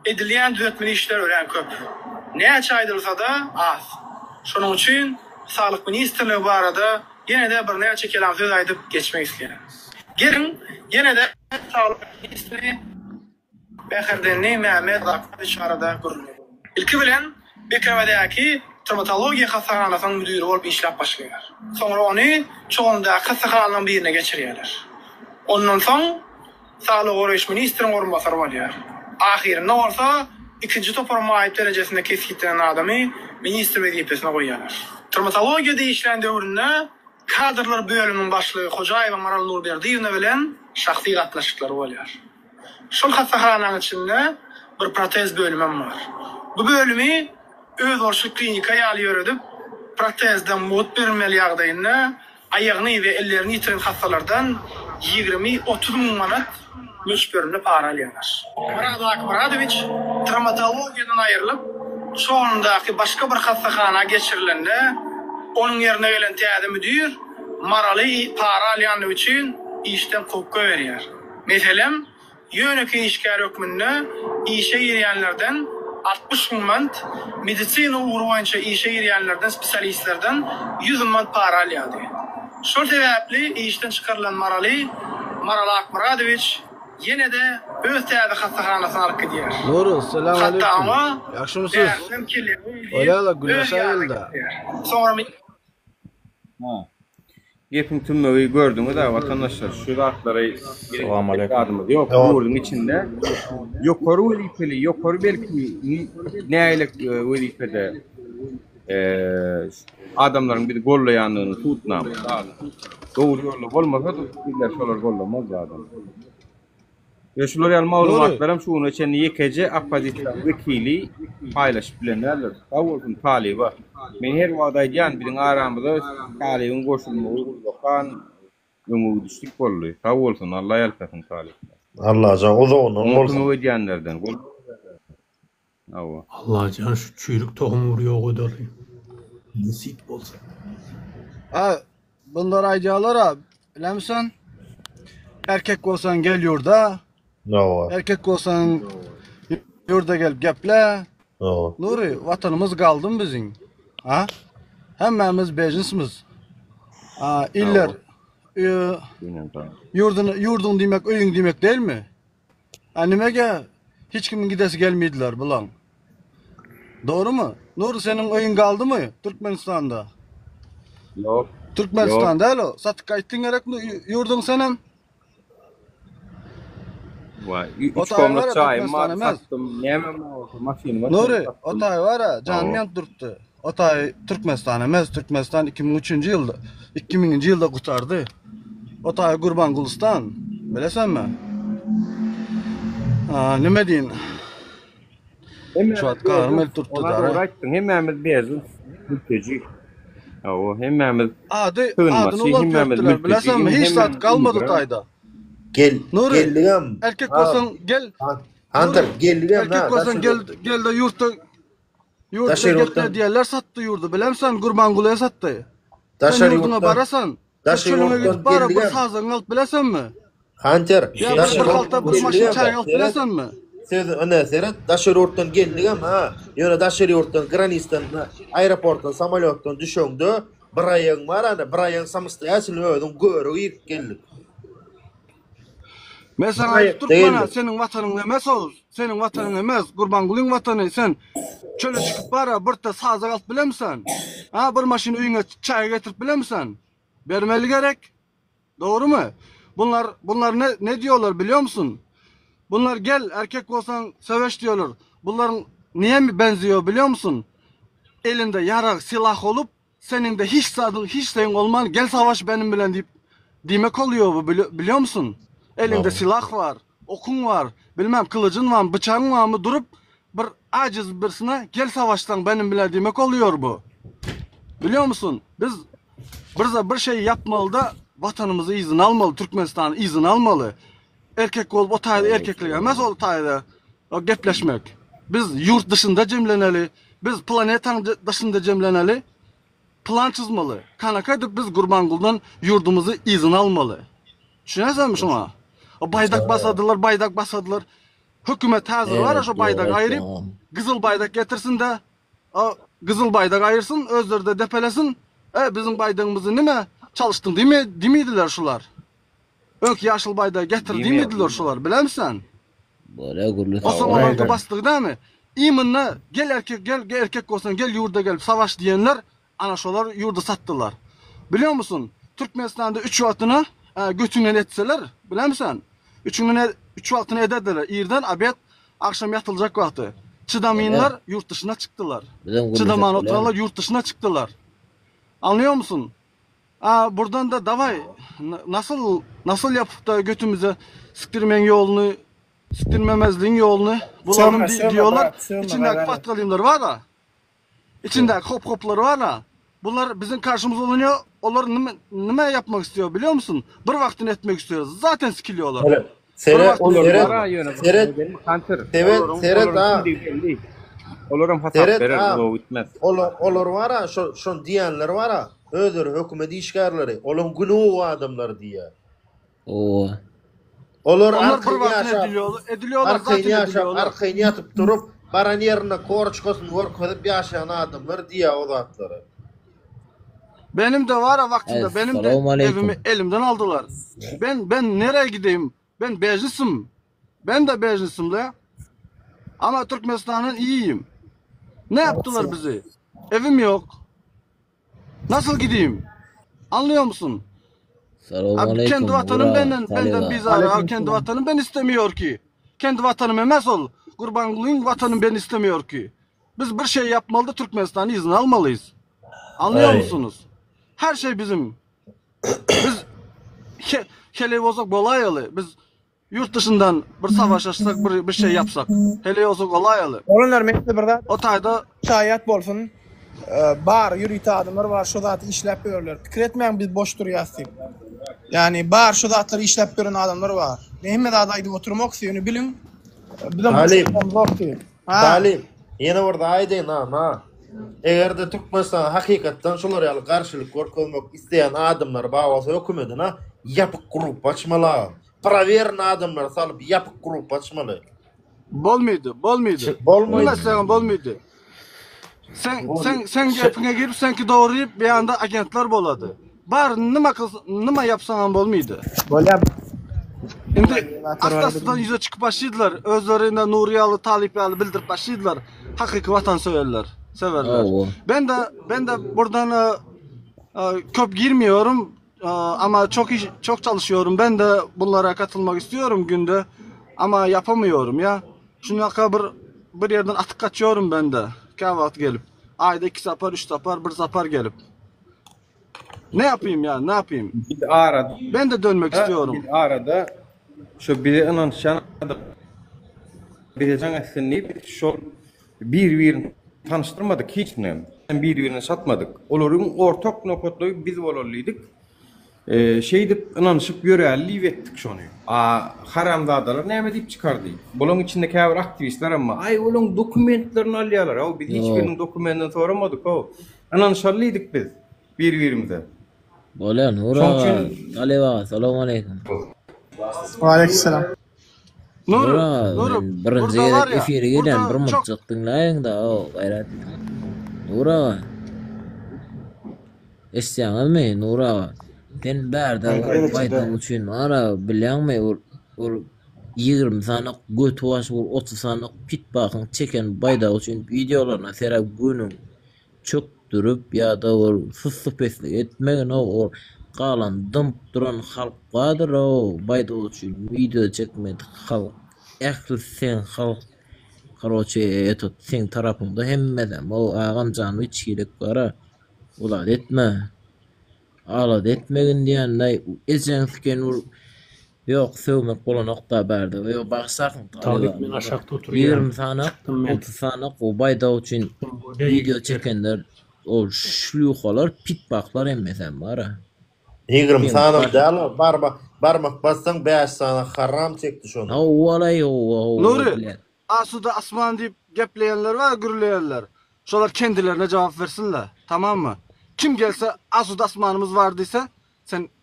edilýän düzeltmeli işler ören köp. Näçe aýdylsa da az. Şonuň üçin Saglyk Ministrligi barada ýene de bir näçe kelam söz aýdyp geçmek isleýär. Gelin ýene de Saglyk Ministri Beherdeni Mehmet Akbaş çarada görünýär. İlki bilen Bekawadaky Traumatologiya hastanasanyň müdiri bolup işläp başlaýar. Soňra ony çoğunda hastananyň birine geçirýärler. Ondan soň Saglyk Goraýyş Ministriň orunbasary bolýar. Ahirinde olsa ikinci toparma ayıp derecesinde keskitilen adamı ministr vazifesine koyarlar. Traumatologiya değişilen dövründe kadrlar bölümünün başlığı Hocayev Maral Nurberdiyevne bilen şahsi katlaşıkları oluyor. Şol hastahananın içinde bir protez bölümüm var. Bu bölümü öz orşu klinikaya alıyor edip protezden mut verilmeli ýagdaýynda ayağını ve ellerini yitiren hastalardan 20-30 min manat müşbörünü para alýarlar. Murad Akbaradoviç traumatologiyadan aýrylyp şoňundaky başga bir hastahana geçirilende onun ýerine gelen täze müdir maraly para alýanlyk üçin işden kokka berýär. Meselem ýöneki işgär hökmünde işe girýänlerden 60 min manat, medisina uğru boýunça işe girýänlerden spesialistlerden 100 min manat para alýardy. Şol sebäpli işden çykarylan Maral Akbaradoviç yine de öz täze hastahanasyna alyp gidýär. Nuru, selam aleyküm. Yaxşymysyz? Oýala güneş aýylda. Soňra Gepin tümmeyi gördüňiz da vatandaşlar şu zatları selam aleyküm. Yok buğurdun içinde ýokary welipeli, ýokary belki näýlik welipede adamların bir gollaýanlygyny tutnam. Doğru ýolda bolmasa da bizler şolar gollamaz adam. Ve şular ýal maglumatlarym şunu içen ýekece opozisiýa wekili paýlaşyp bilenler. Awulun taliba. Men her wagda ýan bilen aramyzda talibiň goşulmagy urdukan ömüd düşdik boldy. Awulsun Allah ýalpasyn talib. Allah can uzağından bolsun. Onu diýenlerden. Awa. Allah can şu çüyrük tohumu vuruyor godaly. Nasip bolsa. Ha, bunlar aýjalar ha, bilemsen? Erkek bolsan gel ýurda. No. Erkek bolsan ýurda gelip geple. No. Nuri, watanymyz galdymy biziň? Ha? Hemmemiz bejinsimiz. Ha, iller yurdun demek, öýüň demek değilmi? Ha, nimege hiç kimin gidesi gelmediler bulan. Doğru mu? Nuri, senin öýüň galdymy Türkmenistanda? Yok. Türkmenistan değil o. Satık ayttın gerek mi yurdun senem? Vay, 3 komluk çayım var, sattım. Neyemem o maşin var. Nuri, otay var ha, canım yan durttu. Otay Türkmenistan emez, Türkmenistan 2003. yılda, 2000. yılda kurtardı. Otay Gurbangulistan, bilesen mi? Nime deyin? Şu at karmel tuttu da. Ona uğraştın, hemmemiz bezin mülteci. O hemmemiz adını ulan töktüler, bilesen mi? Hiç saat kalmadı tayda. Gel, Nuri, geldigem. erkek olsan gel. Hunter, geldigem. Erkek olsan gel de yurtta getne diyerler sattı yurdu. Bilemsen Gurbanguli'ye sattı. Sen yurduna barasan, çölüne gidip bara bir sazan alıp bilesen mi? Hunter, ya bir halta bir maşin çay alıp bilesen mi? Söz öne seret, daşır yurttan geldigem ha. Yöne daşır yurttan, Granistan, aeroporttan, samolyottan düşöndü. Bir ayın var ana, bir ayın samıstı asılı ödüm görü ilk geldik. Mesela Türkmena senin vatanın emez ol. Senin vatanın emez. Gurbanguli'nin vatanı. Sen çöle çıkıp bara bir de sazak alıp bilemsen. Ha bir maşin uyuna çay getirip bilemsen. Vermeli gerek. Doğru mu? Bunlar ne diyorlar biliyor musun? Bunlar gel erkek olsan seveş diyorlar. Bunların niye mi benziyor biliyor musun? Elinde yarak silah olup senin de hiç şeyin olman gel savaş benim bilen deyip demek oluyor bu biliyor musun? Elinde silah var, okun var, bilmem kılıcın var, bıçağın var mı durup bir aciz birisine gel savaştan benim bile demek oluyor bu. Biliyor musun? Biz bir şey yapmalı da vatanımızı izin almalı, Türkmenistan izin almalı. Erkek olup o tayda erkekliğe emez o tayda o gepleşmek. Biz yurt dışında cemleneli, biz planetanın dışında cemleneli, plan çizmeli. Kanaka edip biz Gurbanguli'den yurdumuzu izin almalı. Düşünesen mi şuna? O baydak basadılar. Hükümet hazır var ya şu baydak ayırıp, kızıl baydak getirsin de, o kızıl baydak ayırsın, özleri de depelesin. Bizim baydağımızı nime çalıştın demeydiler şular. Ök yaşıl baydağı getir demeydiler şular, bilen misin? O samanlıkta bastık değil mi? İminle gel erkek olsan gel yurda gelip savaş diyenler, ana şular yurda sattılar. Biliyor musun? Türkmenistan'da 3 vaktini götünden etseler, bilir misin? 3 vaktini ederdiler. İrden abiyet akşam yatılacak vakti. Çıdamayınlar yurt dışına çıktılar. Çıdaman oturanlar yurt dışına çıktılar. Anlıyor musun? Buradan da davay nasıl yapıp da götümüze siktirmeyen yolunu, siktirmemezliğin yolunu bulalım diyorlar. İçindeki patkalimler var da. İçindeki hopları var da. Bunlar bizim karşımıza oluyor. Onlar ne yapmak istiyor biliyor musun? Bir vaktini etmek istiyor. Zaten sikiliyorlar. Seret olurum hasap verir o bitmez. Olur var ha, şu diyenler var ha. Ödür hükümeti işgarları. Olum günü o adamlar diye. Olur arkayını yatıp durup baran yerine korçkosunu korkudip yaşayan adamlar diye o zatları. Benim de var ha vaktinde. Benim de evimi elimden aldılar. Ben nereye gideyim? Ben bejlisim. Ben de bejlisim la. Ama Türkmenistan'ın iyiyim. Ne yaptılar bizi? Evim yok. Nasıl gideyim? Anlıyor musun? Abi kendi vatanım benden bizarre. Kendi vatanım ben istemiyor ki. Kendi vatanım emez ol. Gurbanguli'nin vatanım ben istemiyor ki. Biz bir şey yapmalı da Türkmenistan'ı izin almalıyız. Anlıyor musunuz? Her şey bizim. Biz hele olsak kolayalı. Biz yurt dışından bir savaş açsak, bir şey yapsak. Hele olsak kolayalı. Olanlar mekte birda o tayda şayet bolsun. Bar yürüyte adamlar var şu zatı işlep görürler. Fikir etmeyen biz boş duruyoruz. Yani bar şu zatları işlep gören adamlar var. Mehmet adaydı oturmak istiyor bilin. Talim. Yine orada aydın ha. Eğer de Türkmenistan hakikaten şulara karşılık korkulmak isteyen adamlar bağlasa hükümetine yapık grup açmalı. Para veren adamlar salıp yapık grup açmalı. Bolmaydı. Sen gepine girip senki doğrayıp bir anda agentler boladı. Bar nima yapsan bolmaydı. Şimdi astasından yüze çıkıp başlaydılar. Özlerinde Nuriyalı, Talipiyalı bildirip başlaydılar. Hakiki vatanseverler. Ben de buradan Köp girmiyorum ama çok çalışıyorum. Ben de bunlara katılmak istiyorum günde ama yapamıyorum ya. Şuna bir yerden atık kaçıyorum ben de. Kahvaltı gelip. Ayda 2 sapar, 3 sapar, 1 sapar gelip. Ne yapayım ya, ne yapayım? Bir arada Ben de dönmek istiyorum. Bir arada şu bir inançan bilecek aslında şu bir tanıştırmadık hiç ne. Birbirini satmadık. Onların ortak noktaları biz olalıydık. Şey deyip inanışıp yörelliği ettik şunu. Haramzadalar ne deyip çıkardı. Bunun içindeki bir aktivistler ama ay onun dokumentlerini alıyorlar. O biz hiçbirinin dokumentini soramadık o. İnanışallıydık biz birbirimize. Bola Nura. Aleyküm. Selamun aleyküm. Aleykümselam. Nura, birinci yedek efiri gelen bir mırçık dinleyin da o gayret. Nura. İsteyen mi Nura? Sen berde bayda uçun ara bilen mi or 20 sanak göt var 30 sanak pit bakın çeken bayda uçun videolarına serap günün çok durup ya da or fıssıpesli etmegen o qalan dımp duran halk vardır o bayda uçun video çekmedi halk ehli sen halk karoçe etot sen tarafında hemmeden o ağam canı içkilik var ulan etme alat etmegin diyen nay ezenken yok sövmek bolan nokta berdi ve baksakın Talip men aşakta oturuyor. 20 sanak 30 sanak o bayda uçun video çekenler o şlüxalar pit baklar emmesen var ha 20 sanak däl barmak bassaň 5 sanak haram çekdi şonu. Awalay o Nuri asuda asman deyip gepleyenler var gürleyenler. Şolar kendilerine cevap versinler. Tamam mı? Kim gelse asuda asmanımız vardıysa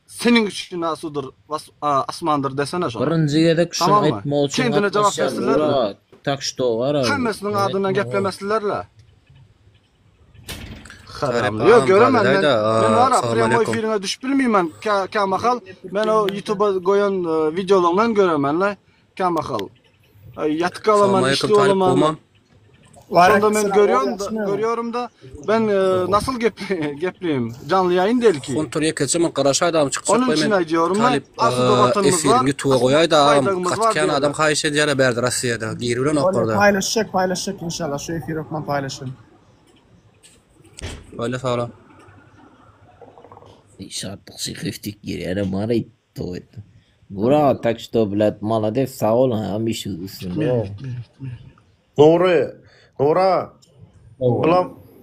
senin için asudur asmandır desene şolar. Birinci yedek şunu tamam etme için kendine cevap versinler. Tak şto var ha. Hemmesinin adına geplemesizlerle. Yok göremem ben var apremo efirine düş bilmeyim kamakal ben o YouTube'a koyan videolarından göremem kamakal yatık alaman işte olaman sonunda ben görüyorum da ben nasıl gepliyim canlı yayın değil ki Kontrol geçemem karşıya adam çıkacak onun için diyorum lan aslında vatanımız var YouTube'a koyay da katken adam kayış ediyere berdi Rusya'da girilen okurda paylaşacak inşallah şu efir okman paylaşın Öyle sağ olun. Şartlık şıkıftik giriyor ama to etti. Bura tak что блядь молодец sağ olun ama iş üstünde. Nura.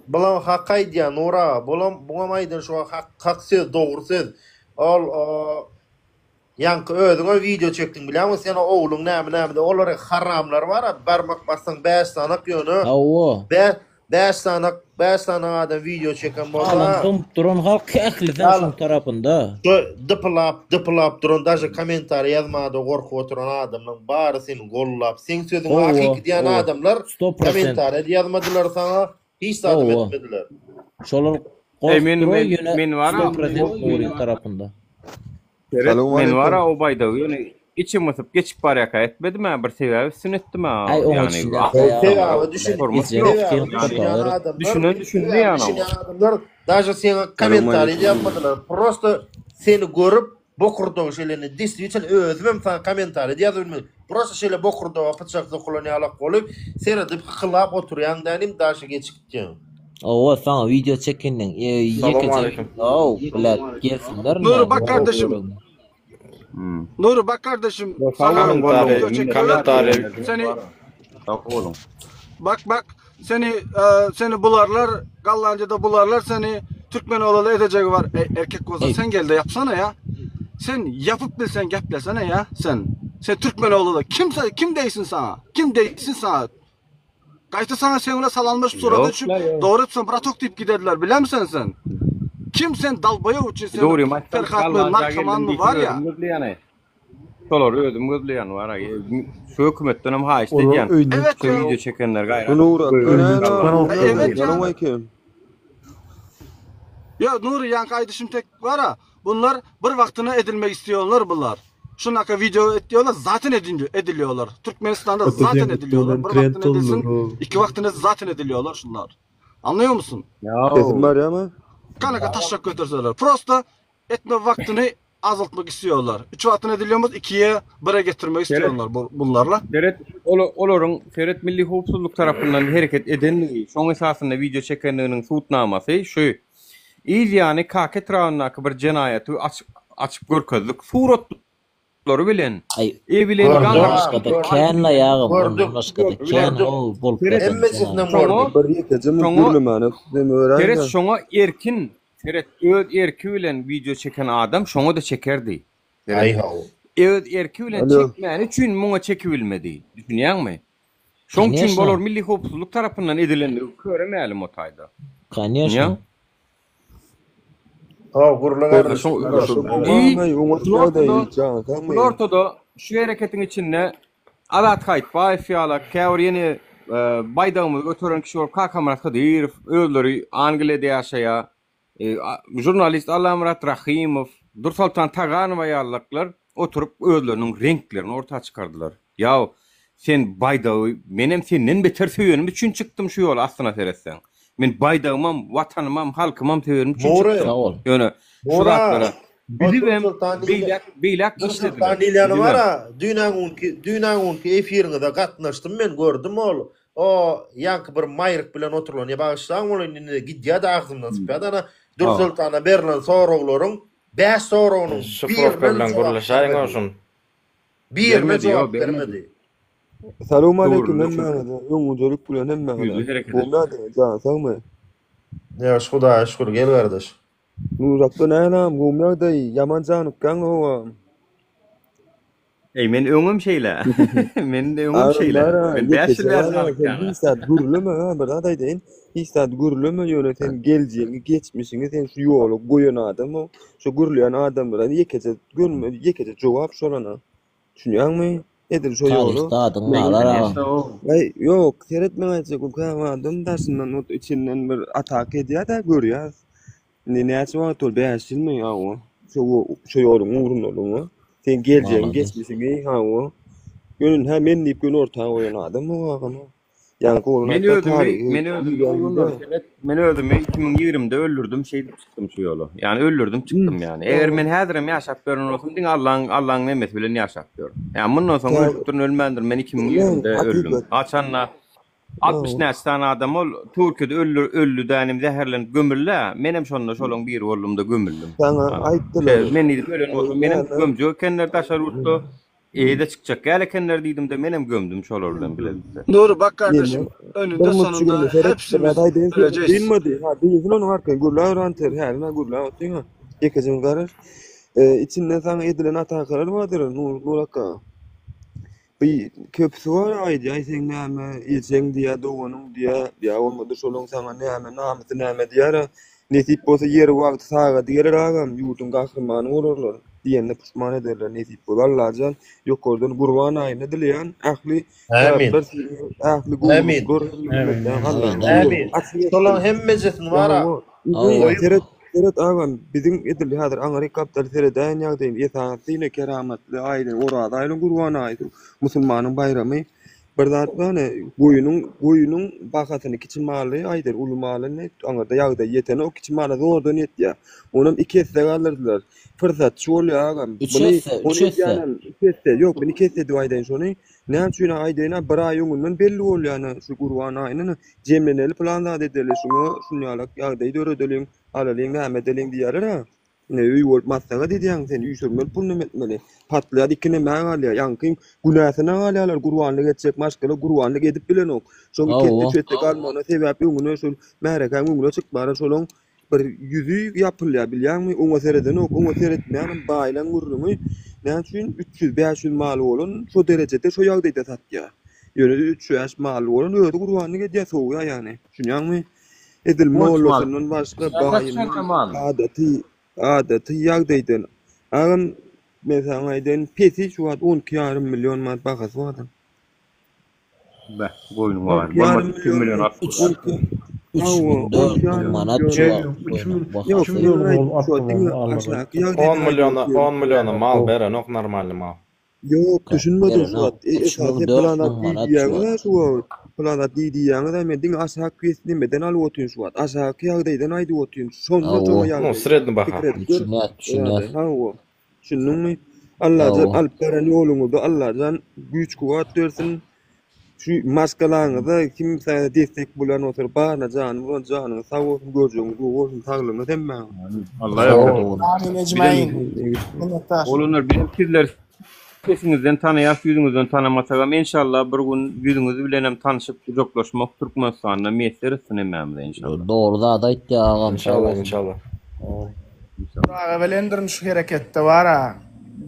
Bulam haqqay diýen Nura. Bulam aýdyn şu hak söz, dogry söz. Al ýanky özüňe video çekdiň bilýärmi? Sen oğluň näme olary haramlar bar, barmak bassaň 5 sanak ýöne. Awo. 5 sanak adam video çeken bolsa. Alan duran halk ähliden şu tarapynda. Dıpılap duran daşy komentar ýazmady, gorkup oturan adamlaryň bary seni gollap, sen sözüň hakyky diýen adamlar komentar ýazmadylar sana, hiç sadym etmediler. Şolar men wara tarapynda. Men wara o bayda ýöne içim ısıp geçip baraka etmedim ha bir sebebi sünnetdim ha yani düşündü yani adamlar daşy seni komentar ýapmadylar prosto seni görüp bokurdo şeýlerini disliýetsen özüm sana komentar ýazdylar prosto şeýle bokurdo apçakda koloniýalak bolup seni dip hylap oturýan danym daşy geçipdi. O sana video çekenden ýekece. Oh, bilet gelsinler. Nuri bak kardeşim. Nuri bak kardeşim. Komentarı. Seni Bak seni bularlar, Gallanca'da bularlar seni Türkmen olalı edecek var. Erkek koza sen gel de yapsana ya. Sen yapıp bilsen geplesene ya sen. Sen Türkmen olalı kim değilsin sana? Kim değilsin sana? Kayıtı sana seninle salanmış surada düşüp doğru etsen bratok deyip giderler bilen misin sen? Kim sen dalbaya uçun sen? Doğru Ferhat mı Markaman mı var ya? Solar ödüm gözleyen var. Şu hükümetten hem ha işte diyen. Evet video çekenler gayret. Evet ya. Ya Nuri yan kaydışım tek var ha. Bunlar bir vaktine edilmek istiyorlar bunlar. Şunaka video ediyorlar zaten ediliyorlar. Türkmenistan'da zaten ediliyorlar. Bir vaktine edilsin, 2 vaktine zaten ediliyorlar şunlar. Anlıyor musun? Kesin var ya ama. kanaka taşak götürseler. Prosta etme vaktini azaltmak istiyorlar. 3 vaktini ediliyoruz 2'ye 1'e getirmek istiyorlar bunlarla. Ferhat olorun Ferhat Milli Hukukçuluk tarafından hareket edenliği, şoň esasında video çekenliğinin suutnamasy şu. İlýany kaket raýonunaky bir jenaýaty açyp görkezdik. Suratlary bilen. Bilen başga da kän ýagym, başga da kän o bolup gitdi. Emmesinden bir ýekejim gürlemany demören. Ferhat şoňa erkin, Ferhat öz erki bilen video çeken adam şoňa da çekerdi. Öz erki bilen çekmäni üçin muňa çekibilmedi. Düşünýärmi? Şoň üçin bolar Milli Hukukçuluk tarapyndan edilen köremäli motaýda. Kanyýa. Ortada şu hareketin içinde Adat Haytbayev ýa-da käwr ýene baýdagymy götüren kişi bolup Kakamurat Kadirov, öldüri Angliyada ýaşaýa, jurnalist Alamrat Rahimov, Dursultan Taganow ýalyklар oturup özleriniň renklerini ortağa çıkardılar. Ýa sen baýdagy menem senden beter söýenim üçin çykdym şu ýol aslına seretsen. Men baýdagymam, watanymam, halkymam söýenim üçin çykdym. Ýöne şuratlara bilibem beýlek işlediler. Panelýany bara dünýäňki efiriňde gatnaşdym men gördüm ol. O ýanky bir maýryk bilen oturulan ýa-bagyşlaň bolanyny gidýär agzymdan çypýar. Dursultana berilen soraglaryň 5 soragnyň bilen gürleşäň olsun. Bir jogap bermedi. Salam aleyküm hemmäňize. Öňüňizlik bilen hemmäňize. Bolmady, jaňsagmy? Ýa Hudaýa şükür gel gardaş. Nurakda näme gumýagda ýaman janyp gaň o. Men öňüm şeýle. Men de öňüm şeýle. Ben 5 ýyl janyp gaň. Istat gürleme, bir adaý deýin. Istat gürleme ýöne sen geljeňi, geçmişiňi sen şu ýoly goýan adam, şu gürleýän adam bilen ýekeje jogap sorana. Düşünýärmi? Edir şu ýoly. Ýok, seretmeňe gumkamadım daşyndan ot içinden bir atak edýär-de görýär. Näçe wagt ol bäşilmi ýa-o? Şu ýoluň urunlaryny. Sen geljeň, geçmişiňi ha-o. Gönün hem men diýip gön ortağa goýan adam o. Men öldüm 2020'de öldürdüm çıktım şu yolu. Yani öldürdüm çıktım yani. Eğer men häzirim ýaşap görün olsam diň Allah'ın nemeti bilen ýaşap görün. Yani bundan soň öldürün ölmendir. Men 2020'de öldüm. Açanla 60 näçe adam ol Türkiýede öllü dänim zäherlenip gömülle. Menem şonda şolaň bir bollumda gömüldüm. Sana aýtdylar. Men diýip ölen bolsam menem gömjek kenler taşar urtdy. De çıkacak gelekenler diýdim de menem gömdüm şolar bilen biledim. Doğru bak kardeşim. Önünde sonunda hepsimiz öleceğiz. Bilmedi. Ha diýilsin onu harkyn gurlar anter herine gurlar otýa. Ýekejim garar. İçinde sana edilen atakalar vardır. Nuraka. Bir köpüsü var aýdy. Aýsyň näme ilçeň diýä doganyň diýä ýa bolmady şolaň sana näme namysy näme diýär. Nesip bolsa ýer wagt saga diýer agam ýurduň gahrymany bolurlar. Diýende pişman ederler nesip bolarlarjan ýokordan gurban aýyny dileýän ähli Amin. Şolaň hemmejesini bara. Seret agam biziň edildi häzir aňary kaptal seredän ýagdaýyn esasyny keramatly aýdyň orada aýlyň gurban aýdy. Musulmanyň bayramy bir zat bana goýunyň bakasyny kiçilmaly aýdyr ulmaly aňarda ýagdaý ýetene o kiçilmaly zordan etdi. Onam 2 hisse galdyrdylar. Fırsat şu oluyor ağam. Üç hisse. Yok ben 2 hisse diýdiň şonu. Näme üçin aýdyna bir aý öňünden belli ol ýani şu gurban aýyny jemleneli planda edilýär şunu ýalak ýagdaý döredeliň alalyň näme edeliň diýerler. Ne üy bolup massaga diýdiň sen üy sürmeli pulny etmeli. Patlaýar ikine mäň alýar ýanky günahyna alýarlar gurbanlyk etjek maşgala gurbanlyk edip bilen ok. Şoňa ketdi çetde galmana sebäpli öňüne şol märekäň öňüne çykbara şolaň bir yüzü yapılýar bilýärmi? Oňa sereden ok, oňa seretmeýän baýlan gurrumy näme üçin 300-500 mal bolan şu derejede şu ýagdaýda satýar. Ýöne 300 mal bolan öýde gurbanlyk edýär soňa ýani. Düşünýärmi? Edilme bolsanyň başga baýyny adaty ýagdaýdan. Agam mesela aýdyn pesi şu wagt 12,5 milyon manat bahasy bar. Goýun var. 2 milyon 3 manat 10 milyona mal beren ok normalny mal. Yok düşünmedim şu wagt. Esasy plana diýär şu wagt. Plada diýýäňi da men diň aşağı kesdimeden alyp oturýan şu wagt. Aşağı ýagdaýdan aýdyp oturýan. Şonda joňa ýagdaý. No, sredni baha. Ha o. Şunun Allah'dan alıp veren yoluňyzda Allah'dan güç kuvvet versin. Şu maskalaňyzda kim sana destek bolan otur bana janyň janyň sag bolsun gözüňiz bolsun taglymyz hemme. Allah ýardım. Amin ecmaîn. Olanlar benim sizler sesinizden tanıýas, ýüzüňizden tanamasaga inşallah bir gün ýüzüňiz bilen hem tanışyp joklaşmak Türkmenistanyna meselesi sünemmämiz inşallah. Doğru da aýtdy agam. İnşallah. Evvelendirin şu harekette var.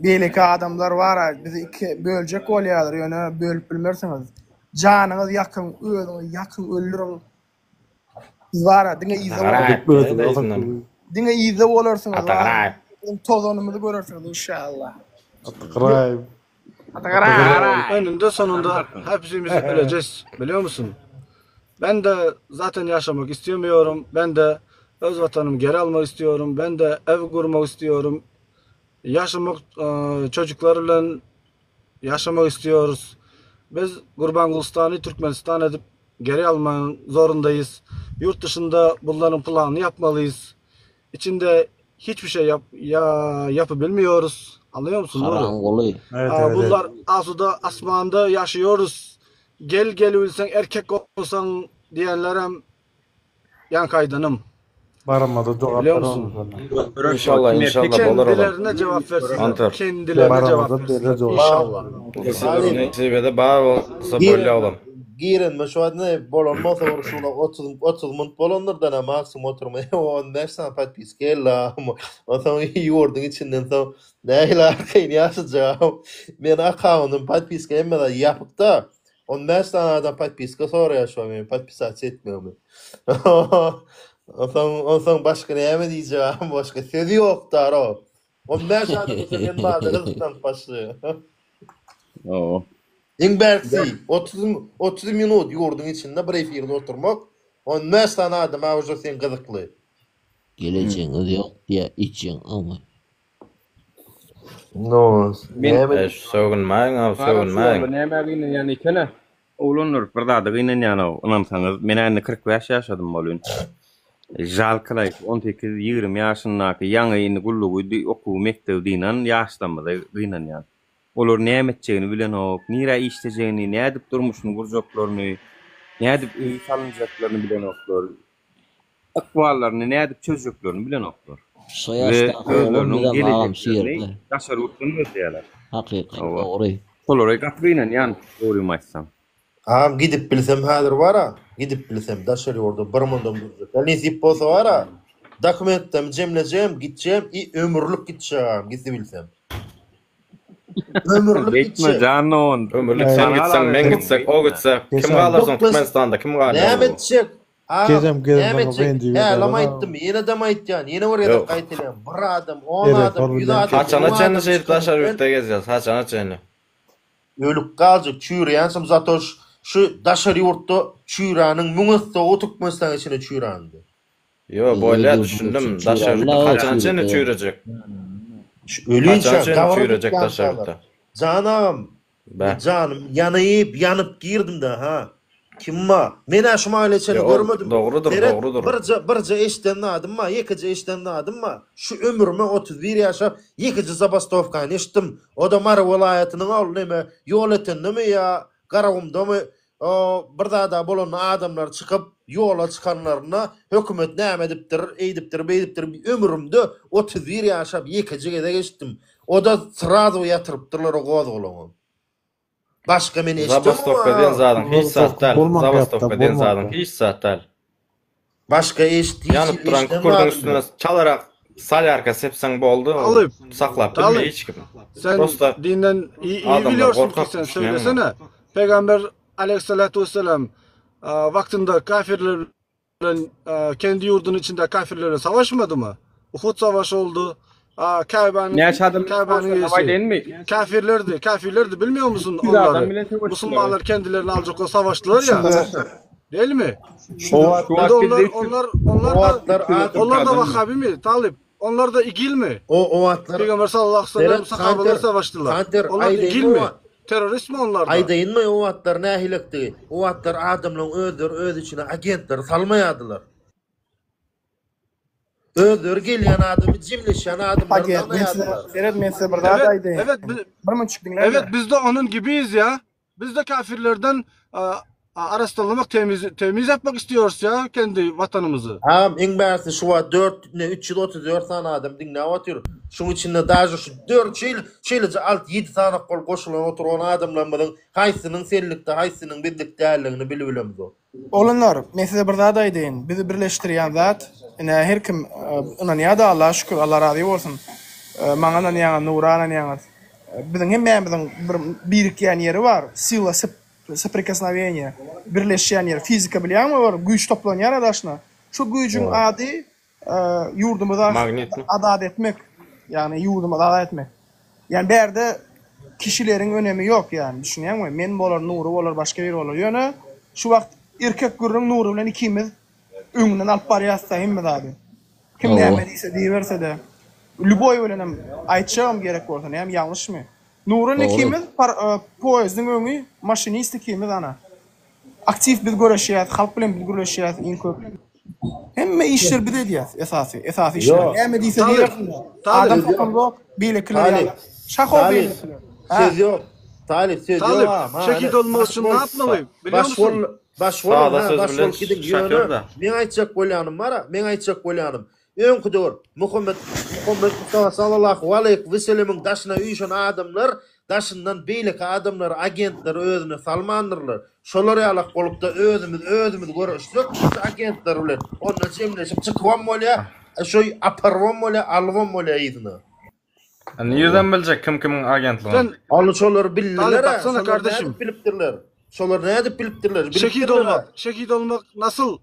Belki adamlar var. Bizi iki bölecek bolýarlar. Yani bölüp bilmersiniz. Canınız yakın, özünüz yakın öldürün. Var. Dine izi Dine izi olarsınız. Tozonumuzu görürsünüz inşallah. Ataqrayb. Önünde sonunda hepimiz öleceğiz. Biliyor musun? Ben de zaten yaşamak istemiyorum. Ben de öz vatanımı geri almak istiyorum. Ben de ev kurmak istiyorum. Yaşamak, çocuklarla yaşamak istiyoruz. Biz Gurbangulistan'ı Türkmenistan edip geri almak zorundayız. Yurt dışında bunların planını yapmalıyız. İçinde hiçbir şey yapabilmiyoruz. Anlıyor musun? Bunlar asuda asmanda yaşıyoruz. Gel ölsen erkek olsan diyenlerem yan kaydanım. Baramadı biliyor musun? İnşallah olur. Kendilerine cevap versin. Kendilerine cevap versin. İnşallah. Sebede bağ olsa böyle olam. Giren me şu adne bolanmasa var şuna 30 mut bolanlardan ama maksimum oturmaya o nästan patpis gella. O zaman yurdun içinden sonra neyle arkayın yaşayacağım. Men akağının patpis gelmeden yapıp da o nästan adam patpis sonra yaşamıyor. Patpis etmiyorum. O zaman başka ne diyeceğim? Başka söz yok da o. O nästan sen bana rızktan başlıyor. Oo. İngbersi 30 minut yurdun içinde bir efirde oturmak o nästan adam awjy sen gyzykly. Geleceğiniz yok diye için ama. No. Sögünmäň, sögünmäň. Näme ginen ýani ikene? Oğlanlar bir dada ginen ýany. Onamsaňyz men äni 45 ýaşadym bolýan. Jalkylaýp 18-20 ýaşyndaky ýaňy indi gullugy okuw mektebdiňen ýaşdamyda ginen ýany. Olar näme etjegini bilenok, nire işlejegini, nädip durmuşyny gurjaklaryny, nädip öý salynjaklaryny bilenoklar. Akwallaryny nädip çözjeklerini bilenoklar. Soýaşda geleceklerini daşar urtun ödýärler. Hakykat, dogry. Olar gatrynan ýan dogry aýtsam. Am gidip bilsem häzir bara, gidip bilsem daşar ýurda bir mundam durjak. Näsip bolsa bara, dokumenttem jemlejem, gitjem, ömürlük gitjäm, gitse bilsem. Ömürlük gitme canon. Ömürlük sen gitsen, men gitsek, o gitsek. Kim galarsan Türkmenistanda, kim galar? Näme etjek? Gezem Lamaýtdym, ýene dem aýtýan, ýene bir ýere gaýtylýan. Bir adam, 10 adam, 100 adam. Haçana çenni şeýip daşar ýurtda gezýär, haçana çenni. Ölüp galjak, çüýrýänsem zato şu daşar ýurtda çüýranyň müňüzde Türkmenistan içine çüýrandy. Yo, boýla düşündim, daşar ýurtda haçana çenni çüýrejek. Ölünçe çüýrejek daşar ýurtda. Canım, yanıp girdim de ha. Kimma? Men aşma ailesini görmedim. Doğrudur. Birce eşden adımma, yekice eşden adımma. Şu ömrüme 31 yaşap, yekice Zabastovka'nı eşittim. O da Mara vilayetynyň awlymy, ýol etendimi ya, Garawumdamy bir da bolan adamlar çıkıp yola çıkanlarına hökümet näme edipdir, beýdipdir. Ömrümde 31 yaşap, yekice gede geçtim. O da sırada yatırıpdyrlar o gowazgolany. Başka men eşitdim. Zabastovka den zadan hiç sattal. Zabastovka den zadan hiç sattal. Başka eşitdim. Yanıp duran kurdun üstüne çalarak salyarka sepsen boldu. Alıp saklap bilme hiç kim. Sen dinden iyi biliyorsun ki sen söylesene. Peygamber Aleyhissalatu vesselam vaktinde kafirlerin kendi yurdunun içinde kafirlerle savaşmadı mı? Uhud savaşı oldu. Kâbe'nin kafirlerdi bilmiyor musun onları? Musulmanlar kendilerini alacak o savaştılar ya. Değil mi? Onlar da Vahhabi mi? Talip. Onlar da İgil mi? O atlar. Peygamber sallallahu aleyhi ve sellem sahabeler savaştılar. Onlar da İgil mi? Terörist mi onlar da? Aýdaýynmy o wagtlar nähilekdi? O wagtlar adamlaryň öz içine agentler salmaýadylar. Özleri gelýän adamy jimleşýän adamlar salmaýadylar. Evet, men size bir daha aýdaýyn. Evet, evet, biz de onun gibiyiz ya. Biz de kafirlerden araştırmak, temiz yapmak istiyoruz ya kendi vatanımızı. Ham iň bäsi şu 334 tane adam diňläp otur. Şoň içinde daşy şu 4 şeýle 6-7 tane kol goşulan oturan adamlaryň haýsynyň sellikde, haýsynyň birlikde däldigini bilip bilemiz o. Olanlar, men size bir daha aýdaýyn. Bizi birleşdirýän zat, her kim inanýar da Allaha şükür, Allah razy bolsun. Maňa inanýan, Nurana inanýan. Biziň hemmemizin bir birikýän ýeri bar. Sila соприкосновение, birleşýän ýer, fizika bilýärmi bar, güýç toplanýar adaşna. Şu güýjüň ady ýurdumyza adat etmek, ýani ýurdumyza adat etmek. Ýani berde kişileriň önemi ýok ýani, düşünýärmi? Men bolar, Nuru bolar, başga biri bolar. Ýöne şu wagt erkek gürrüň Nuru bilen ikimiz öňünden alyp barýarsa hemme ady. Kim näme diýse diýerse de Lüboy bilen hem aýtjagym gerek bolsa, hem ýalňyşmy? Nurun ikimiz poezdin öňü, maşinist ikimiz ana. Aktif biz göreşýär, halk bilen biz göreşýär, iň köp. Hemme işler bide diýär, esasy işler. Näme diýse diýer. Adam hakymda beýlekler. Şaho beýlekler. Söz ýok. Talip söz ýok. Şekil olmak için ne yapmalıyım? Biliyor musun? Başwol gidip ýöne. Men aýtjak bolýanym bar, men aýtjak bolýanym. Öňküdür Muhammed Mustafa sallallahu aleyhi ve sellem'in daşyna üýşen adamlar, daşyndan beýlek adamlar, agentler özüne salmandyrlar. Şolar ýalak bolup da özümüz görüşdik, agentler bilen onda jemleşip çykwan bolýar, şoý aparwan bolýar, alwan bolýar ýygyny. Nereden bilecek kim agentliğini? Onu şolar bilirler. Baksana kardeşim. Bilipdirler. Şolar näde bilipdirler? Şehit olmak nasıl?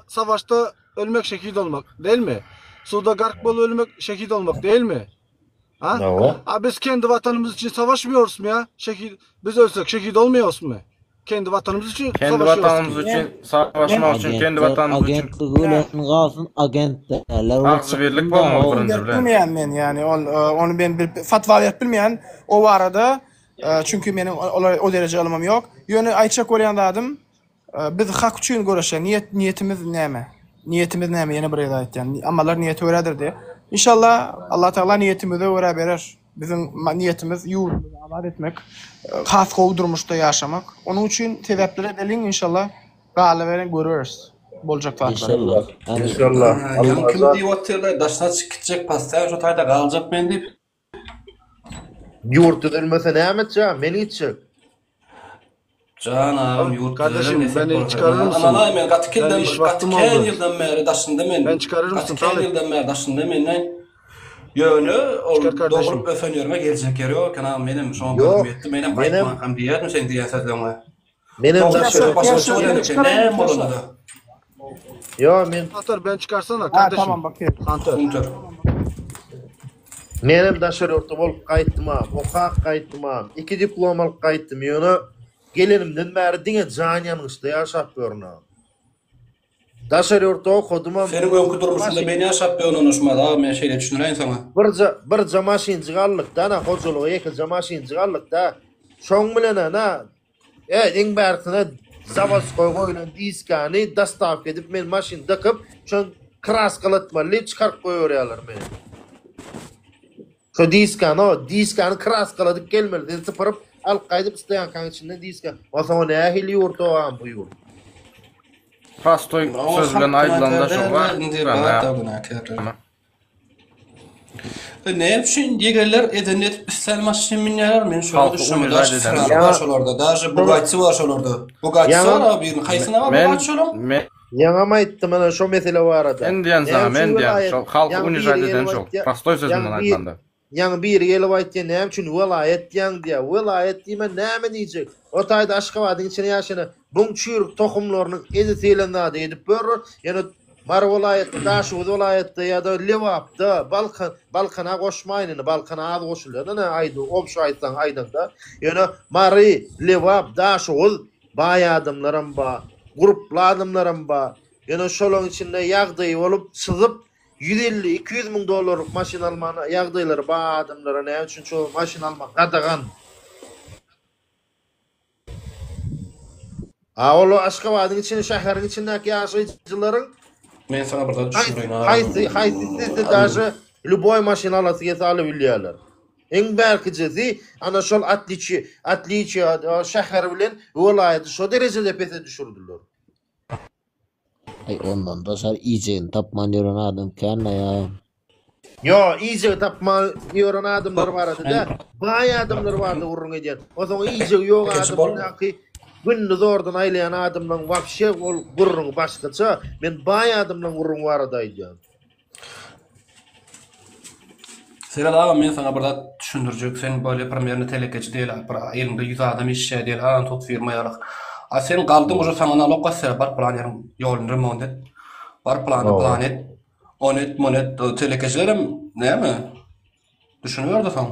Savaşta ölmek şehit olmak değil mi? Suda gark bol ölmek şehit olmak değil mi? Ha? Biz kendi vatanımız için savaşmıyoruz mu ya? Biz ölsek şehit olmuyoruz mu? Kendi vatanımız için kendi vatanımız için savaşmak için, kendi vatanımız için. Agentlik öletin kalsın, agentler. Ağzı birlik bolmagy bilmeýän men, yani onu ben bir fatwa berip bilmeýän. O arada çünkü meniň o derece alymam ýok. Ýöne aýtjak bolýan adam, biz hak üçin göreşýär. Niyetimiz näme? Niyetimiz näme? Ýene bir ýerde aýtdy. Ammalar niyeti öredirdi. İnşallah Allah Taala niyetimizi öre berer. Bizim niyetimiz ýurdumuzy abad etmek, has gowdurmuşda ýaşamak. Onun üçin sebäpler edelim inşallah. Galy beren görürüz. Boljak wagtlar. İnşallah. İnşallah. Allah kim diýip daşna çykjak pasta şu taýda galjak men diýip. Ýurt edilmese näme etjek? Meni itjek. Canım yurt kardeşim beni çıkarır mısın? Ana men gatkelden ýyldan beri daşynda men. Ben çıkarır mısın? Ýyldan beri daşynda menden. Ýöne dogrup öfenýörme geljek ýeri kana menim şoň görmetdi. Menem gaýtmakam diýerdim sen diýen sözleňe. Menem Yo men Santar ben çıkarsana kardeşim. Tamam bakayım. Santar. Menem daşary ýurtda bolup gaýtdym, okak gaýtdym. 2 diplom alyp gaýtdym. Ýöne gelenimden bäri diňe janýanyň üstünde ýaşap görnüm. Daşary ýurtda okudum. Seni öňkü durmuşynda meni ýaşap görnüşmedi. Men şeýle düşünýän sana. Bir jamaşynjy gallyk da, hojulugy iki jamaşynjy gallyk da. Şoň bilen eň bärsine Zavaskoy goýulan diskany dastaw edip men maşyn dakyp, şoň kraskalatmaly çykaryp goýýarlar meni. Şu diskany kraskaladyp gelmeli, dedi sıpırıp al qaydyp isteýän kan içinde diska. Osa nähili ýurtda am bu ýurt. Pastoy söz bilen aýdylanda şu var. Ne üçin diýerler edenet istelmaşyn minýär men şu düşünmede şolarda daşy Bugatti var şolarda. Bugatti var bir haýsyna var Bugatti şolar. Ýa-da aýtdym mana şu mesele barada. Men diýen sana, men diýen şu halky uniýat eden şu. Pastoy söz bilen aýdylanda. Ýa-da bir gelip aýtdy näme üçin welayet diýen diýär. Welayet diýme näme diýjek? O taýda Aşgabatyň içine ýaşany buň çýrük tohumlarynyň ezetilenä diýip berýär. Ýa-da Mar vilayetde, Daşy vilayetde ýa-da Lewapda, Balkana goşmaýyny, Balkana az goşulýar. Näme aýdy, opşy aýtsaň aýdanda. Ýöne Mary, Lewap, Daşy baý adamlaram ba, gruply adamlaram ba. Ýöne şolaryň içinde ýagdaý bolup çyzyp 150-200 miň dollarlyk maşyn almana ýagdaýlary ba adamlara näme üçin şu maşyn almak gadagan. Olu Aşgabat'ın içinde, şehrin içindeki yaşayıcıların Men sana burada düşünürüm. Haysi даже любой машина alası gelse alıbilýärler. En berkicesi ana şol atliçi şehir bilen vilayeti şu derecede pese düşürdüler. Ay ondan da sar iyice tapman yoran adam kanna ya. Yo iyice tapma yoran adamlar vardı da bayağı adamlar vardı urun ediyen. O zaman iyice yok adamlar ki gündüz oradan aylayan adamdan vapşe ol gurrun başkaça men bayağı adamdan urun vardı aylayan. Serhat abi men sana burada düşündürjek. Sen böyle premierini telekeç değil, bir elinde 100 adam işe değil, alan tot firma yarak. A sen kaldın o sana lokasya bar planerim yolun remont et. Bar planet. Onet telekeçlerim ne mi? Düşünüyor da sen.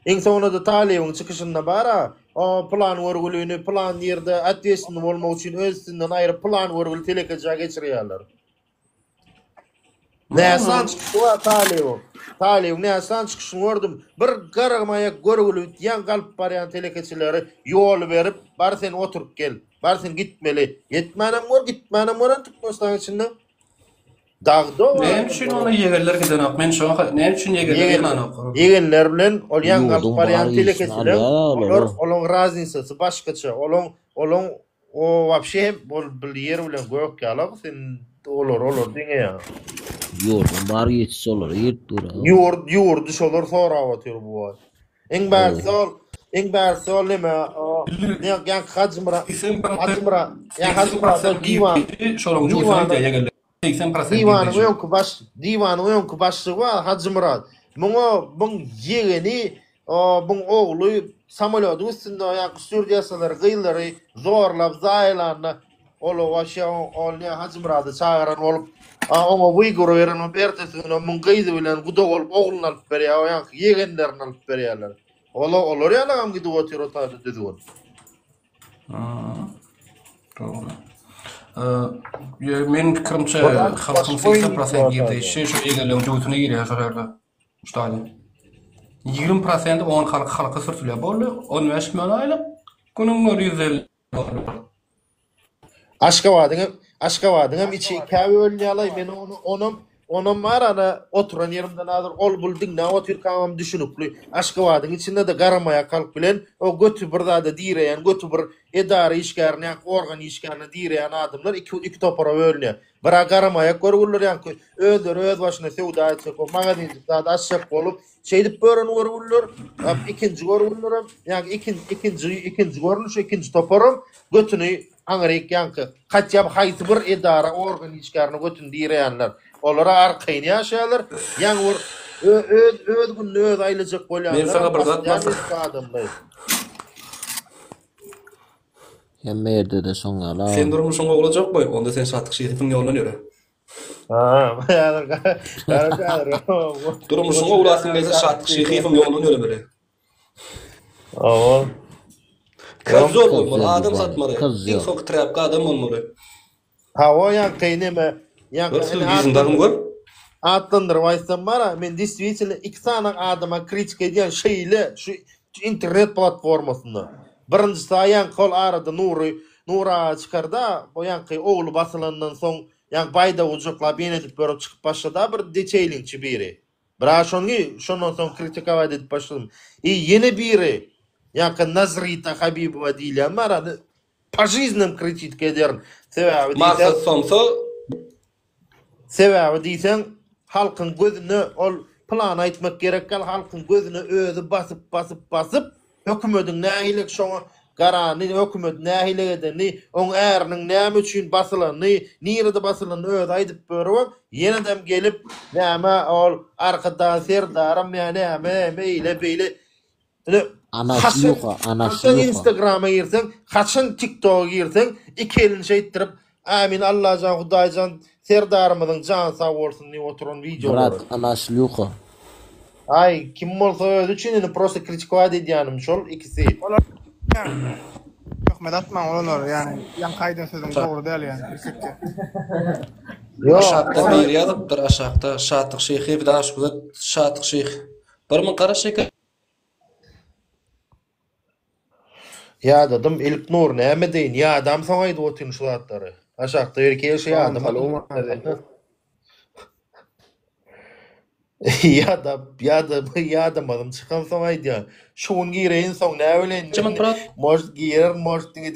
En sonunda da talibin çıkışında bara o plan örgülüğünü plan yerde adresini olmak için özünden ayrı plan örgülü telekeçe geçiriyorlar. Näsan çıkışı talibin näsan çıkışını gördüm. Bir garagmaya görgülü yan kalp baryan telekeçileri yol verip bar sen oturup gel. Bar sen gitmeli. Gitmenem var Türkmenistan içinde. Dağda ne için onu yegerler giden ak men şu ne için yegerler anak. Yegerler bilen ol yan kalp baryan telekeçiler olon raznisası başkaça olon o вообще bol bilir bilen gök yalak sen olur dinge ya. Yordun bar yetişi olur yert dura. Yurdu şolor sonra atıyor bu var. En bersol neme ne yan hacmra da divan yok başı var hacmra. Bun yegeni bun oğlu samolot üstünde ayak sürdüyasalar gıyları zorlap zaylanla olu aşağı ol ne hacmra da çağıran olup ama Uygur verin bertesine mun gıydı bilen gudo olup oğlun alıp beriya o yank yegenlerin alıp beriyalar. Olur ya lan gidiyor oturuyor tadı dedi o. Doğru. Men fikrimçe halkın 80% girdi. Şu egerlerin joytuna giriyor şolarda. Stalin. 20% on halka sürtülüyor. Bollu 15 milyon aylık. Günün 150. Aşgabat'ın hem içi kahve ölüne alay men onun marana oturan yerimden alır ol buldun ne otur kamam düşünüplü Aşgabat'ın içinde de garamaya kalk bilen o götü burada da direyen götü bir idare işgarını organ işgarını direyen adamlar iki topara ölüne bira garamaya görgüller yankı öz başına sevda etsek o magazinci da aşak olup şeydip bören görgüller ikinci görgüller yani ikinci görünüş ikinci toparım götünü Angrek yankı kaçyap haytı bir idara organ işgarını götün direyenler olara arkayını yaşayalar yan öz günlü öz aylıcık bolyanlar men sana bir zat Hemme yerde de soňra. Sen durmuşsun olacak boy onda sen satık şerifin yoluna göre. Durmuşsun olasın gelse satık şerifin yoluna göre böyle. Kız olmalı, adam satmalı. İlk sok trapka adam olmalı. O yan kayneme. Bizimdarım gör. Atlandır vaysam var men действительно iki tane adama kritik ediyen şeyle şu internet platformasında. Birincisi ayan kol arada Nura çıkarda o yankı oğlu basılandan son yank bayda ucukla benedip böyle çıkıp başladı bir detailing biri. Bira şondan son kritika edip başladım. Yeni biri yankı Nazrita Habibova diyen var pajiznim kritik ederim. Sebebi diysen halkın gözünü ol plan aytmak gerek kal halkın gözünü özü basıp hükümetin nähilik şoňa garany hükümet nähilik edeni on erning näme üçin basylany nirde basylany öz aýdyp berýär ýene-dem gelip näme ol arkadan serdarym näme meýle beýle Anaşlyk Instagram'a girsen, kaçın TikTok'a girsen, iki elini şey ettirip, amin Allah'can, Hudaycan, serdarımızın can sağ olsun diye oturan videoları. Bırak anaşlyk. Ay, kim olsa öz üçün prosta kritikovat ediyanım şol ikisi. Yok medatman olanlar yani yan kaydın sözün doğru değil yani. Aşağıda bir yazıptır aşağıda. Şatık şeyhi bir daha şu şatık şeyh. Bir min qara şeker. Ya dedim ilk nur näme deyin? Ya adam soňaýdy otyň şu zatlary. Aşakda erkeğe şey adam. Ya da adam çıkan soňaýdy ya. Şuň gireýin soň näme bilen? Most girer, most diňe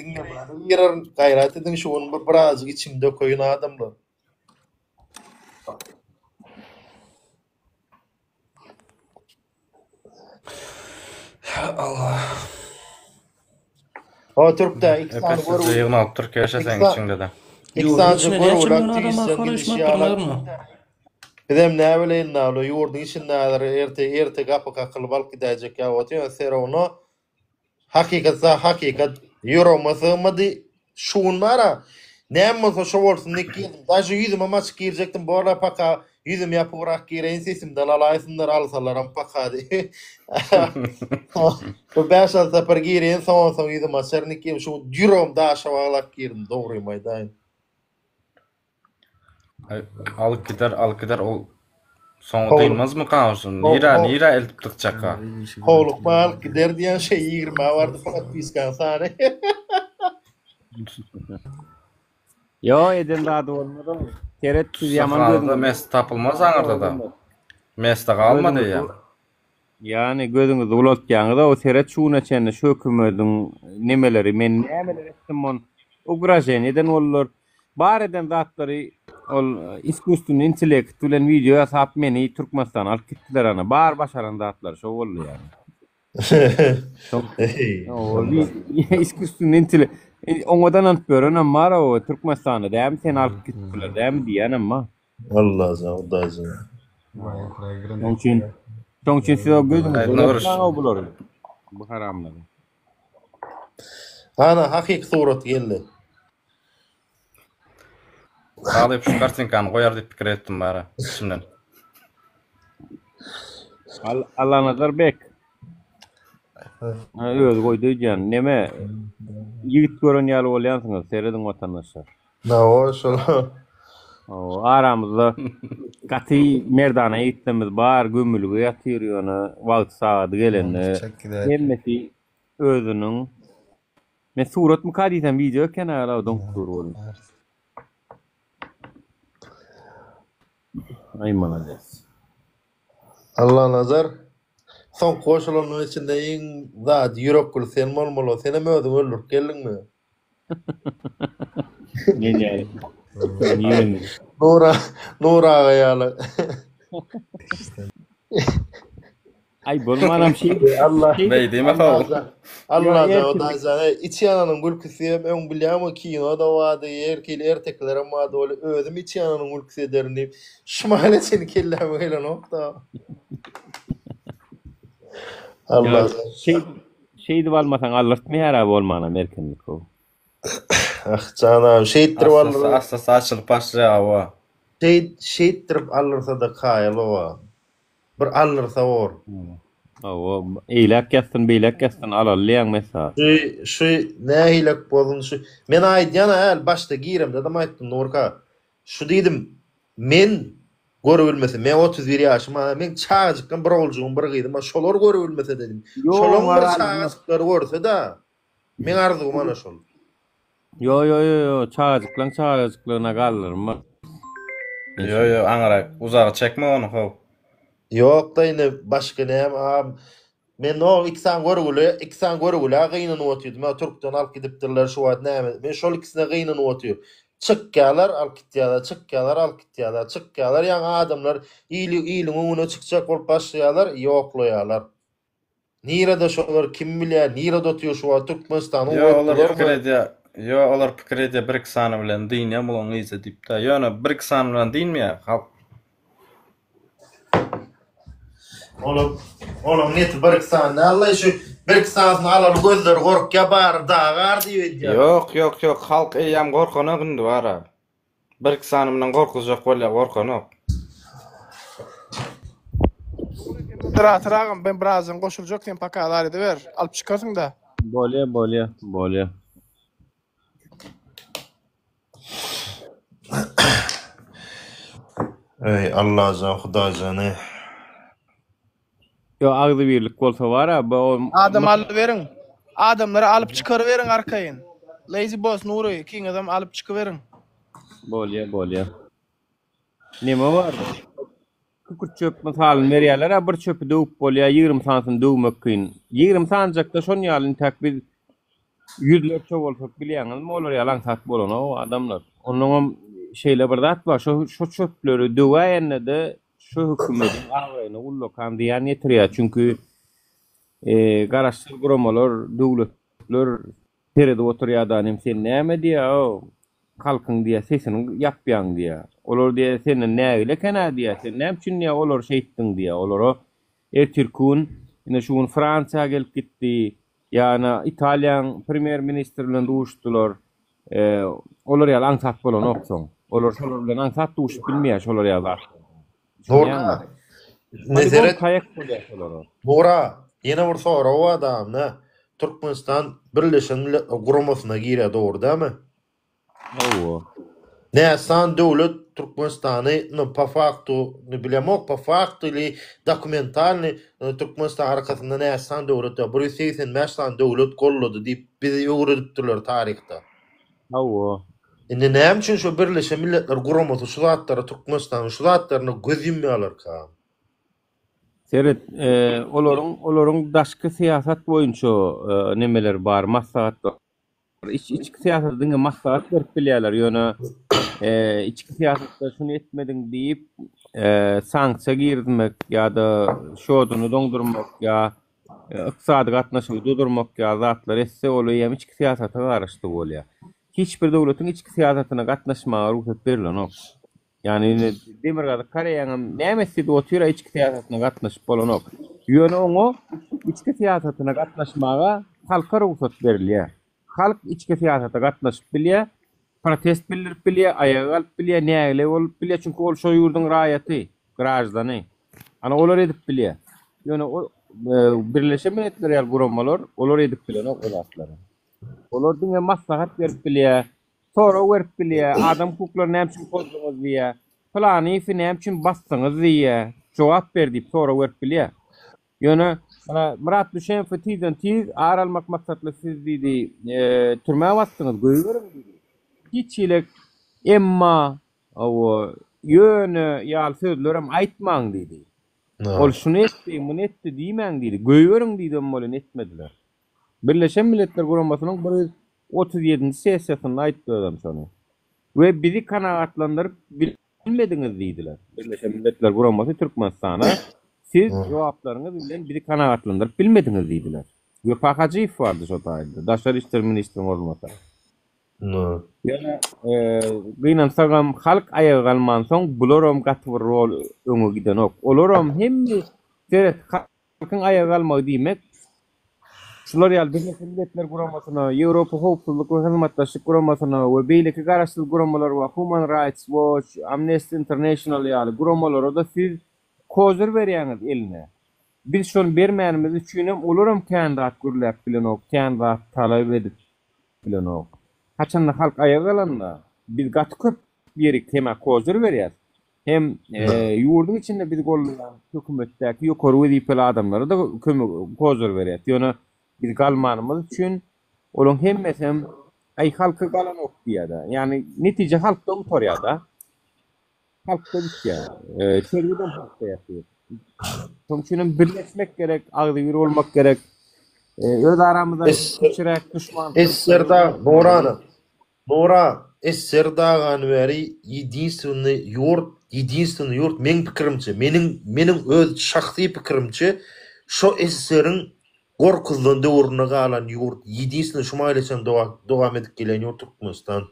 girer gaýrat edin şuň biraz içimde koýun adamlar. Allah. O Türk'te ilk sany görüp yığnalyp Türkiýe şeýsen içinde de. İlk sany görüp Edem näme bilen nälo ýurdun içinde erte gapy kaklyp alyp gidäjek ýa otýar serowno hakikat ýöremäsmedi şunlara näme şo bolsun nekin daşy ýüzüme maç girecekdim borla paka yüzüm yapırak gireyin sesim dalalaysınlar alsalar paka di bu 5 sefer gireyin son yüzüm açarnikim şu dürom da şavalak girin doğru maydan alıp gider ol soňa dynmazmy kalsın nira eltip tıkçaka howluk mal gider diýen şey 20 bardy fakat piskan sany Yo eden rahat olmadı. Teretsiz yaman gözüm. Mes tapılmaz aňarda da. Mesde galmady ya. Yani gözüňiz ulatýaňyzda o teret şuna çenne şökümedin nemeleri men nämeler etdim on ugrajen eden bollar. Bar eden zatlary ol iskustun intellekt bilen video ýasap meni Türkmenistan alyp gitdiler ana. Bar başaran zatlar şo boldy yani. O iskustun intellekt Oňadan alyp gören amma o Türkmenistanda däm sen alyp gitdiler däm diýen amma. Allah zawdazy. Şoň üçin siz o gözüňiz bular. Bu haramlar. Ana hakik surat geldi. Alyp şu kartynkan goýar diýip pikir etdim bara içimden. Allah Nazarbek. Öz goýdy jan neme ýigit gören ýaly bolýansyňyz seredin watandaşlar. Na şol. O aramızda gaty merdana ýitdimiz bar gömülüge ýatyr ýöne wagt saat gelende. Hemmeti özüniň men surat mukadisen video kenara donkur boldy. Ay malades. Allah nazar son koşulanyň içinde iň zat ýürekli sen bolmaly, seni mödüň öldürip geldiňmi? Genial. Nura gaýaly. Ay bolmanam şey Allah. Beýdime hal. Allah da içi ýanynyň gülkisi öň bilýärmi kino da wady erkekler amma da özüm içi ýanynyň gülkisi ederni şumaly seni kelläme gelen nokta. Allah şeydi bolmasaň alyrtmaýar bolmanam erkenlik o. Ah canam şeyittirip alır. Asas açılıp başlaýar. Şeyittirip alırsa da kaýaly o. Bir alırsa or. O eýlek kestin beýlek kestin alalýan mesaj. Şu nähilek bolun şu. Men aýdýan äl başda girem dedim aýtdym Nurka. Şu diýdim men görübilmese men 31 ýaşyma men çağajykdan bir oljugum bir gyýdym şolar görübilmese dedim. Şolar bir çağajyklary görse da men arzugum ana şol. Yo çağajyklaryna gallarmy? Yo aňarak uzağa çekme onu ho. Yok da yine başka näme men o iksan görgüle gynyny otýardym. Men Türkden alyp gidipdirler şu wagt näme. Men şol ikisine gynyny otýar. Çykýarlar, alyp gitýärler, ýa adamlar ýylyň öňüne çykjak bolup başlaýarlar, ýoklaýarlar. Nirede şolar kim bilýär, nirede otýar şu wagt Türkmenistanyň olar pikir edýär bir sany bilen diňe bolan ýyza diýip da. Ýöne bir sany bilen diňmeýär. Halk Oğlum net bir sany Allah şu bir sany alar gözler gorkya bar dağar diýip. Yok halk eýam gorkana gündü bara. Bir sany bilen gorkujak bolýar gorkanok. Tırağım ben birazdan koşulacak sen pakalar ediver. Alıp çıkarsın da. Bolya. Ey Allah can Huda canı. Yo agdy birlik bolsa bara bu Adam alıverin. adamları alıp çıkarıverin arkayın. Lazy boss Nuri, king adam alıp çıkıverin. Bolya. Nima var? Kukurt çöp misalyn berýärler, bir çöpü döwüp bolýar 20 santyň döwmek kyn. 20 sanjakda şon ýalyn takbil 100 çöp bolsak bilýäňiz, olar ýalan sat bolan o adamlar. Onuň şeýle bir zat bar, şo çöpleri döwäýände de şu hökümetin agryny ullokan diýen ýetirýär. Çünkü garaşsyz guramalar, döwletler terede oturýardan hem sen näme diýär? Halkyň diýär, sesini ýapýan diýär. Olar diýär, sen näme kena diýär, sen näme üçin diýär, olar şeýtdiň diýär. Olar ertirkün ine şuň Fransiýa gelip gitdi, ýa-ni Italiýan premier ministri bilen duşdular. Olar ýalan sat bolan oksoň. Olar şolar bilen ansat duşup bilmeýär şolar ýalar. Doğru. Nezeret Bora, yine bir soru o adamna Türkmenistan Birleşen Milletler Guramasyna girýär, doğru dämi? Hawa. Näsan döwlet Türkmenistany pa faktu, ne bilemok pa faktly dokumentalny Türkmenistan harakatynda näsan döwlet 180 döwlet gollady diýip bizi öwredipdiler tarihda. Hawa. Indi näme üçin şu Birleşen Milletler Guramasy şu zatlary Türkmenistan şu zatlaryny göz yumýarlar ka? Seret, olaryň daşky siýasat boýunça nemeler bar, maslahatlar. İçki siýasatyň maslahat berip bilýärler. Ýöne içki siýasatda şunu etmediň diýip sanksiýa girmek ýa-da şoduny doňdurmak ýa ykdysady gatnaşygy durdurmak ýa zatlar etse ol ýa içki siýasatyna garaşdy bolýar. Hiç bir döwletiň içki siýasatyna gatnaşmagy ruhsat berilenok. Yani Demirgada Koreýanyň nämesi de otyra içki siýasatyna gatnaşyp bolanok. Ýöne oňa içki siýasatyna gatnaşmaga halka ruhsat berilýär. Halk içki siýasatyna gatnaşyp bilýär, protest bildirip bilýär, aýaga alyp bilýär, näle bolup bilýär, çünki ol şo ýurdun raýaty, grajdany. Ana olar edip bilýär. Ýöne Birleşen Milletler ýaly guramalar olar edip bilenok olatlary. Olar diňe maslahat berip bilýär. Sonra verip bilýär, adam hukuklaryny näme üçin pozdyňyz diýär. Plany näme üçin basdyňyz diýär. Jogap berdi, sonra verip bilýär. Ýöne mana Murat Düşenov tiýden tiýiz aralmak maksatly siz diýdi, türmäge basdyňyz, göýberim diýdi. Hiççilik emma o ýöne ýal sözlerem aýtmaň diýdi. Ol şunu etdi, bunu etdi diýmäň diýdi. Göýberim diýdi, bolan etmediler. Birleşen Milletler Guramasynyň 37. sessiýasyny aýtdy adam şonu. We bizi kanagatlandyryp bilmediňiz diýdiler. Birleşen Milletler Guramasy Türkmenistana siz jogaplaryňyz bilen bizi kanagatlandyryp bilmediňiz diýdiler. We Pakajiýew bardy şo taýda. Daşary işler ministriniň ornatary. Ýöne gynansaňam halk aýaga galman soň bularam gatwy rol öňe gidenok. Olaram hemmi halkyň aýaga galmagy diýmek. Şular ýaly Birleşen Milletler Guramasyna, Ýewropa Howpsuzlyk we Hyzmatdaşlyk Guramasyna we beýleki garaşsyz guramalar we Human Rights Watch, Amnesty International ýaly guramalara da siz kozur berýäňiz eline. Biz şonu bermänimiz üçin hem olaram kandidat gürläp bilenok, kandidat talap edip bilenok. Haçan halk aýaga galanda biz gaty köp berik tema kozur berýär. Hem ýurdun içinde biz gollanan hökümetdäki ýokary wezipeli adamlara da kozur berýär. Ýöne biz galmanymyz üçin olaň hemmesem ay halka galan okdiýada. Yani netije halkda utorýada. Halkda bitýär. Çergeden halkda ýaşaýar. Şoň üçin birleşmek gerek, agdy bir bolmak gerek. Öz aramyzda keçirek düşman. Esserda Nora Esserdagan beri единственный yurt men pikirimçe, mening öz şahsy pikirimçe şo Esserin gorkuzdan döwrüne galan yurt единственный şumaýlyçan dowam edip gelen yurt Türkmenistan.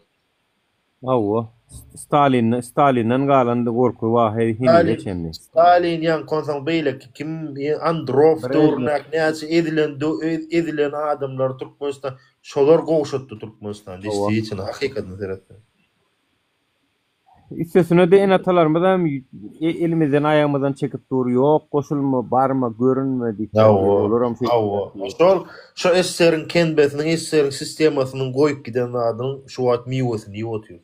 Hawa. Stalin'den galandy gorku wahy hini geçenli. Stalin ýan konsaň beýle kim Androv döwrüne edilen adamlar Türkmenistan şolar gowşatdy Türkmenistan diýdi için hakykatda zeretler. İstesine de en atalarımızdan elimizden ayağımızdan çekip dur yok koşulma barma görünme diýip. Şo esserin kendbetiniň esserin sistemasynyň goýup giden adyň şu wagt miwesini ýotýar.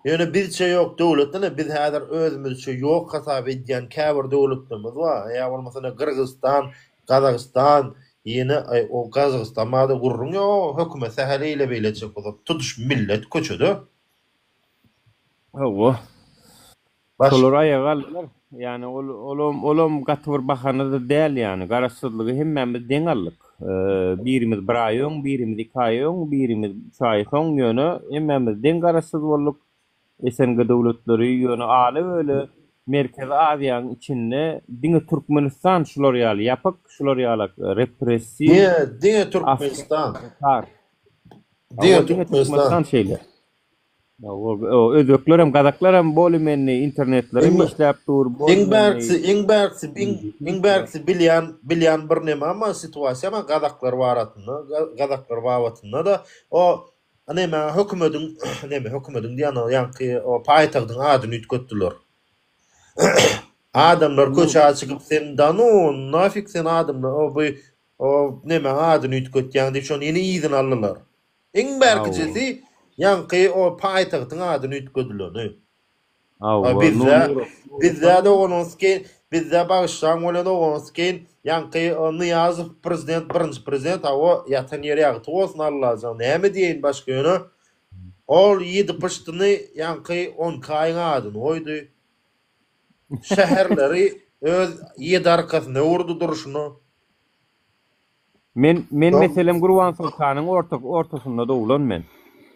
Ýöne bizçe yok döwletine biz häzir özümizçe yok hasap edýän käbir döwletlerimiz bar. Ýa bolmasana Kyrgyzstan, Kazakistan yine o Kazakistan'da gurrun yo hökümet sahaleyle beylecek olur. Tutuş millet köçüdü. Hawa. Şolar ayagallar. Yani olum gatyr bahana da değil yani. Garaşsyzlygy hemmemiz deň allyk. Birimiz bir aýyň, birimiz iki aýyň, birimiz üç aýyň ýöne hemmemiz deň garaşsyz bolduk. SNG döwletleri ýöne aly öyle Merkezi Aziýanyň içinde diňe Türkmenistan şular ýaly ýapyk, şular ýaly repressiw. Diňe Türkmenistan. Diňe Türkmenistan şeýle. O özökler hem gazaklar hem bolumenni internetlerim işläp dur. Ingbergsi bilyan bir neme ama situasiýa ama gazaklar baratynda da o neme hökümetin diýen ýanky o paýtagdyň adyny ütkötdiler. Adamlar köçe çykyp sen danu nafik sen adamlar o neme adyny ütkötýän diýip şonu ýene izin aldylar. Ingbergsi yankı o paytagtyň adyny ütködiler. Bizde de onusken bizde bağışlan bolan onusken yankı Niyazow prezident birinci prezident o yatan ýere ýagty bolsun Allah'ım. Näme diýen başga ýöne? Ol ýedi pıştyny yankı 10 kaýyň adyny goýdy. Şäherleri öz ýedi arkasyna urdy duruşyny. Men meselem Gurban Sultanyň ortasynda dowulan men.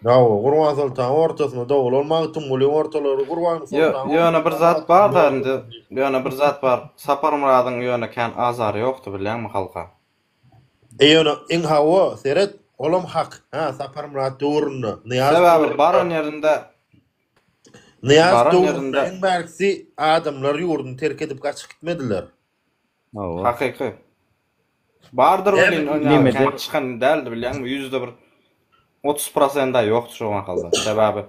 Bravo, Gurban Sultan ortasynda dowulan magtymly ortalary Gurban Sultan. Ýöne bir zat bar da indi. Ýöne bir zat bar. Sapar Muradyň ýöne kan azary ýokdy bilýänmi halka? Ýöne iň hawa seret olam hak. Sapar Murad döwründe. Sebäbi baran ýerinde Niyaz döwründe berksi adamlar ýurduny terk edip gaçyp gitmediler. Hakyky. Bardyr welin oňa çykan däldi bilýänmi? %1 30% da ýokdy şu halda. Sebäbi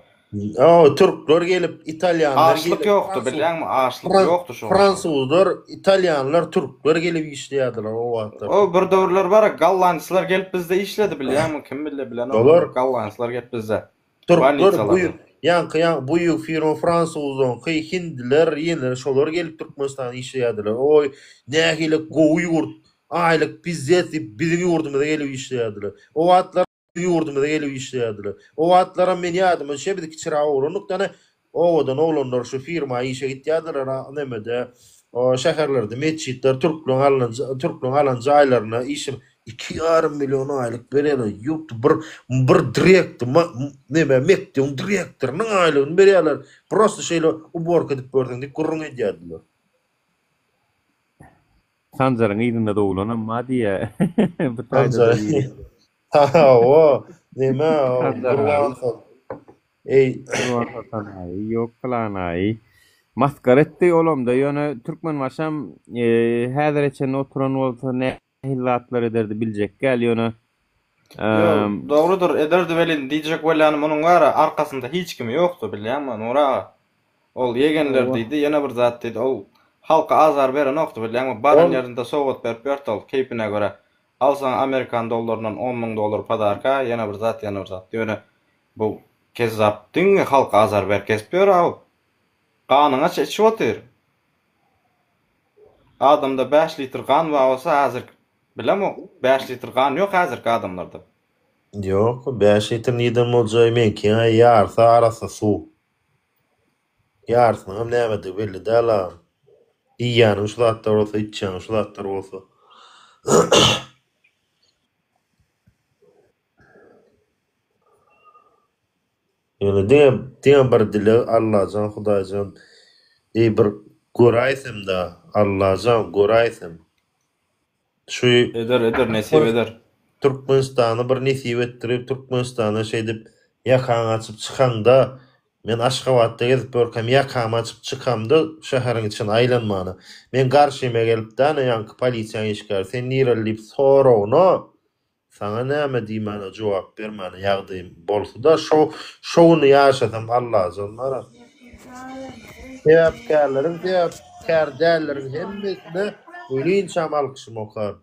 Türkler gelip İtalyanlar gelip aşlyk ýokdy bilýänmi? Aşlyk ýokdy şu. Fransuzlar, İtalyanlar, Türkler gelip işleýärdiler o wagtda. O bir döwürler bar, Gallançylar gelip bizde işledi bilýänmi? Kim bilen o Gallançylar gelip bizde. Türkler bu ýyl firma Fransuzdan, Hindiler, ýener şolar gelip Türkmenistanda işleýärdiler. Oy, nähili gowy ýurt, aýlyk bizzet biziň ýurdumyza gelip işleýärdiler. O wagtlar ýurdumyza gelip işleýärdiler. O wagtlara men ýadyma şeýle kiçira oğlunlukdan owadan oğlanlar şu firma işe gitýärdiler nemede o şäherlerde mesçitler Türklerin alan jaýlaryna işim 2,5 milyon aylık berýärler. Ýurt bir direktor neme mekdem direktorynyň aýlygyny berýärler. Prosta şeýle uborka edip berdiň diýip gurrun edýärdiler. Sanjaryň ýerinde dowulan amma diýe. O neme Gurban Yok kılanay. Maskaretdi olamda ýöne Türkmen maşam häzir eçen oturan bolsa ne hillatlar ederdi biljek gel ýöne. Dogrudur ederdi welin diýjek welany munyň gara arkasynda hiç kimi ýokdy bilýänmi? Nura ol ýegenler diýdi, ýene bir zat diýdi. Ol halka azar beren ýokdy bilýänmi? Baran ýerinde sowgat berip ýörtol keypine göre alsan Amerikan dollarynyň $10,000 padarka, ýene bir zat. Ýöne bu kezzap diňe halka azar ber kesipýär. Ganyňa çeçip otyr. Adamda 5 litr gan bolsa hazır bilemem 5 litr gan ýok hazırki adamlarda. Ýok, 5 litr nidem boljaý menki ýarsa arasa su. Ýarsa näme belli däl. Ýany şulatlar bolsa, içýän şulatlar bolsa. Yani diýen bir dile Allah'jan Hudaýjan bir goraýsam da Allah'jan goraýsam. Şu eder nesip eder. Türkmenistany bir nesip etdirip Türkmenistana şeýdip ýakaň açyp çykanda men Aşgabatda gezip görkem ýakaň açyp çykamda şäheriň içine aýlanmany. Men garşyma gelipdi ýanky polisiýa işgär sen nirelip sorawna sana näme diýmän jogap bermän ýagdym bolsa da şowuny ýaşasam Allah'jan mara. Täpkärleriň täpkärleriň hemmesine ölüň şamal kışym okar.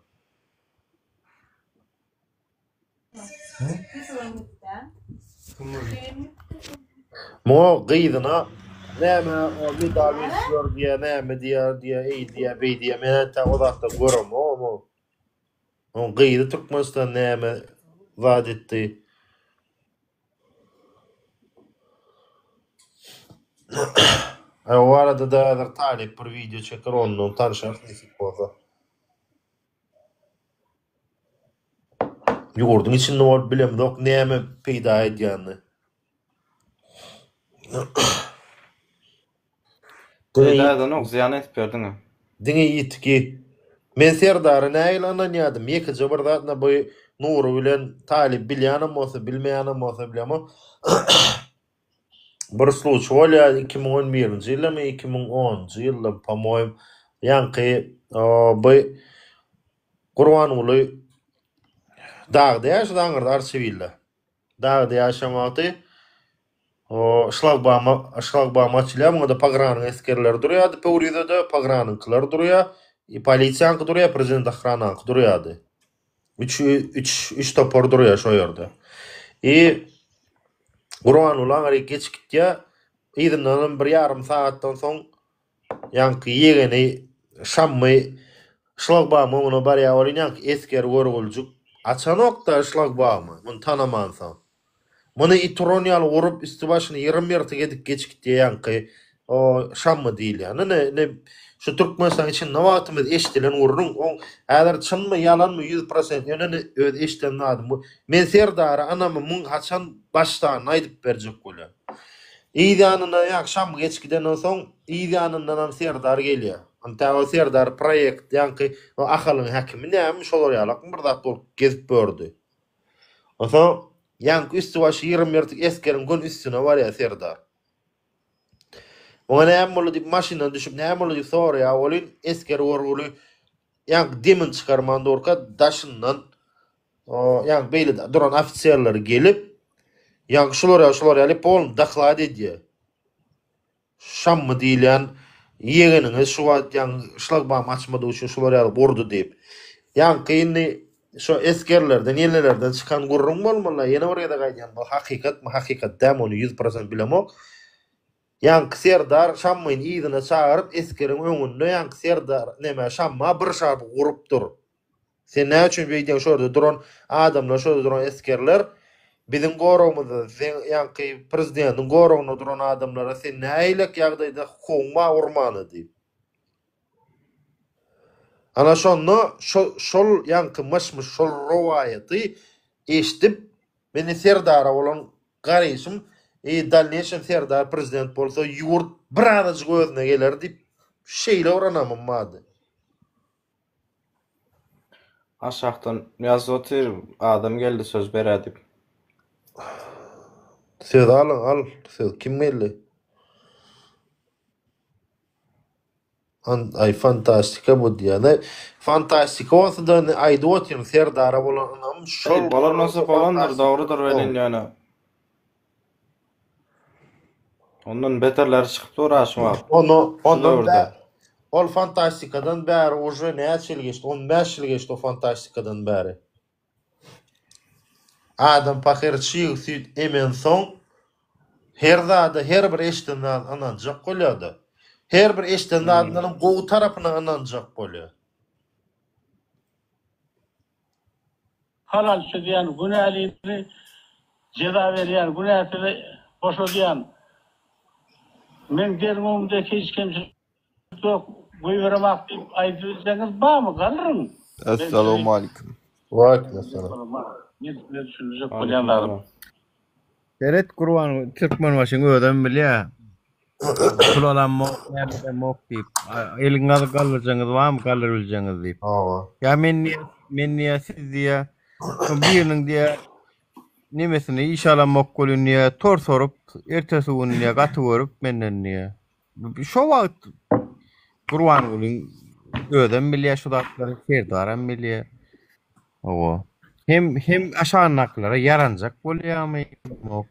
Mo gyýdyna näme o medal berýär diýe näme diýär diýe men ta o wagtda görem o. On gıydı Türkmenistan näme vaat etdi. O arada da talip bir video çeker onunla tanışar nesip bolsa. Yurdun içinde ol bilemdok näme peýda edýänini. Peýda nok ziyan etberdiňi. Diňe ýitki men Serdary näýlanan ýadym. Ýekiji bir zatna bu Nuru bilen talip bilýänem bolsa bilmeýänem bolsa bilýärmi? Bir sluç bolýar 2011-nji ýylmy 2010-njy ýylda pamoýym ýanky bu Gurban uly dağda ýaşaýan arşiville. Dağda ýaşamagy o şlagbam açylýar, muňda pagranyň eskerleri durýardy, Pöwride pagranyňkylar durýar, polisiýanky durýar, prezident ahrananky durýardy. Üç topor durýar şo ýerde. Gurban ulan gary geçikdiýär, ýygynyň bir ýarym saatdan soň ýanky ýegeni şammy şlagbam oňuna barýar bolýan, esker görgüljuk açanokda şlagbamy, muny tanamansan. Muny itroniýal urup üstü başyny 20 metre gedip geçikdiýär ýanky o şammy diýilýär. Ne şu Türkmenistan için nawatymyz eşdilen urun o häzir çynmy ýalanmy 100% ýöne öz eşdilen adam. Men Serdary anamy muň haçan başdan aýdyp berjek bolýar. Ýa-da ýakşam geçkiden soň ýa-da Serdar gelýär. Anta o Serdar proýekt ýanky o ahalyň hakimy näme şolar ýalak bir zat bolup gezip berdi. Oso ýanky üstü başı 20 metre eskerin gün üstüne barýar Serdar. Ona näme boldy diýip maşynadan düşüp näme boldy diýip soraýar, olyn esker gorguly ýanky demin çykarman dorka daşyndan o ýanky beýle duran ofisiýerler gelip ýanky şolar ýaly pol dahlad edýär. Şammy diýilen ýegeniniz şu wagt ýanky şlagbam açmady üçin şolar ýaly gordy diýip. Ýanky indi şu eskerlerden, ýenelerden çykan gurrun bolmaly, ýene bir ýerde gaýdýan bu hakykat däm onu 100% bilemok. Ýanky Serdar şammyň ýygyna çagyryp eskerin öňünde ýanky Serdar näme şamma bir şarp gurupdyr. Sen näme üçin beýdin şurada duran adamlar, şurada duran eskerler bizim gorogymyzda ýanky prezidentiň gorogyna duran adamlara sen näýlek ýagdaýda hoňma urmany diýip. Ana şol ýanky myşmy şol rowayaty eşdip meni Serdara bolan garaýşym dalneşem Serdar prezident bolsa ýurt bir adajyk gözüne geler diýip şeýle uranamady. Aşağıdan ýazyp adam geldi söz berä diýip. Söz al. Söz kim geldi? Ay fantastika bu diýär. Fantastika bolsa da aýdy otyň Serdara bolan anam şol bolar nasıl bolandyr, dogrudur welin ýana. Ondan beterler çykyp duraşma. Ondan ol fantastikadan bäri uje näçe ýyl geçdi? 15 ýyl geçdi o fantastikadan bäri. Adam pakirçyk süýt emen soň her zada her bir eşdinden ananjak bolýardy. Her bir eşdinden adamyň gowy tarapyna ananjak bolýar. Halal şediýän günälikleri jeda berýän, günäsini boşadýan. Men dermumda hiç kimse yok. Buyuramak diýip aýdypsaňyz barmy galrym? Assalamu alaykum. Wa alaykum assalam. Seret Gurban Türkmen başyny ödem bilýär. Şolalan mok diýip eliňe galyrjaňyz barmy galyr biljeňiz diýip. Ya men niýe siz diýär, biriniň diýär nemesini inşallah mok bolýan diýär, tor sorup ertesi gün diýär gaty görüp menden diýär. Şo wagt Gurban ulyň ödem bilýär, şu datlary Serdaram bilýär. Owa. Hem aşağınaklara yaranacak bolýarmy mok.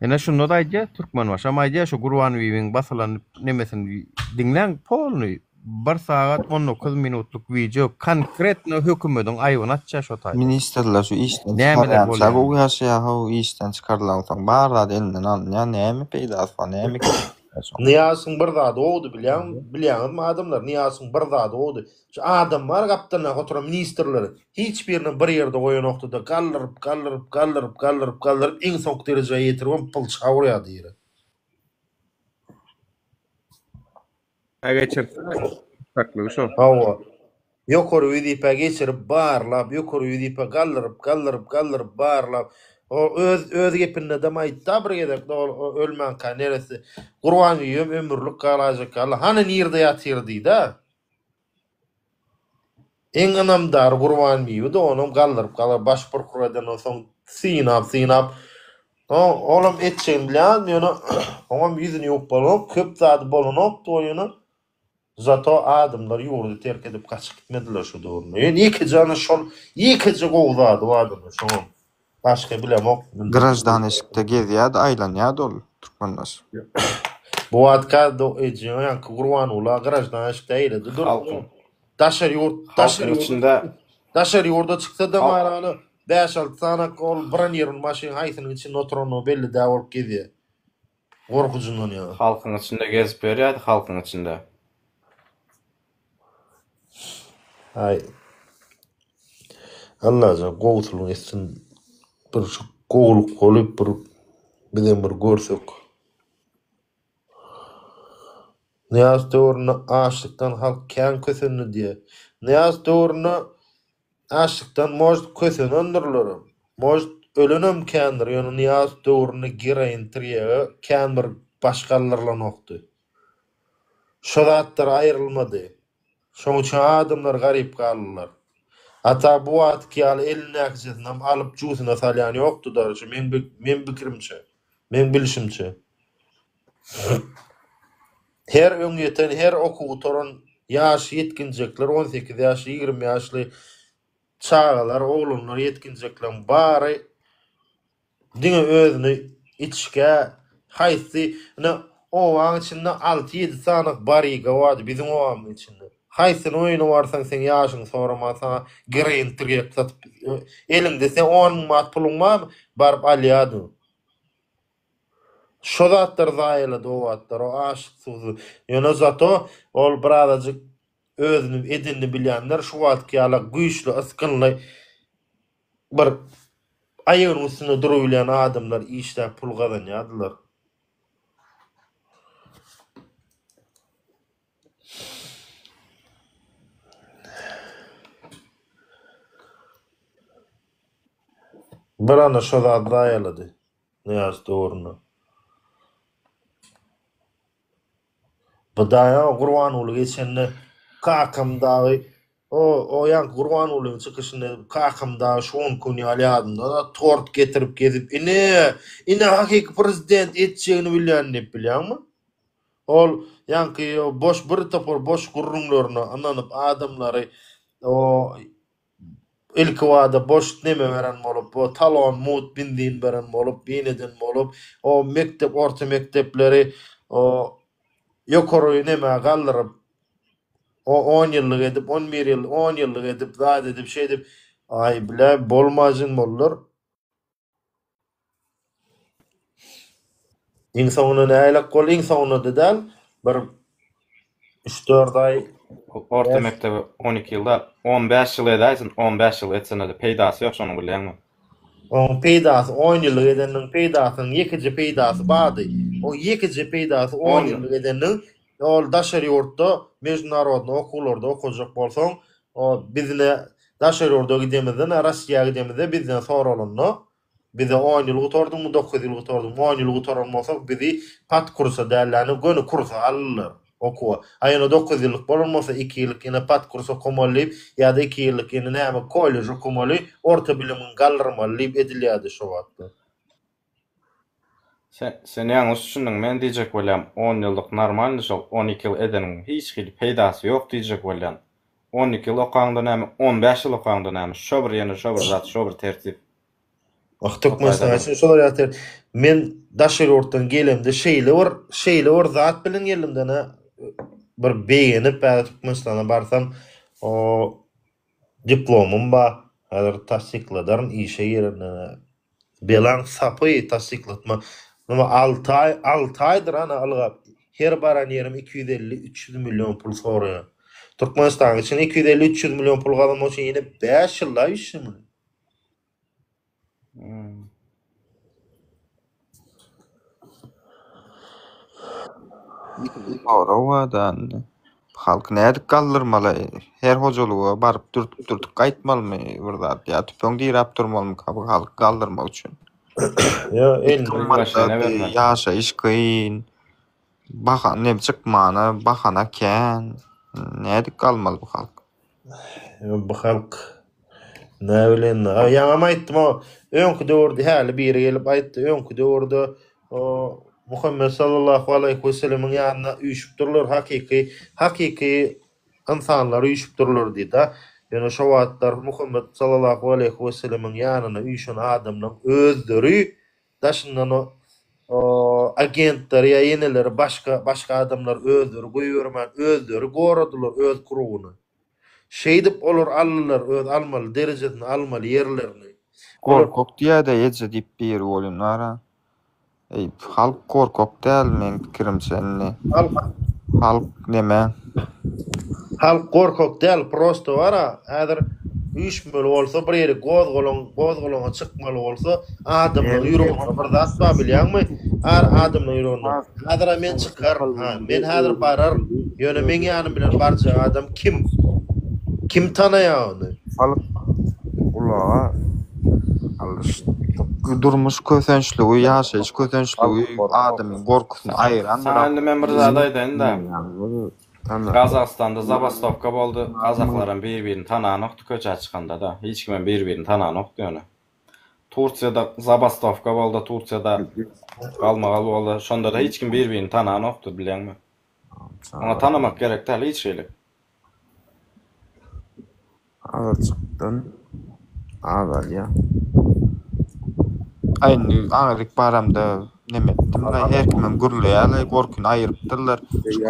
Ene şunu da aýdýar Türkmen baş, ama aýdýar şu Gurban Wiwiň basylanyp nemesini diňlen polny 1 saat 19 minutluk video konkretno hökümetiň aýbyna atja şo taý. Ministerler şu işten çıkarýan, bu ýaşaýan o işten çıkarılan soň barada elinden alınýan näme peýda asfa näme Niyasın bir zady oldu bilýäňizmi adamlar Niyasın bir zady oldu. Şu adamlar gapdyna oturan ministrleri hiç birini bir ýerde goýan noktada gallyryp iň soňky derejeye ýetirip pul çawurýar diýer. Geçirse taklygy şo. Hawa. Ýokary üdipe geçirip barlap, ýokary üdipe gallyryp barlap. O öz gepinde de maýtda bir gedek ölmän ka neresi Gurban ýüýüm ömürlük galajak Allah hany nirde ýatyrdy-da. Eň anamdar Gurban ýüýdi onuň gallyryp baş prokuradan soň synap. Olam etçen bilen ýöne oňam ýüzüni ýok bolup köp zady bolanyp toýuny zato adamlar ýurdu terk edip kaçyp gitmediler şu döwürde. Iki jana şol iki gowzady adamlar şoň. Başka bilemok. Grajdan eşikde gezýär, aýlanýar ol Türkmenbaş. Bu adka do ejýän Gurban ula grajdan eşikde eýledi. Daşar ýurda çyksa da marany 5-6 sana kol branýerun maşyn haýsynyň içinde oturany belli dä bolup gezýär. Gorkujundan ýa. Halkyň içinde gezip berýär, halkyň içinde. Ay. Allah'a gowtulun etsin. Bir gowluk bolup bilen bir görsek. Niyaz döwrüne aşykdan halk kän kösenli diýe. Niyaz döwrüne aşykdan most kösenendirler. Most ölenem kändir. Ýöne Niyaz döwrüne gireýin tirýe kän bir başgalarla nokdy. Şo zatlar aýrylmady. Şoň üçin adamlar garyp galdylar. Hatta bu atki al eline akçesinden alıp juusuna salyan yoktu da men bikirimçe, men bilişimçe. Her öňýeten, her okuwtoran ýaşy yetkinjekler 18 ýaşy 20 ýaşly çağalar, oglanlar yetkinjekler bary diňe özüni içke haýsy o waň içinde 6-7 sanyk bariga wady bizim owamyň içinde. Haýsyn oýuny barsaň sen ýaşyň soramasa gireýin tirgek satyp elinde sen 10 mat pulun bar baryp alýady. Şo zatlar zaýyla dowatlar o aşyk suzy. Ýöne zato ol birazajyk özüni edinni bilýänler şu wagtky ýala güýçli ıskynly bir aýygyň üstünde durup bilýän adamlar işde pul gazanýardylar. Bir ana şo zat daýalady. Niyaz döwrüne. Bu daýa Gurban uly geçende kakamdagy o ýa Gurban ulyň çykyşyny kakamdagy şu 10 gün ýalýadymda tort getirip gezip ine hakiki prezident etjegini bilýänmi? Ol ýa boş bir topor boş gurrunlaryny ananyp adamlary o ilk wada boş neme veren bolup, o talon mut bindin veren bolup, bineden bolup, o mektep, orta mektepleri, o ýokary neme gallyryp, o 10 ýyllyk edip, 11 ýyl, 10 ýyllyk edip, zat edip, şey edip, ay bile bolmajyn bollar. İnsanına näýlek bol, insanına dedal, bir 3-4 ay orta mektebi 12 ýylda 15 ýyl edaýsyn, 15 ýyl etsene de peýdasy ýok şonu bilýärmi? O peýdasy 10 ýyl edeniň peýdasynyň ýekiji peýdasy bady. O ýekiji peýdasy 10 ýyl edeniň ol daşary ýurtda mejnarodny okullarda okujak bolsaň, o bizne daşary ýurtda gidemizden Russiýa gidemizde bizden soralandy. Bize 10 ýyl gutardym, 9 ýyl gutardym, 10 ýyl gutaran bolsak bizi pat kursa därläni göni kursa alýar. Okuwa. Aýyna 9 ýyllyk bolanmasa 2 ýyllyk ýene pat kursa komalyp ýa-da 2 ýyllyk ýene näme kollej okumaly, orta bilimiň gallyrmalyp edilýärdi şo wagtda. Sen ýaňy düşündiň, men diýjek bolýam 10 ýyllyk normalny şol 12 ýyl edeniň hiç hili peýdasy ýok diýjek bolýan. 12 ýyl okaňda näme, 15 ýyl okaňda näme, şo bir ýene şo bir zat, şo bir tertip. Aktyk mesela şolar ýatyr. Men daşary ýurtdan gelemde şeýle bir zat bilen gelimde bir beýenip Türkmenistana barsam o diplomum bar. Hazır tasdikladaryn işe ýerine belan sapy tasdiklatma. Nima 6 aýdyr ana algap her baran yerim 250-300 milyon pul soruyor. Türkmenistan için 250-300 milyon pul kazanmak için yine 5 yılla işimi. Oradan halk näde kaldırmalı? Her hocalığa barıp dürtüp kaytmalı burada? Ya tüpöň dirap durmaly kabul halk kaldırmak üçün. Ya yaşa iş kıyın. Bakan ne çıkmana, bakana ken. Näde kalmalı bu halk? Bu halk ne bilen. Ya ama aytdım o öňkü döwürde häli biri gelip aytdy öňkü döwürde o Muhammed sallallahu aleyhi ve sellem'in ýanyna üýşüp durlar hakiki insanlar üýşüp durlar diýdi. Yani şu wagtlar Muhammed sallallahu aleyhi ve sellem'in ýanyna üýşen adamlaryň özleri daşyndan o agentler ýa ýeneler başga adamlar özleri goýbermän özleri goradylar öz kurugyny. Şeýdip olar allar öz almaly derejesini almaly ýerlerini. Korkok diýär-de ýetse diýip bir bolunlara. Halk korkok däl men pikirimçe. Halk neme? Halk korkok däl, prosto wara häzir üýşmeli bolsa bir ýere gozgolonga çykmaly bolsa adamlar ýüregine bir zat bar bilýärmi? Adamlar ýüregine. Häzir men çykar, men häzir barar. Ýöne men ýanym bilen barça adam kim? Kim tanaýar ony? Halk ula durmuş kösençligi, ýaşaýyş kösençligi adamyň gorkusyny aýyran. Sen men bir zat aýdaýyn da. Kazakstanda zabastovka boldy. Kazaklarym bir-birini tananokdy köçe çykanda da. Hiç kim bir-birini tananokdy ýöne. Turkiýada zabastovka boldy, Turkiýada galmagal boldy. Şonda da hiç kim bir-birini tananokdy bilýärmi? Ona tanamak gerek däl hiç şeýle. Azatçykdan azal ya. Aýny aňyryk baramda neme etdim? Her kimem gürleýär, gorkuny aýyrypdyrlar.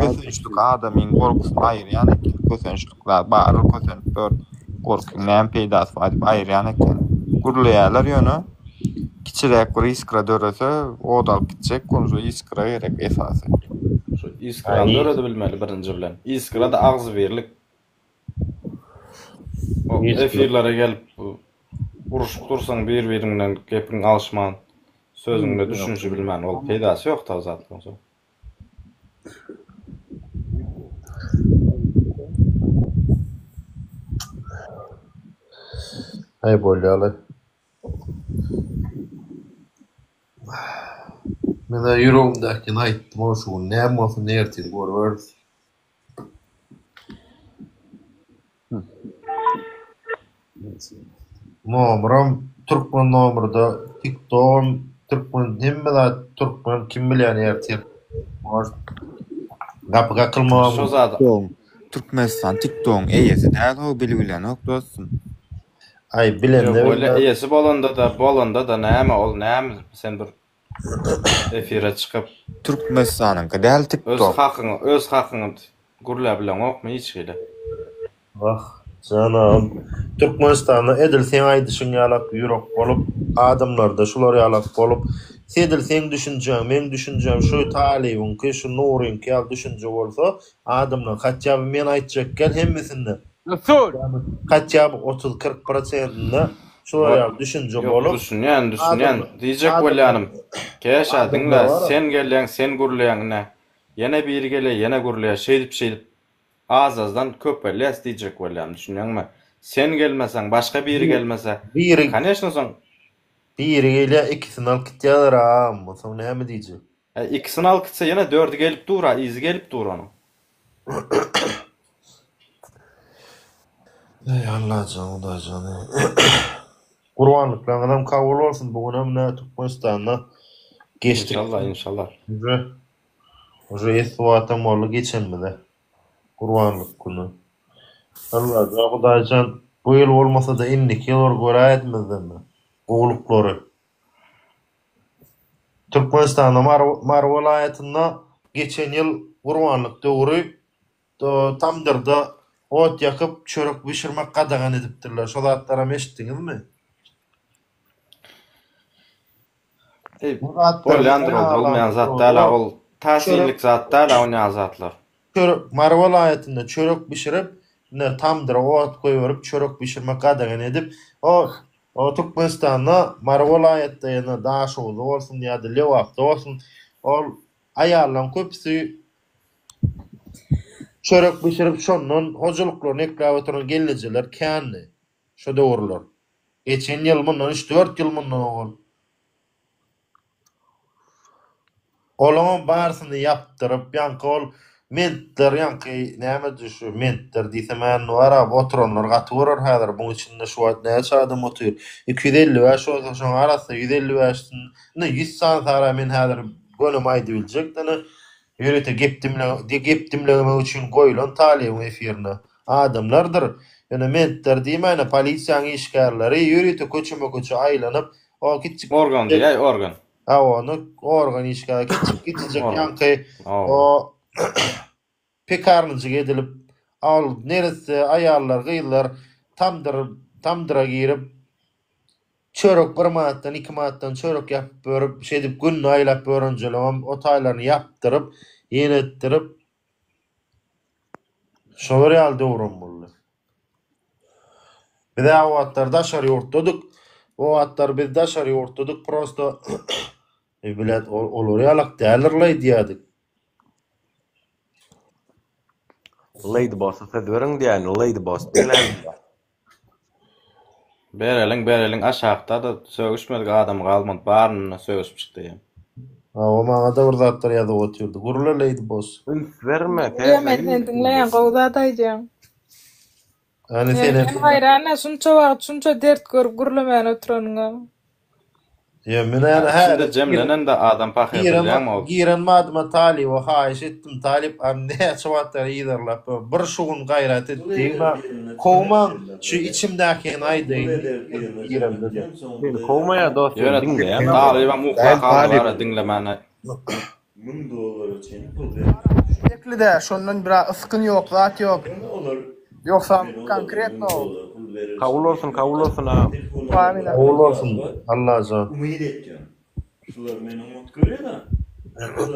Kösençlik adamyň gorkusyny aýyrýan eken. Kösençlikler bar, kösençlik gorkuny näme peýdasy bar diýip aýyrýan eken. Gürleýärler ýöne. Kiçirek bir iskra dörese, o da gitjek, onu iskra gerek esasy. Şu iskra döredi bilmeli birinji bilen. Iskra da agzy berlik. O efirlere gelip uruşup dursaň bir-birinden gepin alşman, sözüňde düşünşi bilmän, ol peýdasy ýok da zatlyň so. Ay bolýaly. Men de ýüregimdäki aýtdym, o şu näme bolsa nerti görber. Nomeram Türkmen nomerda TikTok Türkmen hemme Türkmen kim bilýär ýertir. Gapy kılmam. Şu zat Türkmenistan TikTok eýesi däl o bilgilen ok dostum. Ay bilende eýesi bolanda da näme ol näme sen bir efire çykyp Türkmenistanyň däl TikTok öz hakyny gurla bilen okmy hiç şeýle. Canım, Türkmenistan'a edilsen aýdyşyň ýalak ýürek bolup, adamlar da şular ýalak bolup, sedilsen düşünjäň, men düşünjäm şu talybyň, şu nuryň ýal düşünje bolsa, adamlar hatçaby men aýtjak gel hemmesinde. Nasıl? Hatçaby 30-40%'inde şular ýal düşünje bolup, düşünýän, diýjek bolýanym. Käşädiňler, sen gelýäň, sen gurlaýaň, ýene biri gelýär, ýene gurlaýar, şeýdip azazdan köpelýäs diýjek bolýan, düşünýärmi? Sen gelmeseň, başga biri gelmese, конечно soň biri gelýär, ikisini alyp gitýärler, soň näme diýjek? İkisini alyp gitse ýene 4 gelip dura, izi gelip dur onu. Ey Allah canı. Gurbanlyklaryň adam kabul bolsun, bugün hem Türkmenistanda geçdik. İnşallah. Уже eswatam bolu geçenmede. Gurbanlyk günü. Allah Hudaýjan bu ýyl bolmasa da indik ýylar göräýetmezmi? Gowluklary. Türkmenistanyň Mar welaýatynda geçen ýyl gurbanlyk döwri tamdyrda ot ýakyp çörek bişirmek gadagan edipdirler. Şol zatlara eşitdiňizmi? Bolýandyr, bolmaýan zat däl ol Täsirlik zatlar, o zatlar. Çörek Marwa vilayetinde çörek pişirip ne tamdır ot koyup çörek pişirmek kadagan edip o Türkmenistan'da Marwa vilayetinde yana daş oldu olsun ya da lewakta olsun ol ayarlan köpüsü çörek pişirip şondan hojuluklarını eklap oturan geliciler känni şo döwürler. Geçen ýyl mundan 3-4 ýyl mundan ol. Olama barsyny yaptırıp ýanky ol mentler ýanky näme düşü mentler diýsem ýa wara oturanlar gatywyrar häzir bu içinde şu wagt näçe adam otur 250 we şo arasy 150 we 100 san sara men häzir gönüm aýdy biljek däne ýörete gepdimleme üçin goýulan talyň efirine adamlardyr. Ýöne mentler diýmän polisiýanyň işgärleri ýörete köçüme köçe aýlanyp o kiçik organ diýär organ. Onu organ işgär gidecek ýanky o pekarnyjy edilip al neresi ayarlar gyýlar tamdyra girip çörek bir manatdan 2 manatdan çörek yapıp berip şedip günni aýlap örenjeler o taýlaryny yapdyryp ýenetdirip şol real döwrüm boldy. Bir de o atlar daşary ýurtdadyk. O atlar biz daşary ýurtdadyk prosto bilet olur ýalak dälirler diýdik. Lady boss sözdüriň diýen lady boss bilen. Bereliň aşagda da sögüşmedik adam galmand baryna sögüşüp çykdy. O maňa da bir zatlar ýazyp oturdy. Gurula lady boss. Verme. Men dinleýän gowda aýdýan. Ani seni hayran şunça wagt şunça dert görüp gurulaman oturanyňa. Ya men her cemlenen de adam pahyr giren madyma talip we haýyş etdim talip anne çawatlar ýerlap bir şugun gaýrat etdim kowman şu içimdäki aýdy giren dedi. Kowmaya dost dinle ya talip mutlaka dinlemene $1000 için pul Şeklide şondan bir ıskın ýok, zat ýok. Yoksa konkretno kabul olsun ha. Kabul olsun. Allah za. Umid etdim. Şular meni umut görýär da.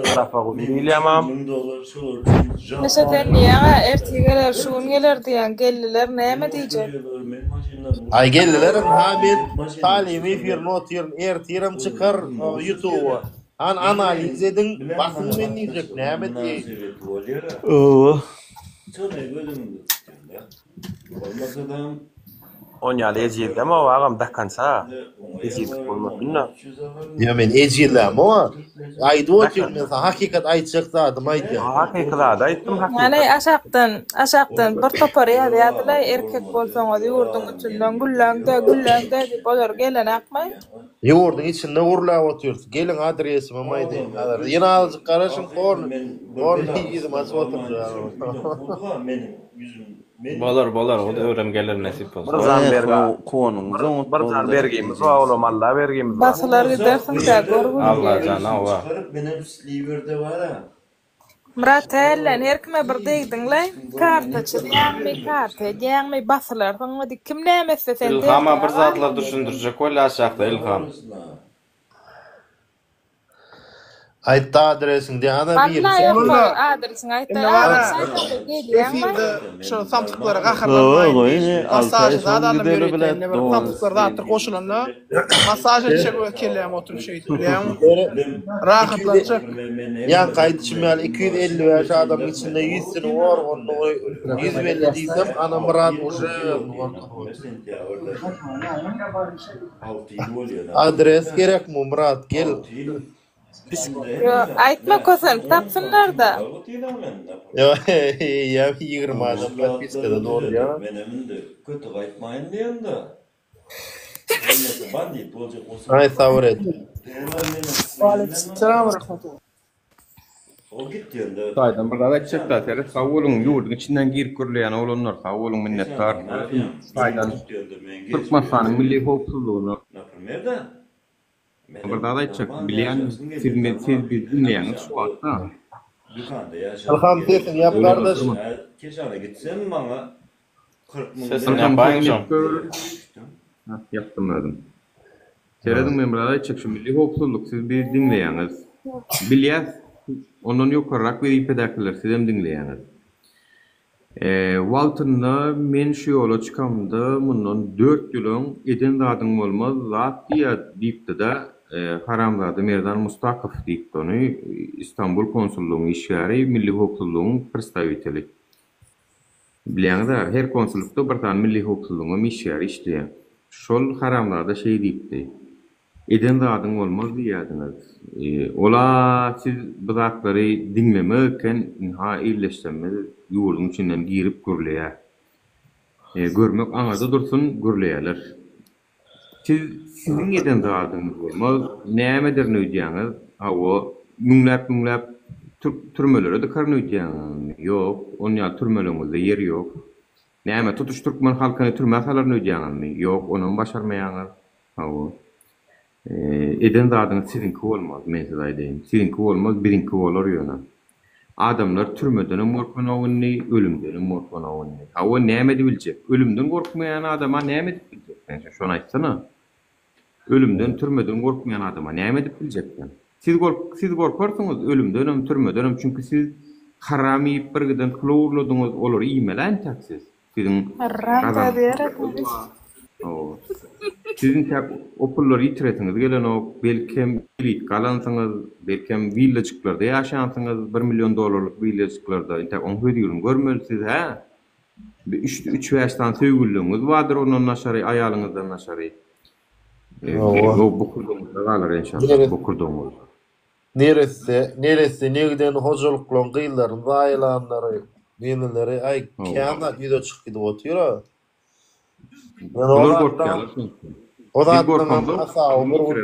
Tarafa bilemem. $1000 Mesela niye ertigeler şuun geler diýen gelliler näme diýjek? Ay gelliler habit talimi fir not ertirim çykar YouTube. Analiz edin basın men diýjek näme diýjek. On ýaly ejildi ama wagam dakansa. Ejildi bolmasynda. Ya men ejildim o. Aýdy otur men hakikat aýtjak zadım aýdy. Hakikat aýtdym hakikat. Yani aşaktan bir topar ýadylar erkek bolsaňyz ýurdun içinden güllände diýip olar gelen akmay. Ýurdun içinde urlap oturýar. Gelin adresimi maýdy. Ýene alyp garaşyň gorn ýyzym açyp oturýar. Bolar o da öwrengeler nasip bolsun. Bir zan bergimiz wa olam Allah bergimiz. Basalar gidersin de gorgun. Allah jana wa. Benim sliver'de var ha. Murat ellen herkime bir deýdiňle karta ýagmy basalar soňra kim nämese sen de. Ilhama bir zatlar düşündirjek bolar şahda ilham. Aýtdy adresiň diýana bir. Adresiň aýtdy. Şu samsuklara gaharlanmaýyn. Masaj zaten bir samsuklara da koşulanla masaj edecek kelem oturup şey. Yani rahatlanacak. Ya kayıtçımel 250 yaş adam içinde 100 sene var onu 150 diysem ana Murat uje adres gerek mi Murat gel. Aytma kosan tapsınlar da. Ya 20 adam подпискada doğru ya. Benim de kötü aytmayın diyen de. Bandit olacak olsa. Ay savret. Selamünaleyküm. O gitti yanda. Saydan bir da çekta seri savulun ýurdun içinden girip görleýän olanlar savulun minnetdar. Saydan Türkmenistanyň milli howpsuzlygyny. Nerede? Bir da aýtjak bilýän siz bilmeýän şu wagtda. Dükanda ýaşar. Alhamdulillah ýap gardaş. Keşana gitsem maňa 40 000 sesini ýapaýyn. Yaptım özüm. Seredim men bir aýtjak şu milli howpsuzlyk siz dinleýäňiz. Bilýäs ondan ýokarrak bir ipedäkiler sizem diňleýäňiz. Waltynda men şu ýola çykamda mundan 4 ýylyň eden zadyň bolmaz zat diýipdi-de Haramzada Merdan Mustakow diýipdi onu İstanbul konsullugynyň işgäri milli hukuklygyň predstaviteli. Bilýäňiz-de her konsullukda bir tane milli hukuklygyň işgäri işleýär. Şol Haramzada şey diýipdi. Eden zadyň bolmaz diýýärdiňiz. Ola siz bu zatlary diňlemeken ha illeşdirmeli ýurdun içinden girip görleýär. Görmek aňarda dursun görleýärler. Sizin eden zadyňyz bolmaz. Nämedir nöýdýäňiz? O müňläp türmelere de karnöýdýäňiz. Ýok, onu ýa türmeleňizde yer ýok. Näme tutuş türkmen halkyny türme salar nöýdýäňizmi? Ýok, onu başarmaýaňyz. Eden zadyňyz sizinki bolmaz, men size aýdýyn. Sizinki bolmaz, birinki bolar ýöne. Adamlar türmeden gorkmanawyny, ölümden gorkmanawyny. O näme diýip biljek? Ölümden gorkmaýan adama näme diýip biljek? Sen şonu aýtsana. Ölümden, türmeden gorkmaýan adama näme diýip biljekden? Siz gorkarsyňyz ölümden, türmeden, çünki siz haram ýyp bir giden klowladyňyz, olar iýmelen taksiz. Sizin sizin tek opullar ýitiretiňiz gelen o belkem elit galansyňyz, belkem villajyklarda ýaşansyňyz, $1 milyon villajyklarda inte on hödýürün görmelisiz ha. 3 ýaşdan söýgüllüğüňiz bardyr, ondan naşary aýalyňyzdan naşary. Bu kurduğumuzda galar inşallah, bu kurduğumuz. Neresi, negden hocalıklığın gıyılların, zayılanları, benileri, ay, kâmat video çıkıdı otuyor. O da attırma asa olur.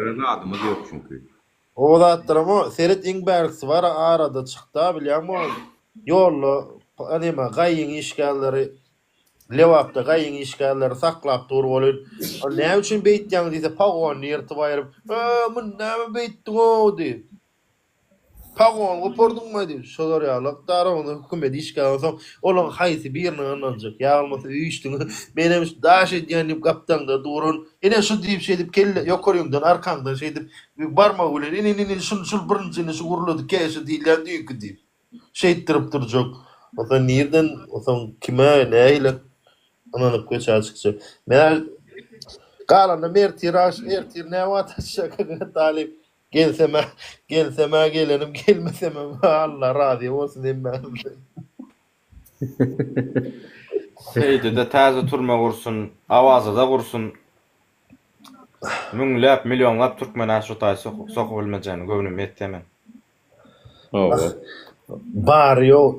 O da attırma, seret inbergisi var, arada çıktı, bilýär mi? Yollu, anima, gaýyň işgalleri, lewapda gaýyň işgalleri saklap dur bolýar. Näme üçin beýtýäň diýse, pagon ýerti baýryp, "Men näme beýtdiň o?" diýip. Pagon gopurdyňmy diýip, şolar ýalyk daragyny hökümet işgal soň, olaň haýsy birini anlanjak. Ýa-bolmasa üýçdiň, menem daş edýän diýip gapdaňda durun. Ene şu diýip şey diýip kelle ýokaryňdan arkaňdan şey diýip barma bilen, ene şul birinçini şu gurulady käşe diýilýär diýip. Şey etdirip durjak. Ota nerden, ota kime näýle ananyp geçe açykça. Men galanda mertir näme atşak talip gelseme gelenim, gelmesem Allah razı olsun diýmän. Seydi de täze turma gursun, awaza da gursun. Müňläp, milyonlap türkmen aşutaý sokup bilmejäni göwnüm etdimen. Baryo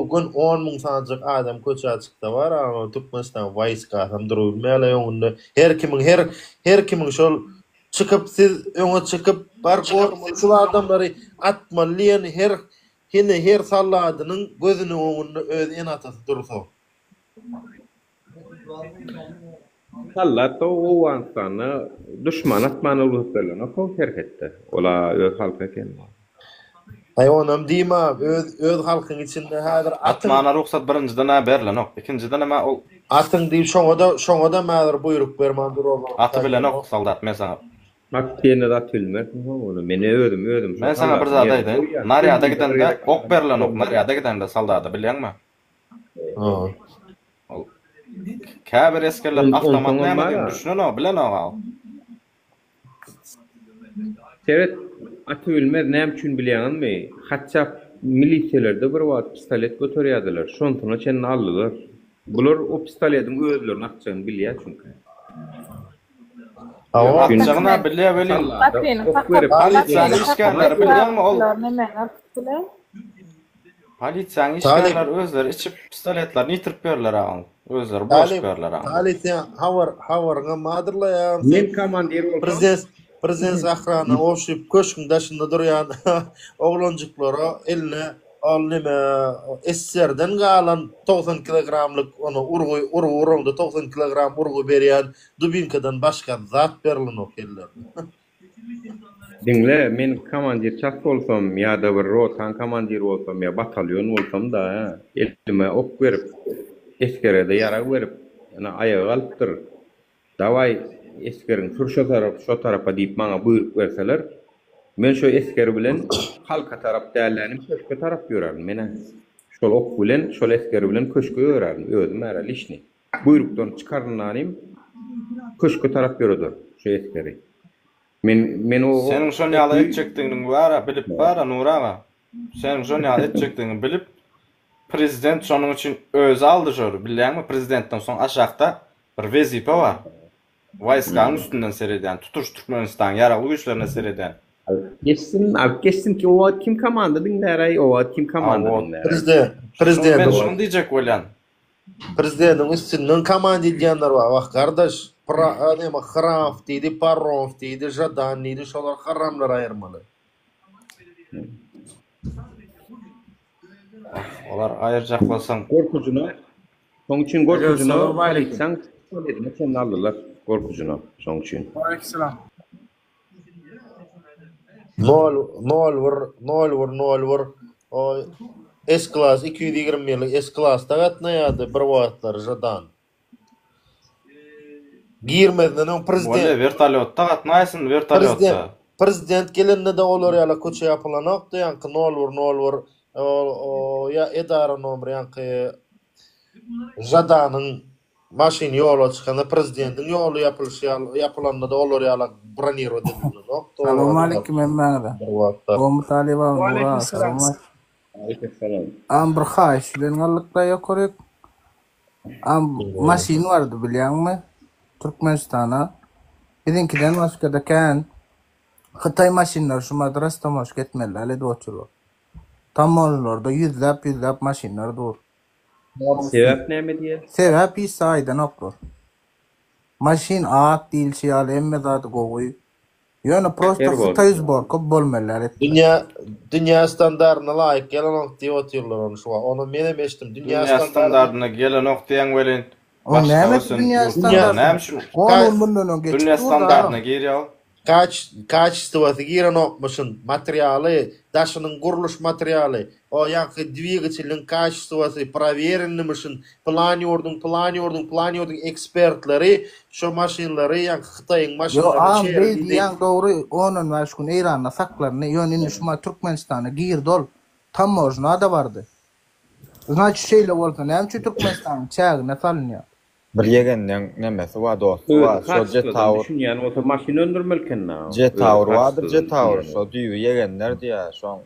gün 10.000 sanjak adam köçe açykda bar, ama Türkmenistan wayska hem durulmaýala ýoňunda her kimin şol çıkıp siz öňe çıkıp bar şu adamlary atmalyan her salladynyň gözüne öňünde öz en atasy dursa. Sallatda o wansana düşman atmany ulutlarına kol terhetdi. Ola öz halka eken. Haýonam diýme, öz halkyň içinde häzir atmana ruhsat birinciden berlen ok, ikinciden ama ol atyň diýip şoňa da mäzir buyruk bermän durýar. Aty bilen ok saldat men sana. Bak tiýene dat bilmek, onu meni ödüm. Men sana bir zat aýdym. Naryada gidende ok berlen ok, naryada gidende saldada bilýärmi? Käbir eskerler avtomat näme diýip düşünen o, bilen o. Evet, atı bilmez näme üçin bilýärmi? Hatça milisiýalerde bir wagt pistolet götürýärdiler. Şontuňa çenini aldylar. Bular o pistoletin özlerini akçany bilýär çünki. Akçanyna bilýär welin. Polisiýanyň işgärleri bilýärmi ol? Polisiýanyň işgärleri özleri içip pistoletlerini ýitirip berler aň. Özleri boş berler aň. Polisiýa hawaryňa madyrlaýar. Men komandir bolsam Prezident ahrana oşup köşkün daşında durýan oglanjyklara eline alneme SSR'den galan 90 kilogramlyk onu urugda 90 kilogram urugu berýän dubinkadan başga zat berilýän okeller. Dinle, men komandir çat bolsam ýa-da bir rotan komandir bolsam ýa batalyon bolsam da elime ok berip eskerede ýara berip ana ayağa alypdyr. Dawai eskerin şu tarafa diýip maňa buyruk berseler, Men şo eskeri bilen halka tarap dälenim, köşke tarap görärdim mene. Şol ok bilen, şol eskeri bilen köşke görärdim. Özüm herhal işni. Buyrukdan çıkarınanym köşke tarap görürdü şo eskeri. Men o senin şo ýaly etjekdigini bara bilip bara Nuraga. Senin şo ýaly etjekdigini bilip prezident şonuň üçin özü aldy şol. Bilýärmi, prezidentden soň aşakda bir wezipe bar. Wayskaň üstünden sereden, tutuş Türkmenistan ýaraly güýçlerine sereden. Geçsin ki o kim komanda dinler o kim komanda dinler. Prezident. Ben şunu diyecek bolan. Prezidentin üstünden komanda edýänler bar. Bak kardeş, näme Xraf diýdi, Parrov diýdi, Jadan diýdi, şolar haramlar aýyrmaly. Olar aýyrjaklasaň gorkucuna. Şoň üçin gorkucuna aýtsaň, şoňa sen aldylar gorkucuna şoň üçin. Aleykümselam. 0 o S-Class 220 ýyllyk S-Class gatnaýady bir wagtlar Jadan. Girmeden prezident vertolyotda gatnaýsyn, vertolyotda. Prezident gelende de olar ýala köçe ýapylanokdy, ýa-ni 0 o ya edara nomeri ýa-ni Jadanyň maşin ýola çykanda prezidentin ýoly ýapylanda da olar ýala broniro edildi. Assalamu alaykum emmäňde. Gomy taliba. Aleykümselam. Am bir haýyş bilen galykda ýokurek. Am maşin bardy bilýärmi? Türkmenistana. Bizinkiden başga da kan. Xitay maşinler şu madrasda moş getmeli, ale doçurlar. Tamamlarda yüzlap maşinler dur. Sebäp näme diýer? Sebäp ýa saýdan oklar. Maşin at diýil şeýle emme zady gowy. Ýöne prosta Xitay zborka bolmaly. Dünya standardyna laýyk gelen ok diýýärler onu şu. Onu men hem eşitdim. Dünya standardyna gelen ok diýen welin. O näme dünya standardyna? Dünya standardyna girýär. Качествосы giren okmuşun materialy, daşynyň guruluş materialy, o ýa-ni двигателиň качествосы proverenmişin planýordun ekspertleri şu maşinleri ýa-ni Xitaýyň maşinlaryny ýa dogry onun başgyn Eýranda saklaryny ýöne şuma Türkmenistana girdi ol. Tamojna da bardy. Znaçy şeýle bolsa näme üçin Türkmenistanyň çägine salynýar? Bir yegenden nemesi wa dost wa şo jet tower. Düşünýän o maşin öndürmelkenna. Jet tower wadyr, jet tower. Şo düýbi yegenler diýär, şoň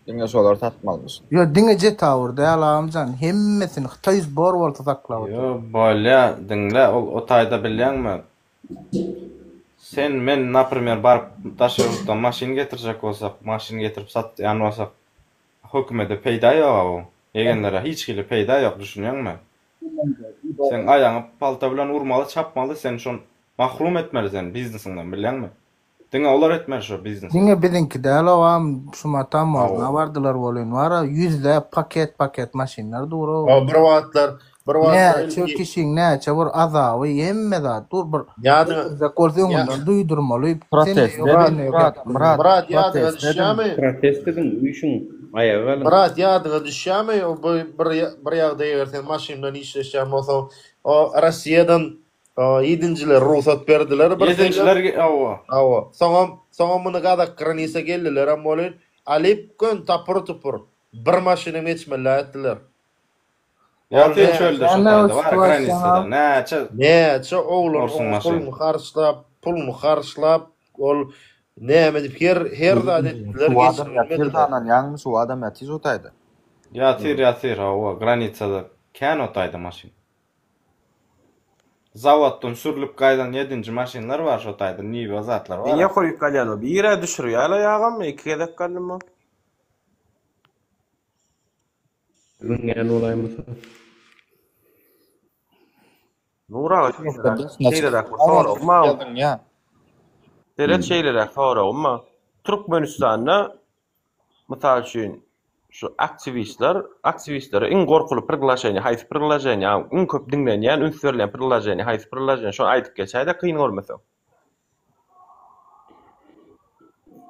diňe şolar tatmalmyş. Yo diňe jet tower diýär amjan, hemmesini Xitay zbor bolsa saklap. Yo bolýa, diňle o taýda bilýärmi? Sen men napример barıp taşyrypdan maşin getirjek bolsak, maşin getirip satýan bolsak, hökümete peýda ýok. Yegenlere hiç kili peýda ýok, düşünýärmi? Sen aýaňy palta bilen urmaly, çapmaly, sen şon mahrum etmelisin biznesiňden, bilýärmi? Diňe olar etmer şo biznes. Diňe bizinki däl awam şuma tamamna bardylar bolýan wara yüzlep paket maşinler dur. O bir wagtlar Näçe kişiň näçe bir azaby emme zat dur bir. Ýa-da kolsyňdan duýdurmaly. Murat ýadyga düşýärmi? Protest ediň, üçin ayağa alın. Murat ýadyga düşýärmi? O bir ýagda ýerden maşindan işleşýän bolsa, o Russiýadan 7-njiler ruhsat berdiler. 7-njiler Soňam muny gada granisa geldiler, am bolan alip gün tapur bir maşinem geçmeli etdiler. Ýa-da çölde şu taýda bar granisada. Näçe oğlan pulunu harçlap ol näme dip her zat etdiler. Geçmediler. Ýa-ni şu adam ýatiz otaýdy. Ýatyr, o granisada kän otaýdy maşin. Zavoddan sürülüp gaýdan 7-nji maşinler bar şu taýda, niwe zatlar bar. Niye koyup galýan? Bir ýere düşürýär ýagam, 2 gedek galýanmy? Rüňgen olaýmasa. Nura, şeylerek soragma. Deret şeylerek soragma. Türkmenistanda mysal üçin şu aktivistler in gorkulu priglasheni, haýsy priglasheni, in köp dinlenýän, ünsürlen priglasheni, haýsy priglasheni, şo aýdyp geçäýde kyn bolmasa.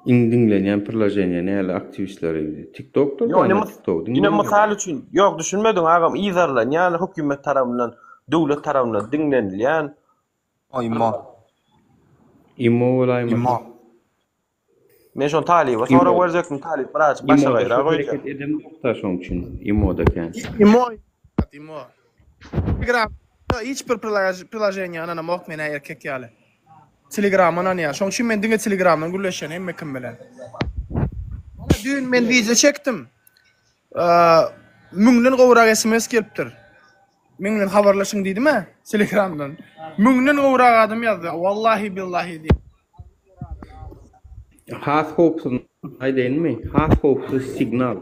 In dinlenýän priglasheni näle aktivistleri TikTok'da Ýene mysal üçin ýok düşünmediň agam izarlan, ýani hökümet tarapyndan, döwlet tarapyndan dinlenilýän. İmo olaýmasa. Men şol taliba sonra görecekdim talip biraz başa gaýra goýdy. Hareket edem dokta şoň üçin imodaken. Imo. Telegram hiç bir priложение ana mok mena erkek ýaly. Telegram ana ýa. Şoň üçin men diňe Telegramdan gürleşen hemme kim bilen. Dün men wize çekdim. Müňden gowrak SMS gelipdir. Müňden habarlaşyň diýdimi? Telegramdan. Müňden gowrak adam ýazdy. Wallahi billahi diýip. Has hopsuz aýdynmy? Has hopsuz signal.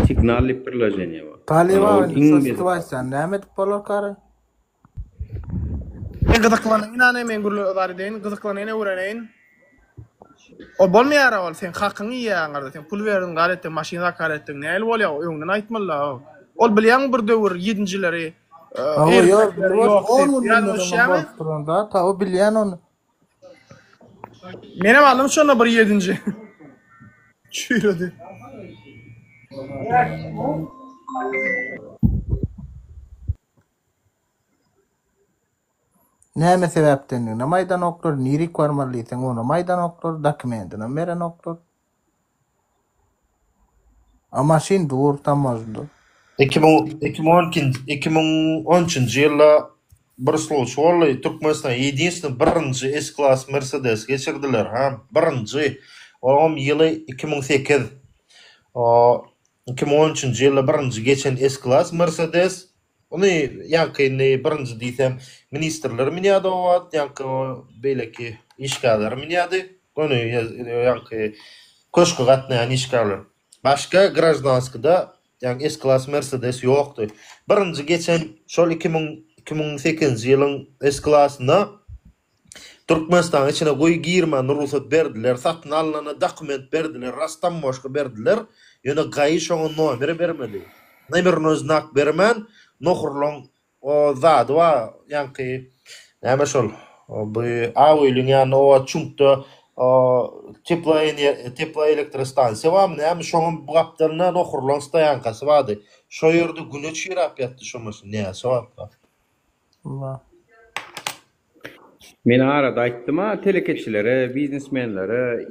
Signalli priложение var. Taliban situasiýa näme dip bolar kary? Men gyzyklanan inany men gurulary deýin, gyzyklanan öwreneýin. O bolmaýar ol, sen hakyňy ýaňarda, sen pul berdin, garetden maşina karetden, näle bolýar, öňden aýtmalla. Ol bilýän bir döwür 7-jileri. Turanda ta o bilýän onu. Menem alym şonda bir 7-nji. Çürüdi. Näme sebäpden? Namaydan oklar, nirik varmalysyň onu maydan oklar, dokumentine meren oklar. Ama şin dur tamazdı. 2013 ýylda bir slow boly Türkmenistan ýediňsi birinji S-Class Mercedes geçirdiler ha. Birinji. O ýyly 2008. 2013 ýylda birinji geçen S-Class Mercedes. Onu ýa-ni birinji diýsem ministrler minýady o wagt, ýa-ki beýleki işgäler minýady. Onu ýa-ki köşkü gatnaýan işgäler. Başga grajdanskada ýa-ni S-Class Mercedes ýokdy. Birinji geçen şol 2008 ýylyň S-Class'na Türkmenistan içine goý girmän ruhsat berdiler, satyn alynana dokument berdiler, rastam boşga berdiler. Ýöne gaýy şoň nomeri bermedi. Nomerini öznak bermän, nohurlaň o zat wa ýa-ki näme şol bu awylyň ýa-ni o çunkda teplo elektrostansiýa wa näme şoň bu gapdaryna nohurlaň staýankasy bardy. Şo ýerde güne çyrap ýatdy şomasy näse wapda. Allah. Men arada aýtdym telekeçilere, biznesmenlere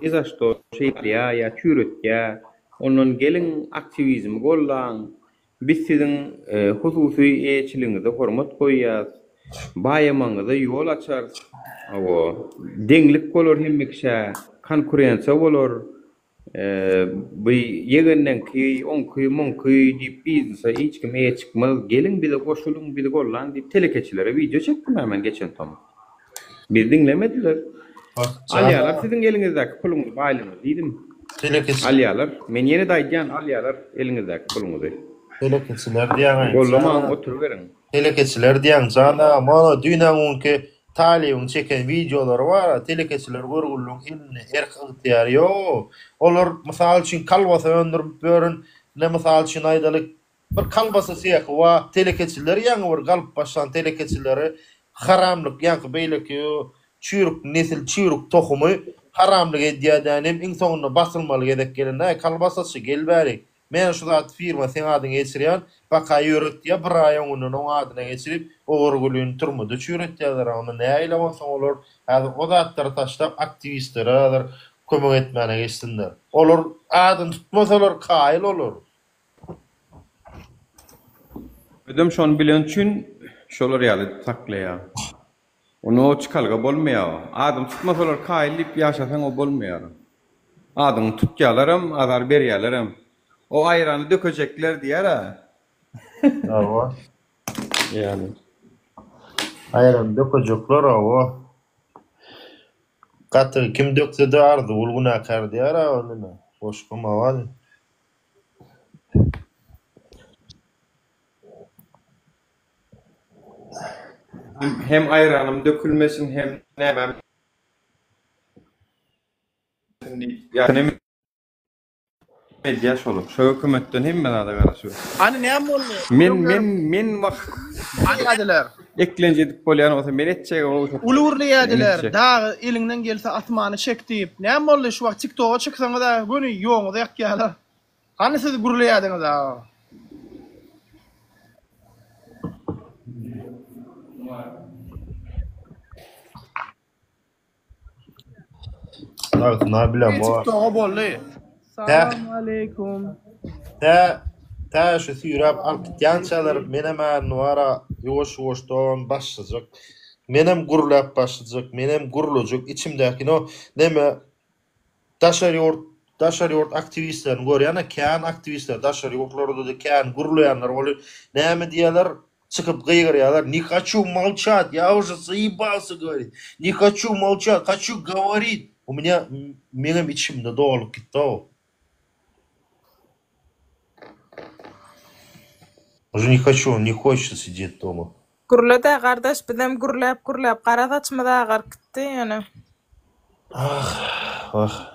ni za što şeýtliýa ýa çüretýä, onun gelin aktivizmi gollan, biz sizin hususy eýçiligiňize hormat goýýar, baýamaňyza ýol açar. O deňlik bolar hemmekşä, konkurensiýa bolar. Bu ýegenden ki, onky, monky diýip biznesa hiç kim çıkmaz. Gelin bize goşulun, bize gollan diýip telekeçilere video çekdim hemen geçen tom. Bir dinlemediler. Alýalar sizin eliňizdäki puluňyzy baýlaňyz diýdim. Alýalar, men ýene daýdýan alýalar eliňizdäki puluňyzy. Telekeçiler diýen. Gollamaň oturup berin. Telekeçiler diýen jana, mana dünýäňki talybyň çeken videolar bar, telekeçiler görgüllüň eline erkekler ýok. Olar mysal üçin kalbasa öndürüp berin, ne mysal üçin aýdalyk bir kalbasa syýak wa telekeçiler ýaňy bir galyp başlan telekeçileri haramlyk ýa-ki beýleki çürük nesil çürük tohumy haramlyk edýärdim. Iň soňunda basylmaly gedek gelende kalbasasy gelbäri. Men şu zat firma sen adyny geçirýän, baka ýöretýär bir aý oňuny o adyna geçirip ogurgulyn turmudy çüretýärler. Onu näile bolsa olar häzir o zatlary taşlap aktivistlere kömek etmäne geçsinler. Olar adyn tutmasalar kaýyl olur. Ödüm şonu bilen üçin şolar ýaly taklaýar. Onu çıkalga bolmaýar. Adam tutmasalar kaýlyp ýaşasaň o bolmaýar. Adam tutýarlarym, azar berýärlerem. O ayrany dökecekler diýär ha. Awa. Yani. Ayran dökecekler awa. Gaty kim dökse de ardy, ul günahkar diýär ha onu. Boşga mawal. Hem ayranım dökülmesin hem näme yani medya şolup şu hökümetden hem men ada garaşy. Hani näme boldy? Men hani adiler. Eklenje edip bolýan bolsa men etjek o. Ulurlaýardylar. Dağı elinden gelse atmany çek diýip. Näme boldy şu wagt TikTok'a çyksaňyz da göni ýoňyza ýakýarlar. Hani siz gurulaýardyňyz da? Ne bileyim o. TikTok'a bolly. Assalamu alaikum. Ta şu sürab al gitgançalar menem nuara yoş don başlayacak. Menem gurulap başlayacak. Menem gurulacak. İçimdeki o neme daşarıyor aktivistlerin görýän kan aktivistler daşaryorlarda da kan gurulayanlar oluyor. Näme diýerler? Çıkıp gıygırıyorlar. Не хочу молчать. Я уже заебался говорить. Не хочу молчать. Хочу говорить. У меня benim içimde dolup gitti o. Уже не хочу, не хочется сидеть дома. Gurulada kardeş bizem gurulap qaradaçma da gar gitti yani.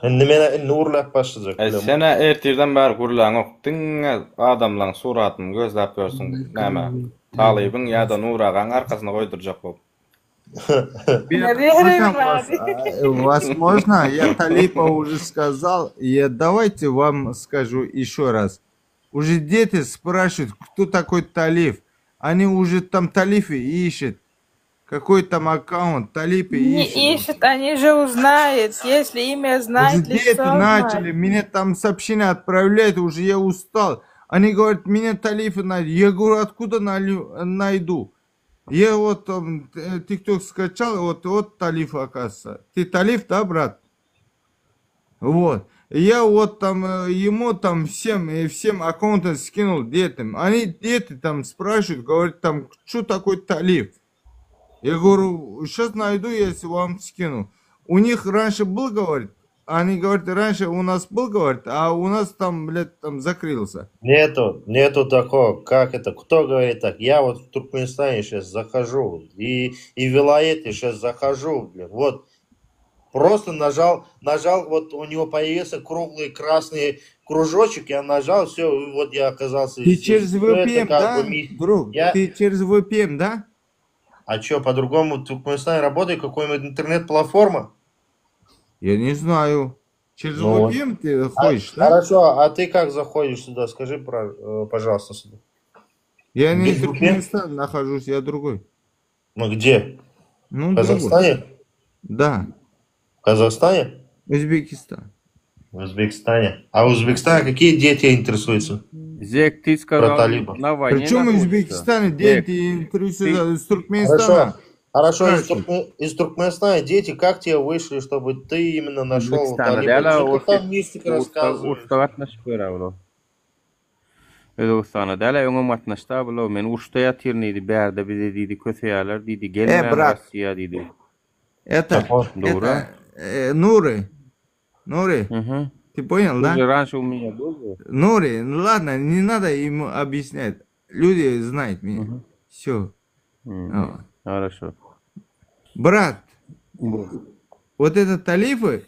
Endi mene nurlap başlayacak. Sene ertirden beri gurulaň okdyň, adamlaryň suratyny gözläp görsiň. Näme? Talibin ya da Nuragaň arkasyna goýdurjak bolup. Возможно, я Талипа уже сказал. Я давайте вам скажу еще раз. Уже дети спрашивают, кто такой Талиф. Они уже там Талифы ищут. Какой там аккаунт, Талипы Не ищут. ищет, они же узнают. Если имя знает, Уже дети лицо начали, знает. мне там сообщения отправляют, уже я устал. Они говорят, меня Талифы найдут. Я говорю, откуда найду? Я вот там ТикТок скачал, вот Талиф, оказывается. Ты Талиф, да, брат? Вот. Я вот там ему там всем аккаунты скинул детям. Они дети там спрашивают, говорят там, что такое Талиф? Я говорю, сейчас найду, если вам скину. У них раньше был, говорит, они говорят, раньше у нас был, говорит, а у нас там, блядь, там закрылся. Нету такого, как это, кто говорит так? Я вот в Туркменистане сейчас захожу, и в Вилаете сейчас захожу, блин, вот. Просто нажал, вот у него появился круглый красный кружочек, я нажал, все, вот я оказался Ты здесь. через VPN, да, друг? Я... Ты через VPN, да? А что, по-другому в Туркменистане работает какой-нибудь интернет-платформа? Я не знаю. Через VPN ты ходишь, да? Хорошо, а ты как заходишь сюда? Скажи, пожалуйста, сюда. Я не в Туркменистане нахожусь, я другой. Ну где? Ну, в Казахстане? Другой. Да. В Казахстане? Узбекистан. В Узбекистане. А в Узбекистане какие дети интересуются? Зек, ты сказал, на войне Причем в Узбекистане дети интересуются с Туркменистана. Хорошо, из Туркменистана дети, как тебе вышли, чтобы ты именно нашел талиба? Что ты там мистика рассказываешь? Özbekistan'a däle öňüm atnaşda bula men uşda ýatyrnydy bärde bize diýdi köseýärler diýdi gelmeýän brат. Rossiýa diýdi. Это Нури. Ты понял, да? Раньше у меня был. Нури, ладно, не надо ему объяснять. Люди знают меня. Все. Хорошо. Брат, вот это талифы,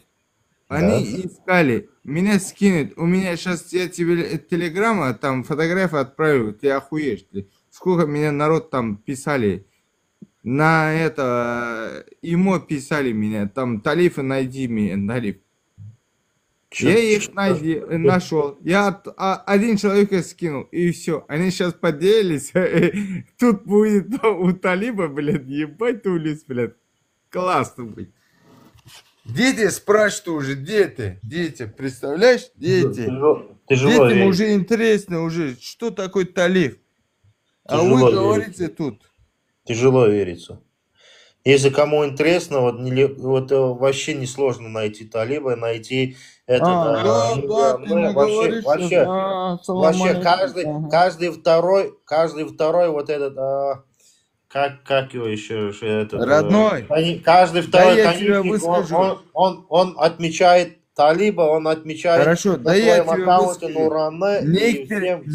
они искали. Меня скинут. У меня сейчас я тебе телеграмма, там фотографию отправлю. Ты охуеешь. Сколько меня народ там писали. На это ему писали меня. Там талифы найди меня, талиф. Я их нашел. Я один человек скинул, и все. Они сейчас поделились. Тут будет у талиба, блядь, ебать тулис, блядь. Классно будет. Дети спрашивают уже, дети, представляешь, дети. Детям уже интересно, уже, что такое талиф. А вы говорите тут. Тяжело верится. Если кому интересно, вот вообще несложно найти талиба, найти это. Вообще каждый второй вот этот. Как его еще этот? Родной. Каждый второй конечник, он отмечает талиба, он отмечает. Хорошо, да я тебе выскажу.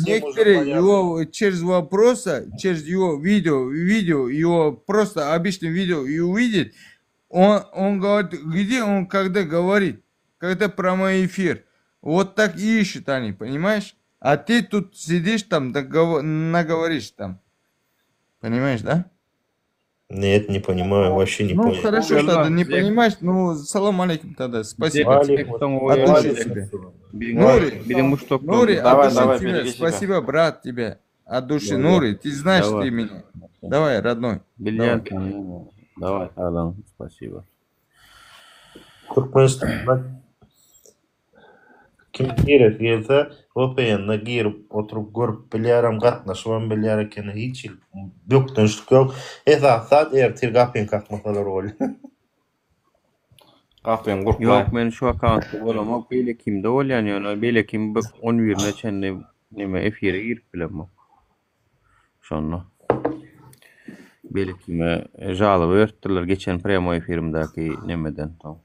Некоторые его через вопросы, через его видео, его просто обычное видео и увидит, он говорит, где он когда говорит, когда прямой эфир. Вот так и ищут они, понимаешь? А ты тут сидишь там, наговоришь там. Понимаешь, да? Нет, не понимаю, вообще не понимаю. Ну хорошо, тогда не понимаешь, ну салам алейкум тогда, спасибо. От души тебе. Нури, от души тебе, спасибо, брат, тебе. От души, Нури, ты знаешь ты меня. Давай, родной. Давай, Алан, спасибо. Türkmenistan'da kim gerek gelse VPN'e girip oturup görüp bilýäram, gatnaşmam bilýär eken hiç ýokdançlyk ýok. Esasat ertir gapyn kakmasalar bol. Gapyn gurpla. Yok men şu accountda bolamok beýle kimde bolýan ýöne beýle kim 11 çende nime efire girip bilemok. Şonda. Beýle kime jalyp öýrtdiler geçen premo efirimdäki nemeden tam.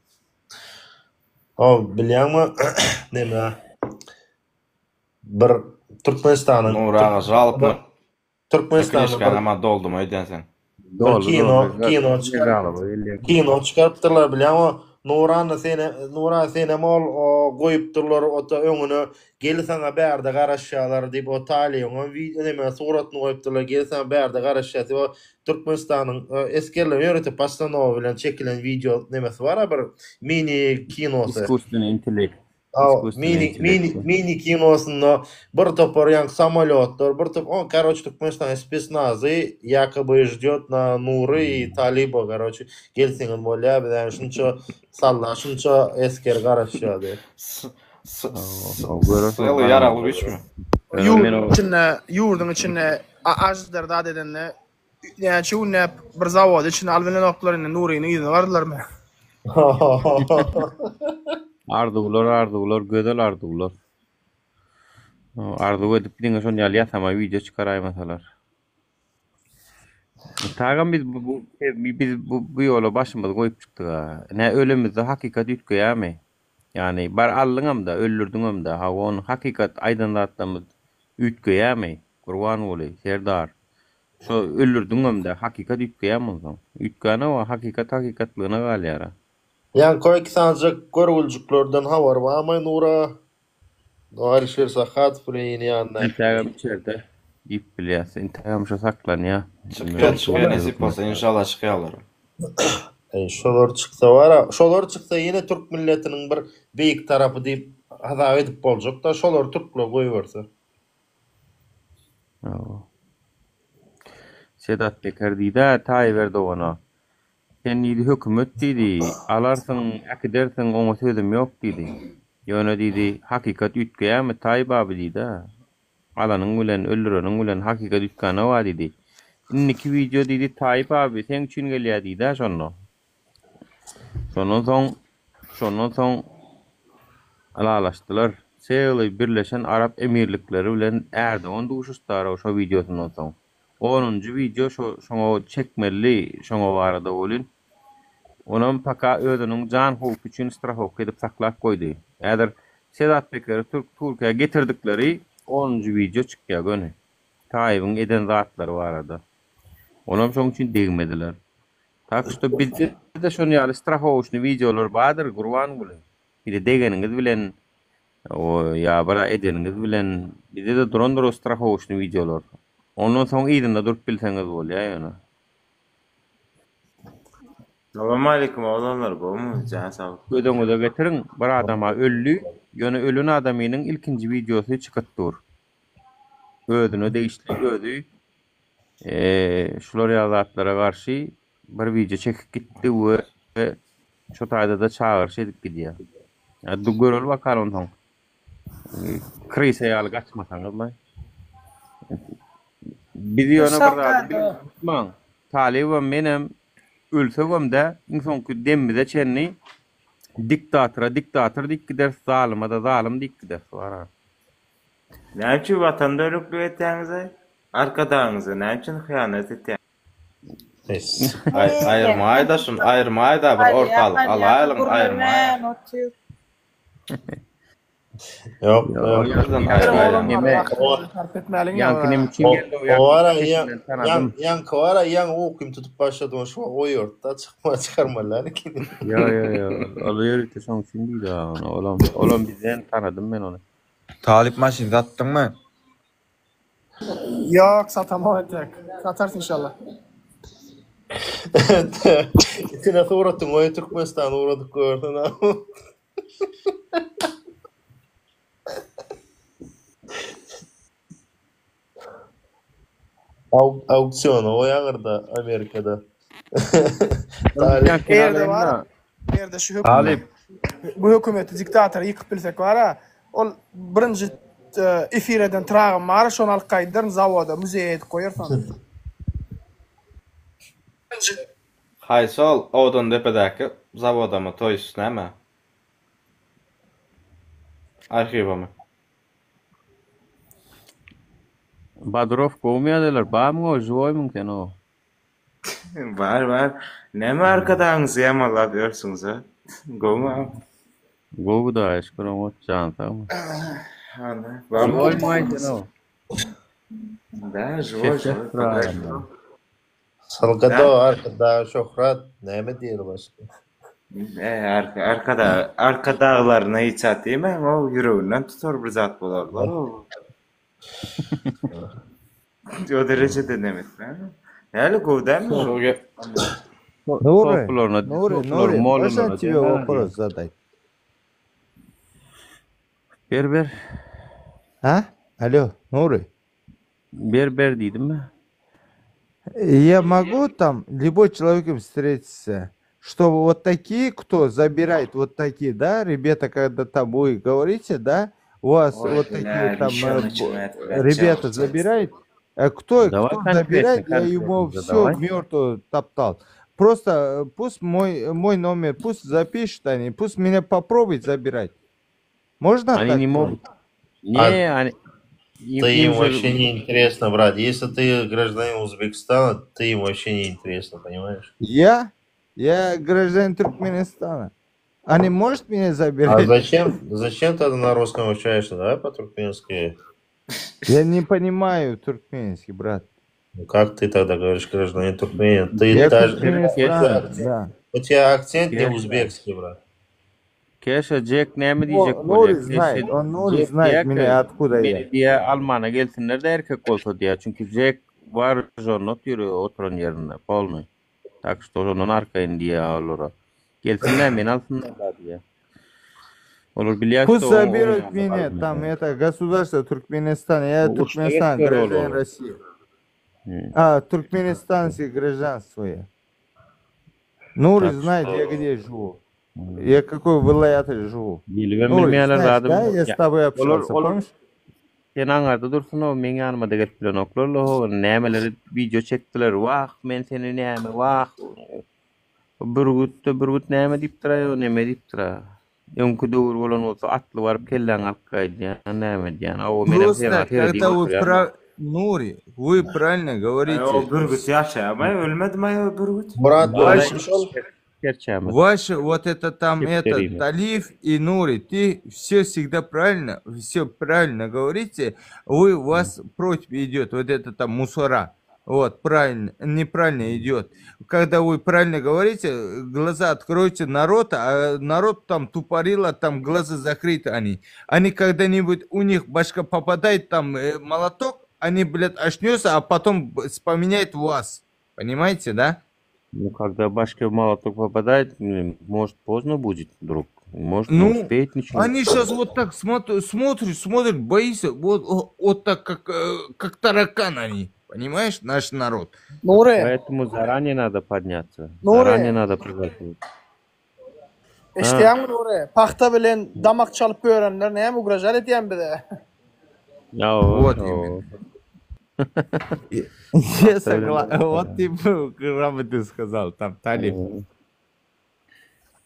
Bilýärmi nime? Bir Türkmenistanyň Nuraga jalypmy? Türkmenistanyň ama doldumy öýdensen. Kino çıkarttılar bilýärmi? Nura sene mol goýupdyrlar ota öňüne gelseňe bärde garaşýarlar diýip o talyň video neme suratny goýupdyrlar gelseňe bärde garaşýar. O Türkmenistanyň eskerler ýöretip Pastanow bilen çekilen video nemesi bar bir mini kinosu. Искусственный интеллект. Mini kinosunda bir topar yank samolotlar, bir top, короче, Türkmenistan spesnazy якобы ждёт на Нуры и Талиба, короче, gelseňiz bolýar, bilen şunça sallar, şunça esker garaşýardy. Sely yaraly üçmi? Ýurdun içinde ajdar da dedenle yani şu ne bir zawod içinde alwyny noktalarynda Nuryny ýyzyny gardylarmy? Ardular, gödel ardular. Ardu edip diňe şonu ýalyatama video çykaraýmasalar. Tagam biz bu ýola başymyzy goýup çykdyk ha. Ne ölemizde hakikat ýetgeýärmi? Yani bar allyňam-da, öldürdiňem-da, ha onu hakikat aýdanlatdymyz ýetgeýärmi? Gurban boly, Serdar. Şo öldürdiňem-da hakikat ýetgeýärmi? Ýetgäne o hakikatlygyna galýar. Yani koyki sancak görgülcüklerden havar var ama Nura Alişer Sahat Freyni yanına. Instagram içeride ip bilyası. Instagram şu saklan ya. Çıkıyor nasip olsa inşallah çıkıyorlar. Şolar çıksa var. Şolar çıksa yine Türk milletinin bir büyük tarafı deyip hata edip bolacak da şolar Türkler koyuverse. Sedat Peker deydi Tayyip Erdoğan'a. Sen dedi hükümet dedi, alarsın, akidersin, ona sözüm yok dedi. Yöne dedi, hakikat ütgeýärmi Tayyip abi dedi. Alanyň bilen, öldürenin bilen hakikat ütkana wa dedi. Inniki video dedi Tayyip abi, sen üçin gelýär dedi şonu. Şondan soň alalaşdylar. Seýle Birleşen Arap Emirlikleri bilen Erdoğan duşuşdary şo videosundan soň. 10-njy video şoňa çekmeli, şoňa barada bolyn. Onam paka özüniň jan howp üçin strahowka edip saklap goýdy. Äder Sedat Peker'i Türkiýe getirdikleri 10-njy video çykýar göne. Taýybyň eden zatlary barada. Onam şoň üçin degmediler. Tak şo bizde de şonu ýaly strahowçny videolar bardyr, gurban boly. Bir de degeniňiz bilen o ýa bara edeniňiz bilen bizde de duran strahowçny videolar. Ondan soň ýerinde durup bilseňiz bolýar ýa-ni. Assalamu alaykum oğlanlar, bu mu? Can sağ ol. Ödöňüze getirin, bir adama öllü, ýöne ölen adamynyň ilkinji videosy çykdyr. Özüne değişdi, ödü. Şular ýazatlara garşy bir video çekip gitdi we şo taýda da çağırş edip gidýär. Ýa-da görül bakar ondan. Kriýse ýaly gaçmasaňyz. Videona bir Talibam menem ölsegem-de insonky demmide çenni diktator dik gider, zalyma da zalim dik gider. Näçe watanda ölüklük etdiňiz? Arkadaňyza näçe hyýanat etdiňiz? Aýyrmaýda şun, aýyrmaýda bir ortalyk. Alaýalyň aýyrmaýda. Yok. Yan okum tutup başladım şu o yurtta çıkarmalar ki. Ya. Alıyor ite son şimdi de oğlum bizden tanıdım ben onu. Talip maşin sattın mı? Yok satamam tek. Satarsın inşallah. İçine uğrattım o Türkmenistan'a uğradık gördün ha. Aukciyon o ýagyrda Amerikada. Talip bu hökümeti diktator yıkıp bilsek var ol birinci efireden trağım var şonu alıp kaydırın zavoda müzeye edip koyar falan. Haysi ol odan depedäki zavoda mı toýus näme? Arxiwa mı? Badrov koymadalar. Bam o joy mümkin o. Var. Näme arkadaňyz ýamalap ýörsiňiz ha? Gowma. Gowu da eşkuram o çanta mı? Ana. Joy maýdyn o. Da joy. Salgado arkada şöhret näme diýer başga? Arkadaglaryna hiç atýma, o ýüreginden tutar bir zat bolarlar. O derecede demek ha? Ýaly gowdan mı? Nuri, başa tiyo вопрос задай. Ber. Ha? Алло, Нури. Ber dedim mi? Я могу там любой человеком встретиться, чтобы вот такие, кто забирает вот такие, да, ребята, когда там вы говорите, да, у вас вот такие там ребята забирают, кто забирает, я ему все мертво топтал. Просто пусть мой номер, пусть запишет они, пусть меня попробует забирать. Можно? Они не могут. Ты им вообще не интересно, брат. Если ты гражданин Узбекистана, ты им вообще не интересно, понимаешь? Я гражданин Туркменистана. Они может меня забирать? А зачем ты на русском общаешься? Давай по-туркменски. Я не понимаю туркменский, брат. Ну как ты тогда говоришь гражданин Туркмении? Я да. У тебя акцент не узбекский, брат. Keşke Jack näme diýjek bolýar? Nuri знает меня откуда я. Diye Almana gelsinler de erkek bolsa diye. Çünkü Jack var jonot ýürüyor oturan ýerinde. Polny. Tak što onun arkayn diye olara. Gelsinler men alsınlar diye. Olur bilýär. Пусть заберут меня, там это государство Туркменистан, я Туркменистан, гражданин России. Туркменистанский гражданство я. Нури знает, я где живу. Я какой вилаяте живу. Да, я с тобой общался, помнишь? Sen aňarda dursun o men ýanyma da gelip bilen oklarlar ho nämeleri video çekdiler. Wah men seni näme wah. Burgut näme diýip duraýar, näme diýip duraýar. Öňkü döwür bolan bolsa atly barıp kelläň alkaýdy. Näme diýen? O meni Просто Нури, вы правильно говорите. Burgut ýaşaýar, ölmedi mi Burgut? Ваше вот это там это Талиф и Нури, ты все всегда правильно, все правильно говорите. У вас против идет вот это там мусора. Вот, правильно, неправильно идет. Когда вы правильно говорите, глаза откройте народ, а народ там тупорило, там глаза закрыты они. Они когда-нибудь, у них башка попадает там молоток, они, блядь, очнется, а потом вспоминает вас. Понимаете, да? Ну, когда башка в молоток попадает, может, поздно будет, друг. Может, не успеет ничего. Они сейчас вот так смотрят, боится, вот так, как таракан они. Понимаешь, наш народ. Поэтому заранее надо подняться. Заранее надо пригласить. Eşdeýän Nuri, paxta bilen damak çalyp öýrenler näme ugraşal etýän bide. Вот Я согласен. Вот ты грамотно сказал, там Талиф.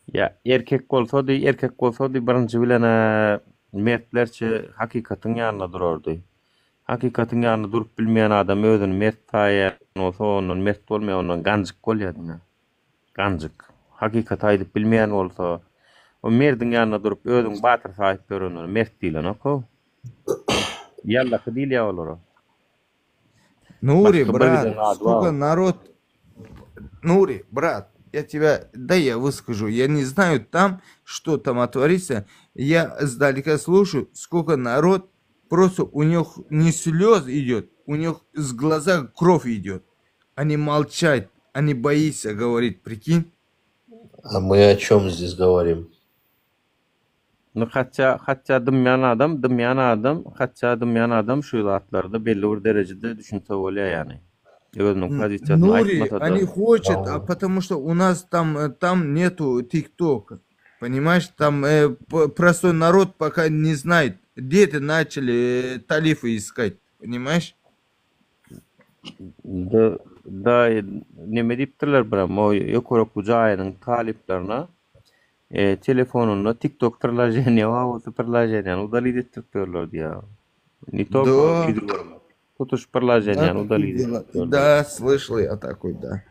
Ya erkek bolsa birinci bilene mertlerçe hakikatin ýanyna durardy. Hakikatin ýanyna durup bilmeýän adam özüni mert taýýan bolsa onun mert bolmaýan ondan ganjyk bolýar. Ganjyk. Hakikat aýdyp bilmeýän bolsa o merdiň ýanyna durup özüň batyr saýyp görünür. Mert diýilen oko. Yalla kydýl ýa Нури, брат, сколько народ... Нури, брат, я выскажу. Я не знаю там, что там отворится. Я сдалека слушаю, сколько народ, просто у них не слез идет, у них с глаза кровь идет. Они молчат, они боятся говорить, прикинь. А мы о чем здесь говорим? Ну, hatça dymyan adam şu zatlarda belli bir derecede düşünse bolýar yani. Özüniň pozisiýasyny Нури, они хотят, потому что у нас там нету ТикТока. Понимаешь, там простой народ пока не знает. Дети начали талифы искать. Понимаешь? Da neme dipdirler biram o yokorok jaýynyň taliplerine telefonuna TikTok priложение wa priложение удалить ettirip berler diýär. Не только Да. видео. Тут уж приложение удалить. Да, слышал я такой, да.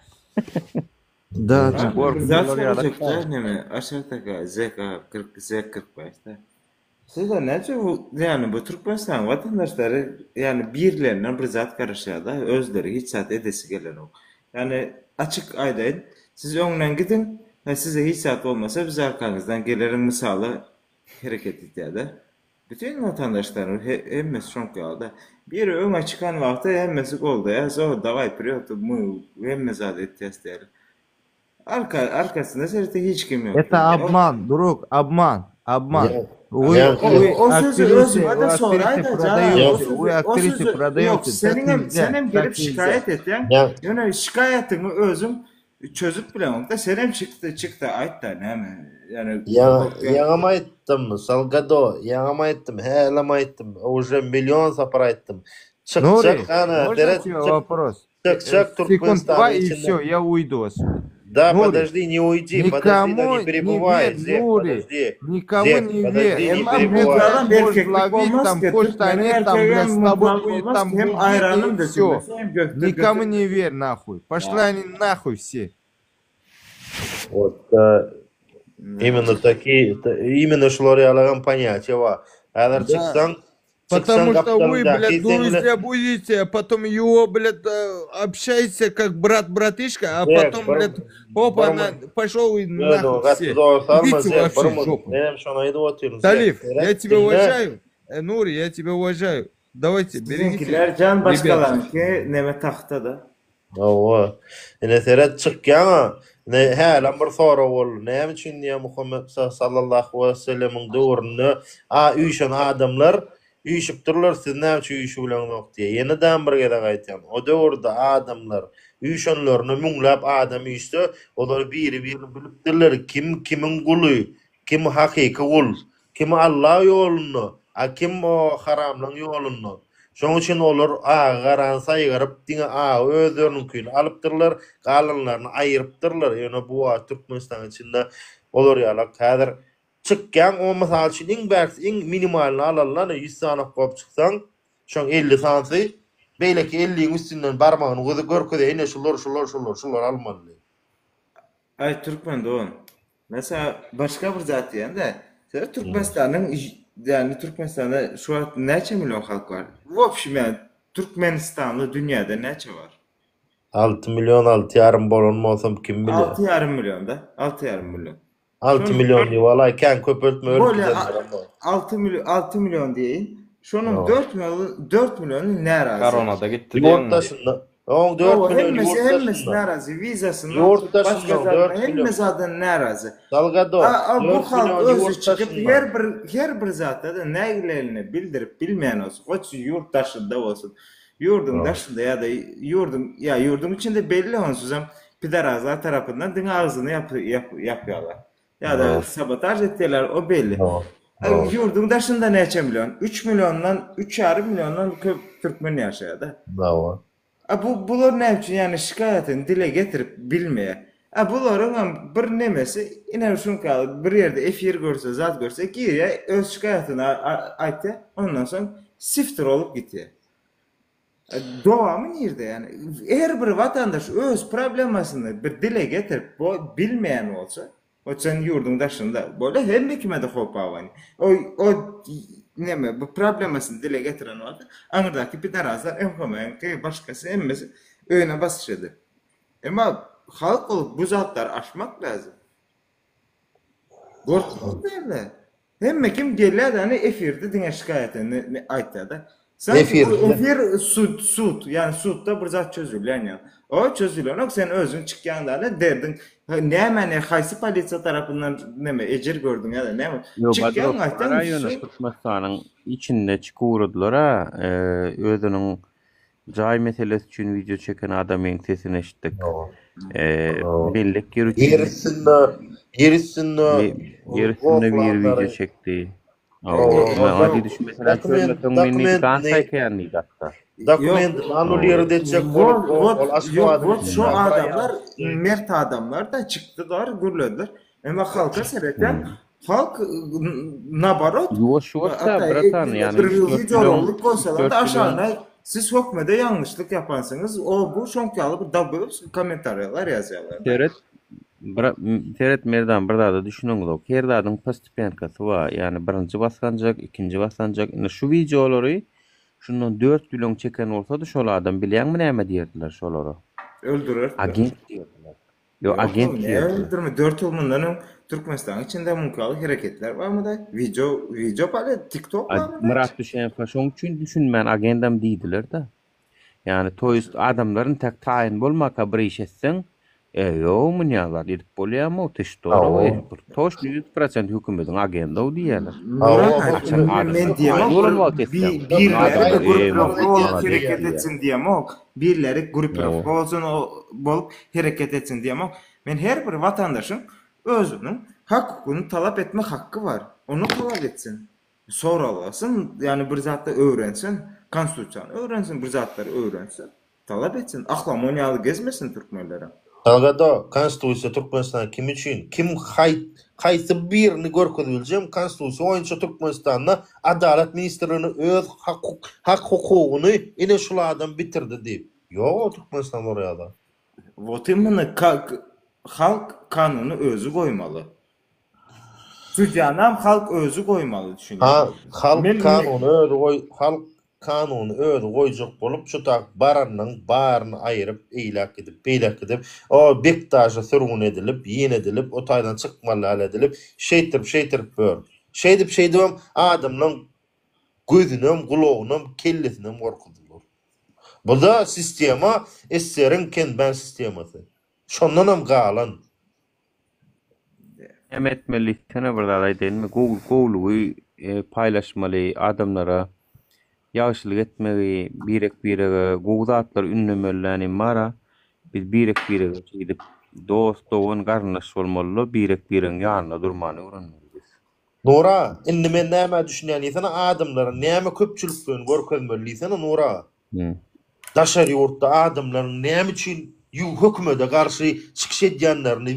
Да, Zat soracaklar neme? Aşağıdaki zeka 40 45'te. Size nece bu yani bu Türkmenistan vatandaşları yani birlerinden bir zat karışıyor da özleri hiç saat edesi gelen o. Yani açık aydayın. Siz önden gidin ve size hiç saat olmasa biz arkanızdan gelirin misalı hareket ettiğinde. Bütün vatandaşların hemmesi çok yalda. Biri öne çıkan vakti hemmesi oldu ya. Sonra davay priyotu mu hemmesi adet testleri. Arkasında serite hiç kim yok. Это обман, друг, обман, обман. Вы O sözü özüme de soraydı Вы актрисы продаете. Yok, senin gelip şikayet ettin. Yani şikayetini özüm çözüp bilemem de senem çıktı ayt da ne mi? Yani Yaňama aýtdym, Salgado, yaňama aýtdym, helama aýtdym, уже миллион сапар aýtdym. Нури, ana, можно тебе вопрос? Чак Секунд 2 и все, я уйду отсюда. Да, Нури, подожди, не уйди, подожди, никому да не перебывай, не верь, Зек, Нури, подожди. никому Зек, не подожди, верь. не Можешь перебывай. ловить, там, хочешь они там, блядь, с тобой будет там будет, и все. Никому не верь, нахуй. Пошли они нахуй все. Вот, именно такие, именно шлориаларым понятия var. Eğer çıksan, Потому что вы, блядь, друзья будете, а потом его, блядь, общаетесь как брат-братишка, а потом, блядь, опа, пошел и нахуй все. Идите вообще в жопу. Талиф, я тебя уважаю. Нури, я тебя уважаю. Давайте, берегите. Sizinkiler can başkalarınki neme tahtada. Ova. Ene seret çıkýan, ne helam bir sora bol. Näme üçin diýe Muhammed sallallahu aleyhi ve sellemin döwründe üýşen adamlar üýşüpdirler, siz näme üçin üýşü bilen ok diýe. Ýene-dän bir gede gaýtýan. O döwürde adamlar üýşenlerini müňläp adam üýşdi, olar biri-birini bilipdirler kim kimin guly, kim hakyky gul, kim Allah ýoluny, kim o haramlaryň ýoluny. Şoň üçin olar garan saýgaryp diňe özleriňkini alypdyrlar, galanlaryny aýyrypdyrlar. Ýöne bu Türkmenistan içinde olar ýalak häzir çykýan o mysal üçin iň minimalny alanlar 100 sanyk bolup çyksaň, şoň 50 sanyky beýleki 50-iň üstünden barmagyny gözi görkede ene şular almaly. Ay Türkmen doğun. Mesela başka bir zat diýende, Türkmenistan'ın yani Türkmenistan'da şu an neçe milyon halk var? Vopşim yani Türkmenistan'da dünyada neçe var? 6 milyon 6,5 bolanmasam kim bilir? 6,5 milyon da. 6,5 milyon. 6 milyon diye vallahi kan köpürtme Böyle 6 milyon değil. Şunun 4 milyonu nerazi. Koronada gitti. Yurttaşında. 14 milyon yurttaşında. Hemmesi nerazi. Vizasından Yurttaşında 4 milyon. hemmesi adın nerazi. Dalgado. Bu halk özü çıkıp her bir zatta da neylerini bildirip bilmeyen olsun. Koç yurttaşında olsun. Yurdun daşında ya da yurdun içinde belli onsuz pidarazlar tarafından dün ağzını yapıyorlar. Ya da sabotaj ettiler o belli. Yurdun daşında neçe milyon? 3 milyondan 3,5 milyondan Türkmen yaşıyor da. Bravo. Bular ne için yani şikayetini dile getirip bilmeye. Buların bir nemesi iner şun kalı bir yerde efir görse zat görse giriyor öz şikayetini aytı ondan sonra siftir olup gidiyor. Doğamın yerde yani eğer bir vatandaş öz problemasını bir dile getirip bilmeyen olsa o sen yurdun daşında böyle hem kime de hopavan. O neme bu problemasını dile getiren vardı. Anırdaki pidarazlar emkomayan ki başkası emmesi öğüne basışıdı. Ama halk olup bu zatlar aşmak lazım. Korkmak derler. Hem kim geliyor da hani efirde dine şikayetini aytta da. Efir sud yani sudda bir zat çözülüyor yani. O çözülüyor. Sen özün çıkýanlarla derdin. Näme haýsy polisiýa tarapyndan näme ejir gördüň ya da näme? Çıkýan aýtan Türkmenistanyň içinde çykyurdylar özüniň jaý meselesi üçin video çeken adamyň sesini eşitdik. Bellik Gerisinde bir video çekti. Adi düşün mesela dokument annuliyor diyecek Yok, şu adamlar mert adamlar da çıktılar, gürlediler. Ama halka sereten halk nabarot. Yoş da bratan yani. Videoluk olsalar da aşağıda siz hükmede yanlışlık yaparsanız o bu şonki alıp da böyle komentarlar yazıyorlar. Teret merdan burada da düşünün o. Kerdadın pastipenkası var. Yani birinci basancak, ikinci basancak. Şu videoları şundan 4 milyon çeken olsa da şol adam bilýän mi näme diýerdiler şolary? Öldürür. Agent diýerdiler. Yo agent diýerdiler. Öldürme 4 yıl bundan Türkmenistan içinde mümkün hareketler var mı da? Video böyle TikTok var mı? Murat düşen faşon için düşünmän agendam diýdiler da. Yani toyist adamların tek tayin bolmaka bir iş etsen yo munyalar edip bolýarmy o teşdor. Toş 100% hökümetiň agenda diýerler. Men diýemok. Birleri grup hareket etsin diýemok. Birleri grup bolup hareket etsin diýemok. Men her bir vatandaşyň özüniň hakyny talap etme hakkı var. Onu talap etsin. Soralasın, yani bir zatda öğrensin, konstitusiýany öğrensin, bir zatları öğrensin. Talap etsin. Ahlamoniyalı gezmesin Türkmenlere. Algada konstitusiya Türkmenistan kim için? Kim haýsy birini görkeziljem konstitusiya oýunça Türkmenistan'da adalet ministrini öz hak hukugyny ine şulardan bitirdi diýip. Ýok Türkmenistan orýada. Votimini halk kanunu özü goýmaly. Türkiýanam halk özü goýmaly düşünýär. Halk kanunu özü goýjak bolup şu tak baranyň baryny aýryp eýlek edip o bektaja sürgün edilip ýene edilip o taýdan çykmaly edilip şeytirip bör. Şeydip adamlaryň gözünem gulagynem kellesinem gorkudylar. Bu da sistema SSR'in kenben sistemasy. Şondan hem galan. Emetmeli tane burada aýdylmy Google paylaşmaly adamlara ýagşylyk etmeli, birek gowdatlar ünlemeli mara biz birek gidip dost dowan garnaş bolmaly, birek ýanyna durmany öwrenmeliyiz. Nora, indi men näme düşünýän ýa-da adamlaryň näme köpçülikden görkezmeli Nora. Daşary ýurtda adamlaryň näme üçin hökümete garşy çykyş edýänlerini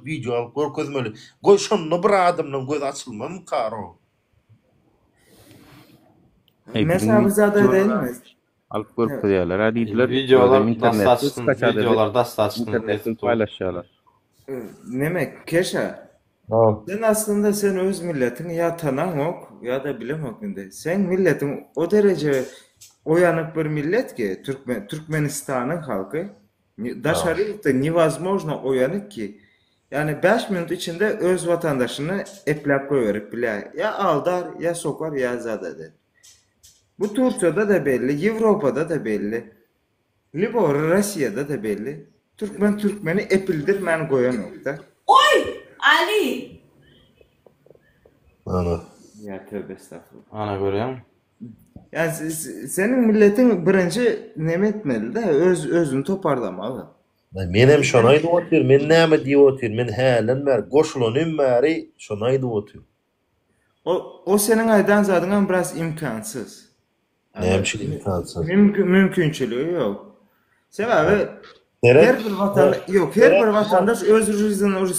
video görkezmeli. Goýşanly bir adamlaryň göz açylmamy karo. Mesela bizade değilmez. Alıp görkezýärler. Adýdiler videolar dasta açtın. İnternetten paylaşýarlar. Nemek keşa. Sen aslında sen öz milletini ya tanamok ya da bilemok indi. Sen milletin o derece oyanık bir millet ki Türkmenistan'ın halkı daşarılıkta невозможно oyanık ki yani 5 minut içinde öz vatandaşını eplep koyuverip bile ya aldar ya sokar ya zadadır. Bu Türkiye'de de belli, Avrupa'da da belli, Libor Rusya'da da belli. Türkmeni epildir men koyan nokta. Oy! Ali! Ana. Ya tövbe estağfurullah. Ana görüyorum. Yani senin milletin birinci ne etmeli de özünü toparlamalı. Menem şonaydı otur, men näme diýip otur, men hälen ber, goşulanyň bäri şonaydı otur. O senin aydan zadyňa biraz imkansız. Näme imkansız? Mümkinçiligi yok. Sebebi her bir vatandaş öz rızkını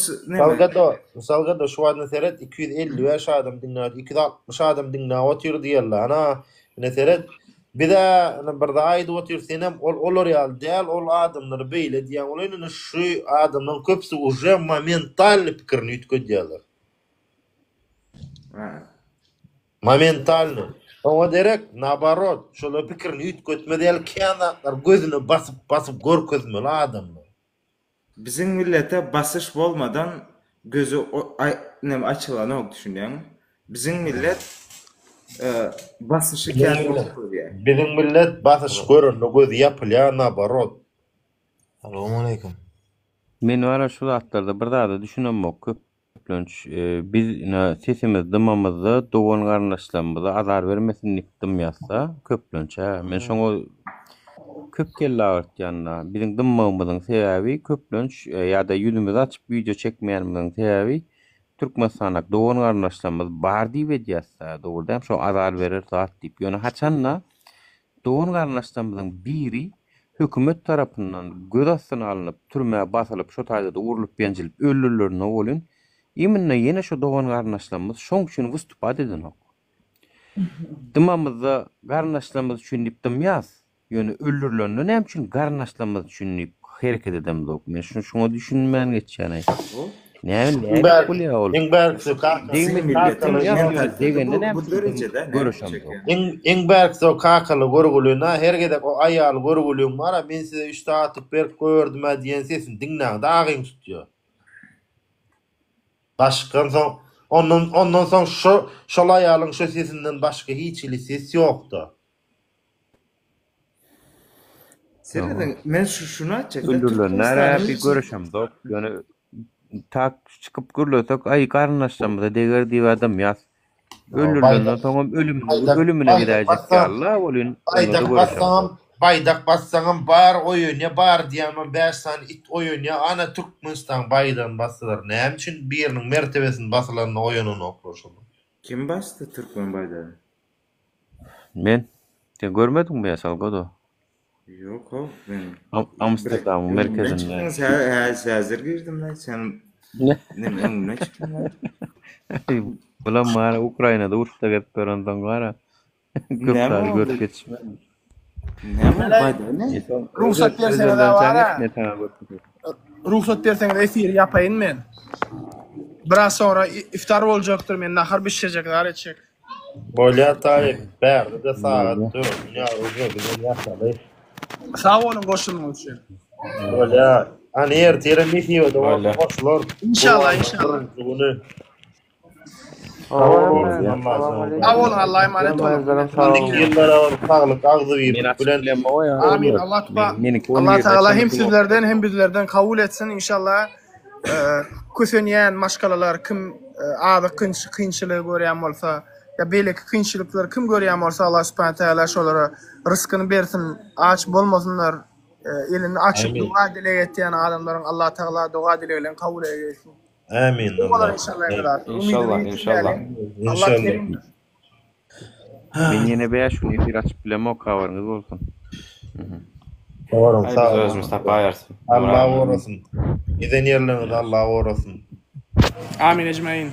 Salgada şu an seret 250 adam dinledi, 260 adam dinledi otur diýerler. Ana neseret bir de bir de aýdy otur senem ol real däl ol adamlar beýle diýen olaýny şu adamdan köpsi уже моментально pikirini ýetkedýärler. Моментально. O derek nabarot şol pikirini ýetgetmedýär kenatlar gözüne basyp görkezmeli adamlar. Bizim millete basış bolmadan gözü açylany ok düşünýän. Bizim millet basışı kendi görýär. Bizim millet basış görende gözü ýapylýar nabarot. Assalamu alaykum. Men wara şu zatlarda bir daha da düşünemok köp. Biz sesimiz dymamyzda dogan garnaşlarymyza azar bermesin dipdim ýazsa köplünç. Men şoňa köp kelle ağırtyanna. Bizim dımmağımızın sebebi köplönç ya da yüzümüzü açıp video çekmeyenimizin sebebi Türkmenistanak doğun garnaşlarımız bar diýip edýärse doğrudan şu azar verir zat diýip. Ýöne haçanla doğun garnaşlarımızın biri hökümet tarapyndan göz astyna alınıp türmäge basylyp şu taýda da urulup benjilip öldürilýärine bolun. Iminne ýene şu doğun garnaşlarymyz şoň üçin wystupad edenok. Dymamyzda garnaşlarymyz üçin diýip dymýas. Ýöne öldürilýärine näme üçin garnaşlarymyz üçin diýip hereket edemdik. Men şunu düşünmän geçýän. Eng berkse o kakalı görgülüğüne her gedek o ayal görgülüğün var. Men size üstü atıp berk gördüm diyen sesin dinlen dağın tutuyor. Başkan son ondan son şol ayalın şu sesinden başka hiç ili ses yoktu. Sen men şunu açacak. Öldürülönler bir görüşüm dok. Yani tak çıkıp gürlötök ay karnaşlamda deger diýip adam ýaz. Öldürülenden soň ölümüne gidecek Allah bolun. Baydak bassaňam bar oýun bar diýäm 5 san it oýun ana Türkmenistan baydan bassalar. Näme üçin biriniň mertebesini basalarına oýununy okurşum. Kim bastı Türkmen baydan? Men. Sen görmedin mi ýasal godo? Yok o. Amsterdam merkezinde. Hazır girdim lan sen. Ne çıktın? Ulan mara Ukrayna'da uçta gidip öğrendim var. Köpler görüp geçme. Ruhsat versene de var. Ruhsat versene de efir yapayım men. Biraz sonra iftar olacaktır men nahar pişirecekler edecek. Bolya tayyip berdi de saat 4 ya uzun yaşadı. Sağ olun koşulun için. Bolya hani ertere bitiyor da koşulur. İnşallah. Sağ olun Allah'a emanet olun. Sağlık ağzı verip. Amin. Allah Teala hem sizlerden hem bizlerden kabul etsin inşallah. Kösenýän maşgalalar kim ada kynçylygy görýän bolsa ya belki kynçylyklar kim görýän bolsa Allah Subhanahu Teala şolara rızkyny bersin, aç bolmasınlar. Elini açıp dua dileýän adamlaryň Allah Teala dua dileýän kabul etsin. Amin. İnşallah. Allah kerim. Ben yine beýa şunu bir açıp bilemo kawarňyz bolsun. Doğru, sağ olun. Allah uğrasın. Giden yerleriniz Allah uğrasın. Amin ecmaîn.